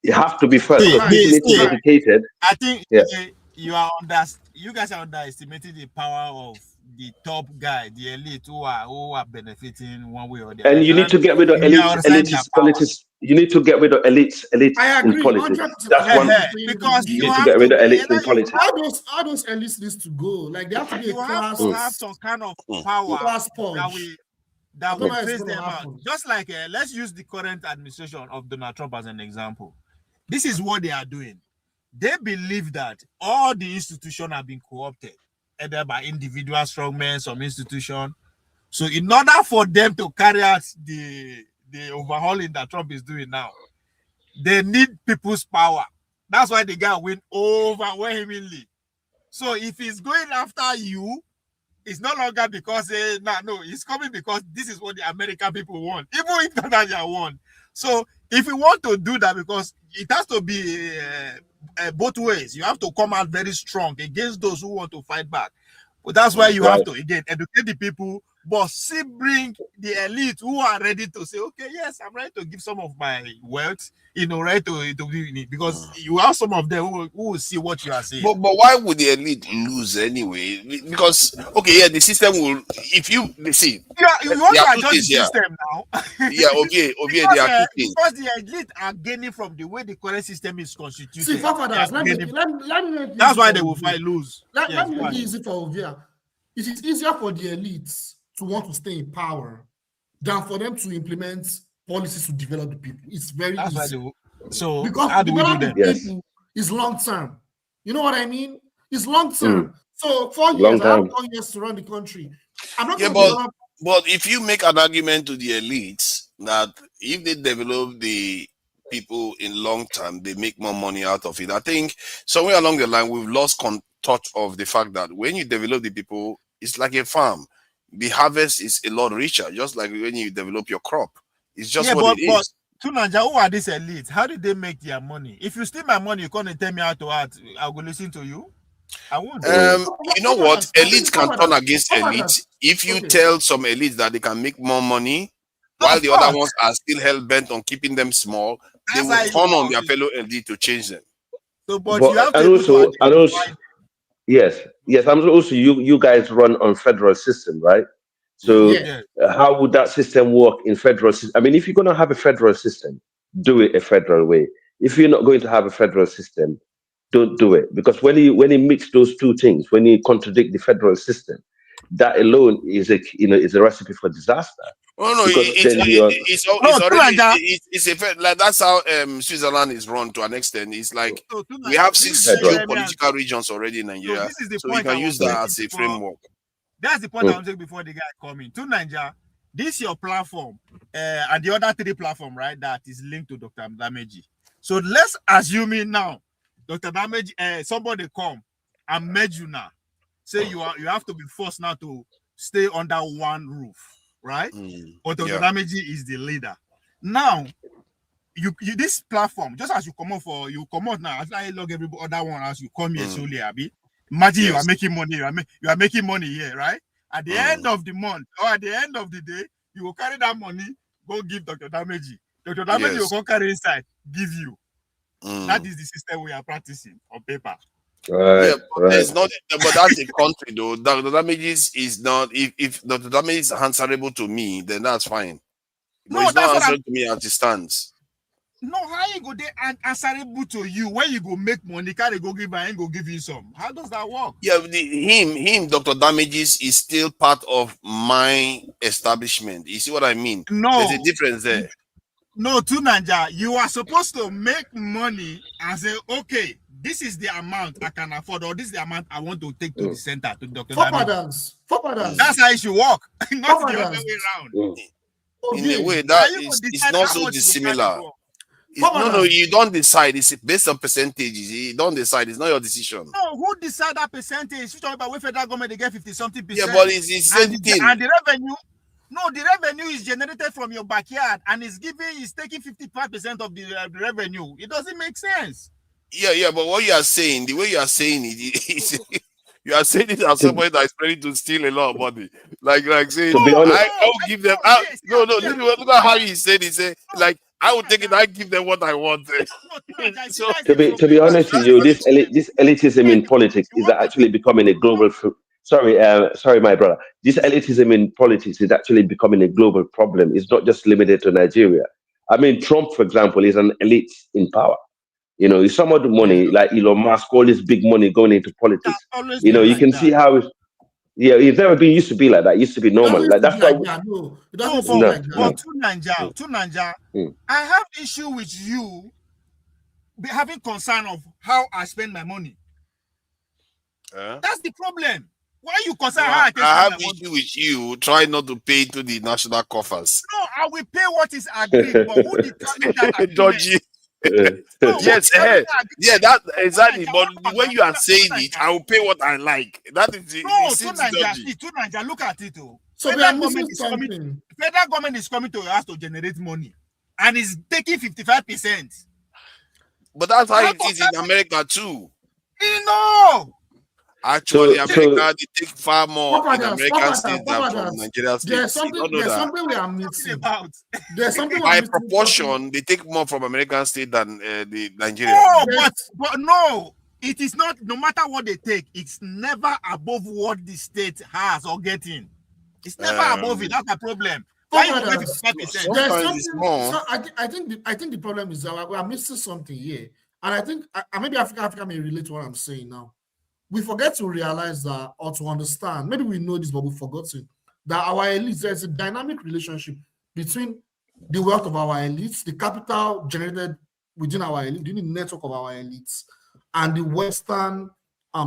You have to be first. People need to be educated. I think you guys are underestimating the power of the top guy, the elite who are benefiting one way or the other. And you need to get rid of politics. You need to get rid of elites I in agree, politics. 100%. That's one. Because You need to get rid of elites in politics. How those elites to go? Like they have to be you a have class. to have some kind of power that will phase them out. Just like let's use the current administration of Donald Trump as an example. This is what they are doing. They believe that all the institutions have been co-opted, either by individual strongmen, some institution. So in order for them to carry out the overhauling that Trump is doing now, they need people's power. That's why the guy win overwhelmingly. So if he's going after you, it's no longer because it's coming because this is what the American people want, even if Canada won. So if you want to do that, because it has to be both ways, you have to come out very strong against those who want to fight back. But that's why you have to again educate the people, but still bring the elite who are ready to say, okay, yes, I'm ready to give some of my wealth, right to because you have some of them who will see what you are saying. But why would the elite lose anyway? Because the system will. If you see, you want to adjust the system now. They are two things. Because the elite are gaining from the way the current system is constituted. See, that's why they will fight lose. Let me make it easy for Ovia. It is easier for the elites to want to stay in power than for them to implement policies to develop the people. It's very easy. So because how do we do that? People is long term. You know what I mean? It's long term. So 4 years, I have 4 years to run the country. I'm not but if you make an argument to the elites that if they develop the people in long term, they make more money out of it. I think somewhere along the line we've lost touch of the fact that when you develop the people, it's like a farm. The harvest is a lot richer, just like when you develop your crop. It's just what it is. Tunanja, who are these elites? How did they make their money? If you steal my money, you can't tell me how to act. I'll go listen to you. I won't. You know what? Elites can turn against elites if you tell some elites that they can make more money, while the other ones are still hell bent on keeping them small. They will turn on their fellow elite to change them. So, but you have to yes. I'm also you guys run on federal system, right? So how would that system work in federal system? I mean, if you're going to have a federal system, do it a federal way. If you're not going to have a federal system, don't do it. Because when you mix those two things, when you contradict the federal system, that alone is a recipe for disaster. Oh no, it's like that's how Switzerland is run to an extent. It's like we have 6 geopolitical regions already in Nigeria, so you can use that as a framework. That's the point I was saying before the guy coming to Nigeria. This your platform, and the other 3 platform, right? That is linked to Dr. Dameji. So let's assume it now, Dr. Dameji, somebody come and merge you now. Say you have to be forced now to stay under one roof, right? But Dr. Dameji is the leader. Now, you this platform, just as you come out now, as I log every other one as you come here solely, Abi. Imagine you are making money, you are making money here, right? At the end of the month or at the end of the day, you will carry that money, go give Dr. Dameji. Dr. Dameji will go carry inside, give you. That is the system we are practicing on paper. Right, it's not, but that's a country though. Dr. Damages is not. If Dr. Damages is answerable to me, then that's fine. But no, it's not answerable to me as it stands. No, how you go there and answerable to you when you go make money? Can they go give and go give you some? How does that work? Yeah, him, Dr. Damages is still part of my establishment. You see what I mean? No, there's a difference there. No, Tunanja, you are supposed to make money and say, okay, this is the amount I can afford, or this is the amount I want to take to the center to Dr. Damages. That's how it should work, not the other way around. In a way, that it's not so dissimilar. No, you don't decide. It's based on percentages. You don't decide. It's not your decision. No, who decide that percentage? You talk about where federal government they get 50-something %. Yeah, but it's the same thing. And the revenue. No, the revenue is generated from your backyard and it's taking 55% of the revenue. It doesn't make sense. Yeah, but what you are saying, the way you are saying it, you are saying it as somebody that is ready to steal a lot of money. Like saying, to be honest, I will give them. Look at how he said it. Say, like, I will take it. I give them what I want. So, to be honest with you, this elitism in politics is actually becoming a global sorry, my brother. This elitism in politics is actually becoming a global problem. It's not just limited to Nigeria. I mean, Trump, for example, is an elite in power. You know, some of the money, like Elon Musk, all this big money going into politics. Always You know, been you like can that. see how it's, yeah, it's never been used to be like that. It used to be normal. Like that's why. No, it No, doesn't seem like but that. to Nanja, I have issue with you having concern of how I spend my money. That's the problem. Why you concerned how I can I spend have my money? issue with you. Try not to pay to the national coffers. No, I will pay what is agreed, but who determines that agreement? Dodgy. No, Yes, yeah, that exactly. But the way you are saying it, I will pay what I like. That is it. No, It seems dodgy. to Nigeria, look at it. So we are missing something. Federal government is coming to your house to generate money, and is taking 55%. But that's how it is in America too. No. Actually, America they take far more in American states than from Nigeria states. There's something we are missing. There's something by proportion, they take more from American state than the Nigeria. No, but no, it is not. No matter what they take, it's never above what the state has or getting. It's never above it. That's the problem. Why you get 55%? There's something. So I think the problem is that we are missing something here, and I think maybe Africa may relate to what I'm saying now. We forget to realize that, or to understand, maybe we know this, but we've forgotten that our elites, there's a dynamic relationship between the wealth of our elites, the capital generated within our elite, the network of our elites, and the Western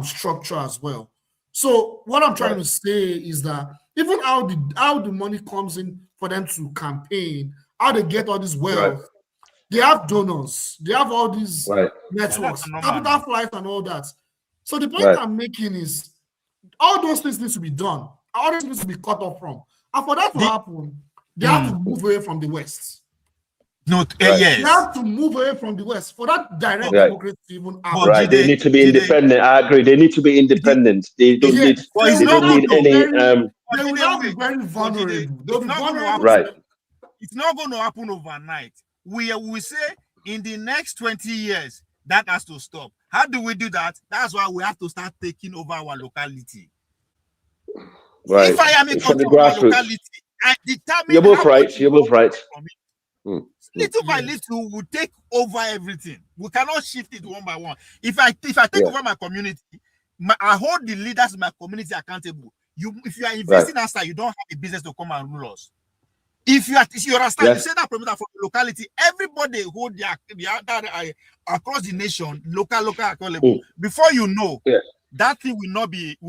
structure as well. So what I'm trying to say is that even how the money comes in for them to campaign, how they get all this wealth, they have donors, they have all these networks, capital flights and all that. So the point I'm making is all those things need to be done. All those things need to be cut off from. And for that to happen, they have to move away from the West. They have to move away from the West for that direct democracy to even happen. Right, they need to be independent. I agree. They need to be independent. They don't need. They don't need any. They will not be very vulnerable. They'll be vulnerable. Right. It's not going to happen overnight. We say in the next 20 years that has to stop. How do we do that? That's why we have to start taking over our locality. Right. If I am in From the control of my grassroots. locality, I determine. You're both right. You're both right. Little by little, we take over everything. We cannot shift it one by one. If I take over my community, I hold the leaders in my community accountable. If you are investing outside, you don't have a business to come and rule us. If you understand, you say that promoter for the locality, everybody hold their across the nation, local accountable. Before you know, that thing will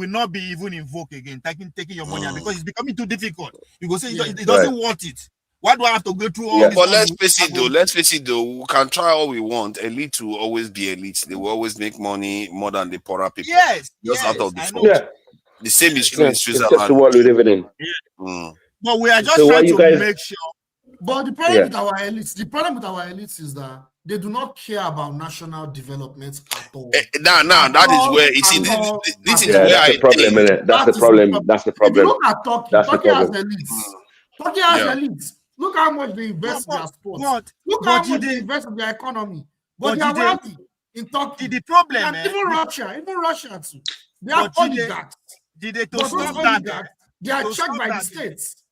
not be even invoked again, taking your money because it's becoming too difficult. You go say it doesn't want it. Why do I have to go through all this? But let's face it though, we can try all we want. Elite will always be elite. They will always make money more than the poorer people. Just out of default. The same is true in Switzerland. It's just the world we're living in. But we are just trying to make sure. But the problem with our elites, is that they do not care about national development at all. Now, that is where it's in. This is where that's the problem, innit? That's the problem. That's the problem. If you look at Turkey, Turkey has elites. Turkey has elites. Look how much they invest in their sports. Look how much they invest in their economy. But they are wealthy in Turkey. The problem, and even Russia too. They have oligarchs. Did they to stop that? They are checked by the states.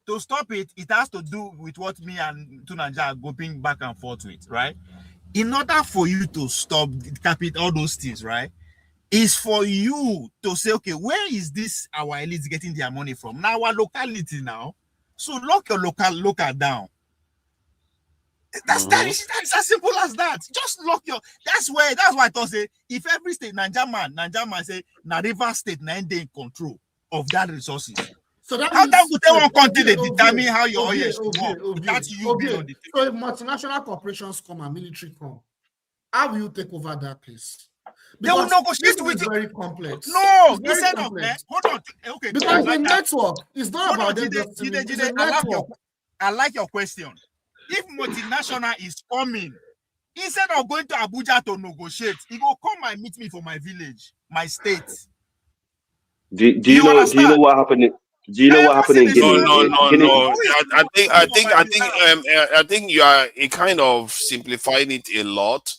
To stop it, it has to do with what me and Tunanja are going back and forth with, right? In order for you to stop all those things, right, is for you to say, okay, where is this our elites getting their money from? Now our locality now. So lock your local down. That's as simple as that. Just lock your. That's why I thought say if every state Nigeria say na River State na they in control of that resources. So that how that would one country they determine how your oil is work? That's you being on the table. So if multinational corporations come and military come, how will you take over that place? They will negotiate with you. Very complex. No, instead of hold on. Okay, because the network is not about them. I like your question. If multinational is coming, instead of going to Abuja to negotiate, he will come and meet me for my village, my state. Do you know what happened? Do you know what happened in Guinea? No. I think you are kind of simplifying it a lot.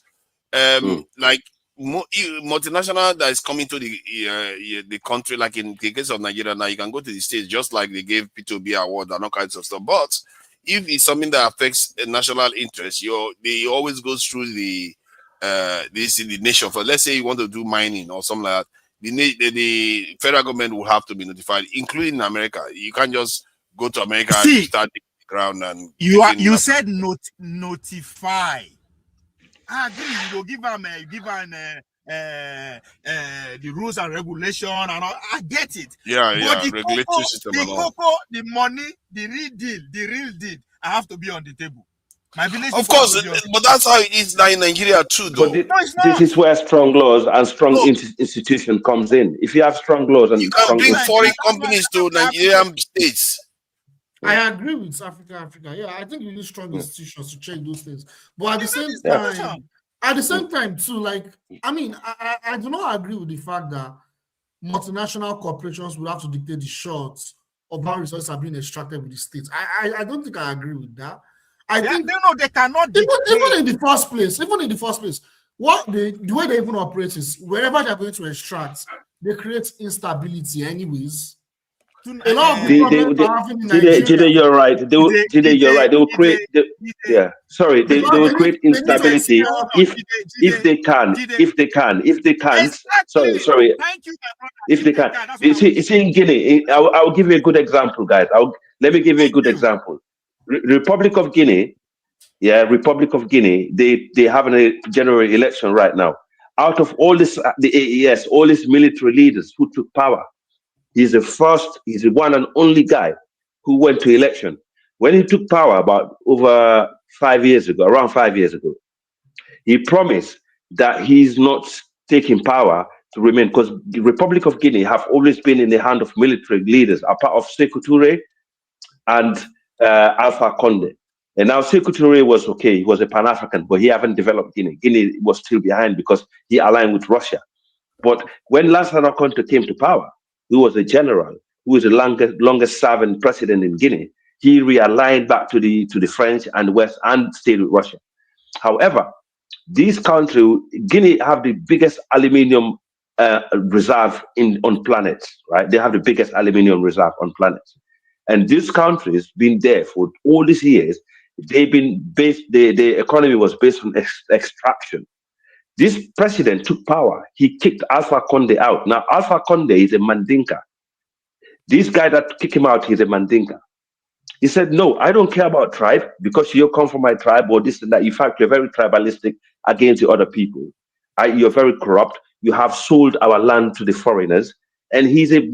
Like multinational that is coming to the country, like in the case of Nigeria now, you can go to the States just like they gave P2B award and all kinds of stuff. But if it's something that affects national interest, they always goes through the nation. For let's say you want to do mining or something like that, the federal government will have to be notified, including in America. You can't just go to America and start the ground and you said notify. I agree. Give them the rules and regulation and all. I get it. But the regulatory system the and all. the money, the real deal, I have to be on the table. My village, of course, but that's how it is now in Nigeria too, though. But this is where strong laws and strong institution comes in. If you have strong laws and you can bring foreign companies to Nigerian states. I agree with Africa. Yeah, I think you need strong institutions to check those things. But at the same time, too, like, I mean, I do not agree with the fact that multinational corporations will have to dictate the shots of how resources are being extracted with the states. I don't think I agree with that. I think they cannot even in the first place, what the way they even operate is wherever they're going to extract, they create instability anyways. A lot of the problems are having in Nigeria. Jide, you're right. You're right. They will create. They will create instability if they can. If they can't. Sorry. Thank you. If they can. You see in Guinea, I'll give you a good example, guys. Let me give you a good example. Republic of Guinea. Yeah, Republic of Guinea. They have a general election right now. Out of all this, the AES, all these military leaders who took power. He's the one and only guy who went to election. When he took power around 5 years ago, he promised that he's not taking power to remain, because the Republic of Guinea have always been in the hand of military leaders, a part of Sékou Touré and Alpha Condé. And now Sékou Touré was okay, he was a Pan-African, but he haven't developed Guinea. Guinea was still behind because he aligned with Russia. But when Lansana Conté came to power, who was a general, who was the longest serving president in Guinea, he realigned back to the French and the West and stayed with Russia. However, these countries, Guinea have the biggest aluminium reserve on planet, right? They have the biggest aluminium reserve on planet. And these countries been there for all these years. They've been based, the economy was based on extraction. This president took power. He kicked Alpha Condé out. Now, Alpha Condé is a Mandinka. This guy that kicked him out, he's a Mandinka. He said, no, I don't care about tribe because you come from my tribe or this and that. In fact, you're very tribalistic against the other people. You're very corrupt. You have sold our land to the foreigners. And he's a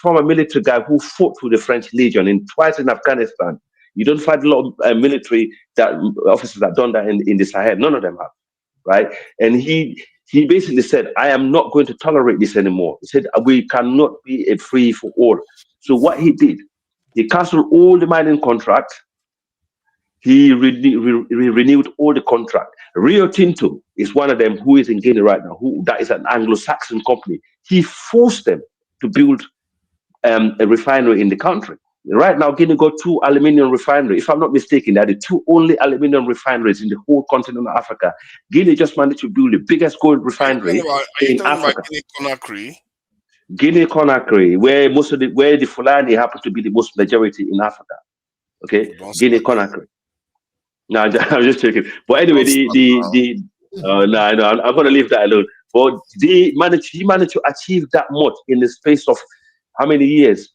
former military guy who fought for the French Legion twice in Afghanistan. You don't find a lot of military officers that done that in the Sahel. None of them have. Right, and he basically said, "I am not going to tolerate this anymore." He said, "We cannot be a free for all." So what he did, he canceled all the mining contracts. He renewed all the contract. Rio Tinto is one of them who is in Guinea right now. That is an Anglo-Saxon company. He forced them to build a refinery in the country. Right now, Guinea got 2 aluminium refineries. If I'm not mistaken, they're the 2 only aluminium refineries in the whole continent of Africa. Guinea just managed to build the biggest gold refinery in Africa. Guinea Conakry, where the Fulani happen to be the most majority in Africa. Okay, Guinea Conakry. No, I'm just joking. But anyway, I'm going to leave that alone. But he managed to achieve that much in the space of how many years?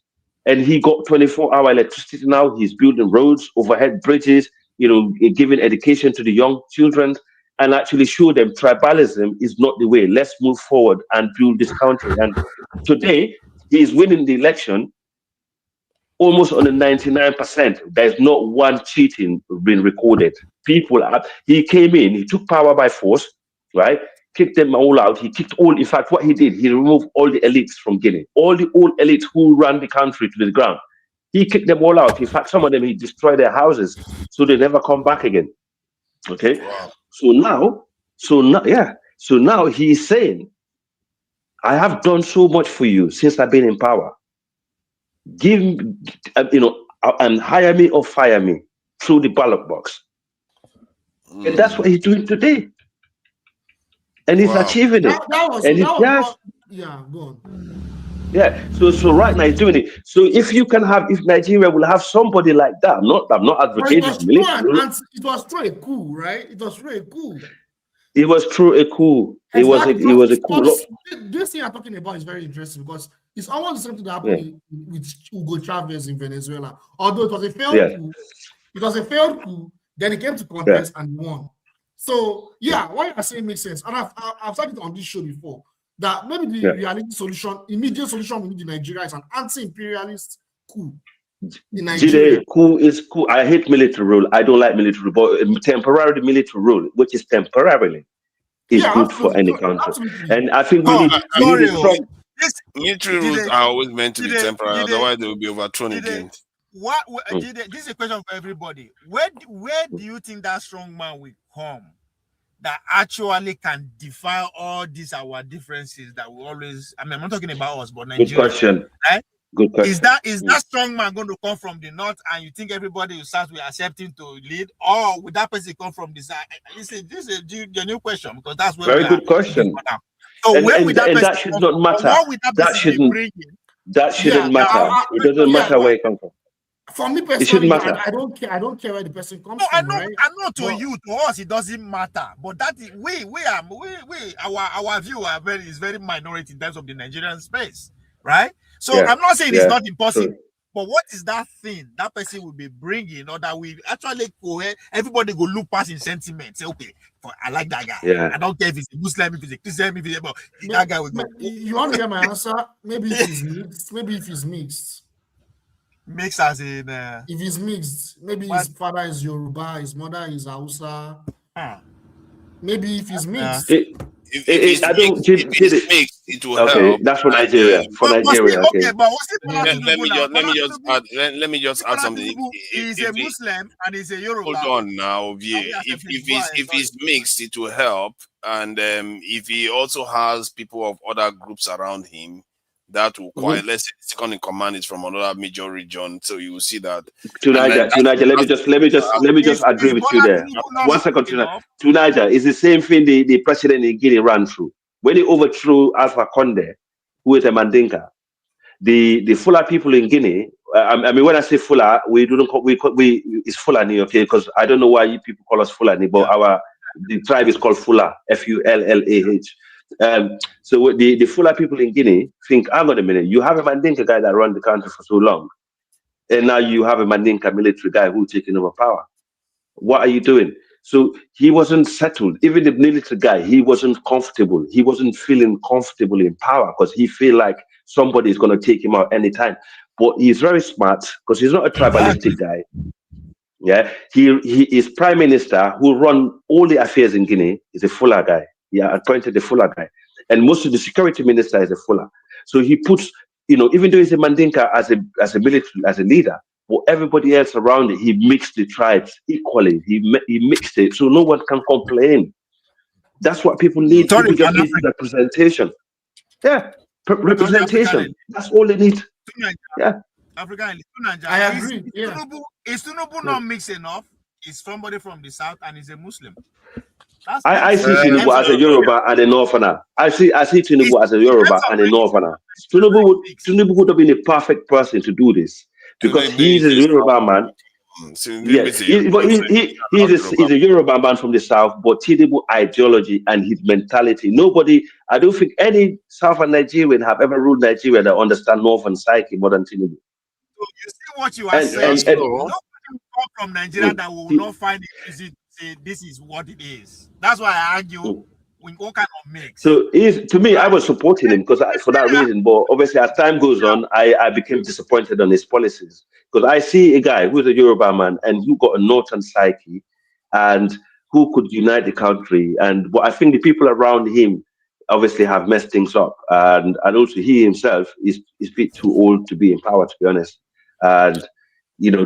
And he got 24-hour electricity now. He's building roads, overhead bridges, giving education to the young children, and actually show them tribalism is not the way. Let's move forward and build this country. And today, he's winning the election almost on a 99%. There's not one cheating been recorded. He came in, he took power by force, right? Kicked them all out. He kicked in fact, what he did, he removed all the elites from Guinea, all the old elites who ran the country to the ground. He kicked them all out. In fact, some of them, he destroyed their houses so they never come back again. Okay. Wow. So now he's saying, I have done so much for you since I've been in power. And hire me or fire me through the ballot box. And that's what he's doing today. and he's achieving it. Yeah, go on. Yeah, so right now he's doing it. So if Nigeria will have somebody like that, I'm not advocating military rule. It was through a coup, right? It was through a coup. It was through a coup. Exactly. It was a coup. This thing I'm talking about is very interesting because it's almost the same thing that happened with Hugo Chavez in Venezuela. Although it was a failed coup, then he came to contest and won. So what you're saying makes sense. And I've said it on this show before that maybe the realistic solution, immediate solution we need in Nigeria is an anti-imperialist coup. In Nigeria. Coup is cool. I hate military rule. I don't like military rule, but temporary military rule, which is temporarily, is good for any country. Absolutely. And I think we need military rules are always meant to be temporary, otherwise they will be overthrown again. This is a question for everybody. Where do you think that strong man will come that actually can defy all these our differences that we always? I mean, I'm not talking about us, but Nigeria. Good question. Right? Good question. Is that strong man going to come from the north, and you think everybody will start with accepting to lead, or would that person come from the side? This is a new question because that's where very good question. So where would that should not matter. That shouldn't matter. It doesn't matter where it comes from. For me personally, I don't care. I don't care where the person comes from. I know to us it doesn't matter. But that is our view is very minority in terms of the Nigerian space, right? So I'm not saying it's not impossible. But what is that thing that person will be bringing, or that we actually everybody go look past in sentiment, say, okay, I like that guy. Yeah. I don't care if he's a Muslim, if he's a Christian, if he's a that guy will go. You want to hear my answer? Maybe if he's mixed. Mixed as in if he's mixed, maybe his father is Yoruba, his mother is Hausa. Maybe if he's mixed. If it's mixed, it will help. That's for Nigeria. But let me just add something. He's a Muslim and he's a Yoruba. Hold on now, if he's mixed, it will help. And if he also has people of other groups around him, that will quite, let's say, second in command is from another major region, so you will see that. Tunaja, let me just agree with you there. 1 second, Tunaja is the same thing the president in Guinea ran through when he overthrew Alpha Conde, who is a Mandinka. The Fula people in Guinea. I mean, when I say Fula, it's Fulani, okay? Because I don't know why you people call us Fulani, but the tribe is called Fula, Fullah. So the Fula people in Guinea think, hang on a minute, you have a Mandinka guy that run the country for so long, and now you have a Mandinka military guy who's taking over power. What are you doing? So he wasn't settled. Even the military guy, he wasn't comfortable. He wasn't feeling comfortable in power because he feel like somebody is going to take him out anytime. But he's very smart because he's not a tribalistic guy. Yeah, he is prime minister who run all the affairs in Guinea. Is a Fula guy. Yeah, appointed the Fula guy, and most of the security minister is a Fula. So he puts, even though he's a Mandinka as a military, as a leader, but everybody else around it, he mixed the tribes equally. He mixed it, so no one can complain. That's what people need. People just need representation. Yeah, representation. That's all they need. Yeah. African, I agree. Is Tinubu not mixed enough? Is somebody from the south and is a Muslim? I see Tinubu as a Yoruba and a Northerner. I see Tinubu as a Yoruba and a Northerner. Tinubu would have been a perfect person to do this because he's a Yoruba man. Yes, he's a Yoruba man from the south, but Tinubu ideology and his mentality. I don't think any Southern Nigerian have ever ruled Nigeria that understand Northern psyche more than Tinubu. So you see what you are saying. Nobody will come from Nigeria that will not find it easy to say this is what it is. That's why I argue we all kind of mix. So to me, I was supporting him because for that reason. But obviously, as time goes on, I became disappointed on his policies because I see a guy who's a Yoruba man and who got a Northern psyche and who could unite the country. And I think the people around him obviously have messed things up, and also he himself is a bit too old to be in power, to be honest. And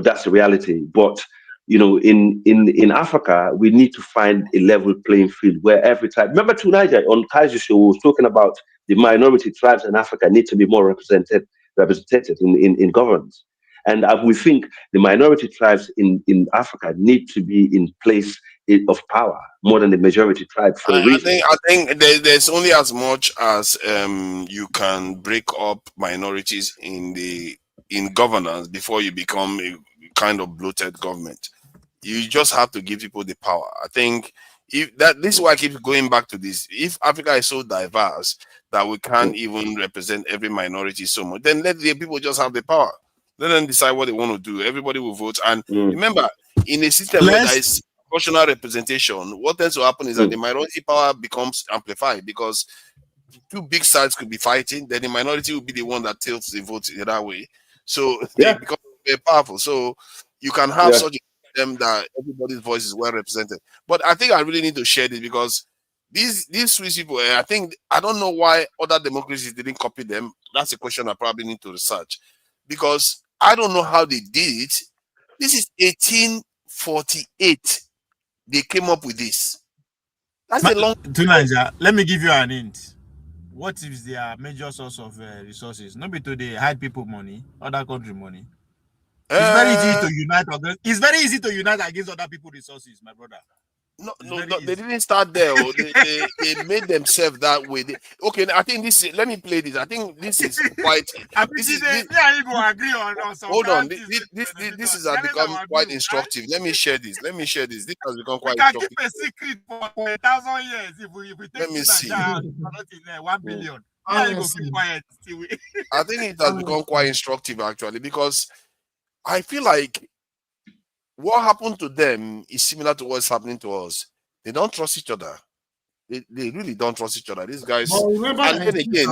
that's the reality. But in Africa, we need to find a level playing field where every tribe. Remember, Tunaja on Kai's show was talking about the minority tribes in Africa need to be more represented in governance. And we think the minority tribes in Africa need to be in place of power more than the majority tribe for a reason. I think there's only as much as you can break up minorities in governance before you become a kind of bloated government. You just have to give people the power. I think if that this is why I keep going back to this. If Africa is so diverse that we can't even represent every minority so much, then let the people just have the power. Let them decide what they want to do. Everybody will vote. And remember, in a system where there is proportional representation, what tends to happen is that the minority power becomes amplified because two big sides could be fighting, then the minority will be the one that tilts the vote in that way. So they become very powerful. So you can have such a system that everybody's voice is well represented. But I think I really need to share this because these Swiss people, I don't know why other democracies didn't copy them. That's a question I probably need to research because I don't know how they did it. This is 1848. They came up with this. That's a long to Nigeria. Let me give you an hint. What is their major source of resources? Not be to they hide people money, other country money. It's very easy to unite. It's very easy to unite against other people's resources, my brother. No, they didn't start there. They made themselves that way. Okay, I think this is. Let me play this. I think this is quite. Hold on. This has become quite instructive. Let me share this. This has become quite instructive. We can keep a secret for 1,000 years if we take Let me see. 1 billion. I think it has become quite instructive actually because I feel like what happened to them is similar to what's happening to us. They don't trust each other. They really don't trust each other. These guys. But remember, and then again,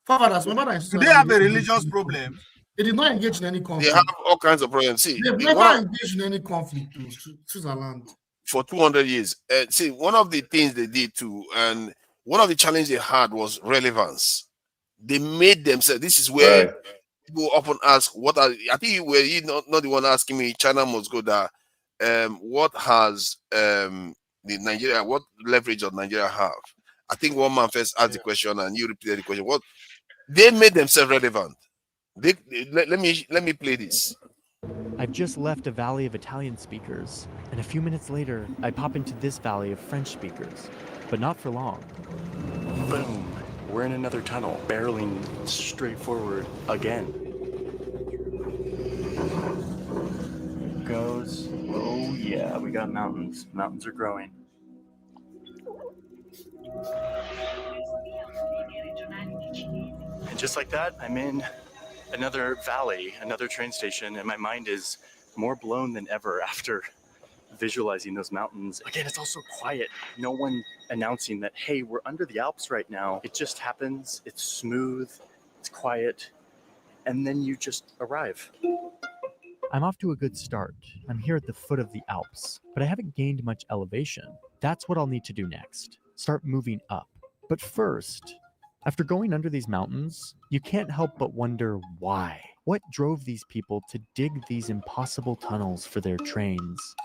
do they have a religious problem? They did not engage in any conflict. They have all kinds of problems. See, they've never engaged in any conflict to Switzerland for 200 years. See, one of the things they did too, and one of the challenges they had was relevance. They made themselves. This is where people often ask, "What are?" I think you were not the one asking me. China must go there. What has what leverage does Nigeria have? I think one man first asked the question and you repeated the question. What they made themselves relevant. Let me play this. I've just left a valley of Italian speakers, and a few minutes later, I pop into this valley of French speakers, but not for long. Boom. We're in another tunnel, barreling straight forward again. Goes. Oh yeah, we got mountains. Mountains are growing. And just like that, I'm in another valley, another train station, and my mind is more blown than ever after visualizing those mountains. Again, it's also quiet. No one announcing that, hey, we're under the Alps right now. It just happens. It's smooth. It's quiet. And then you just arrive. I'm off to a good start. I'm here at the foot of the Alps, but I haven't gained much elevation. That's what I'll need to do next. Start moving up. But first, after going under these mountains, you can't help but wonder why. What drove these people to dig these impossible tunnels for their trains?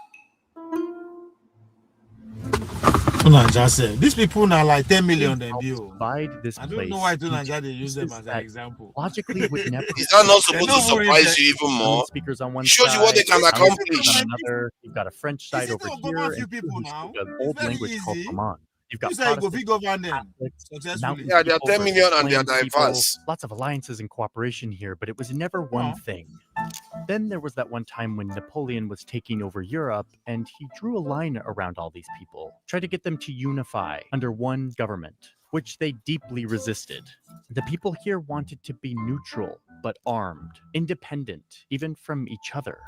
These people now like 10 million then view. This I don't know why Nigeria they use them as an example. Logically would never. Is that not supposed to surprise you even more? Speakers on one it shows side, you what they can accomplish. on another, you've got a French side over here, and people now. an old language called Roman. You've got Yeah, they are 10 million and they are diverse. Lots of alliances and cooperation here, but it was never one thing. Then there was that one time when Napoleon was taking over Europe, and he drew a line around all these people, tried to get them to unify under one government, which they deeply resisted. The people here wanted to be neutral, but armed, independent, even from each other.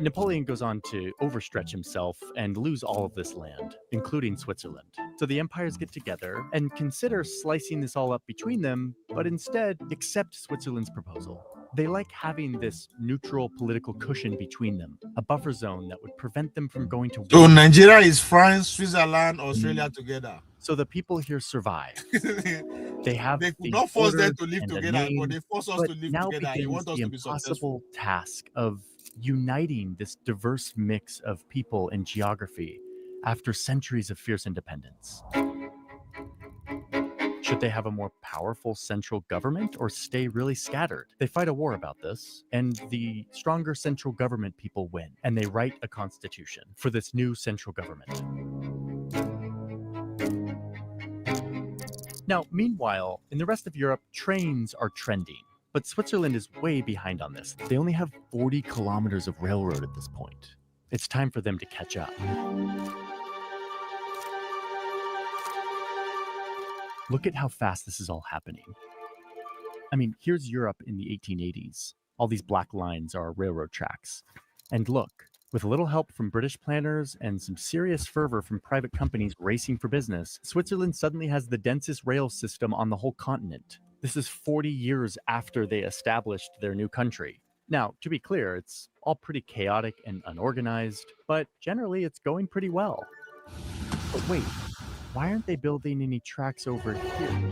Napoleon goes on to overstretch himself and lose all of this land, including Switzerland. So the empires get together and consider slicing this all up between them, but instead accept Switzerland's proposal. They like having this neutral political cushion between them, a buffer zone that would prevent them from going to war. So Nigeria is France, Switzerland, Australia together. So the people here survive. They could not force them to live together, but they force us to live together. They want us to be successful. Task of uniting this diverse mix of people and geography after centuries of fierce independence. Should they have a more powerful central government or stay really scattered? They fight a war about this, and the stronger central government people win, and they write a constitution for this new central government. Now, meanwhile, in the rest of Europe, trains are trending. But Switzerland is way behind on this. They only have 40 kilometers of railroad at this point. It's time for them to catch up. Look at how fast this is all happening. I mean, here's Europe in the 1880s. All these black lines are railroad tracks. And look, with a little help from British planners and some serious fervor from private companies racing for business, Switzerland suddenly has the densest rail system on the whole continent. This is 40 years after they established their new country. Now, to be clear, it's all pretty chaotic and unorganized, but generally it's going pretty well. But wait, why aren't they building any tracks over here?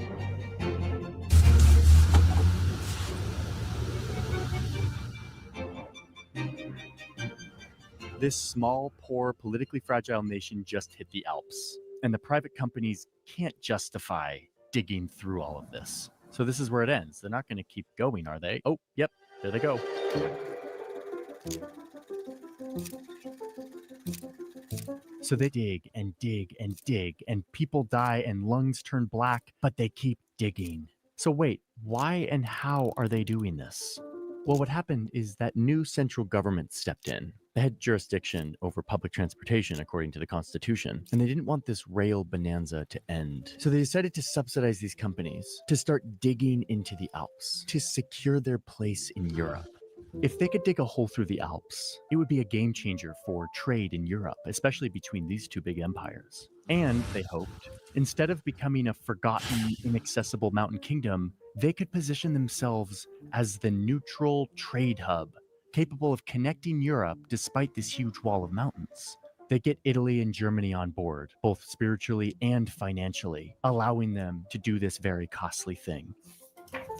This small, poor, politically fragile nation just hit the Alps, and the private companies can't justify digging through all of this. So this is where it ends. They're not going to keep going, are they? Oh, yep, there they go. So they dig and dig and dig, and people die and lungs turn black, but they keep digging. So wait, why and how are they doing this? Well, what happened is that new central government stepped in. They had jurisdiction over public transportation according to the Constitution, and they didn't want this rail bonanza to end. So they decided to subsidize these companies to start digging into the Alps to secure their place in Europe. If they could dig a hole through the Alps, it would be a game changer for trade in Europe, especially between these two big empires. And, they hoped, instead of becoming a forgotten, inaccessible mountain kingdom, they could position themselves as the neutral trade hub, capable of connecting Europe despite this huge wall of mountains. They get Italy and Germany on board, both spiritually and financially, allowing them to do this very costly thing.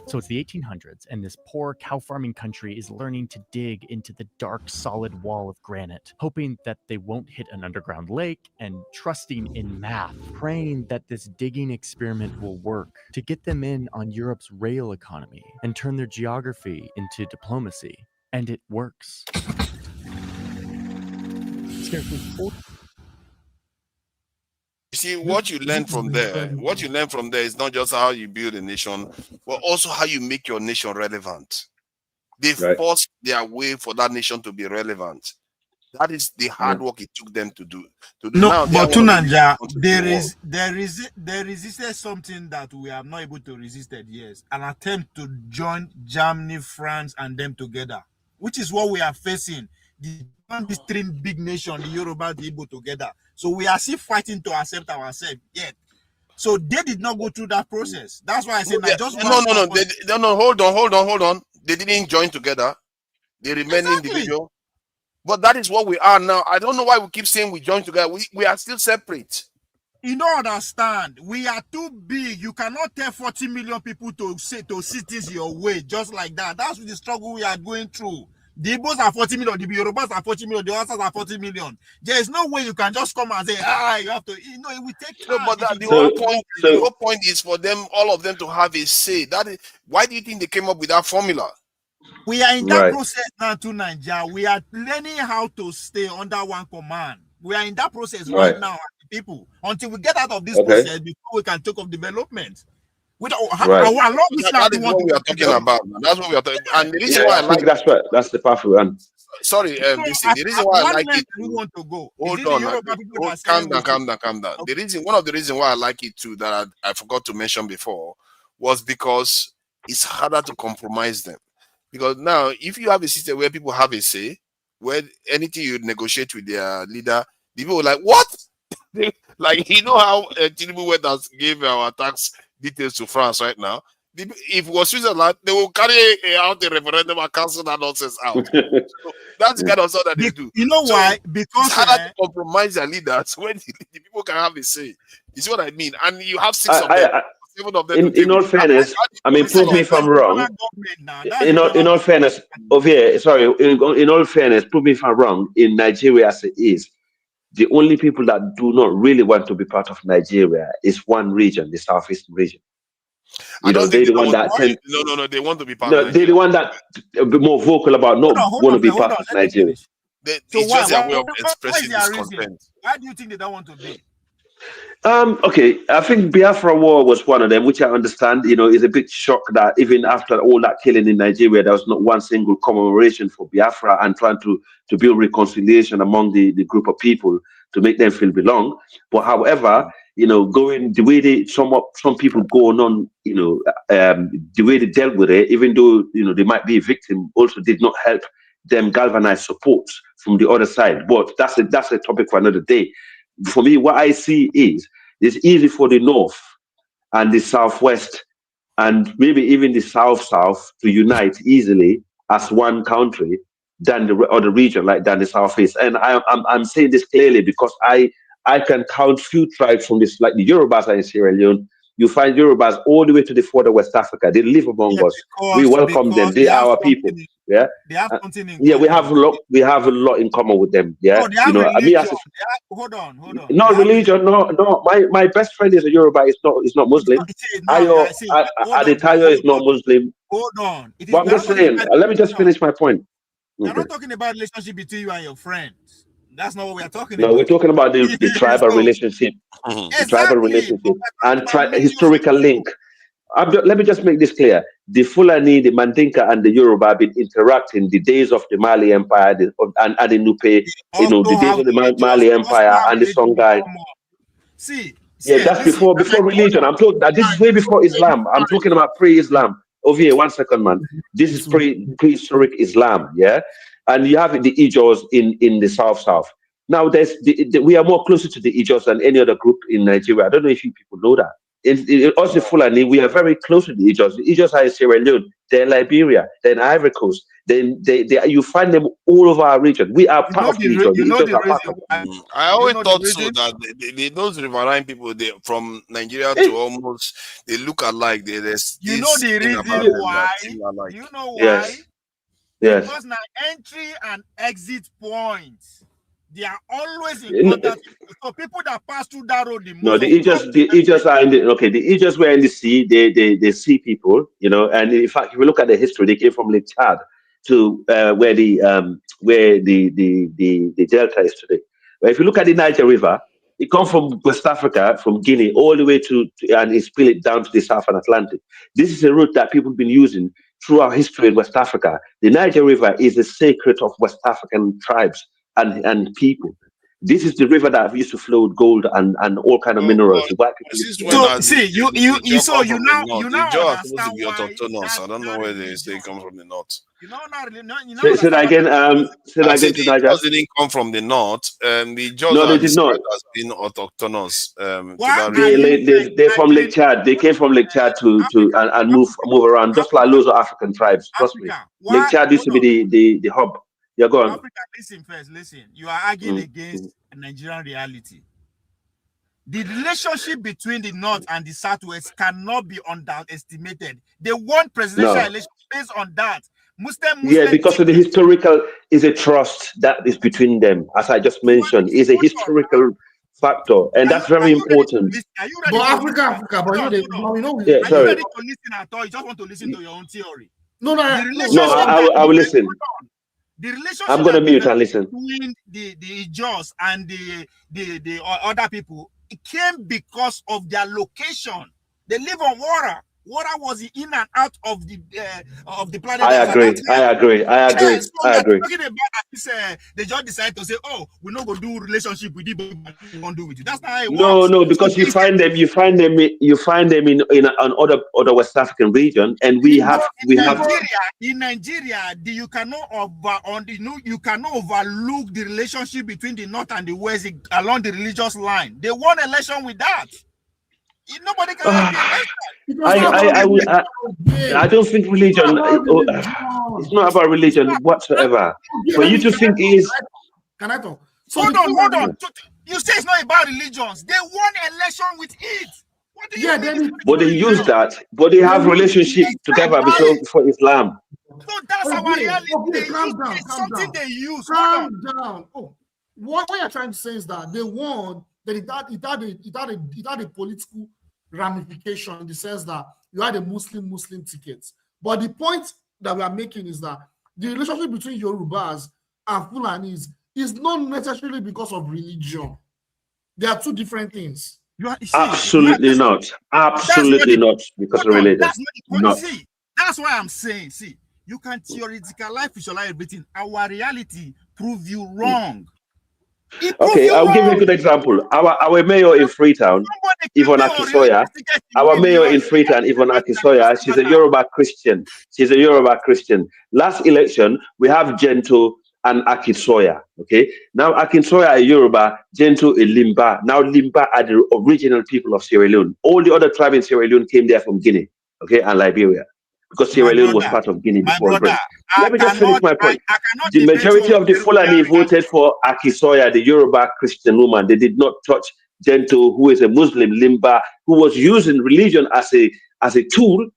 So it's the 1800s, and this poor cow farming country is learning to dig into the dark, solid wall of granite, hoping that they won't hit an underground lake, and trusting in math, praying that this digging experiment will work to get them in on Europe's rail economy and turn their geography into diplomacy. And it works. Scarcely 40 You see, what you learn from there is not just how you build a nation, but also how you make your nation relevant. They forced their way for that nation to be relevant. That is the hard work it took them to do. No, now, but Tunanja, there is something that we are not able to resist. Yes, an attempt to join Germany, France, and them together, which is what we are facing. These three big nations, the Yoruba, the Igbo together. So we are still fighting to accept ourselves yet. So they did not go through that process. That's why I said no, hold on. They didn't join together. They remain individual. But that is what we are now. I don't know why we keep saying we join together. We are still separate. You don't understand. We are too big. You cannot tell 40 million people to sit this your way just like that. That's the struggle we are going through. The Igbos are 40 million, the Yorubas are 40 million, the Hausas are 40 million. There is no way you can just come and say, you have to, it will take time. But the whole point is for them, all of them to have a say. That is, why do you think they came up with that formula? We are in that process now to Nigeria. We are learning how to stay under one command. We are in that process right now, people. Until we get out of this process, before we can talk of development. That is what we are talking about. That's what we are talking about. And the reason why I like that's right. That's the path we run. Sorry, the reason why I like it. We want to go. Hold on. Calm down. Okay. One of the reasons why I like it too, that I forgot to mention before, was because it's harder to compromise them. Because now, if you have a system where people have a say, where anything you negotiate with their leader, the people are like, what? Like, you know how Tinubu went and gave our tax details to France right now? If it was Switzerland, they will carry out a referendum and cancel that nonsense out. So that's the kind of stuff that they do. You know why? Because it's harder to compromise their leaders when the people can have a say. You see what I mean? And you have 6 of them. 7 of them. In all fairness, I mean, prove me if I'm wrong. In all fairness, in all fairness, prove me if I'm wrong. In Nigeria as it is, the only people that do not really want to be part of Nigeria is one region, the Southeast region. You know, they're the one that tend. No, they want to be part of No, Nigeria. they're the one that a bit more vocal about not want to be part of Nigeria. It's just their way of expressing discontent. Why do you think they don't want to be? Okay, I think Biafra War was one of them, which I understand. You know, is a bit shocked that even after all that killing in Nigeria, there was not one single commemoration for Biafra and trying to build reconciliation among the group of people to make them feel belong. But however, you know, going the way some people going on, you know, the way they dealt with it, even though you know they might be a victim, also did not help them galvanize support from the other side. But that's a topic for another day. For me, what I see is it's easy for the North and the Southwest and maybe even the South to unite easily as one country than the other region, than the Southeast. And I'm saying this clearly because I can count few tribes from this, like the Yorubas are in Sierra Leone. You find Yorubas all the way to the further West Africa. They live among us. We welcome them. They are our people. Yeah. They have something in yeah, we have a lot in common with them. Yeah. No, they have religion. Hold on. No religion, no. My best friend is a Yoruba. It's not Muslim. Adedayo is not Muslim. Hold on. But I'm just saying. Let me just finish my point. We're not talking about relationship between you and your friends. That's not what we are talking about. No, we're talking about the tribal relationship, the tribal relationship, and historical link. Let me just make this clear. The Fulani, the Mandinka, and the Yoruba have been interacting the days of the Mali Empire and the Nupe, you know, the days of the Mali Empire and the Songhai. That's before religion. I'm talking that this is way before Islam. I'm talking about pre-Islam. Over here, 1 second, man. This is prehistoric Islam, yeah? And you have the Ijos in the South. Now, we are more closer to the Ijos than any other group in Nigeria. I don't know if you people know that. In also Fulani, we are very close to the Ijos. The Ijos are in Sierra Leone, they're in Liberia, they're in Ivory Coast. Then you find them all over our region. We are part of the Ijos. The Ijos are part of it. I always thought so that those riverine people, they from Nigeria to almost they look alike. There's you know the reason why. You know why? Yes. Because now entry and exit points. They are always in contact. So people that pass through that road, the Ijos are in the the Ijos were in the sea. They see people, you know. And in fact, if you look at the history, they came from Lake Chad to where the delta is today. But if you look at the Niger River, it comes from West Africa, from Guinea, all the way and it spill it down to the Southern Atlantic. This is a route that people have been using throughout history in West Africa. The Niger River is the secret of West African tribes and people. This is the river that used to flow with gold and all kind of minerals. White people. So see, you now are supposed to be autochthonous. I don't know where they say come from the north. Say that again. Say that again to Niger. Jaws didn't come from the north. The Jaws they did not. Has been autochthonous. They're from Lake Chad. They came from Lake Chad to and move around, just like loads of African tribes. Trust me. Lake Chad used to be the hub. Yeah, go on. Africa, listen. You are arguing against Nigerian reality. The relationship between the North and the Southwest cannot be underestimated. They want presidential elections based on that. Muslim because of the historical is a trust that is between them, as I just mentioned, is a historical factor, and that's very important. But Africa, but are you ready to listen at all? You just want to listen to your own theory. No, I will listen. The relationship I'm gonna mute and listen between the Ijos and the other people, it came because of their location. They live on water. Water was in and out of the planet. I agree. So talking about this, they just decide to say, "Oh, we're not gonna do relationship with you, but we won't do with you." That's not how it works. No, because you find them in other West African region, and in Nigeria, you cannot overlook the relationship between the North and the West along the religious line. They won election with that. Nobody can I don't think religion. It's not about religion whatsoever. For you to think is. Can I talk? So hold on. You say it's not about religions. They won election with it. What do you mean? But they use that. But they have relationship together before Islam. So that's our reality. Calm down. Something they use. Calm down. Oh, what you're trying to say is that they won. That it had a political ramification in the sense that you had a Muslim ticket. But the point that we are making is that the relationship between Yorubas and Fulanis is not necessarily because of religion. They are two different things. Absolutely not. Absolutely not because of religion. That's not the point. Not. See, that's why I'm saying, see, you can theoretically visualize everything. Our reality prove you wrong. Okay, I'll give you a good example. Our mayor in Freetown, Yvonne Akisoya, our mayor in Freetown, Yvonne Akisoya, she's a Yoruba Christian. She's a Yoruba Christian. Last election, we have Gento and Akisoya. Okay, now Akisoya are Yoruba, Gento is Limba. Now Limba are the original people of Sierra Leone. All the other tribes in Sierra Leone came there from Guinea, okay, and Liberia, because Sierra Leone was part of Guinea before. Let me just finish my point. The majority of the Fulani voted for Akisoya, the Yoruba Christian woman. They did not touch Gento, who is a Muslim, Limba, who was using religion as a tool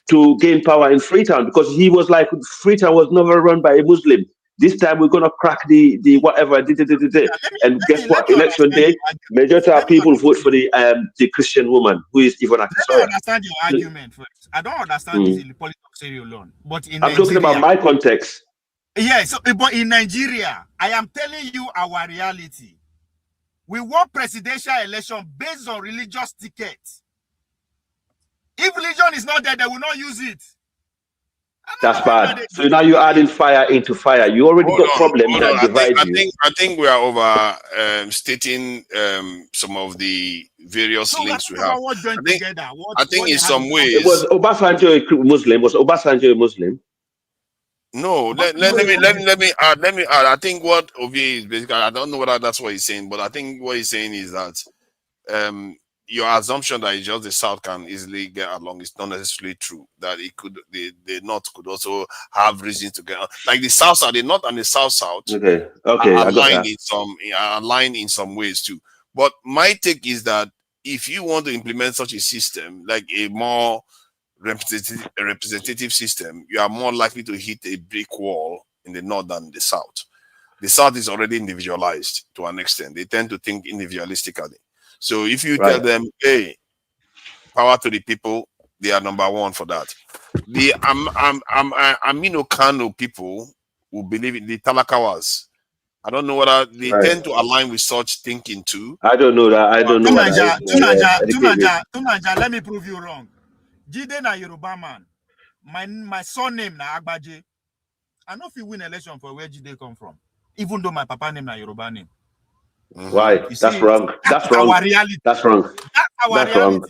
to gain power in Freetown, because he was like, Freetown was never run by a Muslim. This time we're gonna crack the whatever. And guess what? Election day, majority of people vote for the Christian woman who is Yvonne Akisoya. Let me understand your argument first. I don't understand this in the politics of Sierra Leone, but in I'm talking about my context. Yeah, so but in Nigeria, I am telling you our reality. We won presidential election based on religious tickets. If religion is not there, they will not use it. That's bad. So now you're adding fire into fire. You already got problems that divide you. I think we are over stating some of the various links we have. I think in some ways. It was Obasanjo a Muslim? Was Obasanjo a Muslim? No, let me add. I think what Obi is basically, I don't know whether that's what he's saying, but I think what he's saying is that your assumption that it's just the South can easily get along is not necessarily true. That it could, the North could also have reasons to get along. Like the South, the North and the South, okay, aligned in some ways too. But my take is that if you want to implement such a system, like a more representative system, you are more likely to hit a brick wall in the North than the South. The South is already individualized to an extent. They tend to think individualistically. So if you tell them, hey, power to the people, they are number one for that. The Amino Kano people who believe in the Talakawas, I don't know whether they tend to align with such thinking too. I don't know that. I don't know. Tunanja, let me prove you wrong. Jide na Yoruba man. My surname na Agbaje. I know if you win election for where Jide come from, even though my papa name na Yoruba name. Right, that's wrong. That's wrong. That's wrong. That's wrong.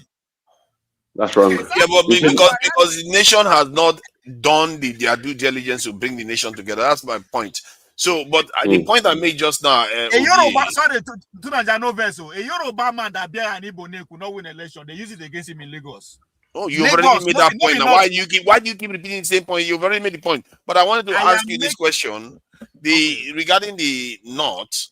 That's wrong. Yeah, but because the nation has not done their due diligence to bring the nation together. That's my point. So, but the point I made just now. A Yoruba, sorry, Tunanja no verso. A Yoruba man that bear an Ibone could not win election. They use it against him in Lagos. Oh, you've already made that point. Now, why do you keep repeating the same point? You've already made the point. But I wanted to ask you this question: regarding the North.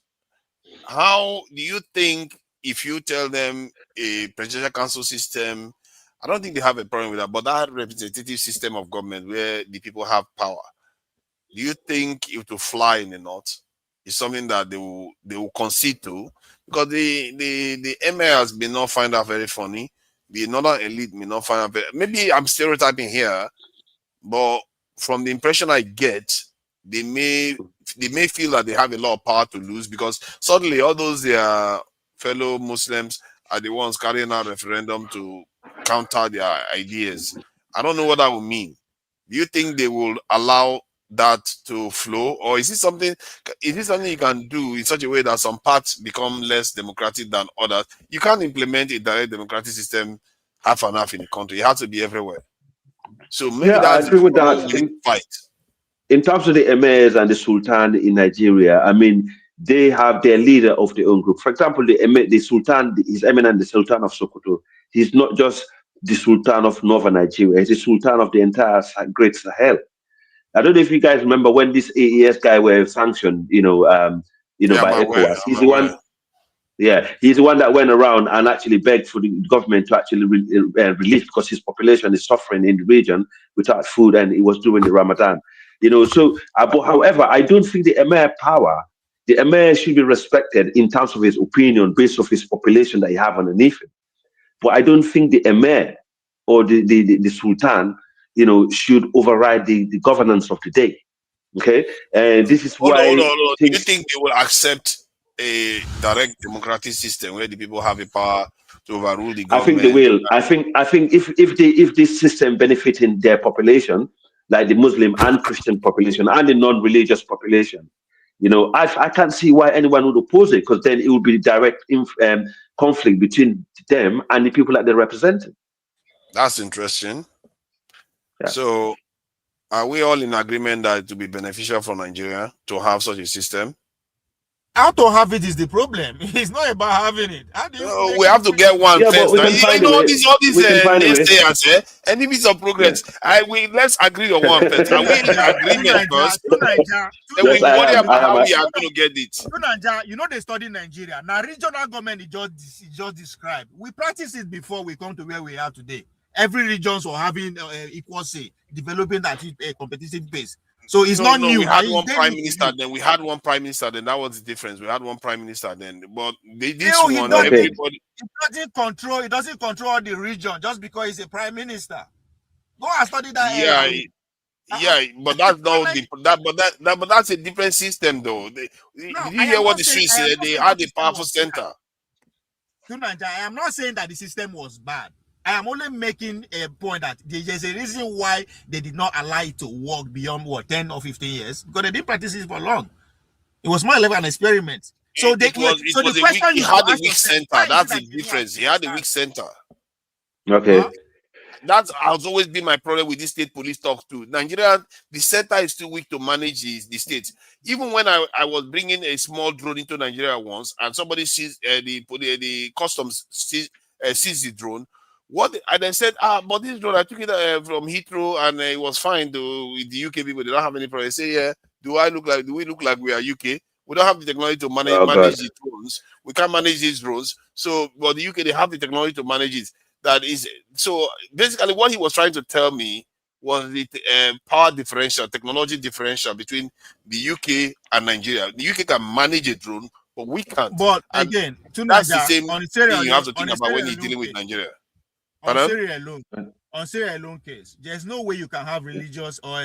How do you think if you tell them a presidential council system, I don't think they have a problem with that, but that representative system of government where the people have power, do you think it will fly in the North? It's something that they will concede to? Because the emirs may not find that very funny. The northern elite may not find that very, maybe I'm stereotyping here, but from the impression I get, they may feel that they have a lot of power to lose, because suddenly all those their fellow Muslims are the ones carrying out referendum to counter their ideas. I don't know what that will mean. Do you think they will allow that to flow, or is it something you can do in such a way that some parts become less democratic than others? You can't implement a direct democratic system half and half in the country. It has to be everywhere. So maybe that's I agree with that. Fight. In terms of the emirs and the sultan in Nigeria, I mean, they have their leader of their own group. For example, the sultan, His Eminence the Sultan of Sokoto. He's not just the sultan of northern Nigeria. He's the sultan of the entire Great Sahel. I don't know if you guys remember when this AES guy were sanctioned, by ECOWAS. He's the one. Yeah, he's the one that went around and actually begged for the government to actually release, because his population is suffering in the region without food, and it was during the Ramadan. So, but however, I don't think the emir the emir should be respected in terms of his opinion based off his population that he have underneath him. But I don't think the emir or the sultan, should override the governance of the day. Okay, and this is Hold on, hold why on, hold on. Do you things. think they will accept a direct democratic system where the people have the power to overrule the I think they government? will. I think if this system benefiting their population, like the Muslim and Christian population and the non-religious population, I can't see why anyone would oppose it, because then it would be direct conflict between them and the people that they represent. That's interesting. Yeah. So, are we all in agreement that it would be beneficial for Nigeria to have such a system? How to have it is the problem. It's not about having it. How do you We have to get one Yeah, first. but we Now, can find a all way. these We can find a way. naysayers, enemies of progress. Let's agree on one first. Are we in agreement first? Then we Yes, I worry am. about how we are going to get it. They study Nigeria. Now, regional government is just described. We practice it before we come to where we are today. Every regions were having equal say, developing at a competitive pace. So it's not new. We had one prime minister then. We had one prime minister then. That was the difference. We had one prime minister then. But everybody. It doesn't control the region just because he's a prime minister. Go and study that area. Yeah, but that's not but that's a different system though. Did you hear what the streets said? They had a powerful center. I am not saying that the system was bad. I am only making a point that there's a reason why they did not allow it to work beyond 10 or 15 years, because they didn't practice it for long. It was more like an experiment. So He had a weak center. That's the difference. He had a weak center. Okay. That has always been my problem with this state police talk too. Nigeria, the center is too weak to manage the states. Even when I was bringing a small drone into Nigeria once, and somebody sees the customs sees the drone. I then said, but this drone, I took it from Heathrow and it was fine though with the UK people. They don't have any problem. I say, yeah, do we look like we are UK? We don't have the technology to manage the drones. We can't manage these drones. So, but the UK, they have the technology to manage it. That is, so basically what he was trying to tell me was the power differential, technology differential between the UK and Nigeria. The UK can manage a drone, but we can't. But again, that's the same thing you have to think about when you're dealing with Nigeria. On Syria alone case, there's no way you can have religious or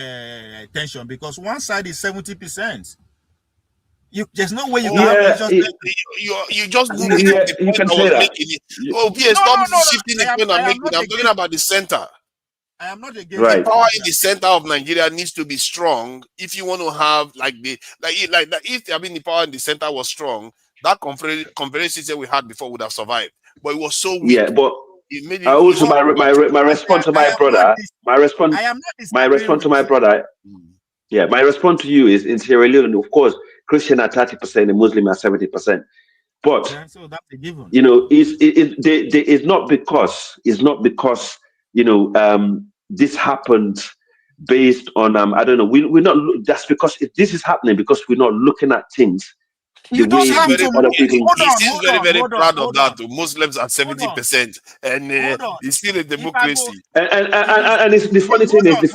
tension, because one side is 70%. There's no way you can have religious. You just moved the point I was making. Oh, PS, stop shifting the point I'm making. I'm talking about the center. I am not against the power in the center of Nigeria needs to be strong if you want to have if the power in the center was strong, that confederation system we had before would have survived. But it was so weak. Yeah, but also my response to my brother. My response to my brother. Yeah, my response to you is in Sierra Leone, of course, Christian are 30% and Muslim are 70%. But so that's a given. It's not because this happened based on I don't know. We're not. That's because this is happening because we're not looking at things. He seems very proud of that. Muslims are 70%, and he's still a democracy. And the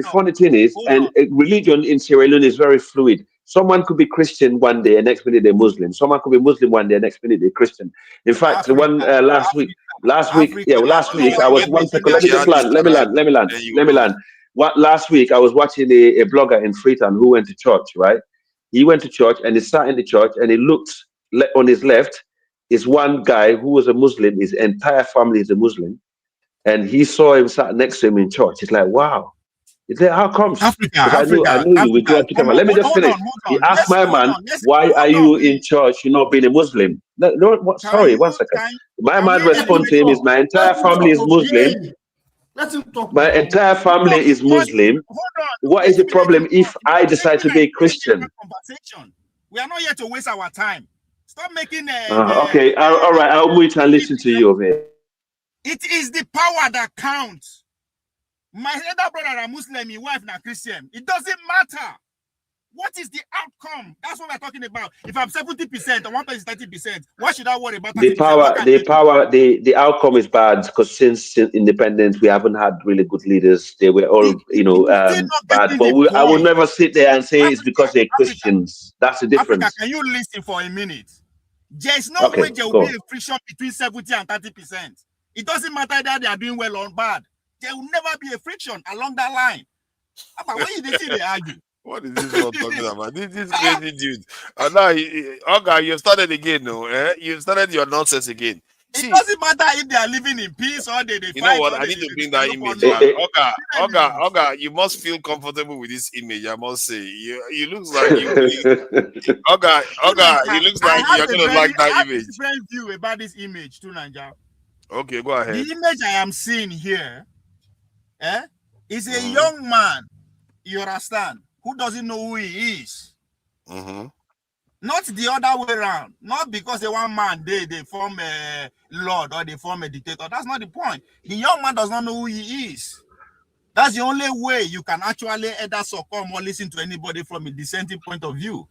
funny thing is, and religion in Sierra Leone is very fluid. Someone could be Christian one day, and next minute they're Muslim. Someone could be Muslim one day, and next minute they're Christian. In fact, the one last week, I was one second. Let me land. Last week I was watching a blogger in Freetown who went to church, right? He went to church and he sat in the church and he looked on his left is one guy who was a Muslim. His entire family is a Muslim. And he saw him sat next to him in church. He's like, wow. He's like, how comes? I know you. We grew up together. Let me just finish. He asked my man, why are you in church? You're not being a Muslim. Sorry, one second. My man responded to him is my entire family is Muslim. Let him talk. My entire family is Muslim. What is the problem if I decide to be a Christian? We are not here to waste our time. Stop making okay, all right. I'll wait and listen to you over here. It is the power that counts. My elder brother are Muslim, my wife now Christian. It doesn't matter. What is the outcome? That's what we're talking about. If I'm 70% and one person is 30%, why should I worry about the outcome is bad because since independence we haven't had really good leaders. They were all bad. But I will never sit there and say it's because they're Christians. That's the difference. Africa, can you listen for a minute? There's no way there will be a friction between 70 and 30%. It doesn't matter that they are doing well or bad. There will never be a friction along that line. But when you see they argue. What is this one talking about? This crazy dude. Now, okay, you started again, no? You started your nonsense again. It doesn't matter if they are living in peace or they You fight. know what? Or I they need to they bring that look for image no. back. Oga, you must feel comfortable with this image. I must say, you looks like you. Oga, it looks like you're gonna like that image. I have a different view about this image too, Nanja. Okay, go ahead. The image I am seeing here, is a young man. You understand? Who doesn't know who he is. Not the other way around. Not because they one man they form a lord or they form a dictator. That's not the point. The young man does not know who he is. That's the only way you can actually either succumb or listen to anybody from a dissenting point of view.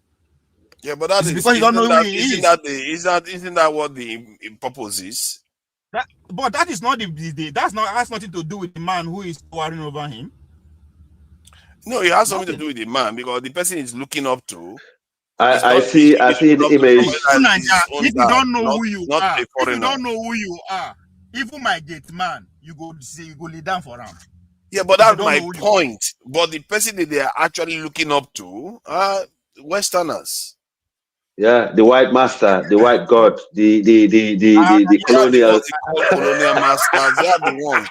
Yeah, but that is because you don't know who he is. Isn't that what the purpose is? But that is not has nothing to do with the man who is worrying over him. No, it has something to do with the man because the person is looking up to. I see the image. If you don't know who you are, if you don't know who you are, even my gate man, you go lay down for him. Yeah, but that's my point. But the person that they are actually looking up to are Westerners. Yeah, the white master, the white god, the colonial. Colonial masters, they are the ones.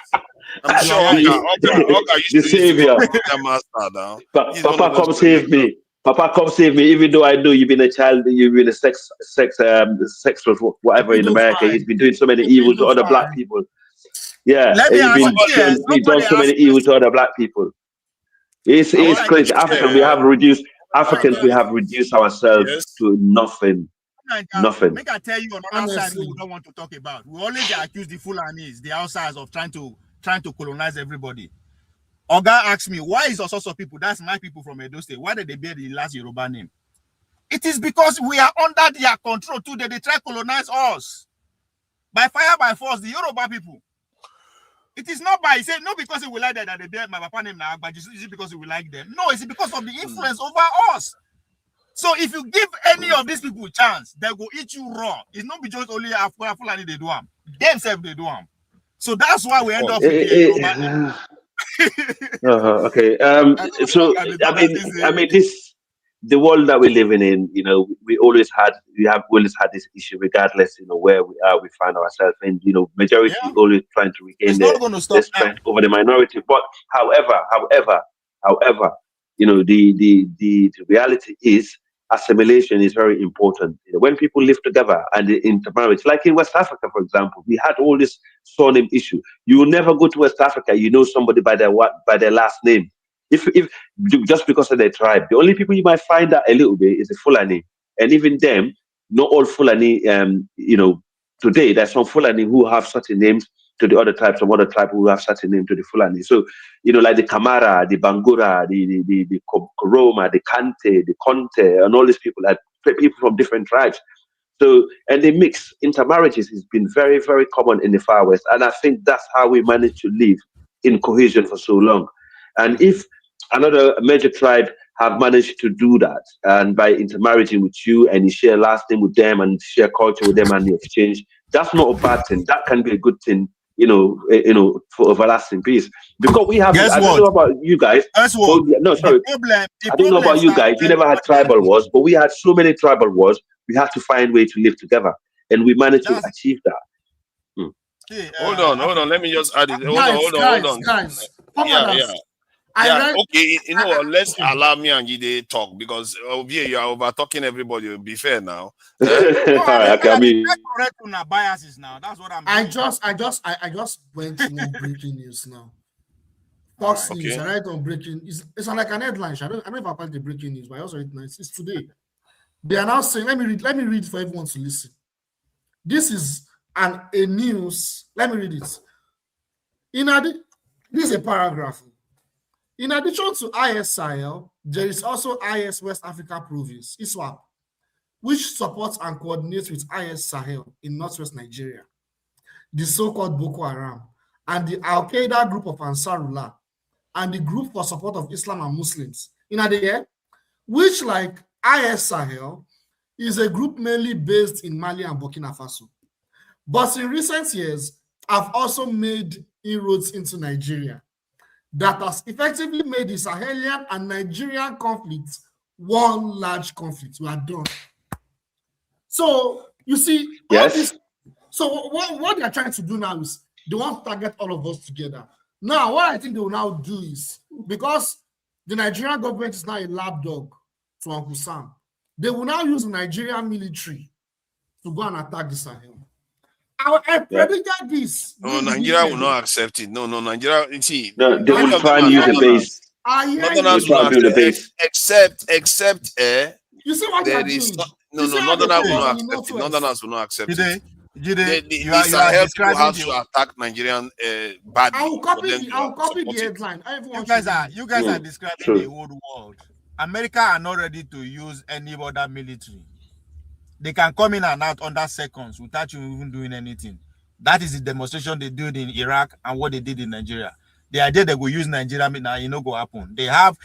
I'm sure the savior. Master now. Papa, come save me. Papa, come save me. Even though I know you've been a child, you've been a sex whatever in America. He's been doing so many evil to other black people. Yeah, he's done so many evil to other black people. It's crazy. Africans, we have reduced ourselves to nothing. Nothing. Make I tell you another side we don't want to talk about. We always accuse the Fulanis, the outsiders, of trying to colonize everybody. Oga asked me, why is also people, that's my people from Edo State, why did they bear the last Yoruba name? It is because we are under their control too. They try to colonize us. By fire, by force, the Yoruba people. It is not by saying, no, because we like that they bear my papa name now, but is it because we like them? No, it's because of the influence over us. So if you give any of these people a chance, they will eat you raw. It's not because only Fulani they do them. Themselves they do them. So that's why we end up with the Yoruba. Okay. So I mean, the world that we're living in, we have always had this issue, regardless, where we are, we find ourselves, and majority always trying to regain their strength over the minority. But however, the reality is assimilation is very important. When people live together and intermarriage, like in West Africa, for example, we had all this surname issue. You will never go to West Africa, somebody by their last name. If just because of their tribe, the only people you might find out a little bit is the Fulani, and even them, not all Fulani. Today there's some Fulani who have certain names to the other tribes, some other tribe who have certain name to the Fulani. So like the Kamara, the Bangura, the Koroma, the Kante, the Conte, and all these people, like people from different tribes. So, and they mix. Intermarriages has been very, very common in the Far West, and I think that's how we managed to live in cohesion for so long. And if another major tribe have managed to do that, and by intermarrying with you, and you share last name with them, and share culture with them, and you exchange, that's not a bad thing. That can be a good thing, for everlasting peace. Because we have. I don't know about you guys. No, sorry. I don't know about you guys. You never had tribal wars, but we had so many tribal wars. We had to find a way to live together, and we managed to achieve that. Hold on. Let me just add it. Hold on. Guys. Yeah, okay. You know what? Let's allow me and Jide talk because you are over talking everybody. Be fair now. Biases now. That's what I'm. I just went to breaking news now. Fox News. I read on breaking. It's like an headline. I don't know if I find the breaking news, but I also read nice. It's today. They are now saying. Let me read for everyone to listen. This is a news. Let me read it. This is a paragraph. In addition to IS Sahel, there is also IS West Africa Province, ISWAP, which supports and coordinates with IS Sahel in northwest Nigeria, the so-called Boko Haram, and the Al-Qaeda group of Ansarullah, and the group for support of Islam and Muslims, which, like IS Sahel, is a group mainly based in Mali and Burkina Faso. But in recent years, have also made inroads into Nigeria that has effectively made the Sahelian and Nigerian conflict one large conflict. We are done. So you see, all this. So what they are trying to do now is they want to target all of us together. Now, what I think they will now do is, because the Nigerian government is now a lapdog to Uncle Sam, they will now use the Nigerian military to go and attack the Sahel. I predicted this. No, Nigeria will not accept it. No, Nigeria. You see, no, they will try and use a base. Northerners will not accept it, except you see what there they're is doing? Northerners will not accept it. Northerners will not accept it. The Sahel people have to attack Nigerian badly. I'll copy the headline. You guys are describing the whole world. America are not ready to use any other military. They can come in and out under seconds without you even doing anything. That is the demonstration they did in Iraq and what they did in Nigeria. The idea they will use Nigeria now, you know, go happen. They have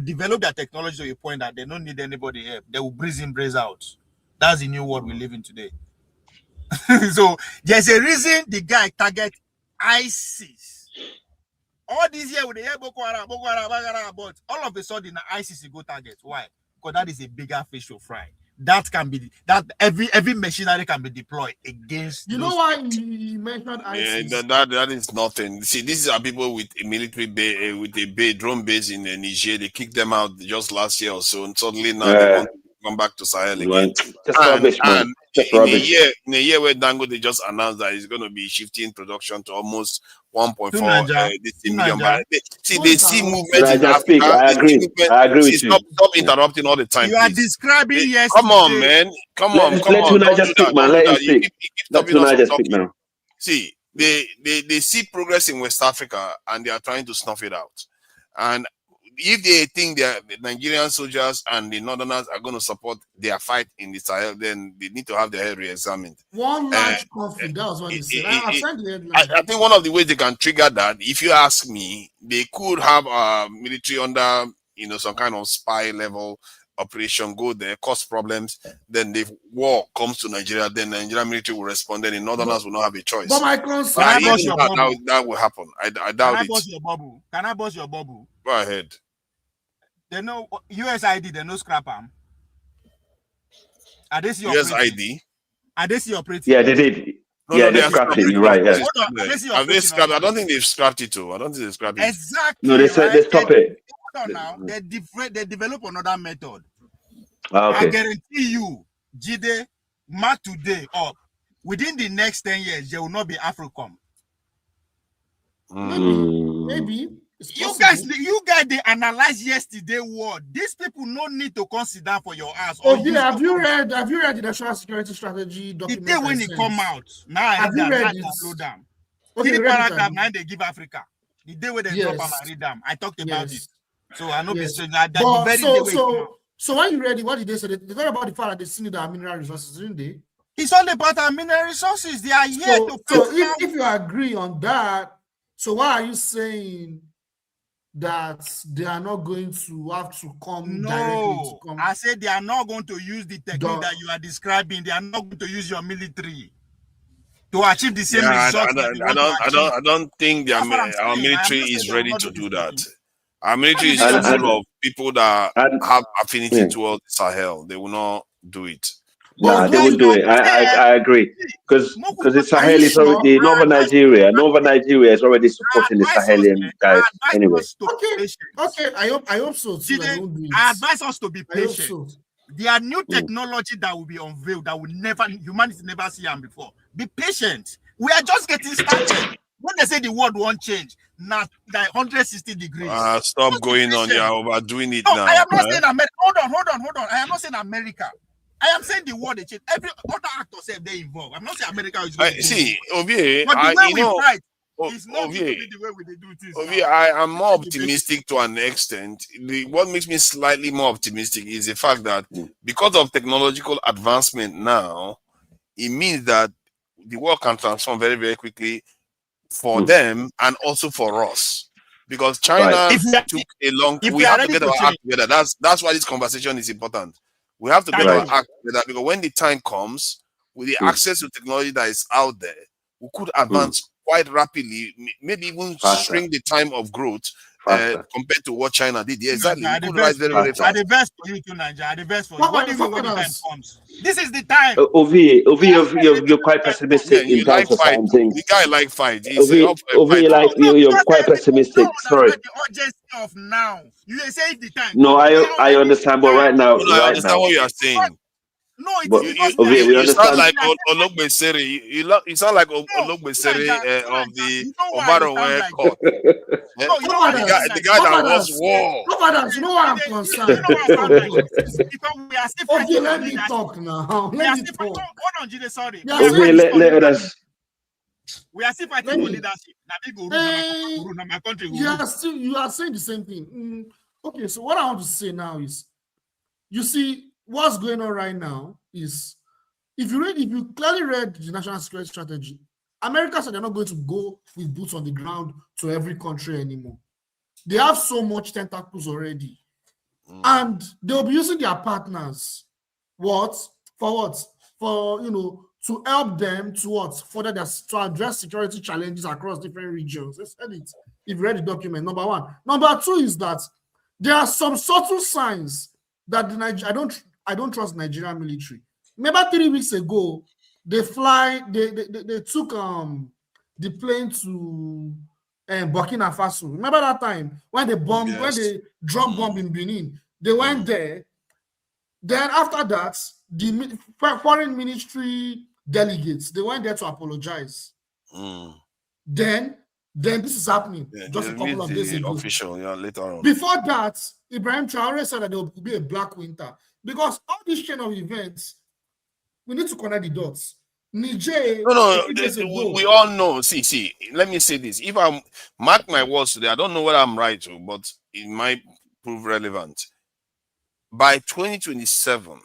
developed their technology to a point that they don't need anybody help. They will breeze in, breeze out. That's the new world we live in today. So there's a reason the guy target ISIS. All these years with the Boko Haram, but all of a sudden ISIS go target. Why? Because that is a bigger fish to fry. That can be every machinery can be deployed against. You know why he mentioned ISIS? Yeah, that is nothing. See, these are people with a military base, with a drone base in Niger. They kicked them out just last year or so, and suddenly now they want to come back to Sahel again. And in a year where Dangote just announced that he's going to be shifting production to almost 1.4 million barrels. See, they see movement in Africa. I agree with you. Stop interrupting all the time. You are describing yesterday. Come on, man. Come on. Let Tunaja speak, man. Let him speak. Let Tunaja speak now. See, they see progress in West Africa and they are trying to snuff it out. And if they think the Nigerian soldiers and the Northerners are going to support their fight in the Sahel, then they need to have their head re-examined. One large conflict, that was what they said. I think one of the ways they can trigger that, if you ask me, they could have a military under, some kind of spy level operation, go there, cause problems. Then the war comes to Nigeria, then the Nigerian military will respond, then the Northerners will not have a choice. But my concern, that will happen. I doubt it. Can I bust your bubble? Go ahead. They know USID, they know scrap arm. Are they see USID? Are they see operating? Yeah, they did. No, they scrapped it. You're right. Yeah. Have they scrapped? I don't think they've scrapped it too. I don't think they've scrapped it. Exactly. No, they said they stop it. Hold on now. They develop another method. Okay. I guarantee you, Jide, mark today up. Within the next 10 years, there will not be AFRICOM. Maybe. You guys, they analyzed yesterday word. These people no need to consider for your ass. Have you read the national security strategy document? The day when it come out, now I have you read it? Upload them. Okay, the paragraph now they give Africa. The day when they drop them and read them, I talked about it. So I know So when you read it, what did they say? They talk about the fact that they still need our mineral resources, didn't they? It's all about our mineral resources. They are here to. So if you agree on that, so why are you saying that they are not going to have to come directly to come? I said they are not going to use the technique that you are describing. They are not going to use your military to achieve the same results. I don't think our military is ready to do that. Our military is full of people that have affinity towards Sahel. They will not do it. Nah, they will do it. I agree. Because the Sahel is already Northern Nigeria. Northern Nigeria is already supporting the Sahelian guys. Anyway. Okay. I hope so too. I advise us to be patient. There are new technology that will be unveiled that humanity never see them before. Be patient. We are just getting started. When they say the world won't change, not like 160 degrees. Stop going on. You're overdoing it now. I am not saying America. Hold on. I am not saying America. I am saying the world they change. Every other actor said they involved. I'm not saying America is going to see, Ovie, but the way we fight is not going to be the way we do things. Ovie, I am more optimistic to an extent. What makes me slightly more optimistic is the fact that because of technological advancement now, it means that the world can transform very, very quickly for them and also for us. Because China took a long time. We have to get our act together. That's why this conversation is important. We have to get our act together because when the time comes, with the access to technology that is out there, we could advance quite rapidly, maybe even shrink the time of growth compared to what China did. Yeah, exactly. We could rise very, very fast. The best for you too, Nigeria. The best for you. What do you mean when the time comes? This is the time. Ovi, you're quite pessimistic in terms of certain things. The guy like fight. Ovi, you're quite pessimistic. Sorry. The urgency of now. You say the time. No, I understand, but right now, I understand what you are saying. No, it's Ovi, we you sound understand. like Ologbe Sere. You sound like Ologbe Sere of the Obaroware court. The guy that was war. You know why I'm concerned? Okay, let me talk now. Let me talk. Hold on, Jide, sorry. We are still fighting for leadership. You are saying the same thing. Okay, so what I want to say now is, you see, what's going on right now is, if you clearly read the national security strategy, America said they're not going to go with boots on the ground to every country anymore. They have so much tentacles already. And they'll be using their partners. For to help them to further to address security challenges across different regions. They said it. If you read the document, number one. Number two is that there are some subtle signs that I don't trust Nigerian military. Remember 3 weeks ago, they took the plane to Burkina Faso. Remember that time when they bombed, when they drop bomb in Benin? They went there. Then after that, the foreign ministry delegates, they went there to apologize. Then this is happening just a couple of days ago. Official, later on. Before that, Ibrahim Traore said that there will be a black winter, because all these chain of events, we need to connect the dots. Niger, we all know. See, let me say this. If I mark my words today, I don't know whether I'm right, but it might prove relevant. By 2027,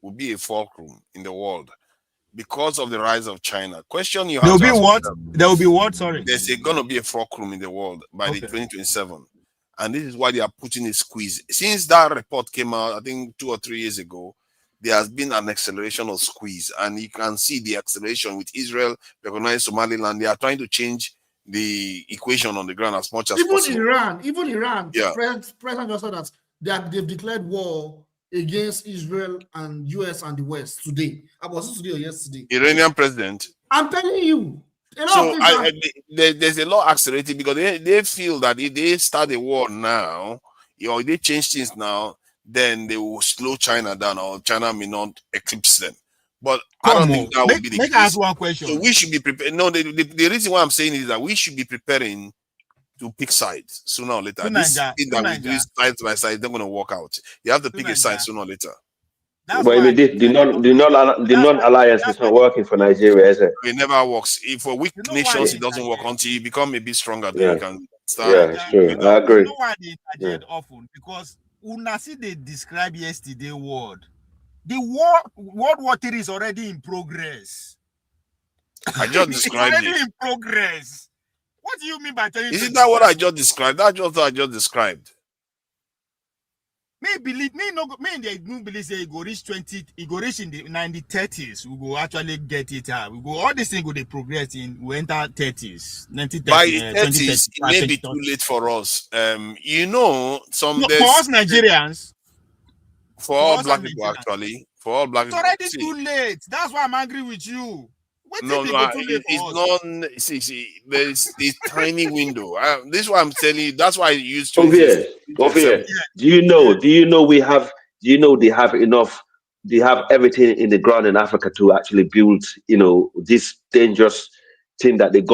will be a fulcrum in the world because of the rise of China. Question you have. There will be what? Sorry. There's going to be a fulcrum in the world by the 2027. And this is why they are putting a squeeze. Since that report came out, I think 2 or 3 years ago, there has been an acceleration of squeeze. And you can see the acceleration with Israel, recognized Somaliland. They are trying to change the equation on the ground as much as possible. Even Iran. Yeah. President just said that they've declared war against Israel and US and the West today. Was it today or yesterday? Iranian president. I'm telling you. There's a lot accelerated because they feel that if they start a war now, if they change things now, then they will slow China down, or China may not eclipse them. But I don't think that will be the case. Ask one question. So we should be prepared. No, the reason why I'm saying is that we should be preparing to pick sides sooner or later. This thing that we do side by side is not going to work out. You have to pick a side sooner or later. But the non-alliance is not working for Nigeria, is it? It never works. If for weak nations, it doesn't work until you become a bit stronger. Then you can start. Yeah, it's true. I agree. You know why they interject often? Because Unasi, they described yesterday word. The World War III is already in progress. I just described it. It's already in progress. What do you mean by telling? Isn't that what I just described? That's just what I just described. They don't believe say it go reach in the 1930s. We go actually get it. We go all these things go they progress in. We enter 30s, 1930s. By 30s, it may be too late for us. For us Nigerians, for all black people actually, for all black people, it's already too late. That's why I'm angry with you. It's not. See, there's this tiny window. This is what I'm telling you. That's why I use. Over here. Do you know we have? Do you know they have enough? They have everything in the ground in Africa to actually build. This dangerous thing that they're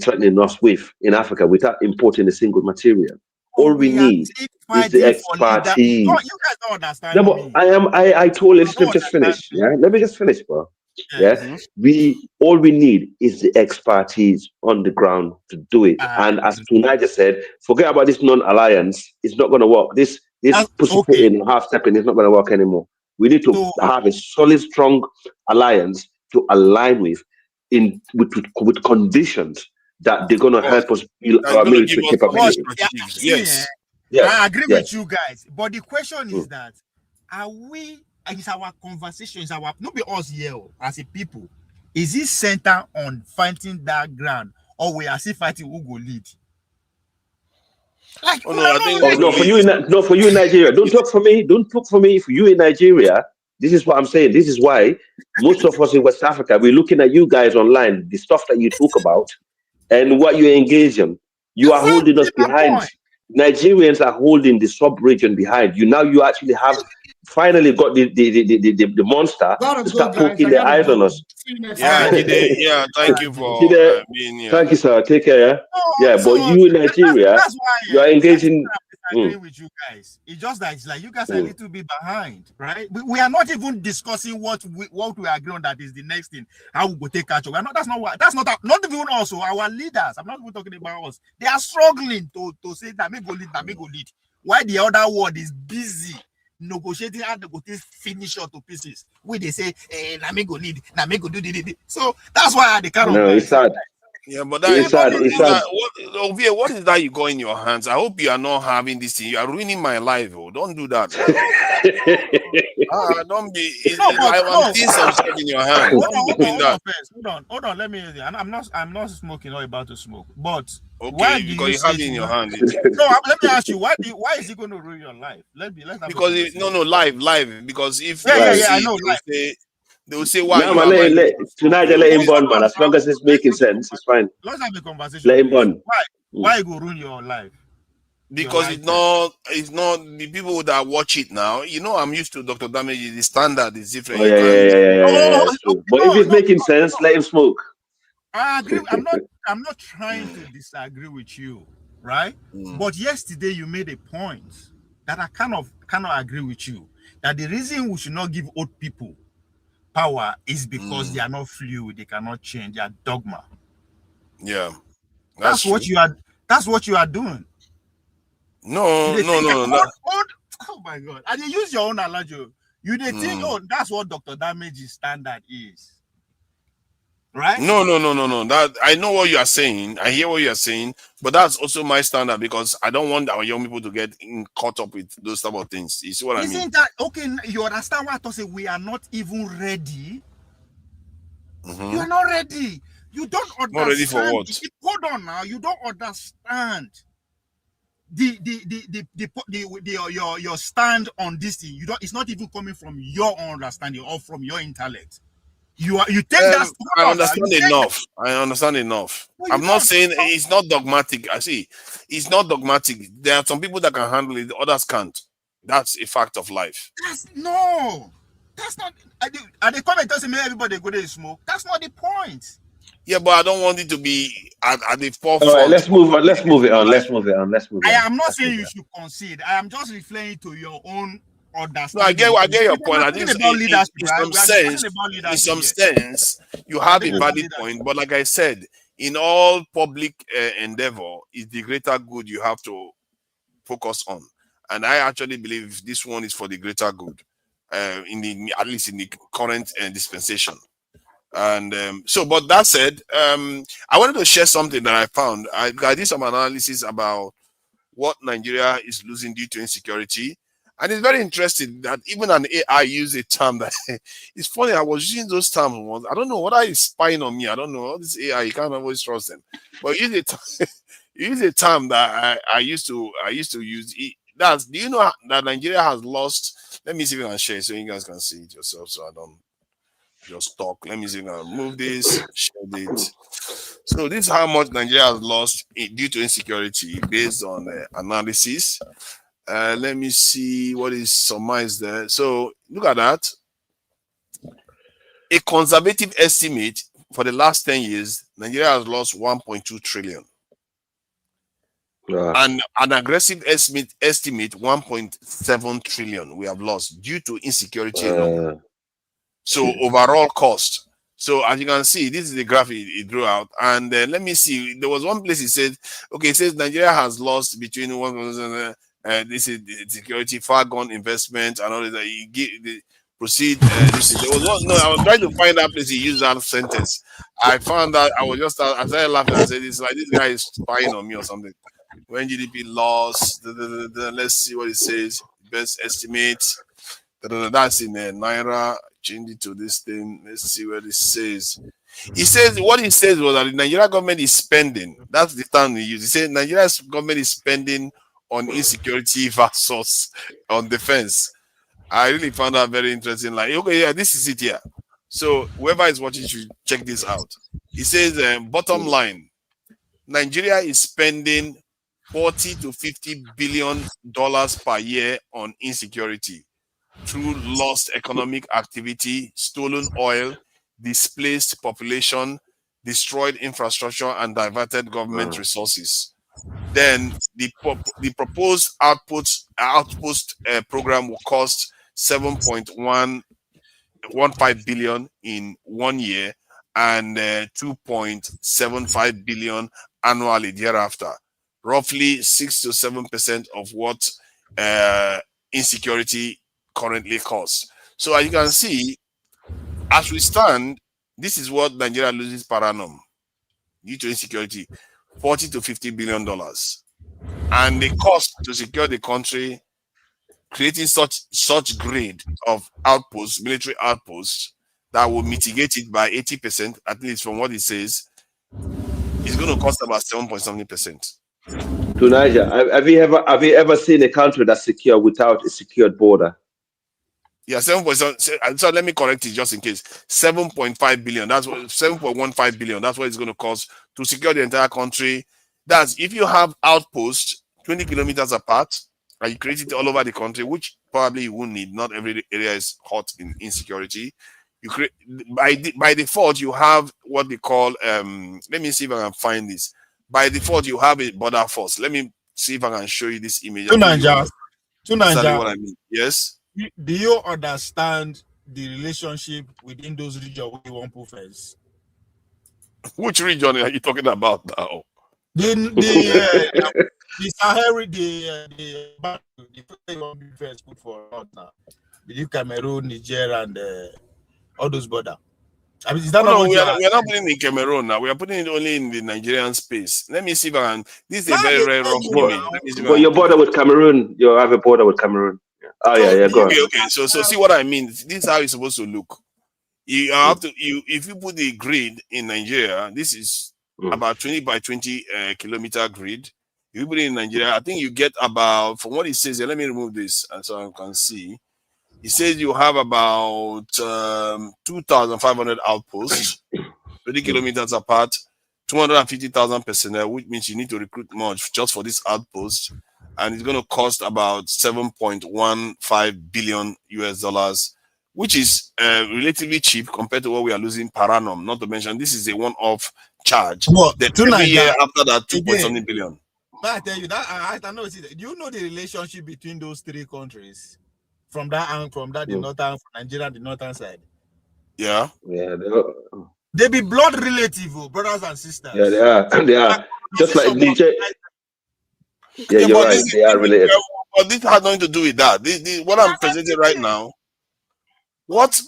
threatening us with in Africa without importing a single material. All we need is the expertise. You guys don't understand. No, but I totally just finish. Yeah, let me just finish, bro. Yeah, all we need is the expertise on the ground to do it. And as Tunaja said, forget about this non-alliance. It's not going to work. This push-in, half-stepping is not going to work anymore. We need to have a solid, strong alliance to align with conditions that they're going to help us build our military capability. Yes. I agree with you guys. But the question is that, it's our conversation, not be us here as a people. Is it center on fighting that ground, or we are still fighting who go lead? Like, Oh no, I think Oh we go no, for lead. you, no, for you in Nigeria. Don't talk for me. Don't talk for me. For you in Nigeria, this is what I'm saying. This is why most of us in West Africa, we're looking at you guys online, the stuff that you talk about, and what you engage in. You are holding us my behind. point. Nigerians are holding the sub-region behind. You now, you actually have finally got the monster Gotta to go, start guys. poking I their gotta eyes on go. us. See you next Yeah, time. Jide, yeah, All thank right, you bro. for Jide, being here. thank you, sir. Take care. Yeah, yeah, but So you in Nigeria, that's why you are that's engaging. why I'm disagreeing with you guys. It's just that it's like you guys are a little bit behind, right? We are not even discussing what we agree on that is the next thing. How we go take catch up. We're not. That's not even also our leaders. I'm not even talking about us. They are struggling to say that me go lead, that me go lead. Why the other world is busy negotiating how they go finish up to pieces. Where they say, na me go lead, na me go do the. So that's why the kind I of know it's guys. sad. Yeah, but It's sad. It's sad. Ovie, what is that you got in your hands? I hope you are not having this thing. You are ruining my life. Oh, don't do that now. Don't be. No, but I'm seeing some stuff in your hand. Don't be doing hold that. on first. Hold on. Let me. I'm not smoking or about to smoke. But why Okay, do because you you have say it in your to hand. no? Let me ask you. Why is it going to ruin your life? Let's have a Because conversation. live. Because if Yeah, you I see, know. they will say, why No, you man, have I? tonight they No, let but him burn, man. As long as it's making sense, it's fine. let's have a conversation Let on him this. burn. Why it will ruin your life? Because it's not the people that watch it now. You know, I'm used to Dr. Damage. The standard is different. Oh You yeah, can't. it's true. But if it's making sense, let him smoke. I agree. I'm not trying to disagree with you, right? But yesterday you made a point that I cannot agree with you. That the reason we should not give old people power is because they are not fluid, they cannot change, they are dogma. Yeah, That's what true. you are. That's what you are doing. No. Oh my God! And you use your own analogy. You they think, oh, that's what Dr. Damage's standard is. Right? No. That I know what you are saying. I hear what you are saying, but that's also my standard because I don't want our young people to get caught up with those type of things. You see what I mean? Isn't that okay? You understand what I say? We are not even ready. You are not ready. You don't Not ready for understand. what? Hold on now. You don't understand your stand on this thing. You don't. It's not even coming from your understanding or from your intellect. You take that. I Hold on now. You understand take enough. I understand enough. no, you I'm not don't. saying it's not dogmatic. I see. It's not dogmatic. There are some people that can handle it, others can't. That's a fact of life. That's not. Are they come and tell me everybody go there smoke? That's not the point. Yeah, but I don't want it to be at the forefront. All right, let's move on. Let's move it on. I am not saying you should concede. I am just referring to your own understanding. No, I get your point. We're I talking think about leadership, in right? some We are discussing sense, about leadership here. you have a valid point. But like I said, in all public endeavor, is the greater good you have to focus on. And I actually believe this one is for the greater good, at least in the current dispensation. And but that said, I wanted to share something that I found. I did some analysis about what Nigeria is losing due to insecurity. And it's very interesting that even an AI used a term that it's funny. I was using those terms once. I don't know whether it's spying on me. I don't know. All this AI, you can't always trust them. But use a term that I used to use. Do you know that Nigeria has lost? Let me see if I can share it so you guys can see it yourself. So I don't just talk. Let me see if I can move this, share it. So this is how much Nigeria has lost due to insecurity based on analysis. Let me see what is summarized there. So look at that. A conservative estimate for the last 10 years, Nigeria has lost 1.2 trillion. And an aggressive estimate 1.7 trillion we have lost due to insecurity alone. So overall cost. So as you can see, this is the graph it drew out. And let me see. There was one place it said, okay, it says Nigeria has lost between 1,000 this is the security, far gone investment, and all that. You give the proceed. There was one. No, I was trying to find that place he used that sentence. I found that I started laughing. I said, "It's like this guy is spying on me or something." When GDP loss, let's see what it says. Best estimate. That's in Naira. Change it to this thing. Let's see what it says. He says what he says was that the Nigerian government is spending. That's the term he used. He said Nigeria's government is spending on insecurity versus on defense. I really found that very interesting. Like, okay, yeah, this is it here. So whoever is watching should check this out. He says, bottom line, Nigeria is spending $40 to $50 billion per year on insecurity through lost economic activity, stolen oil, displaced population, destroyed infrastructure, and diverted government resources. Then the proposed outpost program will cost 7.115 billion in 1 year and 2.75 billion annually thereafter. Roughly 6 to 7% of what insecurity currently costs. So as you can see, as we stand, this is what Nigeria loses per annum due to insecurity: $40 to $50 billion. And the cost to secure the country, creating such grade of outposts, military outposts, that will mitigate it by 80%, at least from what it says, is going to cost about 7.something%. To Niger, have you ever seen a country that's secure without a secured border? Yeah, 7.7. So let me correct it just in case. 7.5 billion. That's what 7.15 billion. That's what it's going to cost to secure the entire country. That's if you have outposts 20 kilometers apart and you create it all over the country, which probably you won't need. Not every area is hot in insecurity. You create by default, you have what they call let me see if I can find this. By default, you have a border force. Let me see if I can show you this image. To Niger. Exactly what I mean. Yes. Do you understand the relationship within those regions we want to first? Which region are you talking about now? The Sahel, the first put for out now. The Cameroon, Niger, and all those borders. I mean, is that no, we are not putting it in Cameroon now. We are putting it only in the Nigerian space. Let me see if I can. This is a very, very rough image. But your border with Cameroon, you have a border with Cameroon. Oh yeah, go on. Okay. So see what I mean. This is how it's supposed to look. You have to if you put the grid in Nigeria, this is about 20 by 20 kilometer grid. If you put it in Nigeria, I think you get about, from what it says here, let me remove this so I can see. It says you have about 2,500 outposts, 20 kilometers apart, 250,000 personnel, which means you need to recruit more just for this outpost. And it's going to cost about 7.15 billion US dollars, which is relatively cheap compared to what we are losing per annum. Not to mention, this is a one-off charge. Then every year after that, 2.something billion. But I tell you that I know. Do you know the relationship between those three countries? From that the northern, from Nigeria, the northern side. Yeah. They be blood relative, brothers and sisters. Yeah, they are. They are. Just like Niger. Yeah, you're right. They are related. But this has nothing to do with that. What I'm presenting right now. What?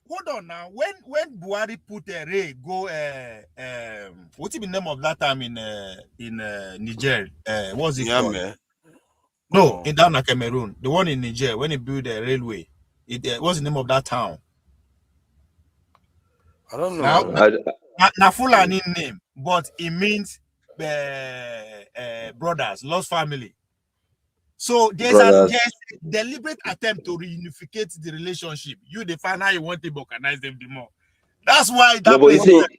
Hold on now. When Buhari put a raid go what's the name of that time in Niger? What's it called? Man. No, in down Cameroon. The one in Niger, when he built a railway. What's the name of that town? I don't know. Now Fulani name, but it means brothers, lost family. So there's a deliberate attempt to reunificate the relationship. You define how you want to organize them the more. That's why that. No, but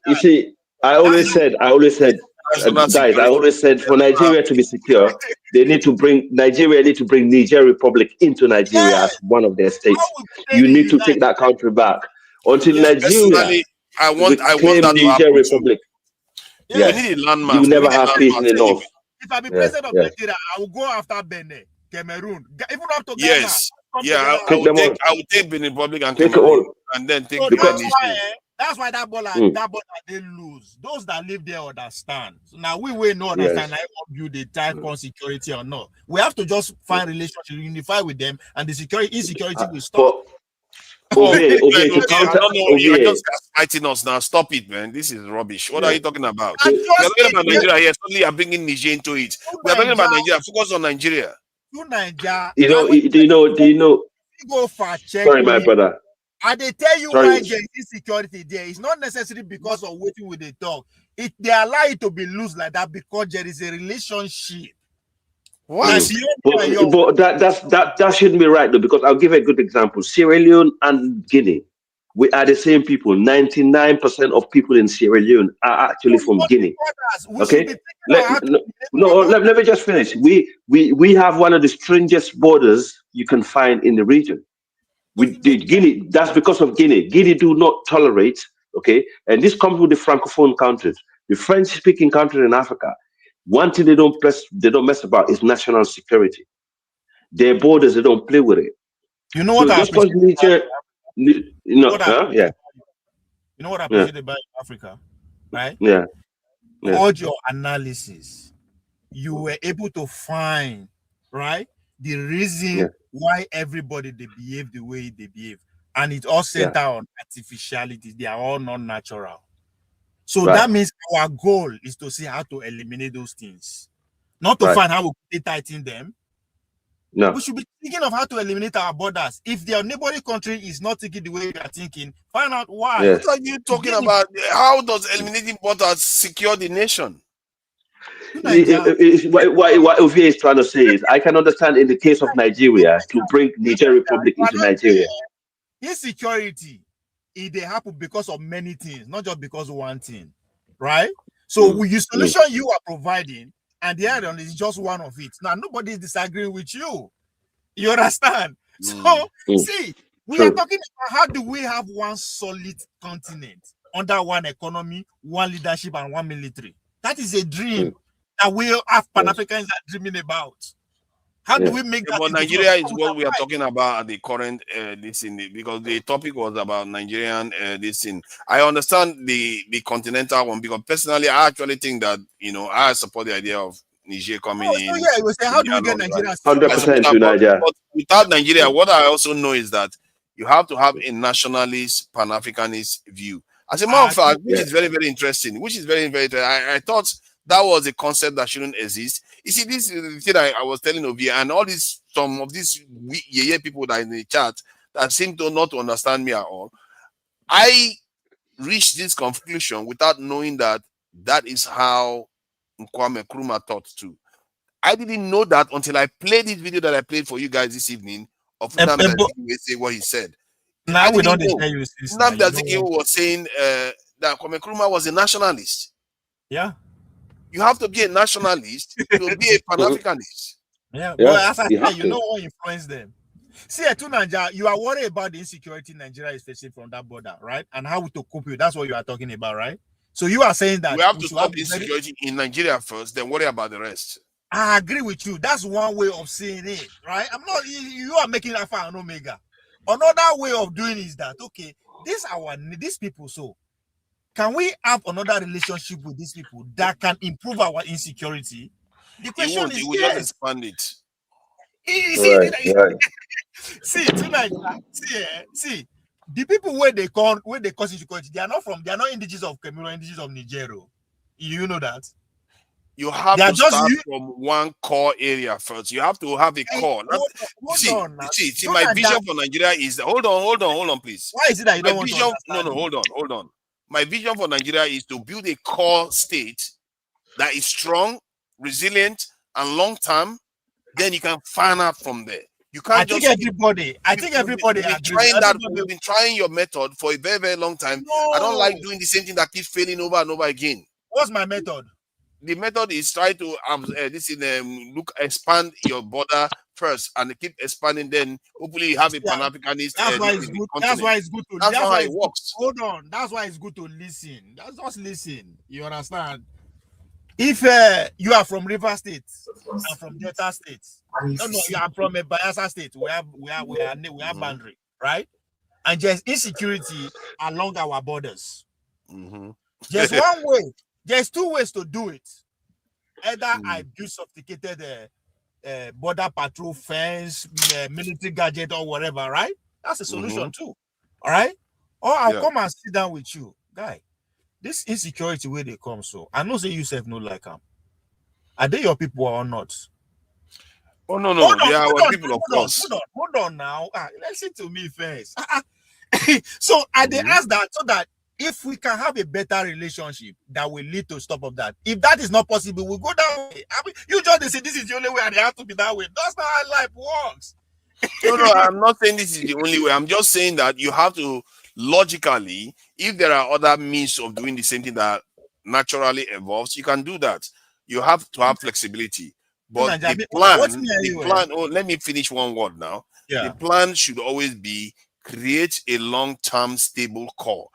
you see, I always said, guys, I always said for Nigeria to be secure, Nigeria need to bring Niger Republic into Nigeria as one of their states. You need to take that country back until Nigeria. I want that Niger Republic. Yeah, we need a landmass. You never have peace in the north. If I be president of Nigeria, I will go after Benin, Cameroon, even up to Ghana. Yes. Yeah, I will take Benin Republic and Cameroon, and then take the That's why that border they lose. Those that live there understand. So now we will not understand. I want you the type of security or not. We have to just find relationship, unify with them, and the insecurity will stop. Okay, you're just fighting us now. Stop it, man. This is rubbish. What are you talking about? We're talking about Nigeria here. Suddenly you're bringing Niger into it. We're talking about Nigeria. Focus on Nigeria. Do you know? Go for check. Sorry, my brother. And they tell you Sorry. why there is insecurity there. It's not necessarily because of waiting with the talk. They allow it to be loose like that because there is a relationship. But that shouldn't be right though, because I'll give a good example. Sierra Leone and Guinea, we are the same people. 99% of people in Sierra Leone are actually from Guinea. Okay, let me just finish. We have one of the strangest borders you can find in the region. With the Guinea, that's because of Guinea. Guinea do not tolerate. Okay, and this comes with the francophone countries, the French-speaking countries in Africa. One thing they don't mess about is national security. Their borders, they don't play with it. You know what so I just because appreciate? Niger, You know what I Yeah. appreciate about Africa, right? Yeah. All your analysis, you were able to find, right, the reason why everybody they behave the way they behave, and it all centered on artificiality. They are all non-natural. So that means our goal is to see how to eliminate those things, not to find how we tighten them. No. We should be thinking of how to eliminate our borders. If their neighboring country is not thinking the way they are thinking, find out why. What are you talking about? How does eliminating borders secure the nation? What Ovie is trying to say is, I can understand in the case of Nigeria to bring Niger Republic into Nigeria. Insecurity, they happen because of many things, not just because of one thing, right? So with the solution you are providing, and the other one is just one of it. Now nobody is disagreeing with you. You understand? So see, we are talking about how do we have one solid continent under one economy, one leadership, and one military. That is a dream that we have Pan-Africans are dreaming about. How do we make that? But Nigeria is what we are talking about at the current this thing, because the topic was about Nigerian this thing. I understand the continental one, because personally I actually think that I support the idea of Niger coming in. So yeah, we say how do we get Nigeria? 100% to Nigeria. But without Nigeria, what I also know is that you have to have a nationalist, Pan-Africanist view. As a matter of fact, which is very, very interesting. I thought that was a concept that shouldn't exist. You see, this is the thing I was telling of you, and all these some of these people that are in the chat that seem to not to understand me at all. I reached this conclusion without knowing that is how Kwame Nkrumah thought too. I didn't know that until I played this video that I played for you guys this evening of Nnamdi Azikiwe what he said. Now we don't share you. Nnamdi Azikiwe was saying that Kwame Nkrumah was a nationalist. Yeah. You have to be a nationalist to be a Pan-Africanist. Yeah, but as I said, you know what influenced them. See, to Nigeria, you are worried about the insecurity Nigeria is facing from that border, right? And how to cope with that's what you are talking about, right? So you are saying that we have to stop insecurity in Nigeria first, then worry about the rest. I agree with you. That's one way of saying it, right? I'm not. You are making Alpha and Omega. Another way of doing is that these people. So, can we have another relationship with these people that can improve our insecurity? The question is, we just expand it. See, tonight, see, the people where they cause insecurity, they are not indigenous of Cameroon, indigenous of Nigeria. You know that. You have to start from one core area first. You have to have a core. See, my vision for Nigeria is hold on, please. Why is it that you don't want to understand? No, hold on. My vision for Nigeria is to build a core state that is strong, resilient, and long term. Then you can find out from there. You can't I think everybody We've been trying your method for a very, very long time. No. I don't like doing the same thing that keeps failing over and over again. What's my method? The method is try to expand your border first and keep expanding. Then hopefully you have a Pan-Africanist. That's why it's good. That's why it's good to. That's how it works. Hold on. That's why it's good to listen. Just listen. You understand? If you are from River State and from Delta State, no, you are from a Bayelsa State. We have boundary, right? And there's insecurity along our borders. Mm-hmm. There's one way. There's two ways to do it. Either I build sophisticated border patrol fence, military gadget, or whatever, right? That's a solution too. All right? Or I'll come and sit down with you, guy. This insecurity where they come, so I know say you self no like them. Are they your people or not? Oh no, they are our people, of course. Hold on now. Listen to me first. So I they ask that so that if we can have a better relationship that will lead to stop of that. If that is not possible, we'll go that way. I mean, you just say this is the only way and they have to be that way. That's not how life works. No, I'm not saying this is the only way. I'm just saying that you have to logically, if there are other means of doing the same thing that naturally evolves, you can do that. You have to have flexibility. But the plan, oh, let me finish one word now. Yeah. The plan should always be create a long-term stable core.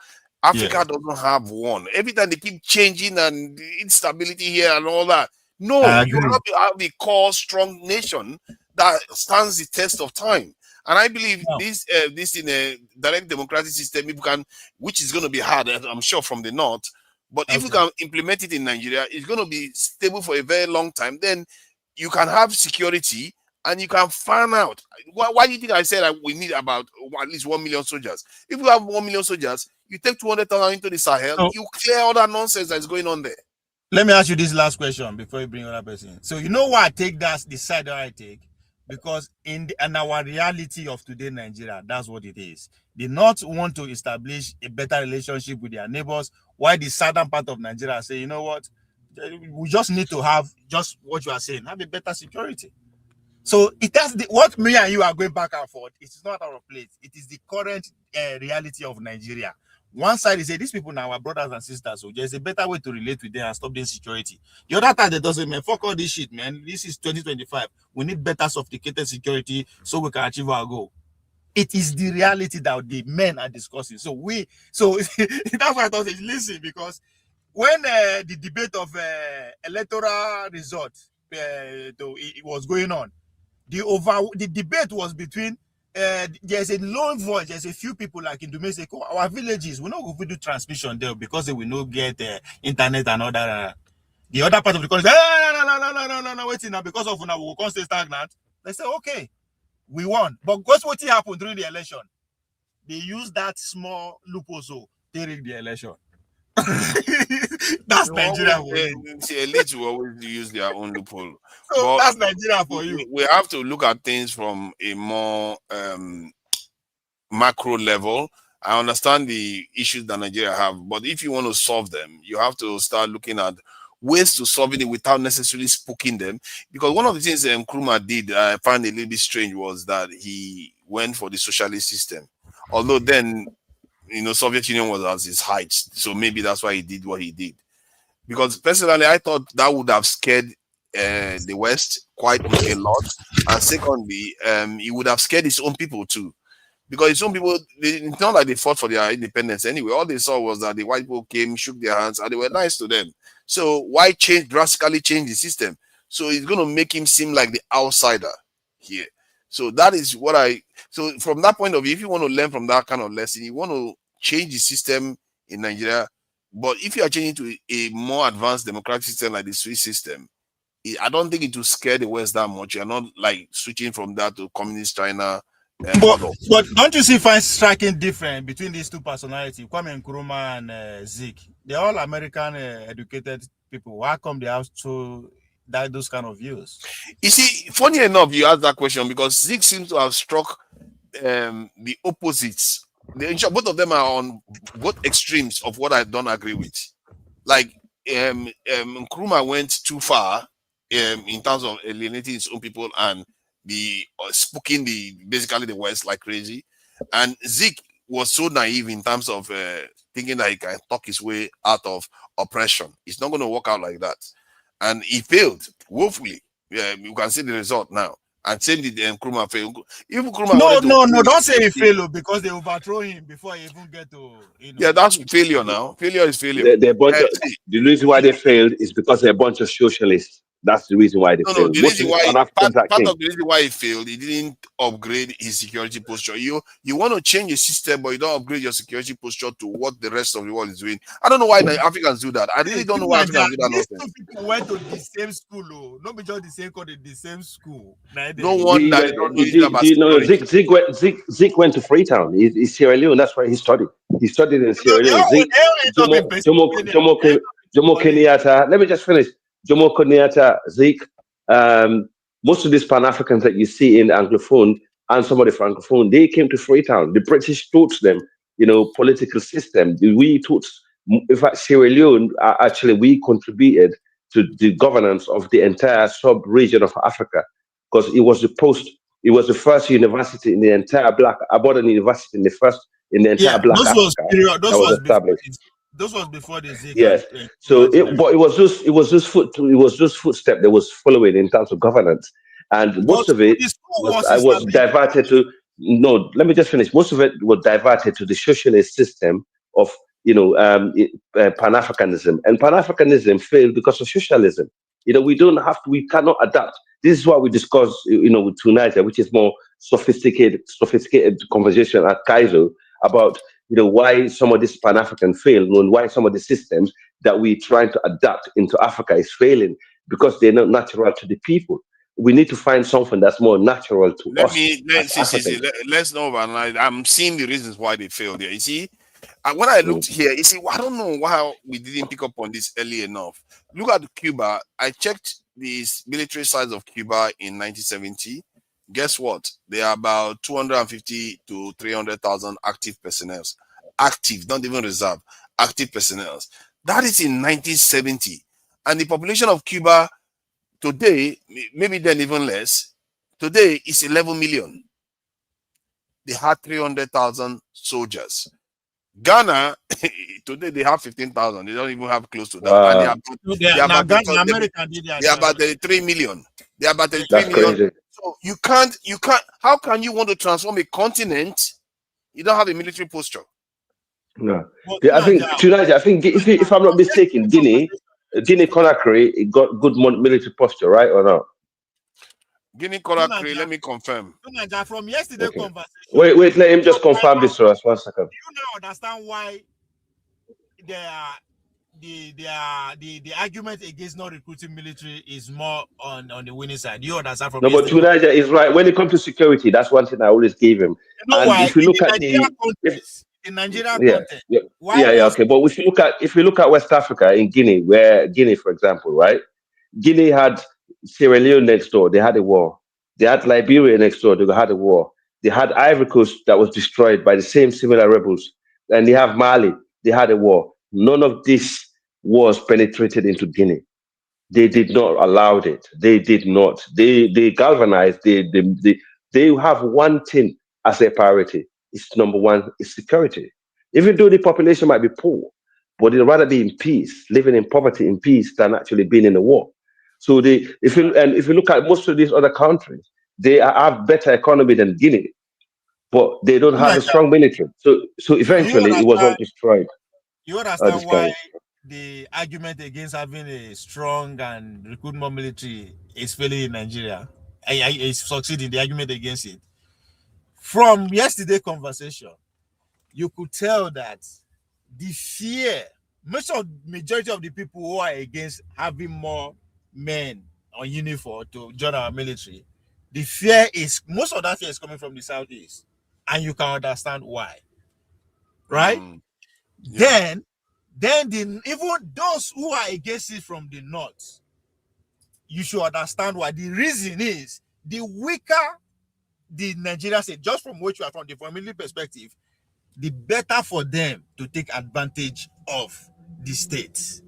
Africa doesn't have one. Every time they keep changing and instability here and all that. No, you have to have a core strong nation that stands the test of time. And I believe this in a direct democratic system, if we can, which is going to be hard, I'm sure, from the north, but if we can implement it in Nigeria, it's going to be stable for a very long time. Then you can have security and you can find out. Why do you think I said that we need about at least 1 million soldiers? If we have 1 million soldiers, you take 200,000 into the Sahel, you clear all that nonsense that's going on there. Let me ask you this last question before you bring another person. So you know why I take the side that I take? Because in our reality of today, Nigeria, that's what it is. They not want to establish a better relationship with their neighbors. Why the southern part of Nigeria say, you know what, we just need to have just what you are saying, have a better security. So it has what me and you are going back and forth. It is not our place. It is the current reality of Nigeria. One side is say these people now are brothers and sisters, so there's a better way to relate with them and stop the insecurity. The other time they doesn't, man, fuck all this shit, man. This is 2025. We need better sophisticated security so we can achieve our goal. It is the reality that the men are discussing. So that's why I thought, listen, because when the debate of electoral result it was going on, the debate was between there's a lone voice, there's a few people like in Dumeseko, our villages, we know if we do transmission there because they will not get internet and all that. The other part of the country, no, waiting now because of now we can't stay stagnant. They say, okay, we won. But guess what happened during the election? They used that small loophole so they rigged the election. That's Nigeria for you. Elites will always use their own loophole. So but that's Nigeria for you. We have to look at things from a more macro level. I understand the issues that Nigeria have, but if you want to solve them, you have to start looking at ways to solving it without necessarily spooking them. Because one of the things Nkrumah did, I found a little bit strange, was that he went for the socialist system. Although then, Soviet Union was at its height, so maybe that's why he did what he did. Because personally, I thought that would have scared the West quite a lot, and secondly, he would have scared his own people too. Because his own people, it's not like they fought for their independence anyway. All they saw was that the white people came, shook their hands, and they were nice to them. So why drastically change the system? So it's going to make him seem like the outsider here. So that is so from that point of view, if you want to learn from that kind of lesson, you want to change the system in Nigeria. But if you are changing to a more advanced democratic system like the Swiss system, I don't think it will scare the West that much. You're not like switching from that to communist China. But don't you see fine striking difference between these two personalities, Kwame Nkrumah and Zik? They're all American educated people. How come they have those kind of views? You see, funny enough, you asked that question because Zik seems to have struck the opposites. Both of them are on both extremes of what I don't agree with. Like Nkrumah went too far in terms of alienating his own people and spooking basically the West like crazy. And Zik was so naive in terms of thinking that he can talk his way out of oppression. It's not going to work out like that. And he failed woefully. Yeah, you can see the result now. And same did Nkrumah fail. Even no, don't say he failed because they overthrow him before he even get to. Yeah, that's failure now. Failure is failure. The reason why they failed is because they're a bunch of socialists. That's the reason why they failed. The reason why, part of the reason why he failed, he didn't upgrade his security posture. You want to change your system, but you don't upgrade your security posture to what the rest of the world is doing. I don't know why Africans do that. I really don't know why Africans do that. These two people went to the same school, not just the same college, the same school. No one that Zik went to Freetown. He's Sierra Leone. That's where he studied. He studied in Sierra Leone. Jomo Kenyatta. Let me just finish. Jomo Kenyatta, Zik, most of these Pan-Africans that you see in Anglophone, and some of the Francophone, they came to Freetown. The British taught them, political system. We taught, in fact, Sierra Leone, actually, we contributed to the governance of the entire sub-region of Africa, because it was the first university in the entire black, modern university in the entire black Africa that was established. Those was before the Zik. Yes. So but it was just footstep that was following in terms of governance, and most of it was diverted to. No, let me just finish. Most of it was diverted to the socialist system of Pan-Africanism, and Pan-Africanism failed because of socialism. We cannot adapt. This is what we discuss, with Tunisia, which is more sophisticated conversation at Kaizo about why some of this Pan-African failed, and why some of the systems that we're trying to adapt into Africa is failing, because they're not natural to the people. We need to find something that's more natural to us. Let's know. I'm seeing the reasons why they failed here. You see, when I looked here, you see, I don't know why we didn't pick up on this early enough. Look at Cuba. I checked the military size of Cuba in 1970. Guess what? There are about 250 to 300,000 active personnel. Active, not even reserve. Active personnel. That is in 1970. And the population of Cuba today, maybe then even less, today is 11 million. They had 300,000 soldiers. Ghana, today they have 15,000. They don't even have close to that. Wow. And they are about 33 million. They are about 33 million. Crazy. So you can't, how can you want to transform a continent? You don't have a military posture. No. I think Tunisia, if I'm not mistaken, Guinea Conakry, it got good military posture, right or not? Guinea Conakry, let me confirm. From yesterday conversation. Wait, let him just confirm this for us. 1 second. Do you now understand why the argument against not recruiting military is more on the winning side? Do you understand from but Tunisia is right. When it comes to security, that's one thing I always give him. And if you look at in Nigerian context, okay. But if you look at West Africa, in Guinea, for example, right? Guinea had Sierra Leone next door. They had a war. They had Liberia next door. They had a war. They had Ivory Coast that was destroyed by the same similar rebels. And they have Mali. They had a war. None of this wars penetrated into Guinea. They did not allow it. They did not. They galvanized. They have one thing as a priority. It's number one is security. Even though the population might be poor, but they'd rather be in peace, living in poverty in peace, than actually being in a war. So if you look at most of these other countries, they have better economy than Guinea, but they don't have a strong military. So eventually it was all destroyed. You understand why the argument against having a strong and recruit more military is failing in Nigeria? Is succeeding the argument against it. From yesterday's conversation, you could tell that the fear, majority of the people who are against having more men on uniform to join our military, the fear is, most of that fear is coming from the southeast, and you can understand why, right? Then even those who are against it from the north, you should understand why. The reason is the weaker the Nigerian state, just from which you are from the family perspective, the better for them to take advantage of the states.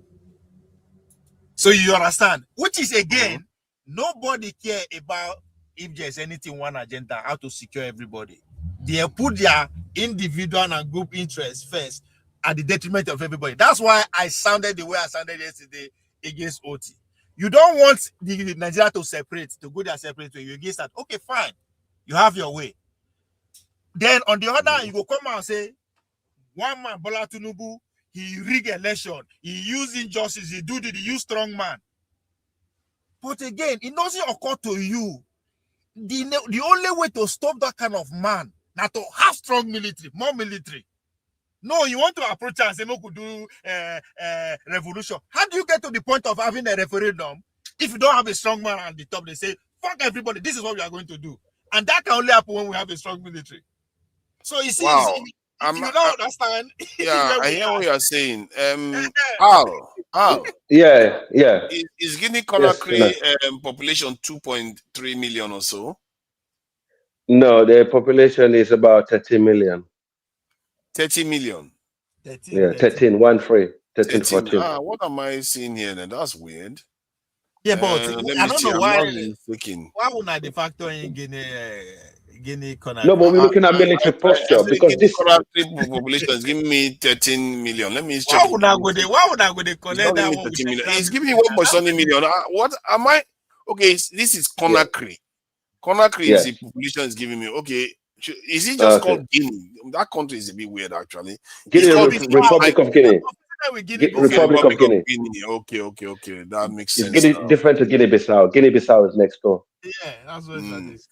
So you understand, which is again, nobody care about if there's anything one agenda, how to secure everybody. They put their individual and group interests first at the detriment of everybody. That's why I sounded the way I sounded yesterday against OT. You don't want the Nigeria to separate, to go their separate way. You against that. Okay, fine. You have your way. Then on the other hand, you go come out and say, one man, Bola Tinubu, he rigged election, he used injustice, he used strong man. But again, it doesn't occur to you. The only way to stop that kind of man, not to have strong military, more military. No, you want to approach and say, no, could do revolution. How do you get to the point of having a referendum if you don't have a strong man at the top? They say, fuck everybody, this is what we are going to do. And that can only happen when we have a strong military. So you see, if you don't understand. Yeah, I hear what you're saying. Al. Yeah. Is Guinea Conakry population 2.3 million or so? No, the population is about 30 million. 30 million. 13, Yeah, 13, 13, 13. 14. What am I seeing here then? That's weird. Yeah, but Let I me don't see. know I'm why. not really thinking. Why would not the factor in Guinea Conakry? No, but we're looking at military I posture say because Guinea this. Conakry population is giving me 13 million. Let me check. Why would I go there? Why would I go there It's collect not that giving me one with 13 million. Nigerian It's giving me military? 1.7 million. What am I? Okay, this is Conakry. Conakry is Yes. the population is giving me. Okay, is it just Okay. called Guinea? That country is a bit weird, actually. Guinea, It's called Republic of Guinea. Okay, Republic of Guinea. Okay. That makes It's sense Guinea, now. different to Guinea-Bissau. Guinea-Bissau is next door. Yeah, that's what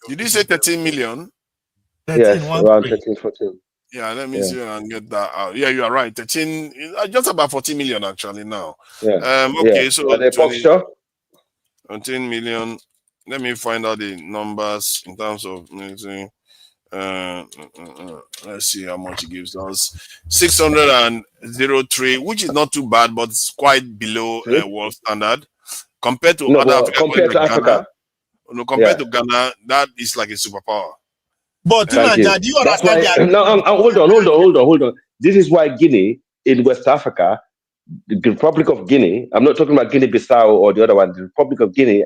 Did you say 13 million? 13, Yes, 1, around 3. 13, 14. Yeah, let me Yeah. see and get that out. Yeah, you are right. 13, just about 40 million actually now. Yeah. Okay, Yeah. so And the 20, posture? 13 million. Let me find out the numbers in terms of military. Let's see how much it gives us. 603, which is not too bad, but it's quite below world standard compared to No, other but African compared to like Ghana. Africa. No, compared Yeah. to Ghana, that is like a superpower. But Thank you. Tunanja, do you That's understand why. No, hold on. This is why Guinea in West Africa, the Republic of Guinea. I'm not talking about Guinea-Bissau or the other one. The Republic of Guinea.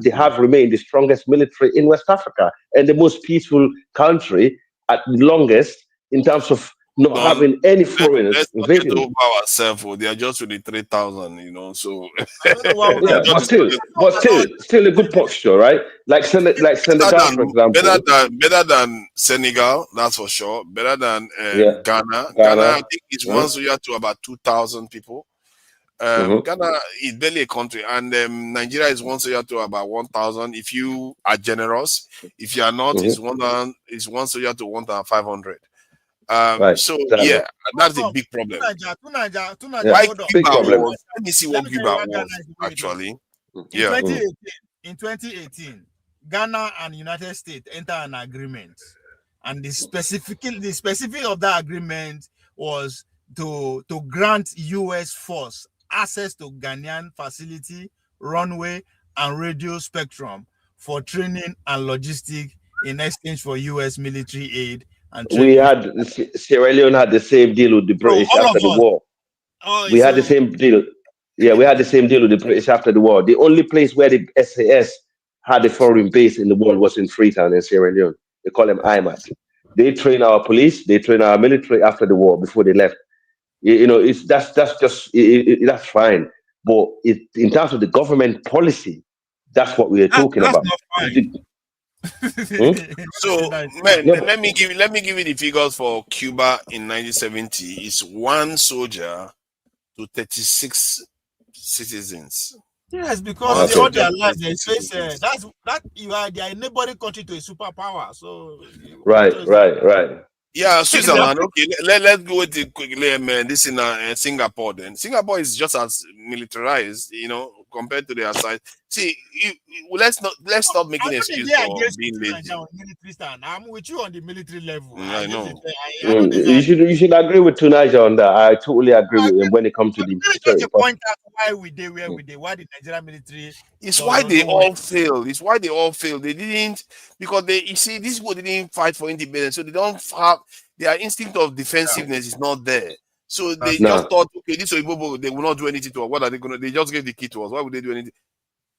They have remained the strongest military in West Africa and the most peaceful country at the longest in terms of not having any foreigners Let's not get invading it. over ourselves. They are just with the 3,000, So Yeah, but still a good posture, right? Like Senegal, for example. better than Senegal, that's for sure. Better than Ghana. Ghana, I think, is one soldier to about 2,000 people. Ghana is barely a country, and Nigeria is one soldier to about 1,000. If you are generous, if you are not, it's one soldier to 1,500. Right, So exactly. yeah, that's a big problem. Tunanja, Yeah, Why hold on. big Cuba problem. was? Let me see what Let me tell you Cuba what Ghana was is the way it is. actually. In 2018, Ghana and United States entered an agreement, and the specific of that agreement was to grant U.S. force access to Ghanaian facility, runway, and radio spectrum for training and logistics in exchange for U.S. military aid and training. We had Sierra Leone had the same deal with the British after the war. We had the same deal. Yeah, we had the same deal with the British after the war. The only place where the SAS had a foreign base in the world was in Freetown in Sierra Leone. They call them IMAT. They train our police, they train our military after the war before they left. That's fine. But in terms of the government policy, that's what we are talking about. Not fine. So, man, let me give you the figures for Cuba in 1970. It's one soldier to 36 citizens. Yes, because they all their lives they face they are a neighboring country to a superpower. So right. Yeah, Switzerland. Okay, let's go with it quickly, man. This in Singapore. Then Singapore is just as militarized, compared to their size. See, let's stop making excuse for being lazy. Military stand. I'm with you on the military level. I know. You should agree with Tunisia on that. I totally agree with him when it comes to the military. Point out why we did where we did. Why the Nigerian military? It's why they all failed. It's why they all failed. They didn't because these people didn't fight for independence, so they don't have their instinct of defensiveness is not there. So they just thought, okay, this people they will not do anything to us. What are they gonna? They just gave the key to us. Why would they do anything?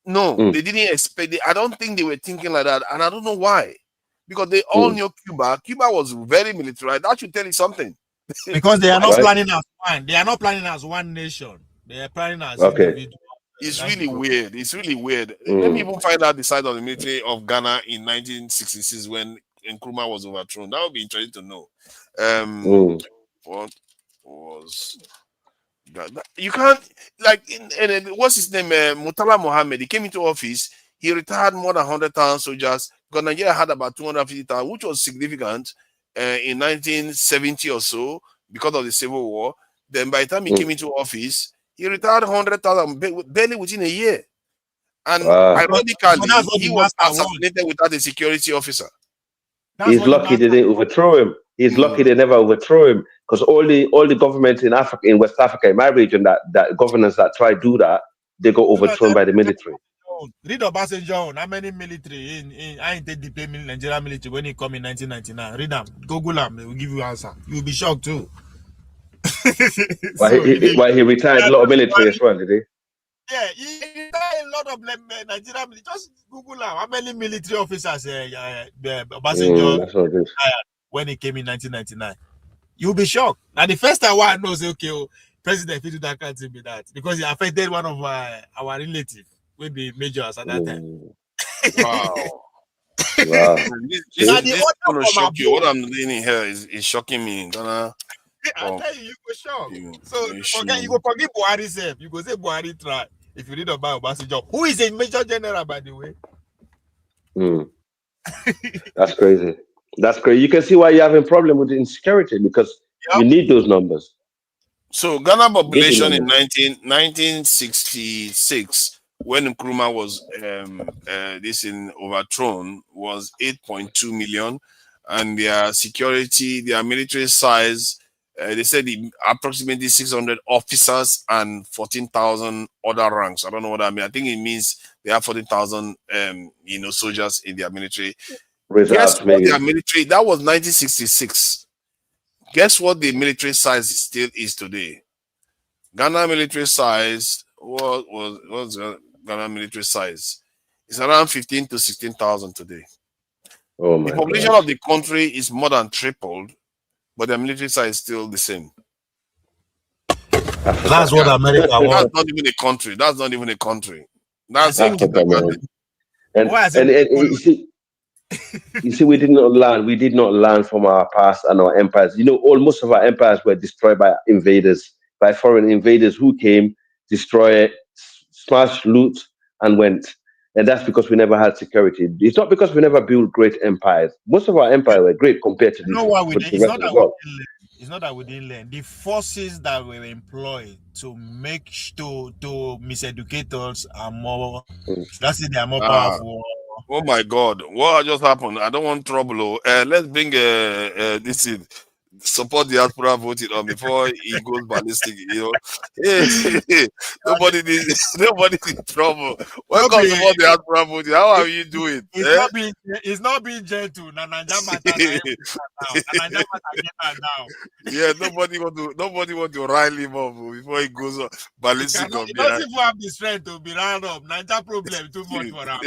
No, they didn't expect it. I don't think they were thinking like that, and I don't know why. Because they all knew Cuba. Cuba was very militarized. That should tell you something. Because they are not planning as one. They are not planning as one nation. They are planning as individual. It's really weird. It's really weird. Let me even find out the side of the military of Ghana in 1966 when Nkrumah was overthrown. That would be interesting to know. What was that? You can't what's his name? Murtala Mohammed. He came into office. He retired more than 100,000 soldiers because Nigeria had about 250,000, which was significant in 1970 or so because of the Civil War. Then by the time he came into office, he retired 100,000 barely within a year. And ironically, he was assassinated without a security officer. He's lucky they didn't overthrow him. He's lucky they never overthrow him because all the governments in Africa, in West Africa, in my region, that governors that try to do that, they got overthrown by the military. Read Obasanjo. How many military in I ain't deploy Nigerian military when he come in 1999. Read them. Google them. They will give you answer. You'll be shocked too. Why he retired a lot of military as well, did he? Yeah, he retired a lot of Nigerian military. Just Google them. How many military officers Obasanjo That's not good. when he came in 1999? You'll be shocked. Now the first time I know, say, okay, president, if you do that can't be that because he affected one of our relatives, will be majors at that time. Wow. Wow. This is gonna shock you. What I'm reading here is shocking me. I tell you, you go shock. So you go forgive Buhari self. You go say Buhari try. If you read about Obasanjo, who is a major general, by the way. That's crazy. That's crazy. You can see why you're having problem with the insecurity because you need those numbers. So Ghana population in 1966, when Nkrumah was overthrown, was 8.2 million, and their security, their military size, they said approximately 600 officers and 14,000 other ranks. I don't know what I mean. I think it means they have 14,000 soldiers in their military. Guess what their military? That was 1966. Guess what the military size still is today? Ghana military size, what's Ghana military size? It's around 15 to 16,000 today. Oh my the population of the country is more than tripled, but the military size is still the same. That's what America wants. That's not even a country. That's not even a country. That's Africa, man. And you see, we did not learn from our past and our empires. Most of our empires were destroyed by invaders, by foreign invaders who came, destroyed, smashed, loot, and went. And that's because we never had security. It's not because we never built great empires. Most of our empires were great compared to you know what we did? It's not that we didn't learn. The forces that were employed to miseducate us are more. That's it. They are more powerful. Oh my God! What just happened? I don't want trouble. Let's bring this in. Support the diaspora voting on before he goes ballistic. Nobody needs trouble. Welcome to all the diaspora voting. How are you doing? It's not being gentle. Yeah, nobody want to rile him up before he goes ballistic. He doesn't even have the strength to be round up. Naija problem too much for him.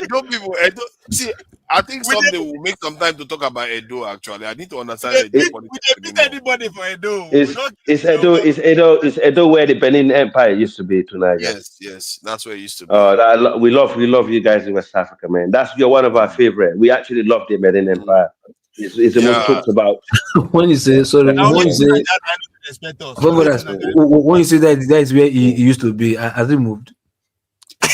Edo people, see, I think someday we'll make some time to talk about Edo. Actually, I need to understand Edo politics. We beat anybody for Edo. Is Edo where the Benin Empire used to be tonight? Yes, that's where it used to be. We love you guys in West Africa, man. You're one of our favorite. We actually love the Benin Empire. It's the most talked about. When you say when you say that is where he used to be, has he moved? He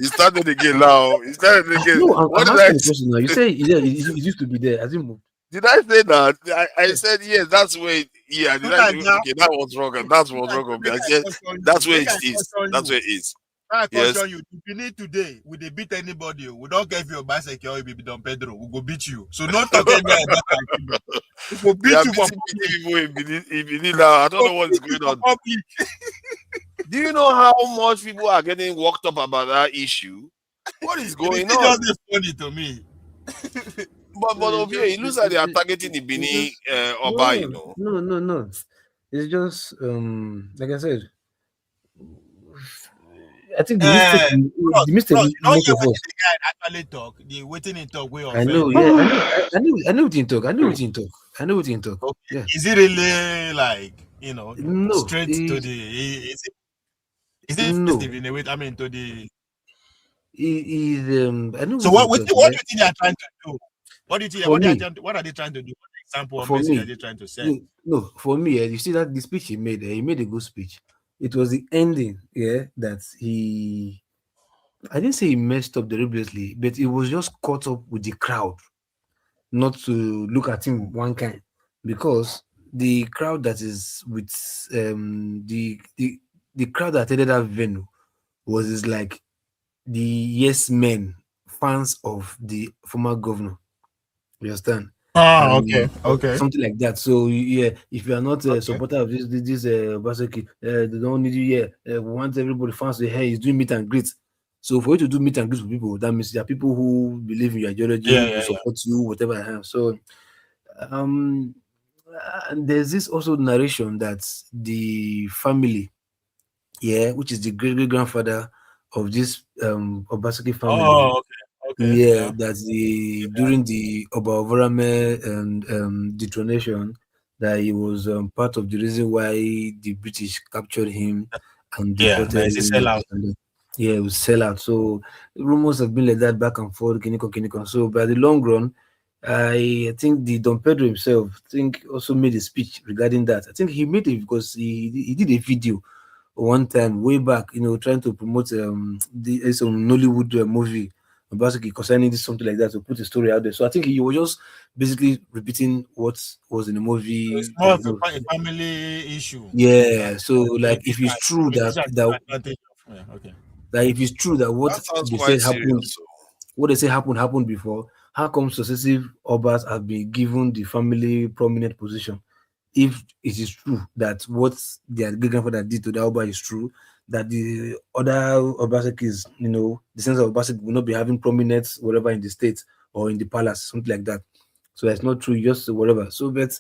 started again now. No, I'm asking the question now. You say it used to be there. Has he moved? Did I say that? I said yes. That's where. Yeah. Did I say, okay? That was wrong. That's what's wrong with me. I said that's where it is. That's where it is. I question you. If you need today, we they beat anybody. We don't care if you're bicycle or if you be Don Pedro. We go beat you. So not talking about that. We go beat you for people if you need now. I don't know what's going on. Do you know how much people are getting worked up about that issue? What is going on? It's just funny to me. But over here, it looks like they are targeting the Bini Oba, No. It's just like I said. I think the mistake most of us. The guy actually talk. The waiting in talk way. I know. Yeah, I know what you talk. I know what you talk. Okay. Yeah. Is it really like no, straight to the? Is it no. in a way? I mean to the. I know. So what do you think they are trying to do? What do you think? What are they trying to do? What example for me, are they trying to say? No, for me, you see that the speech he made a good speech. It was the ending, that I didn't say he messed up deliberately, but it was just caught up with the crowd, not to look at him one kind, because the crowd that is with the crowd that attended that venue was like the yes men, fans of the former governor. You understand? Ah, and okay, okay. something like that. So yeah, if you are not a Okay. supporter of this Obaseki, they don't need you here. We want everybody fans to hey, he's doing meet and greet. So for you to do meet and greet with people, that means there are people who believe in your ideology, Yeah, who yeah, yeah. support you, whatever I have. So um, and there's this also narration that the family, yeah, which is the great great grandfather of this Obaseki family, Oh, okay, okay, yeah, yeah. that the during the Obaovorame and detronation, that he was part of the reason why the British captured him and Yeah, deported there is a him. sellout. And yeah, it was sellout. So rumors have been like that back and forth, Kiniko, Kiniko. So by the long run, I think the Don Pedro himself, I think, also made a speech regarding that. I think he made it because he did a video one time way back, trying to promote some Nollywood movie basically concerning this something like that to put a story out there. So I think he was just basically repeating what was in the So it's movie. more of a family issue. Yeah. So like Maybe if it's true that advantage of. Yeah, okay. if it's true that what That sounds they quite said happened, serious. So. what they say happened before, how come successive Obas have been given the family prominent position? If it is true that what their great grandfather did to the Oba is true, that the other Obasekis, the sense of Obaseki will not be having prominence whatever in the state or in the palace, something like that. So it's not true, just whatever. So, but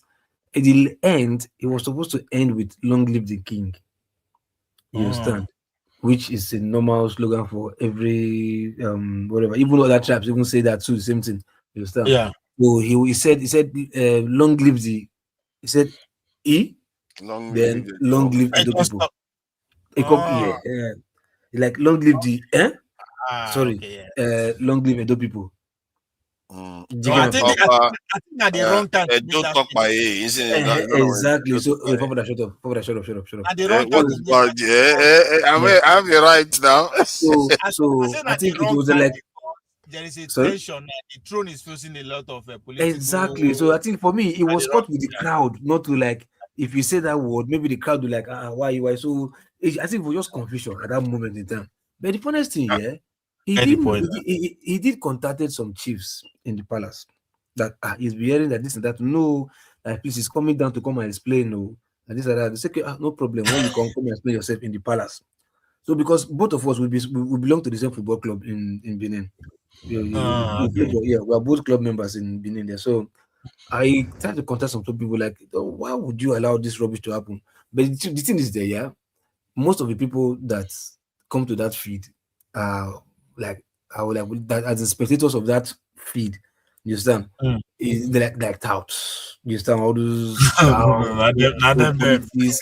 at the end, it was supposed to end with "Long live the king." You Oh. understand? Which is a normal slogan for every whatever. Even other tribes even say that too, the same thing. You understand? Yeah. So he said long live the he said E, Long then live the long live I Edo don't people. stop. Yeah, Oh. like long live the Ah, sorry, okay, yeah. long live Edo people. No, I Jigen think point. I think at the wrong time to make Don't that talk speech. by A, isn't it? Don't know when Exactly. don't So talk by wait, Papa, shut up. Papa, shut up. At the wrong What time to is make bad? that Yeah. I have the right now. I So said I at the think it wrong was time like because there is a sorry. tension and the throne is facing a lot of Exactly. So political I think for me, it at was the wrong caught with the time. crowd, not to like if you say that word, maybe the crowd will like, why? So I think it was just confusion at that moment in time. But the funniest thing, yeah, Get the point. he did contacted some chiefs in the palace that he's be hearing that this and that. No, please, he's coming down to come and explain. No, and this and that. They say, okay, no problem. When you come and explain yourself in the palace. So because both of us we belong to the same football club in Benin. Okay. We are both club members in Benin there. So I tried to contact some people like, oh, why would you allow this rubbish to happen? But the thing is there, yeah. Most of the people that come to that feed are like, I would like that as the spectators of that feed. You understand? Mm. They're like touts. You understand all those touts, Not them. politics,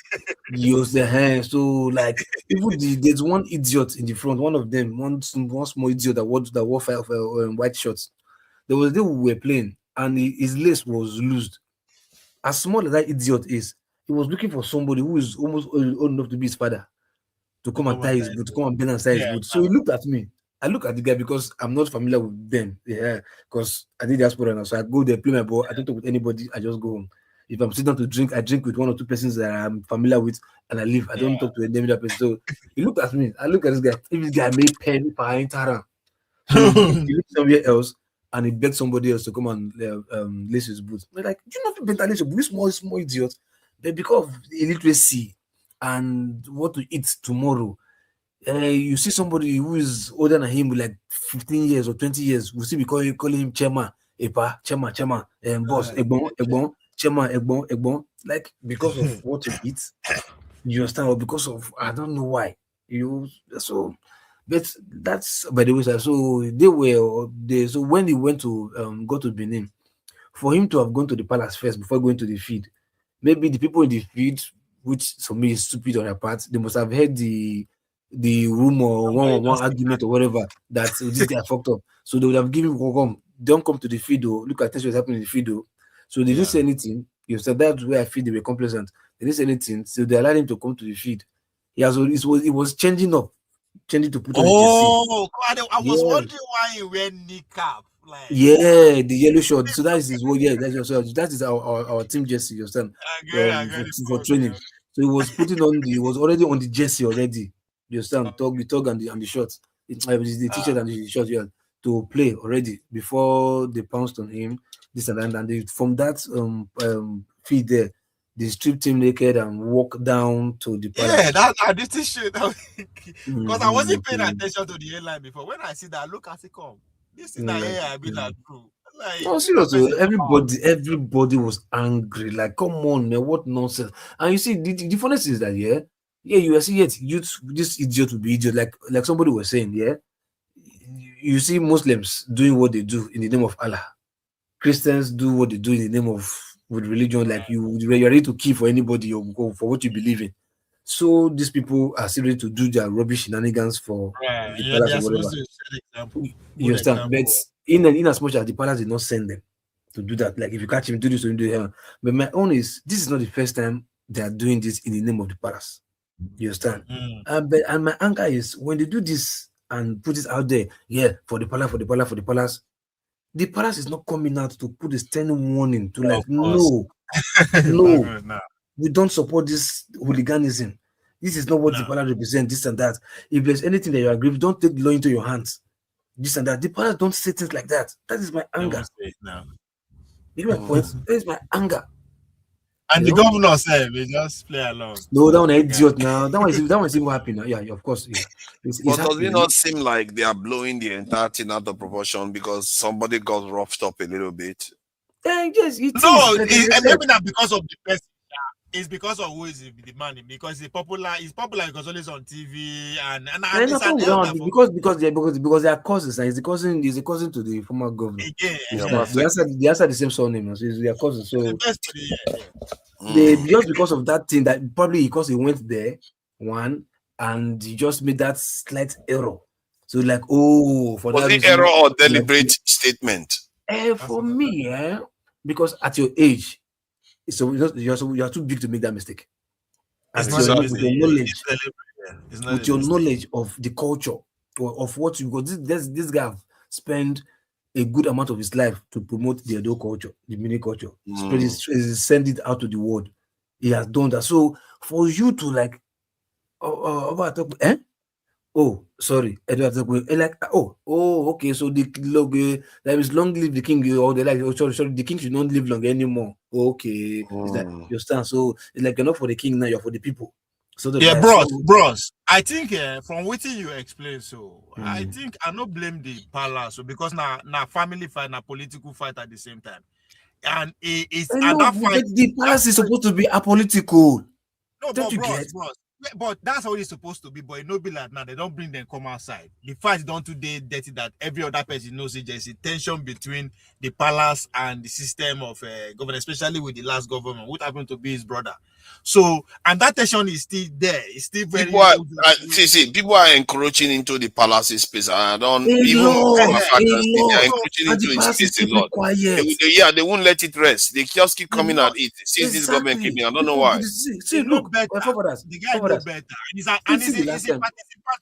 use their hands. So like even there's one idiot in the front, one of them, one small idiot that wore white shorts. There was a day we were playing and his lace was loosed. As small as that idiot is, he was looking for somebody who is almost old enough to be his father to To come and come tie and his die. boot, to come and bend and tie his Yeah. boot. So he looked at me. I look at the guy because I'm not familiar with them. Yeah, because I did diaspora now. So I go there, play my ball. I don't talk with anybody. I just go home. If I'm sitting down to drink, I drink with one or two persons that I'm familiar with, and I leave. I Yeah. don't talk to any other person. So he looked at me. I look at this guy. If this guy made pen for entire, so he looked somewhere else and he begged somebody else to come and lace his boots. They're like, do you not better lace your boots? Small idiot. But because of illiteracy and what to eat tomorrow, you see somebody who is older than him with like 15 years or 20 years, will still be calling him Chema, Epa, Chema, boss, Egbon, Chema, Egbon, like because of what to eat, you understand, or because of I don't know why. So but that's by the way, sir. So so when he went to go to Benin, for him to have gone to the palace first before going to the field, maybe the people in the field, which for me is stupid on their part, they must have heard the rumor or one argument or whatever that this guy fucked up. So they would have given come, don't come to the field or look at what's happening in the field. Though. So they didn't say anything. You said that's where I feel they were complacent. They didn't say anything. So they allowed him to come to the field. It was changing to put on a jersey. Oh, I was Yeah. wondering why he wear kneecap. Like, Yeah, the yellow short. So that is his yeah, that is our team jersey, you understand? I get it. For Okay. training. So he was already on the jersey already. You understand? The tug and the shorts. The t-shirt and the shorts, yeah, to play already before they pounced on him this and that, and they, from that feed there, they strip him naked and walk down to the palace. Yeah, this shit. Because I wasn't paying Mhm. attention to the airline before. When I see that, look, I say, come. This is that Like, AI be like, bro. Like, no, this kind of seriously, person. everybody was angry. Like, come on, man, what nonsense! And you see, the funniest thing is that, you are seeing it. Youth, this idiot will be idiot. Like somebody was saying, you see Muslims doing what they do in the name of Allah. Christians do what they do in the name of with religion. Like you're ready to kill for anybody or for what you believe in. So these people are still ready to do their rubbish shenanigans for Right. the Yeah, they palace or are supposed whatever. to set example. You Good understand? But example. in as much as the palace did not send them to do that, like if you catch him, do this or do that. But my own is this is not the first time they are doing this in the name of the palace. You understand? And my anger is when they do this and put it out there, for the palace, for the palace, for the palace. The palace is not coming out to put a standing warning to like, Of course. no, Nah. we don't support this hooliganism. This is not what the palace represents, this and that. If there's anything that you agree with, don't take the law into your hands. This and that. The palace don't say things like that. That is my They anger. won't say it now. You get my point? That is my anger. And the governor said, we just play along. No, that one idiot now. That one is even happy now. Yeah, of course. Yeah. It's But does happy. it not seem like they are blowing the entire thing out of proportion because somebody got roughed up a little bit? Yes, it No, is. Like I said. maybe not because of the person. It's because of who is the man. Because he's popular because always on TV and it's an elder. Because they are cousins, and he's a cousin to the former governor. Again, They answer the same surname, so it's their cousin. So the best for the year. they just because of that thing that probably because he went there and he just made that slight error. So like, for was that it reason, error or deliberate statement? For me, because at your age, so you're too big to make that mistake. With your knowledge of the culture or of what you got, this guy spend a good amount of his life to promote the Edo culture, the mini culture, send it out to the world. He has done that. So for you to like, oh, sorry, okay. So the logo there is long live the king, or they like, sorry, the king should not live long anymore. Okay, it's like you understand. So it's like you're not for the king now, you're for the people. So bros. I think from what you explained, I think I not blame the palace because now family fight, now political fight at the same time, and that fight. The palace is supposed to be apolitical. No, but bros. Yeah, but that's how it's supposed to be. But it no be like now. They don't bring them come outside. The fight don't today dirty that every other person knows it. There's a tension between the palace and the system of government, especially with the last government, what happened to be his brother. So, and that tension is still there. It's still very. People are encroaching into the palace's space. I don't they are encroaching into its space a lot. They won't let it rest. They just keep coming at it. Since this government came in, I don't know why. See, look, the guy know better. He's a participant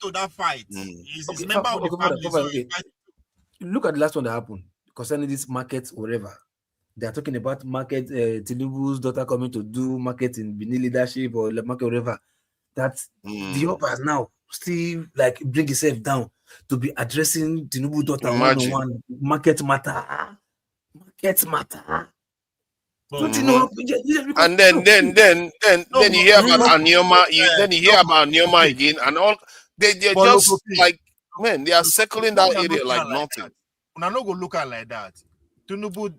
to that fight. He's a member of the family. Look at the last one that happened concerning this market, whatever. They are talking about market. Tinubu's daughter coming to do market in Benin leadership or market, whatever. That the uppers now still like bring himself down to be addressing Tinubu's daughter one-on-one. Market matter. Don't you know? And then you hear about Anioma. Then you hear about Anioma again, and all. They're just like, man, they are circling that area like nothing. We're not gonna look at like that. Tinubu,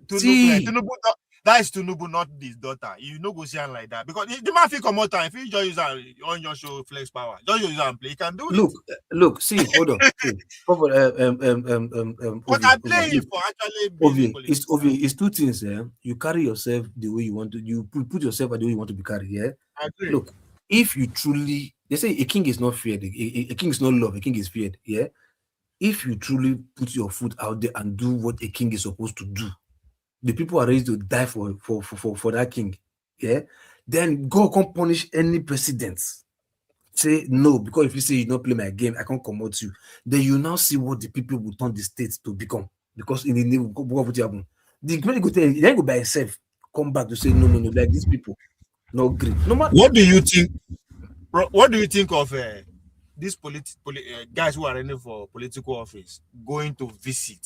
that is Tinubu, not this daughter. You no go see him like that because the man feel come out time. If you just use on your show flex power, just use and play. You can do it. Look. See, hold on. But I play it for actually. It's two things. You carry yourself the way you want to. You put yourself the way you want to be carried. Yeah. I agree. Look, if you truly, they say a king is not feared. A king is not loved. A king is feared. Yeah. If you truly put your foot out there and do what a king is supposed to do, the people are ready to die for that king. Yeah. Then go come punish any president. Say no, because if you say you don't play my game, I can't promote you. Then you now see what the people will turn the state to become. Because in the name of what happen, the government go tell you, then go by itself, come back to say no, like these people, no great. No matter. What do you think? What do you think of these guys who are running for political office going to visit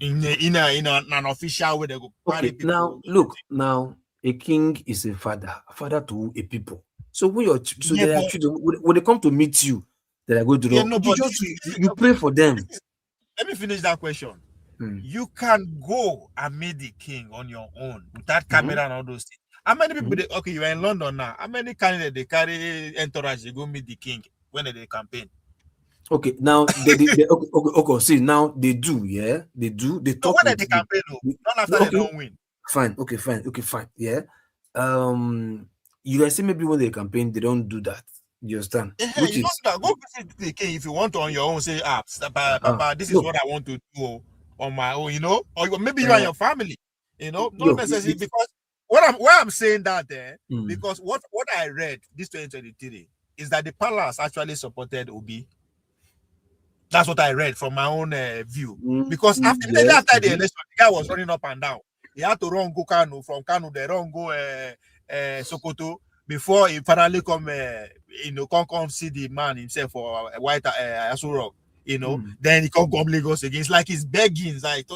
in an official way. They go carry Okay, people. now look, now a king is a father to a people. So when so Yeah, there are but children when they come to meet you, they are going to yeah, know, no, you but just you pray for them. let me finish that question. Hmm. You can go and meet the king on your own without camera and all those things. How many people? Okay, you are in London now. How many candidates they carry entourage? They go meet the king when they campaign. Okay, now okay, see now they do, yeah, they do. They So talk when with they campaign, not after they okay, don't win. fine, okay, fine, yeah. You guys say maybe when they campaign, they don't do that. You understand? Which You don't is do that. Go visit the king if you want to on your own. Say, Papa, this is look, what I want to do on my own. Or maybe you and your family. Not necessarily because why I'm saying that there because what I read this 2023 is that the palace actually supported Obi. That's what I read from my own view. Because after the election, the guy was running up and down. He had to run go Kano, from Kano, they run go Sokoto before he finally come, come see the man himself for White Aso Rock. Then he come Lagos again. It's like he's begging, like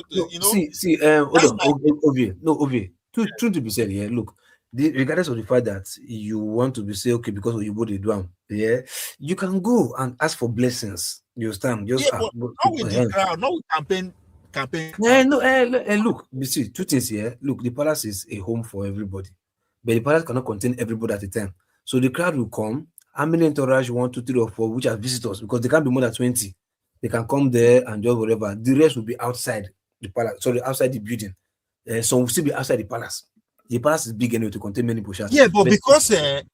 see, hold on, Ovie, no, Ovie. True to be said, yeah. Look, regardless of the fact that you want to be say okay because of you what they do, yeah, you can go and ask for blessings. You understand? Just but not with the crowd, not with campaign. Look, you see, two things here. Look, the palace is a home for everybody, but the palace cannot contain everybody at a time. So the crowd will come. How many entourage, 1, 2, 3, or 4, which are visitors, because they can't be more than 20. They can come there and just whatever. The rest will be outside the palace. Sorry, outside the building. Some will still be outside the palace. The palace is big enough to contain many pushers. Yeah, but because the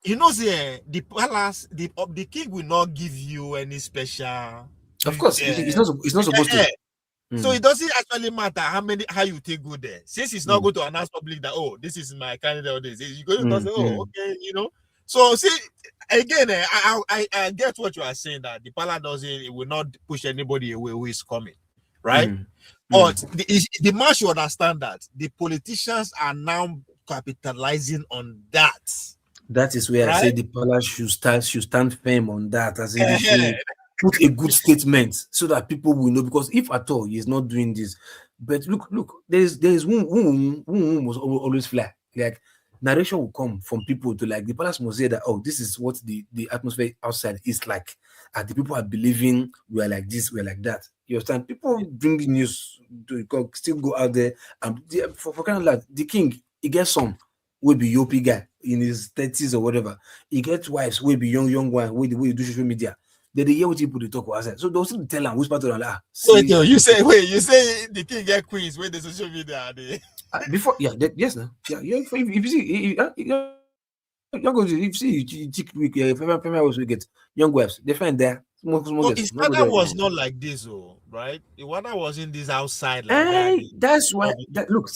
palace, the king will not give you any special. Of course, it's not supposed to. So it doesn't actually matter how you take go there. Since it's not going to announce public that this is my candidate, you're going to say, okay, So see, again, I get what you are saying, that the palace it will not push anybody away who is coming, right? But the man should understand that the politicians are now capitalizing on that. That is where I say the palace should stand firm on that, as in they should put a good statement so that people will know. Because if at all he's not doing this, but look, there's one must always fly. Like narration will come from people to like the palace must say that this is what the atmosphere outside is like, and the people are believing we are like this, we are like that. You understand? People bring the news to still go out there and for kind of like the king, he gets some will be Yopi guy in his 30s or whatever. He gets wives will be young one with the way you do social media. They hear what people they talk about. So they'll still tell and whisper to them like, you say the king get queens with the social media before yes now. Yeah, if you see you see chick week female we get young wives, they find there. His father was not like this, right? The father was in this outside like that. That's why look,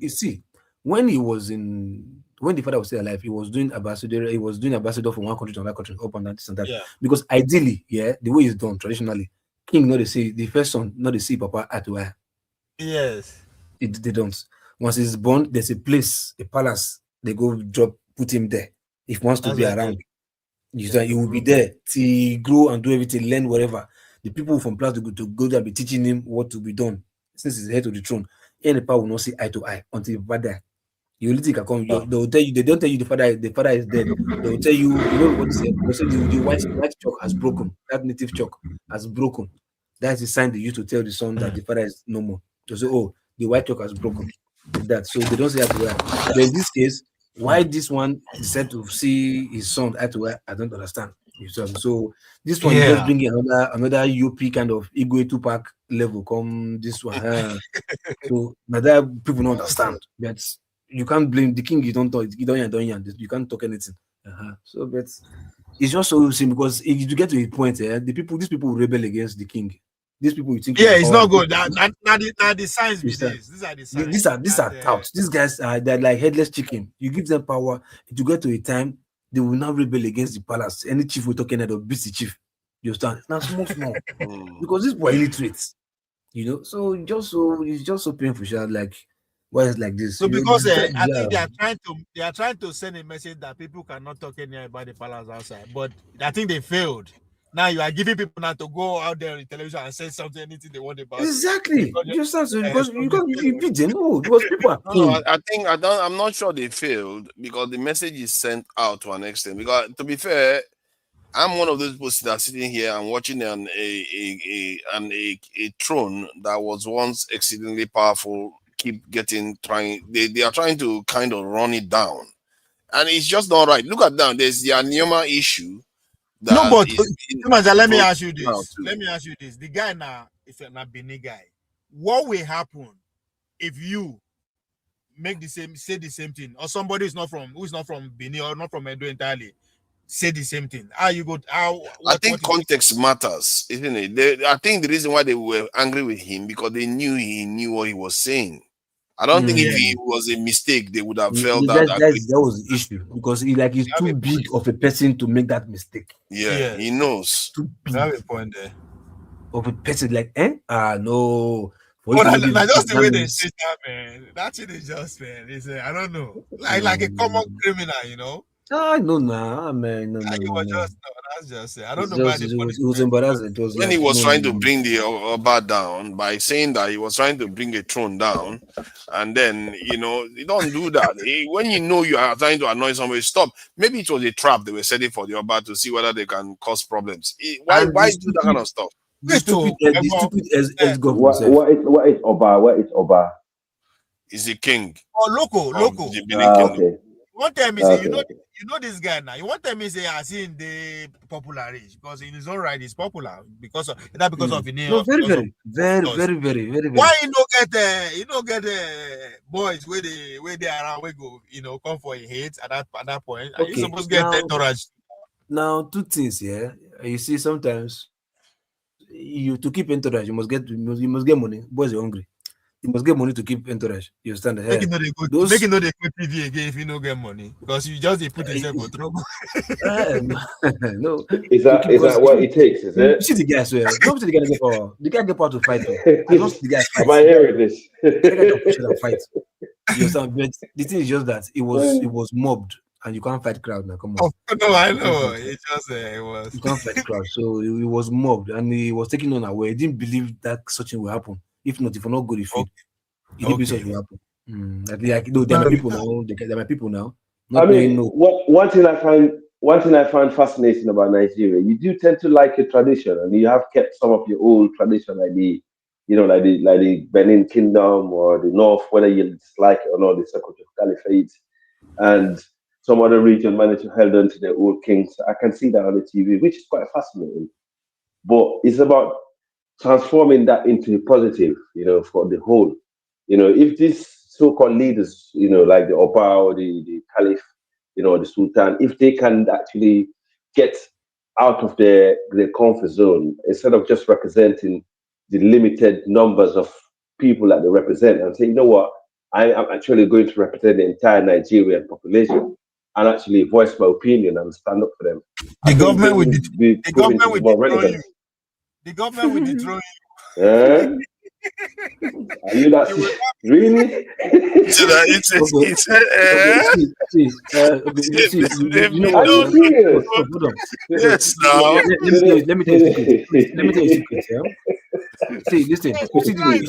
you see, when the father was still alive, he was doing ambassador from one country to another country, up and down, this and that. Yeah. Because ideally, the way it's done traditionally, king not they see the first son, not they see papa at where. Yes. They don't. Once he's born, there's a place, a palace, they go put him there. If he wants to be around. He will be there to grow and do everything, learn whatever. The people from class to go there be teaching him what to be done. Since he's head to the throne, any power will not see eye to eye until the father. You only think I come. They will tell you. They don't tell you the father is dead. They will tell you. You know what they say? They say the white chalk has broken. That native chalk has broken. That's the sign they used to tell the son that the father is no more. They say, the white chalk has broken. Like that. So they don't say eye to eye. But in this case, why this one decided to see his son eye to eye, I don't understand. So this one just bringing another UP kind of ego Tupac level. Come this one. So now that people don't understand. But you can't blame the king. You don't talk. You can't talk anything. So but it's just so simple because if you get to a point, these people will rebel against the king. These people you think it's not good. Now the signs be this. These are the signs. These are touts. These guys they're like headless chicken. You give them power to get to a time they will now rebel against the palace. Any chief we're talking about beats the chief. You understand? Now small because these were illiterate. So it's just so painful. Like why is like this? So because I think they are trying to send a message that people cannot talk anywhere about the palace outside, but I think they failed. Now you are giving people now to go out there on the television and say something, anything they want about Exactly. because Just because you can't you beat them. No, because people are No, cold. I think I don't. I'm not sure they failed because the message is sent out to an extent. Because to be fair, I'm one of those people that are sitting here and watching a throne that was once exceedingly powerful keep getting trying. They are trying to kind of run it down, and it's just not right. Look at that. There's the Anioma issue No, that but is being let me brought ask you now this. too. Let me ask you this. The guy now, if you're not Benin guy, what will happen if you say the same thing, or somebody who's not from Benin or not from Edo entirely say the same thing? I think context matters, isn't it? I think the reason why they were angry with him because they knew he knew what he was saying. I don't think if it was a mistake, they would have felt that. That was the issue because he's too big of a person to make that mistake. Yeah, he knows. Too big. I have a point there. Of a person like no. But just the way they say that, man. That shit is just, man. It's I don't know, like a common criminal, you know. I know now, man. No. That's just I don't know about it. It was embarrassing. It was when he was trying to bring the Oba down by saying that he was trying to bring a throne down, and then you don't do that. When you know you are trying to annoy somebody, stop. Maybe it was a trap they were setting for the Oba to see whether they can cause problems. Why do that kind of stuff? The stupid ex-government. What is Oba? What is Oba? He's the king. Oh, loco. The Benin kingdom. Okay. One time he say, you know this guy now. One time he say, I seen the popular rich because in his own right he's popular because of his name. No, very. Why you don't get boys where they around we go come for a hate at that point? Okay, you supposed to get entourage. Now, two things here. You see, sometimes to keep entourage, you must get money. Boys are hungry. You must get money to keep entourage. You understand? Make it know they go TV again if you don't get money because you just put yourself in trouble. No, is that what it takes? Is it? You see the guy swear. Don't see the guy get power. The guy get power to fight. I don't see the guy fight. Am I hearing this? The guy can push it and fight. You understand? But the thing is just that it was mobbed. And you can't fight crowd now. Come on. Oh, no, I know. It just it was. You can't fight crowd. So he was mobbed and he was taken unaware. He didn't believe that such thing will happen. If not, if you're not good, if he didn't believe such will happen. There are people now. There are people now. One thing I find fascinating about Nigeria, you do tend to like your tradition, and you have kept some of your old tradition, like the Benin Kingdom or the North, whether you dislike it or not, the Sokoto Caliphate, and some other region managed to hold on to their old kings. I can see that on the TV, which is quite fascinating. But it's about transforming that into a positive, for the whole. If these so-called leaders, like the Oba or the Caliph, the Sultan, if they can actually get out of their comfort zone, instead of just representing the limited numbers of people that they represent, and say, you know what, I'm actually going to represent the entire Nigerian population and actually voice my opinion and stand up for them. The government will dethrone you. The government will dethrone you. Are you not really? Yes, now. Let me tell you a secret. See, listen.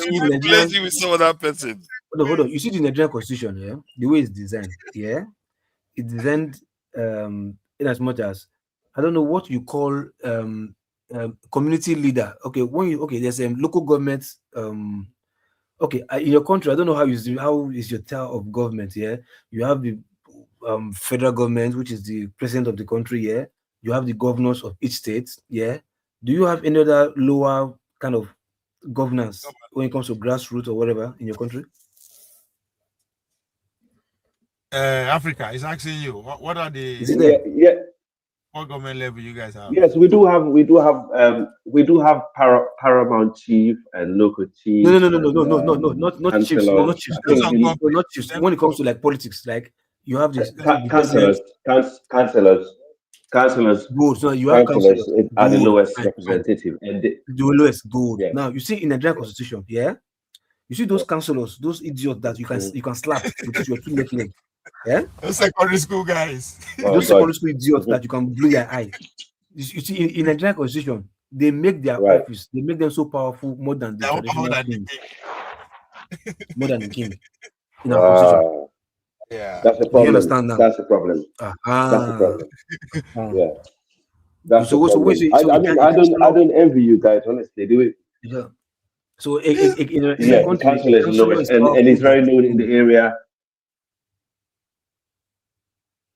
You replace with some other person. Hold on. You see the Nigerian constitution, yeah? The way it's designed, yeah? It's designed in as much as I don't know what you call community leader. Okay, there's local government. In your country, I don't know how is your tier of government. Yeah, you have the federal government, which is the president of the country. Yeah, you have the governors of each state. Yeah, do you have any other lower kind of governance when it comes to grassroots or whatever in your country? Africa is asking you what are the what government level you guys have? Yes, we do have paramount chief and local chief. No, not chiefs. No, not chiefs. Not chiefs. When it comes to like politics, like you have this councillors. Good. So you have councillors are the lowest representative and the lowest. Good. Yeah. Now you see in the Nigerian constitution, yeah, you see those councillors, those idiots that you can slap with your two left leg. Yeah, those secondary school guys. Those secondary school idiots that you can blow your eye. you see, in Nigerian constitution, they make their Right. office, they make them so powerful more than the More traditional than the king, king. more than the king in our constitution. Yeah. That's the Do you problem. understand now? That's the problem. That's the problem. Yeah, that's the So problem. so I it can don't, I law. don't envy you guys. Honestly, do it. Yeah. So in a Yeah, the country, council a is councillor lowest, is and powerful it's very than known the in the king. area.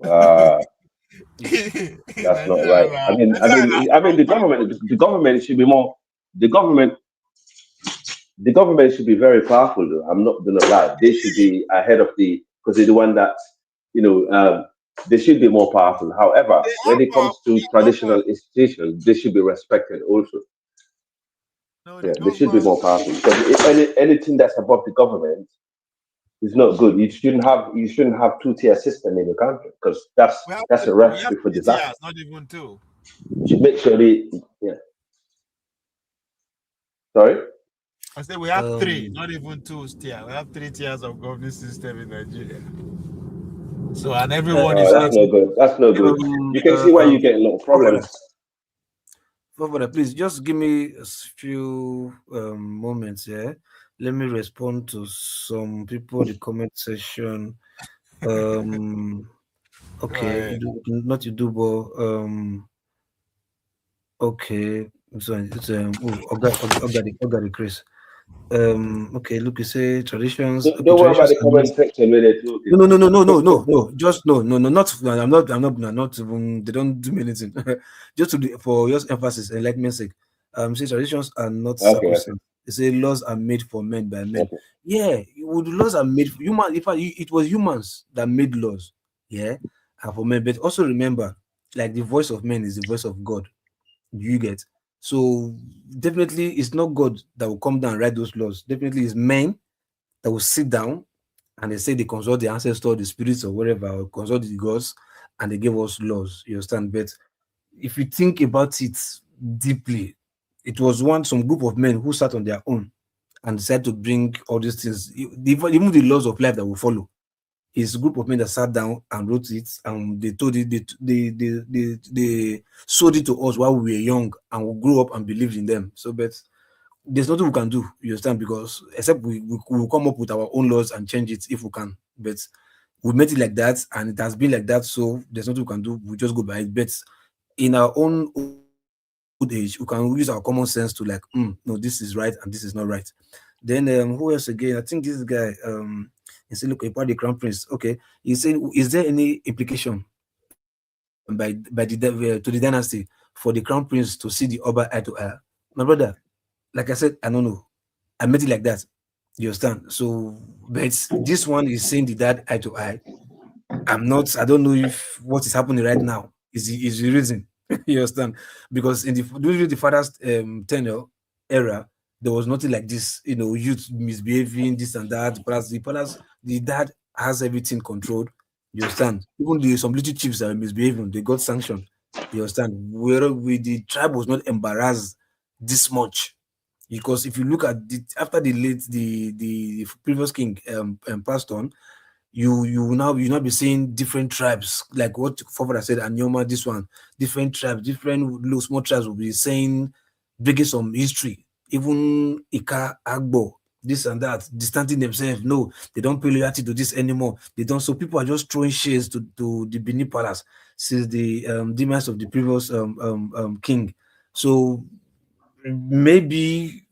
Uh, that's not right. I mean, the government should be more. The government, the government should be very powerful. Though. I'm not gonna lie. They should be ahead of the because they're the one that, you know, they should be more powerful. However, when it comes to traditional institutions, they should be respected also. Yeah, they should be more powerful because anything that's above the government is not good. You shouldn't have two-tier system in the country because that's a We have recipe for 3 tiers, disaster. not even 2. You should make sure yeah. Sorry. I said we have 3, not even 2 tiers. We have 3 tiers of governance system in Nigeria. So and everyone is That's no good. That's no good. You can see why you get a lot of problems. Please just give me a few moments here. Let me respond to some people in the comment section. Okay, not you do, but okay. So it's Oga Chris. Okay, look, you say traditions. Okay, Don't worry about traditions the and comment section where they're talking. no. Just no. Not. I'm not even. They don't do me anything. Just for your emphasis, enlightenment sake. Say traditions are not Okay. sacrosanct. They say laws are made for men by men. Okay. Yeah, the laws are made for human. In fact, it was humans that made laws. Yeah, and for men. But also remember, like the voice of men is the voice of God. You get. So definitely, it's not God that will come down and write those laws. Definitely, it's men that will sit down and they say they consult the ancestors, the spirits, or whatever, or consult the gods, and they give us laws. You understand? But if you think about it deeply, it was some group of men who sat on their own and decided to bring all these things, even the laws of life that will follow. It's a group of men that sat down and wrote it, and they told it, they sold it to us while we were young, and we grew up and believed in them. So, but there's nothing we can do, you understand, because except we will come up with our own laws and change it if we can. But we made it like that, and it has been like that, so there's nothing we can do. We just go by it. But in our own old age, we can use our common sense to like, no, this is right and this is not right. Then who else again? I think this guy he said, look, about the crown prince. Okay, he said, is there any implication by to the dynasty for the crown prince to see the Oba eye to eye? My brother, like I said, I don't know. I made it like that. You understand? So, but this one is saying the dad eye to eye. I don't know if what is happening right now is the reason. You understand? Because during the father's tenure era, there was nothing like this, youth misbehaving, this and that. Plus, the dad has everything controlled. You understand? Even some little chiefs that are misbehaving, they got sanctioned. You understand? Where the tribe was not embarrassed this much. Because if you look at after the previous king passed on, you will now be seeing different tribes, like what Fofara said, Anyoma, this one, different tribes, different little small tribes will be saying, bringing some history, even Ika, Agbo, this and that, distancing themselves. No, they don't pay loyalty to this anymore. They don't. So people are just throwing shades to the Benin Palace since the demise of the previous king. So maybe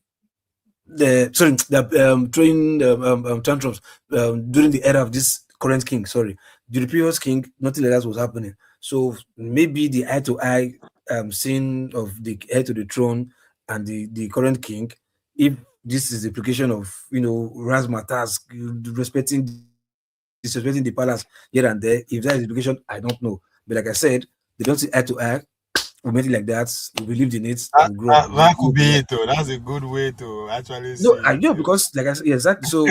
they're throwing tantrums during the era of this current king. Sorry, the previous king, nothing like that was happening. So maybe the eye to eye scene of the heir to the throne and the current king, if this is the implication of razzmatazz, disrespecting the palace here and there, if that is the implication, I don't know. But like I said, they don't see eye to eye. We made it like that. We believed in it. We grew up. That could be it, though. That's a good way to actually see No, I it. know, because like I said, yeah, exactly. So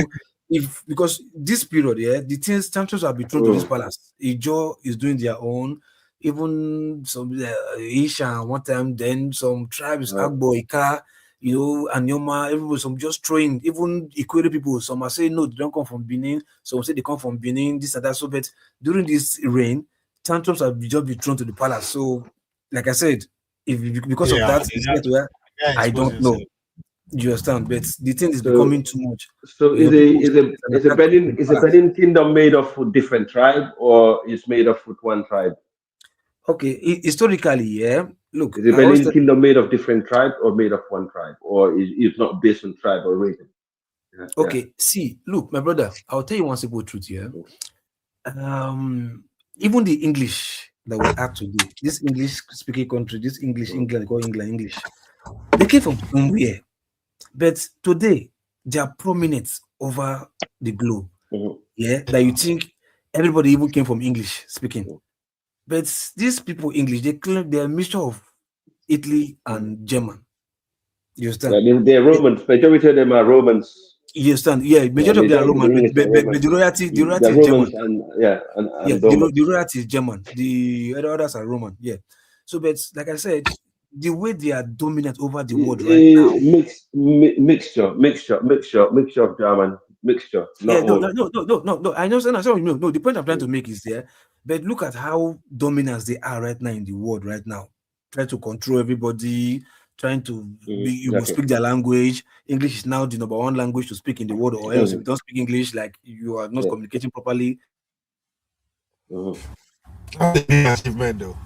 because this period, yeah, the things sanctions have been thrown to this palace. Ijo is doing their own, even some Isha one time, then some tribes, Agbo, Ika, Anyoma, everybody, some just throwing, even Ikwere people, some are saying no, they don't come from Benin, some say they come from Benin, this and that. So, but during this reign, tantrums have just been thrown to the palace. So, like I said, because of that, I don't know. himself. You understand? But the thing is So, becoming too much. so You know, people is a Benin kingdom made of with different tribe, or is made of with one tribe? Okay, historically, yeah. Look, Is the I always Benin tell, kingdom made of different tribes or made of one tribe, or is it's not based on tribe or region? Yeah. okay, see, look, my brother, I'll tell you one simple truth here. Even the English that we have today, this English speaking country, this English, England, call England English, they came from somewhere. But today, they are prominent over the globe. Yeah, that you think everybody even came from English speaking. But these people, English, they claim they're a mixture of Italy and German. You understand? Yeah, they're Romans. Majority of them are Romans. You understand? Yeah, Yeah, majority of them are majority of the Roman, English are but Romans. the royalty They're is German. Romans and yeah, Yeah, and Romans. the royalty is German. The others are Roman. Yeah. So, but like I said, the way they are dominant over the world right now. Mixture of German, mixture, Yeah, not all. no. I know, no. The point I'm trying to make is there, but look at how dominant they are right now in the world right now. Trying to control everybody, trying to you must speak their language. English is now the number one language to speak in the world, or else if you don't speak English, like you are not communicating properly. That's a big achievement, though.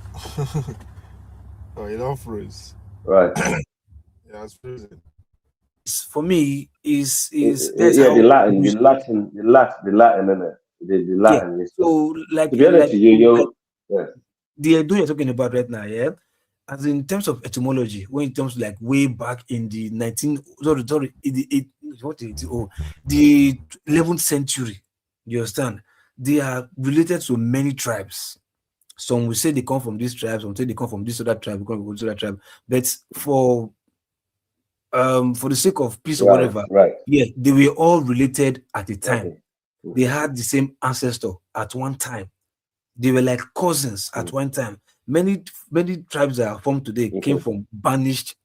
Oh, you don't freeze. Right. Yeah, it's freezing. For me, is that's Yeah, how the Latin, the Latin, innit? The Latin is just, so to be honest with you, yeah. The Edo you're talking about right now, yeah. As in terms of etymology, when it comes to like way back in the 11th century, you understand? They are related to many tribes. Some will say they come from this tribe, some will say they come from this other tribe, come from this other tribe. But for the sake of peace or whatever, yeah, they were all related at the time. They had the same ancestor at one time. They were like cousins at one time. Many tribes that are formed today came from banished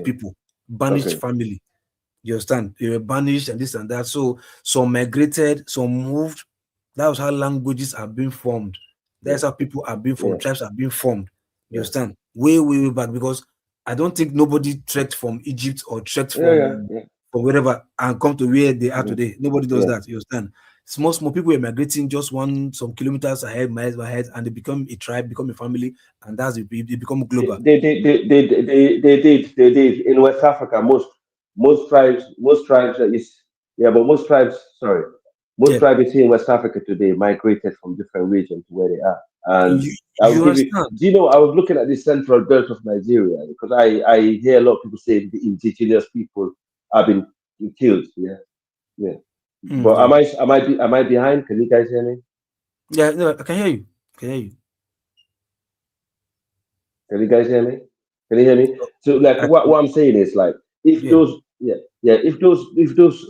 people, banished family. You understand? They were banished and this and that. So some migrated, some moved. That was how languages are being formed. That's how people are being formed. Tribes are being formed. You understand? Way back, because I don't think nobody trekked from Egypt or trekked from wherever and come to where they are today. Nobody does that. You understand? Small people are migrating just some kilometers ahead, miles ahead, and they become a tribe, become a family, and that's it. They become global. They did in West Africa. Most tribes most tribes here in West Africa today migrated from different regions to where they are. And I'll give you. Do you know? I was looking at the central belt of Nigeria because I hear a lot of people say the indigenous people have been killed. Yeah. But am I behind? Can you guys hear me? Yeah, no, I can hear you. Can you guys hear me? Can you hear me? So like what I'm saying is like if those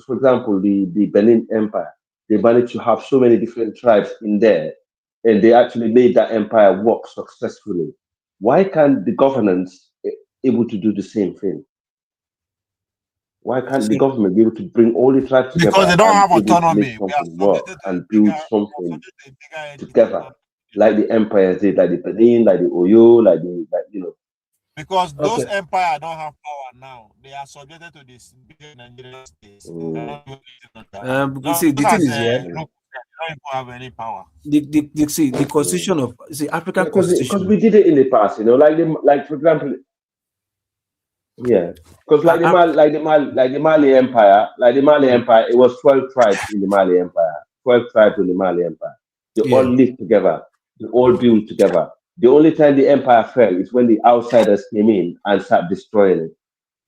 for example the Benin Empire, they managed to have so many different tribes in there and they actually made that empire work successfully. Why can't the governance able to do the same thing? Why can't the government be able to bring all the tribes together? Because they don't have and able to autonomy. make something work and build something together, like the empires did, like the Benin, like the Oyo, like you know. Because those empires don't have power now. They are subjected to this big Nigerian states. See, the thing is, yeah, they don't have any power. The constitution of African constitution. Because we did it in the past, you know, like for example, yeah, because like the Mali Empire, it was 12 tribes in the Mali Empire, 12 tribes in the Mali Empire. They all lived together, they all built together. The only time the empire fell is when the outsiders came in and started destroying it.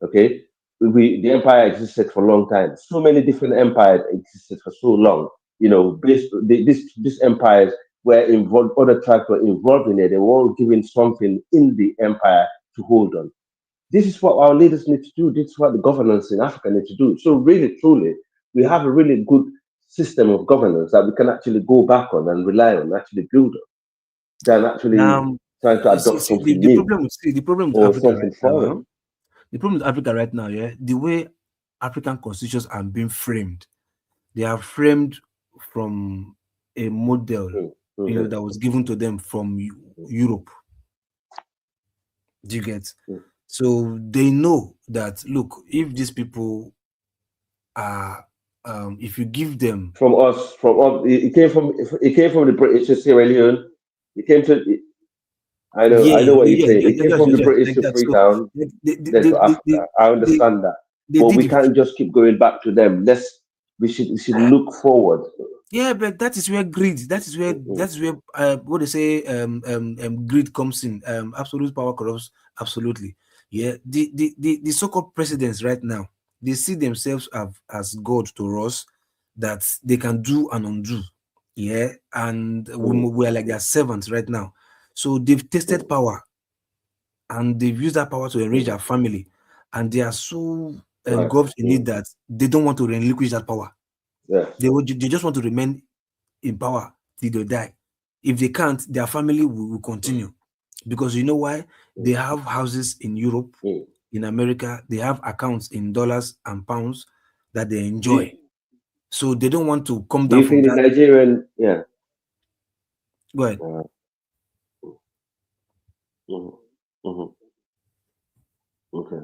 Okay, the empire existed for a long time. So many different empires existed for so long. You know, these empires were involved. Other tribes were involved in it. They were all given something in the empire to hold on. This is what our leaders need to do. This is what the governance in Africa need to do. So really, truly, we have a really good system of governance that we can actually go back on and rely on, actually build on, than actually trying to adopt something new. The problem with Africa right now. The problem with Africa right now, yeah, the way African constitutions are being framed, they are framed from a model, that was given to them from Europe. Do you get? So they know that, look, if these people are, if you give them from us, it came from the British to Sierra Leone. It came to. I know what you're saying. It came from the British like to that. So Freetown, then to Africa. I they, understand that, they but we did it. can't just keep going back to them. We should look forward. Yeah, but that is where greed. That is where what they say greed comes in. Absolute power corrupts absolutely. Yeah, the so-called presidents right now, they see themselves as God to us, that they can do and undo. Yeah, and we are like their servants right now. So they've tasted power, and they've used that power to enrich their family, and they are so Right. engulfed in it that they don't want to relinquish that power. Yeah. They just want to remain in power till they die. If they can't, their family will continue. Because you know why? They have houses in Europe, in America, they have accounts in dollars and pounds that they enjoy. So they don't want to come Do down you from think the that. Nigerian? Yeah. Go ahead. Okay.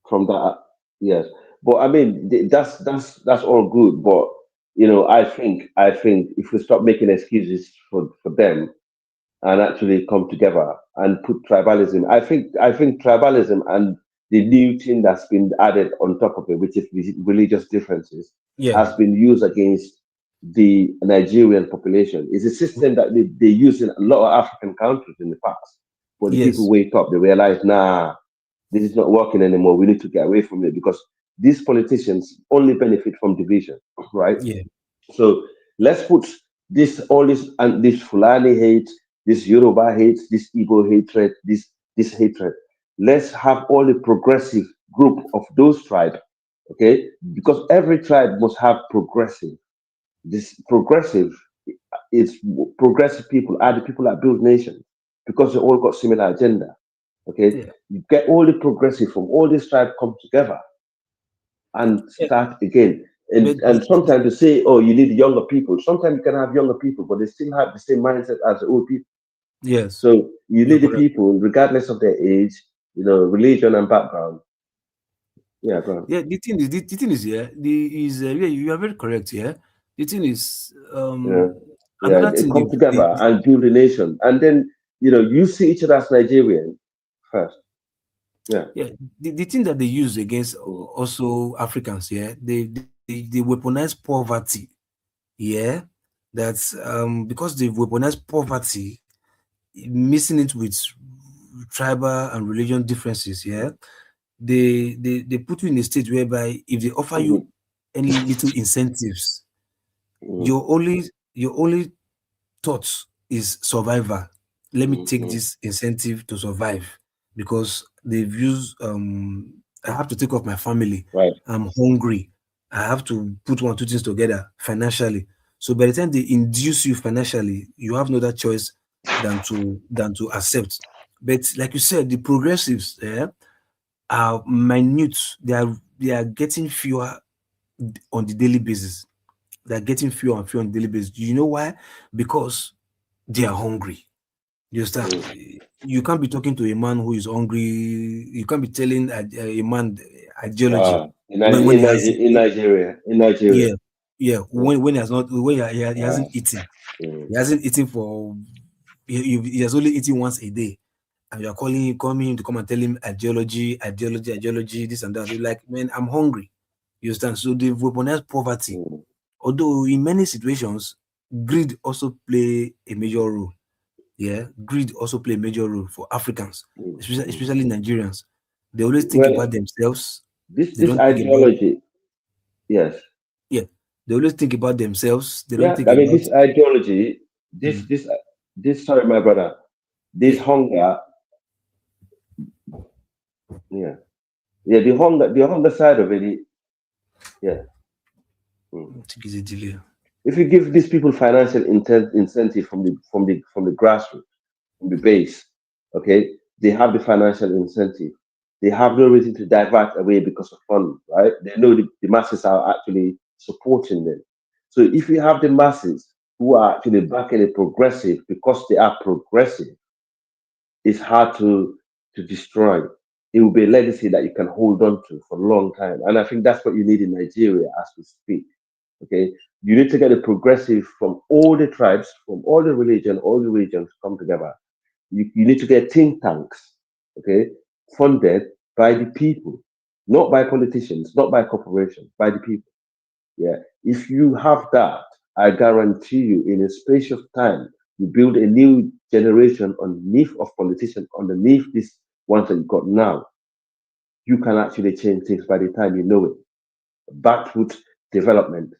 From that, yes, but I mean that's all good, but I think if we stop making excuses for them and actually come together and put tribalism, I think tribalism and the new thing that's been added on top of it, which is religious differences, Yeah. has been used against the Nigerian population. It's a system that they use in a lot of African countries in the past. But the people Yes. wake up, they realize, nah, this is not working anymore. We need to get away from it because these politicians only benefit from division, right? Yeah. So let's put all this and this Fulani hate, this Yoruba hate, this Igbo hatred, this hatred. Let's have all the progressive group of those tribes, okay? Because every tribe must have progressive. This progressive is progressive people are the people that build nations because they all got similar agenda. Okay, Yeah. you get all the progressive from all these tribes come together and Yeah. start again. And But and sometimes to say, oh, you need younger people. Sometimes you can have younger people, but they still have the same mindset as the old people. yes. So you You're need the correct. people, regardless of their age, religion and background. Yeah, go on. Yeah, the thing is, yeah, yeah, you are very correct. Yeah, the thing is, Yeah, yeah. another They thing come together and build a nation, and then you see each other as Nigerian first. Yeah. yeah, the thing that they use against also Africans, yeah, they weaponize poverty. Yeah, that's because they weaponize poverty, mixing it with tribal and religion differences. Yeah, they put you in a state whereby if they offer you Mhm, any little incentives, mhm, your only thought is survival. Let me take mhm. this incentive to survive, because they've used I have to take off my family. Right. I'm hungry. I have to put one, two things together financially. So by the time they induce you financially, you have no other choice than to accept. But like you said, the progressives are minute. They are getting fewer on the daily basis. They're getting fewer and fewer on the daily basis. You know why? Because they are hungry. You understand? You can't be talking to a man who is hungry. You can't be telling a man ideology In, when in, he has, in Nigeria, yeah, yeah, when he has not, when he Ah, hasn't eaten. mm. He hasn't eaten for, he has only eaten once a day, and you are calling him to come and tell him ideology, this and that. You're like, man, I'm hungry. You understand? So they've weaponized poverty. Although in many situations, greed also play a major role. Yeah, greed also play a major role for Africans, especially Nigerians. They always think Well, about themselves. this They this don't think about, ideology, yes, yeah. They always think about themselves. They don't yeah. think I mean, about. this ideology, this Mm, this this. Sorry, my brother. This yeah. hunger, yeah, yeah. The hunger side of it, yeah. Mm. I think it's a delay. If you give these people financial incentive from the grassroots, from the base, okay, they have the financial incentive. They have no reason to divert away because of fun, right? They know the masses are actually supporting them. So if you have the masses who are actually backing a progressive because they are progressive, it's hard to destroy. It will be a legacy that you can hold on to for a long time. And I think that's what you need in Nigeria as we speak. Okay. You need to get a progressive from all the tribes, from all the religion, all the regions come together. You need to get think tanks, okay, funded by the people, not by politicians, not by corporations, by the people. Yeah. If you have that, I guarantee you, in a space of time, you build a new generation underneath of politicians, underneath this ones that you got now. You can actually change things by the time you know it. Backfoot development.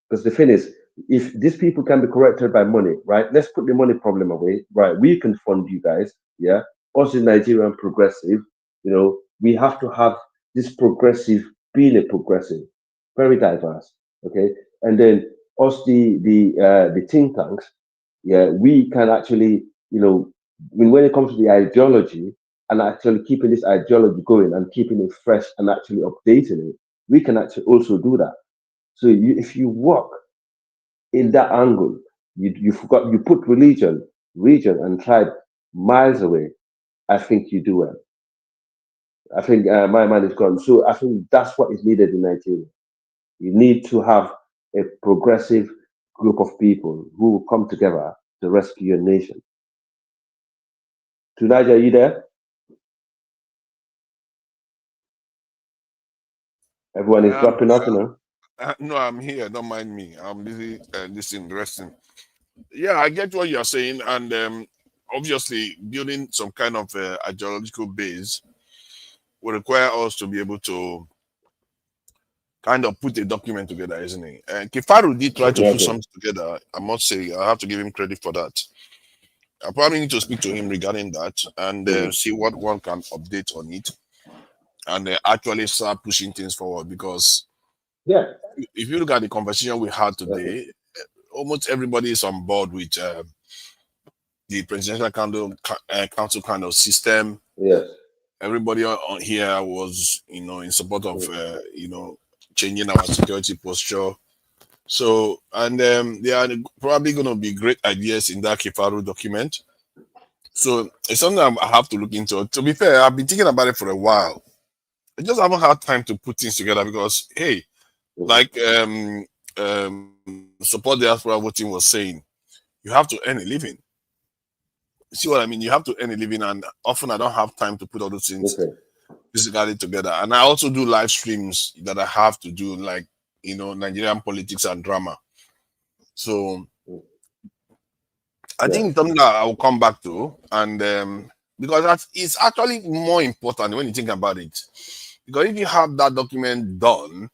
Because the thing is, if these people can be corrected by money, right? Let's put the money problem away, right? We can fund you guys, yeah. Us in Nigerian progressive, we have to have this progressive being a progressive, very diverse, okay. And then us, the think tanks, yeah, we can actually, when it comes to the ideology and actually keeping this ideology going and keeping it fresh and actually updating it, we can actually also do that. So if you work in that angle, you put religion, region, and tribe miles away. I think you do well. I think my man is gone. So I think that's what is needed in Nigeria. You need to have a progressive group of people who will come together to rescue your nation. Tunaja, are you there? Everyone is dropping off, No, I'm here. Don't mind me. I'm busy listening, resting. Yeah, I get what you're saying, and obviously, building some kind of ideological base will require us to be able to kind of put a document together, isn't it? And Kifaru did try to put something together. I must say, I have to give him credit for that. I probably need to speak to him regarding that and see what one can update on it, and actually start pushing things forward. Because if you look at the conversation we had today, almost everybody is on board with the presidential council kind of system. Yes. Everybody on here was, in support of, changing our security posture. So, and there are probably going to be great ideas in that Kifaru document. So it's something I have to look into. To be fair, I've been thinking about it for a while. I just haven't had time to put things together because, hey, like Support Diaspora Voting was saying, you have to earn a living. See what I mean? You have to earn a living, and often I don't have time to put all those things physically together. And I also do live streams that I have to do, like, Nigerian politics and drama. So I think it's something that I will come back to, and because it's actually more important when you think about it. Because if you have that document done,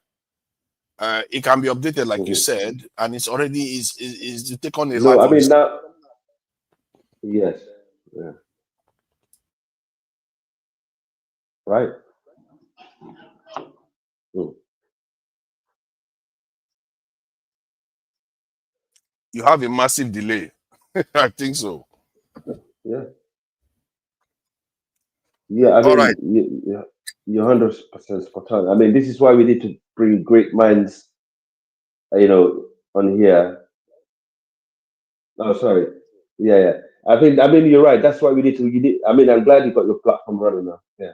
it can be updated, like you said, and it's already is to take on a life. No, I mean now. Yes. Yeah. Right. You have a massive delay. I think so. Yeah. Yeah, I mean, you're 100% spot on. I mean, this is why we need to bring great minds, on here. Oh, sorry. Yeah. I mean, you're right. That's why we need to. I mean, I'm glad you got your platform running now. Yeah.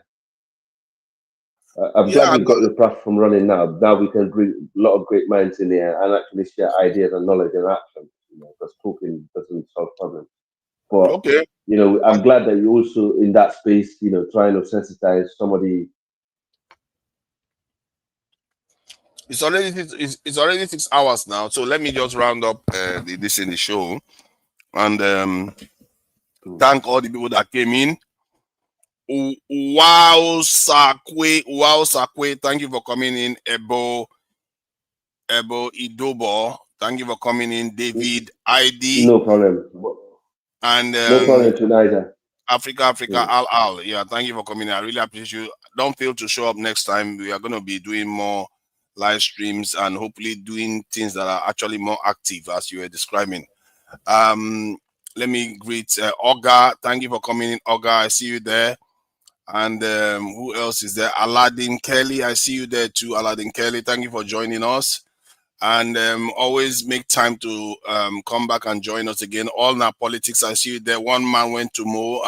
I'm glad you got your platform running now. Now we can bring a lot of great minds in here and actually share ideas and knowledge and action. Because talking doesn't solve problems. But I'm glad that you're also in that space. Trying to sensitize somebody. It's already 6 hours now. So let me just round up this in the show, and thank all the people that came in. Wow, Sakwe, thank you for coming in. Ebo Idobo, thank you for coming in. David ID. No problem. And no problem tonight. Africa, Al. Yeah, thank you for coming in. I really appreciate you. Don't fail to show up next time. We are going to be doing more live streams and hopefully doing things that are actually more active, as you were describing. Let me greet Olga. Thank you for coming in, Olga. I see you there. And who else is there? Aladdin Kelly. I see you there too, Aladdin Kelly. Thank you for joining us. And always make time to come back and join us again. All now politics, I see you there. One man went to Mo.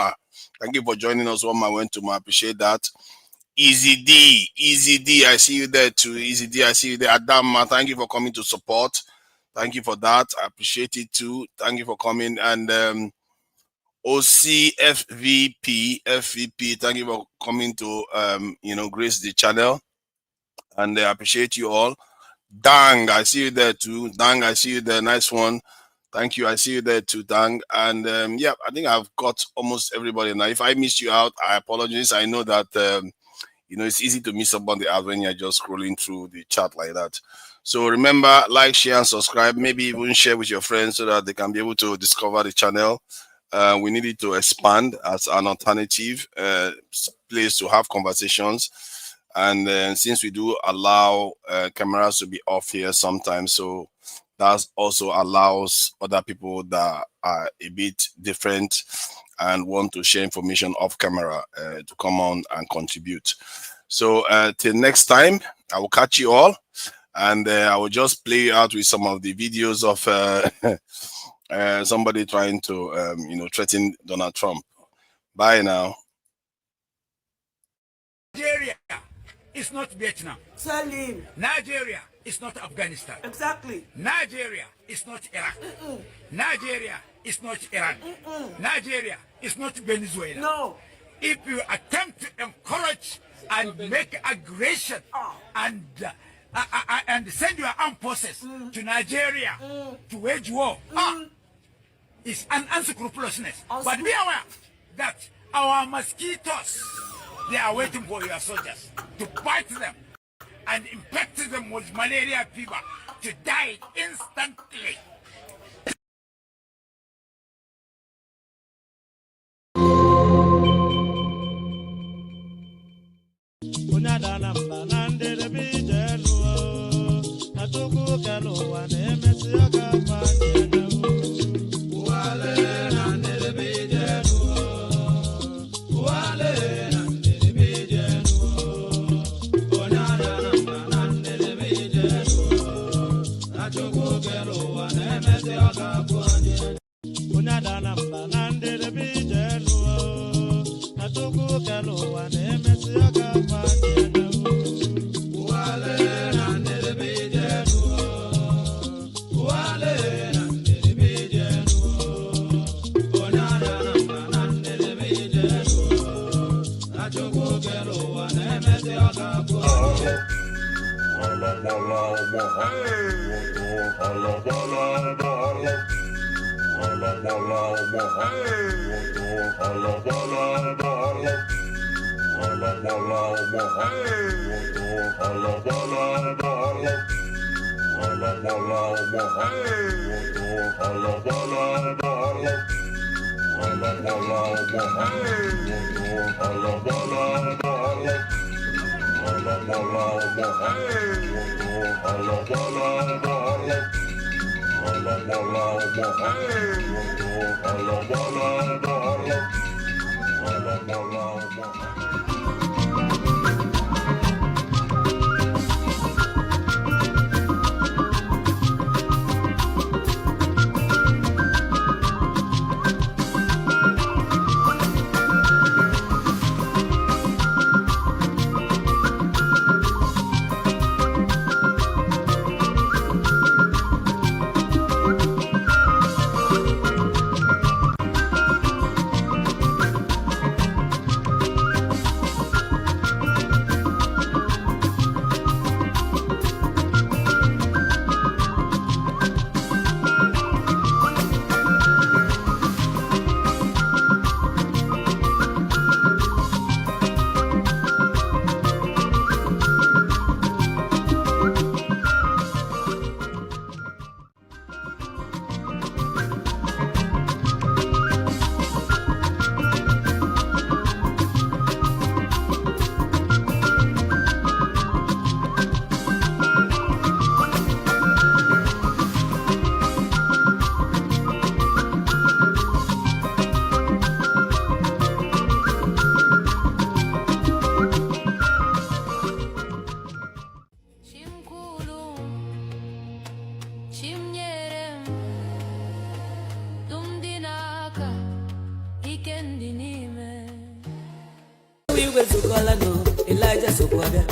Thank you for joining us. One man went to Mo. I appreciate that. Easy D, I see you there too. Easy D, I see you there. Adama, thank you for coming to support. Thank you for that. I appreciate it too. Thank you for coming. And OCFVP, FVP, thank you for coming to grace the channel. And I appreciate you all. Dang, I see you there too. Dang, I see you there. Nice one. Thank you. I see you there too, Dang. And yeah, I think I've got almost everybody now. If I missed you out, I apologize. I know that it's easy to miss somebody out when you're just scrolling through the chat like that. So remember, like, share, and subscribe. Maybe even share with your friends so that they can be able to discover the channel. We need it to expand as an alternative place to have conversations. And since we do allow cameras to be off here sometimes, so that also allows other people that are a bit different and want to share information off camera to come on and contribute. So till next time, I will catch you all, and I will just play out with some of the videos of somebody trying to threaten Donald Trump. Bye now. Nigeria is not Vietnam. Tell him. Nigeria is not Afghanistan. Exactly. Nigeria is not Iraq. Nigeria is not Iran. Nigeria is not Venezuela. No. If you attempt to encourage and make aggression and send your armed forces to Nigeria to wage war, it's an unscrupulousness. But be aware that our mosquitoes, they are waiting for your soldiers to bite them and infect them with malaria fever to die instantly. igwe sokwala no Elijah sokwabia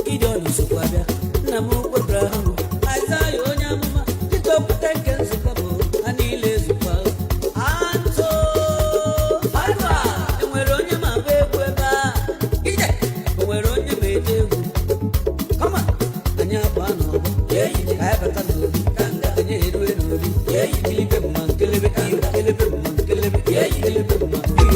Gideon sokwabia nna m ukwu Abraham Isaiah onye amụma dịka okwute nke nzukọ bụ ha niile zukwa atụ alfa enwere onye ma bụ egwu ebe a ije o nwere onye ma eje egwu kama anyị abụọ n'ọgbọ anyị bata n'obi anyị erue n'obi kelebe mma nkelebe kelebe mma nkelebe kelebe mma nkelebe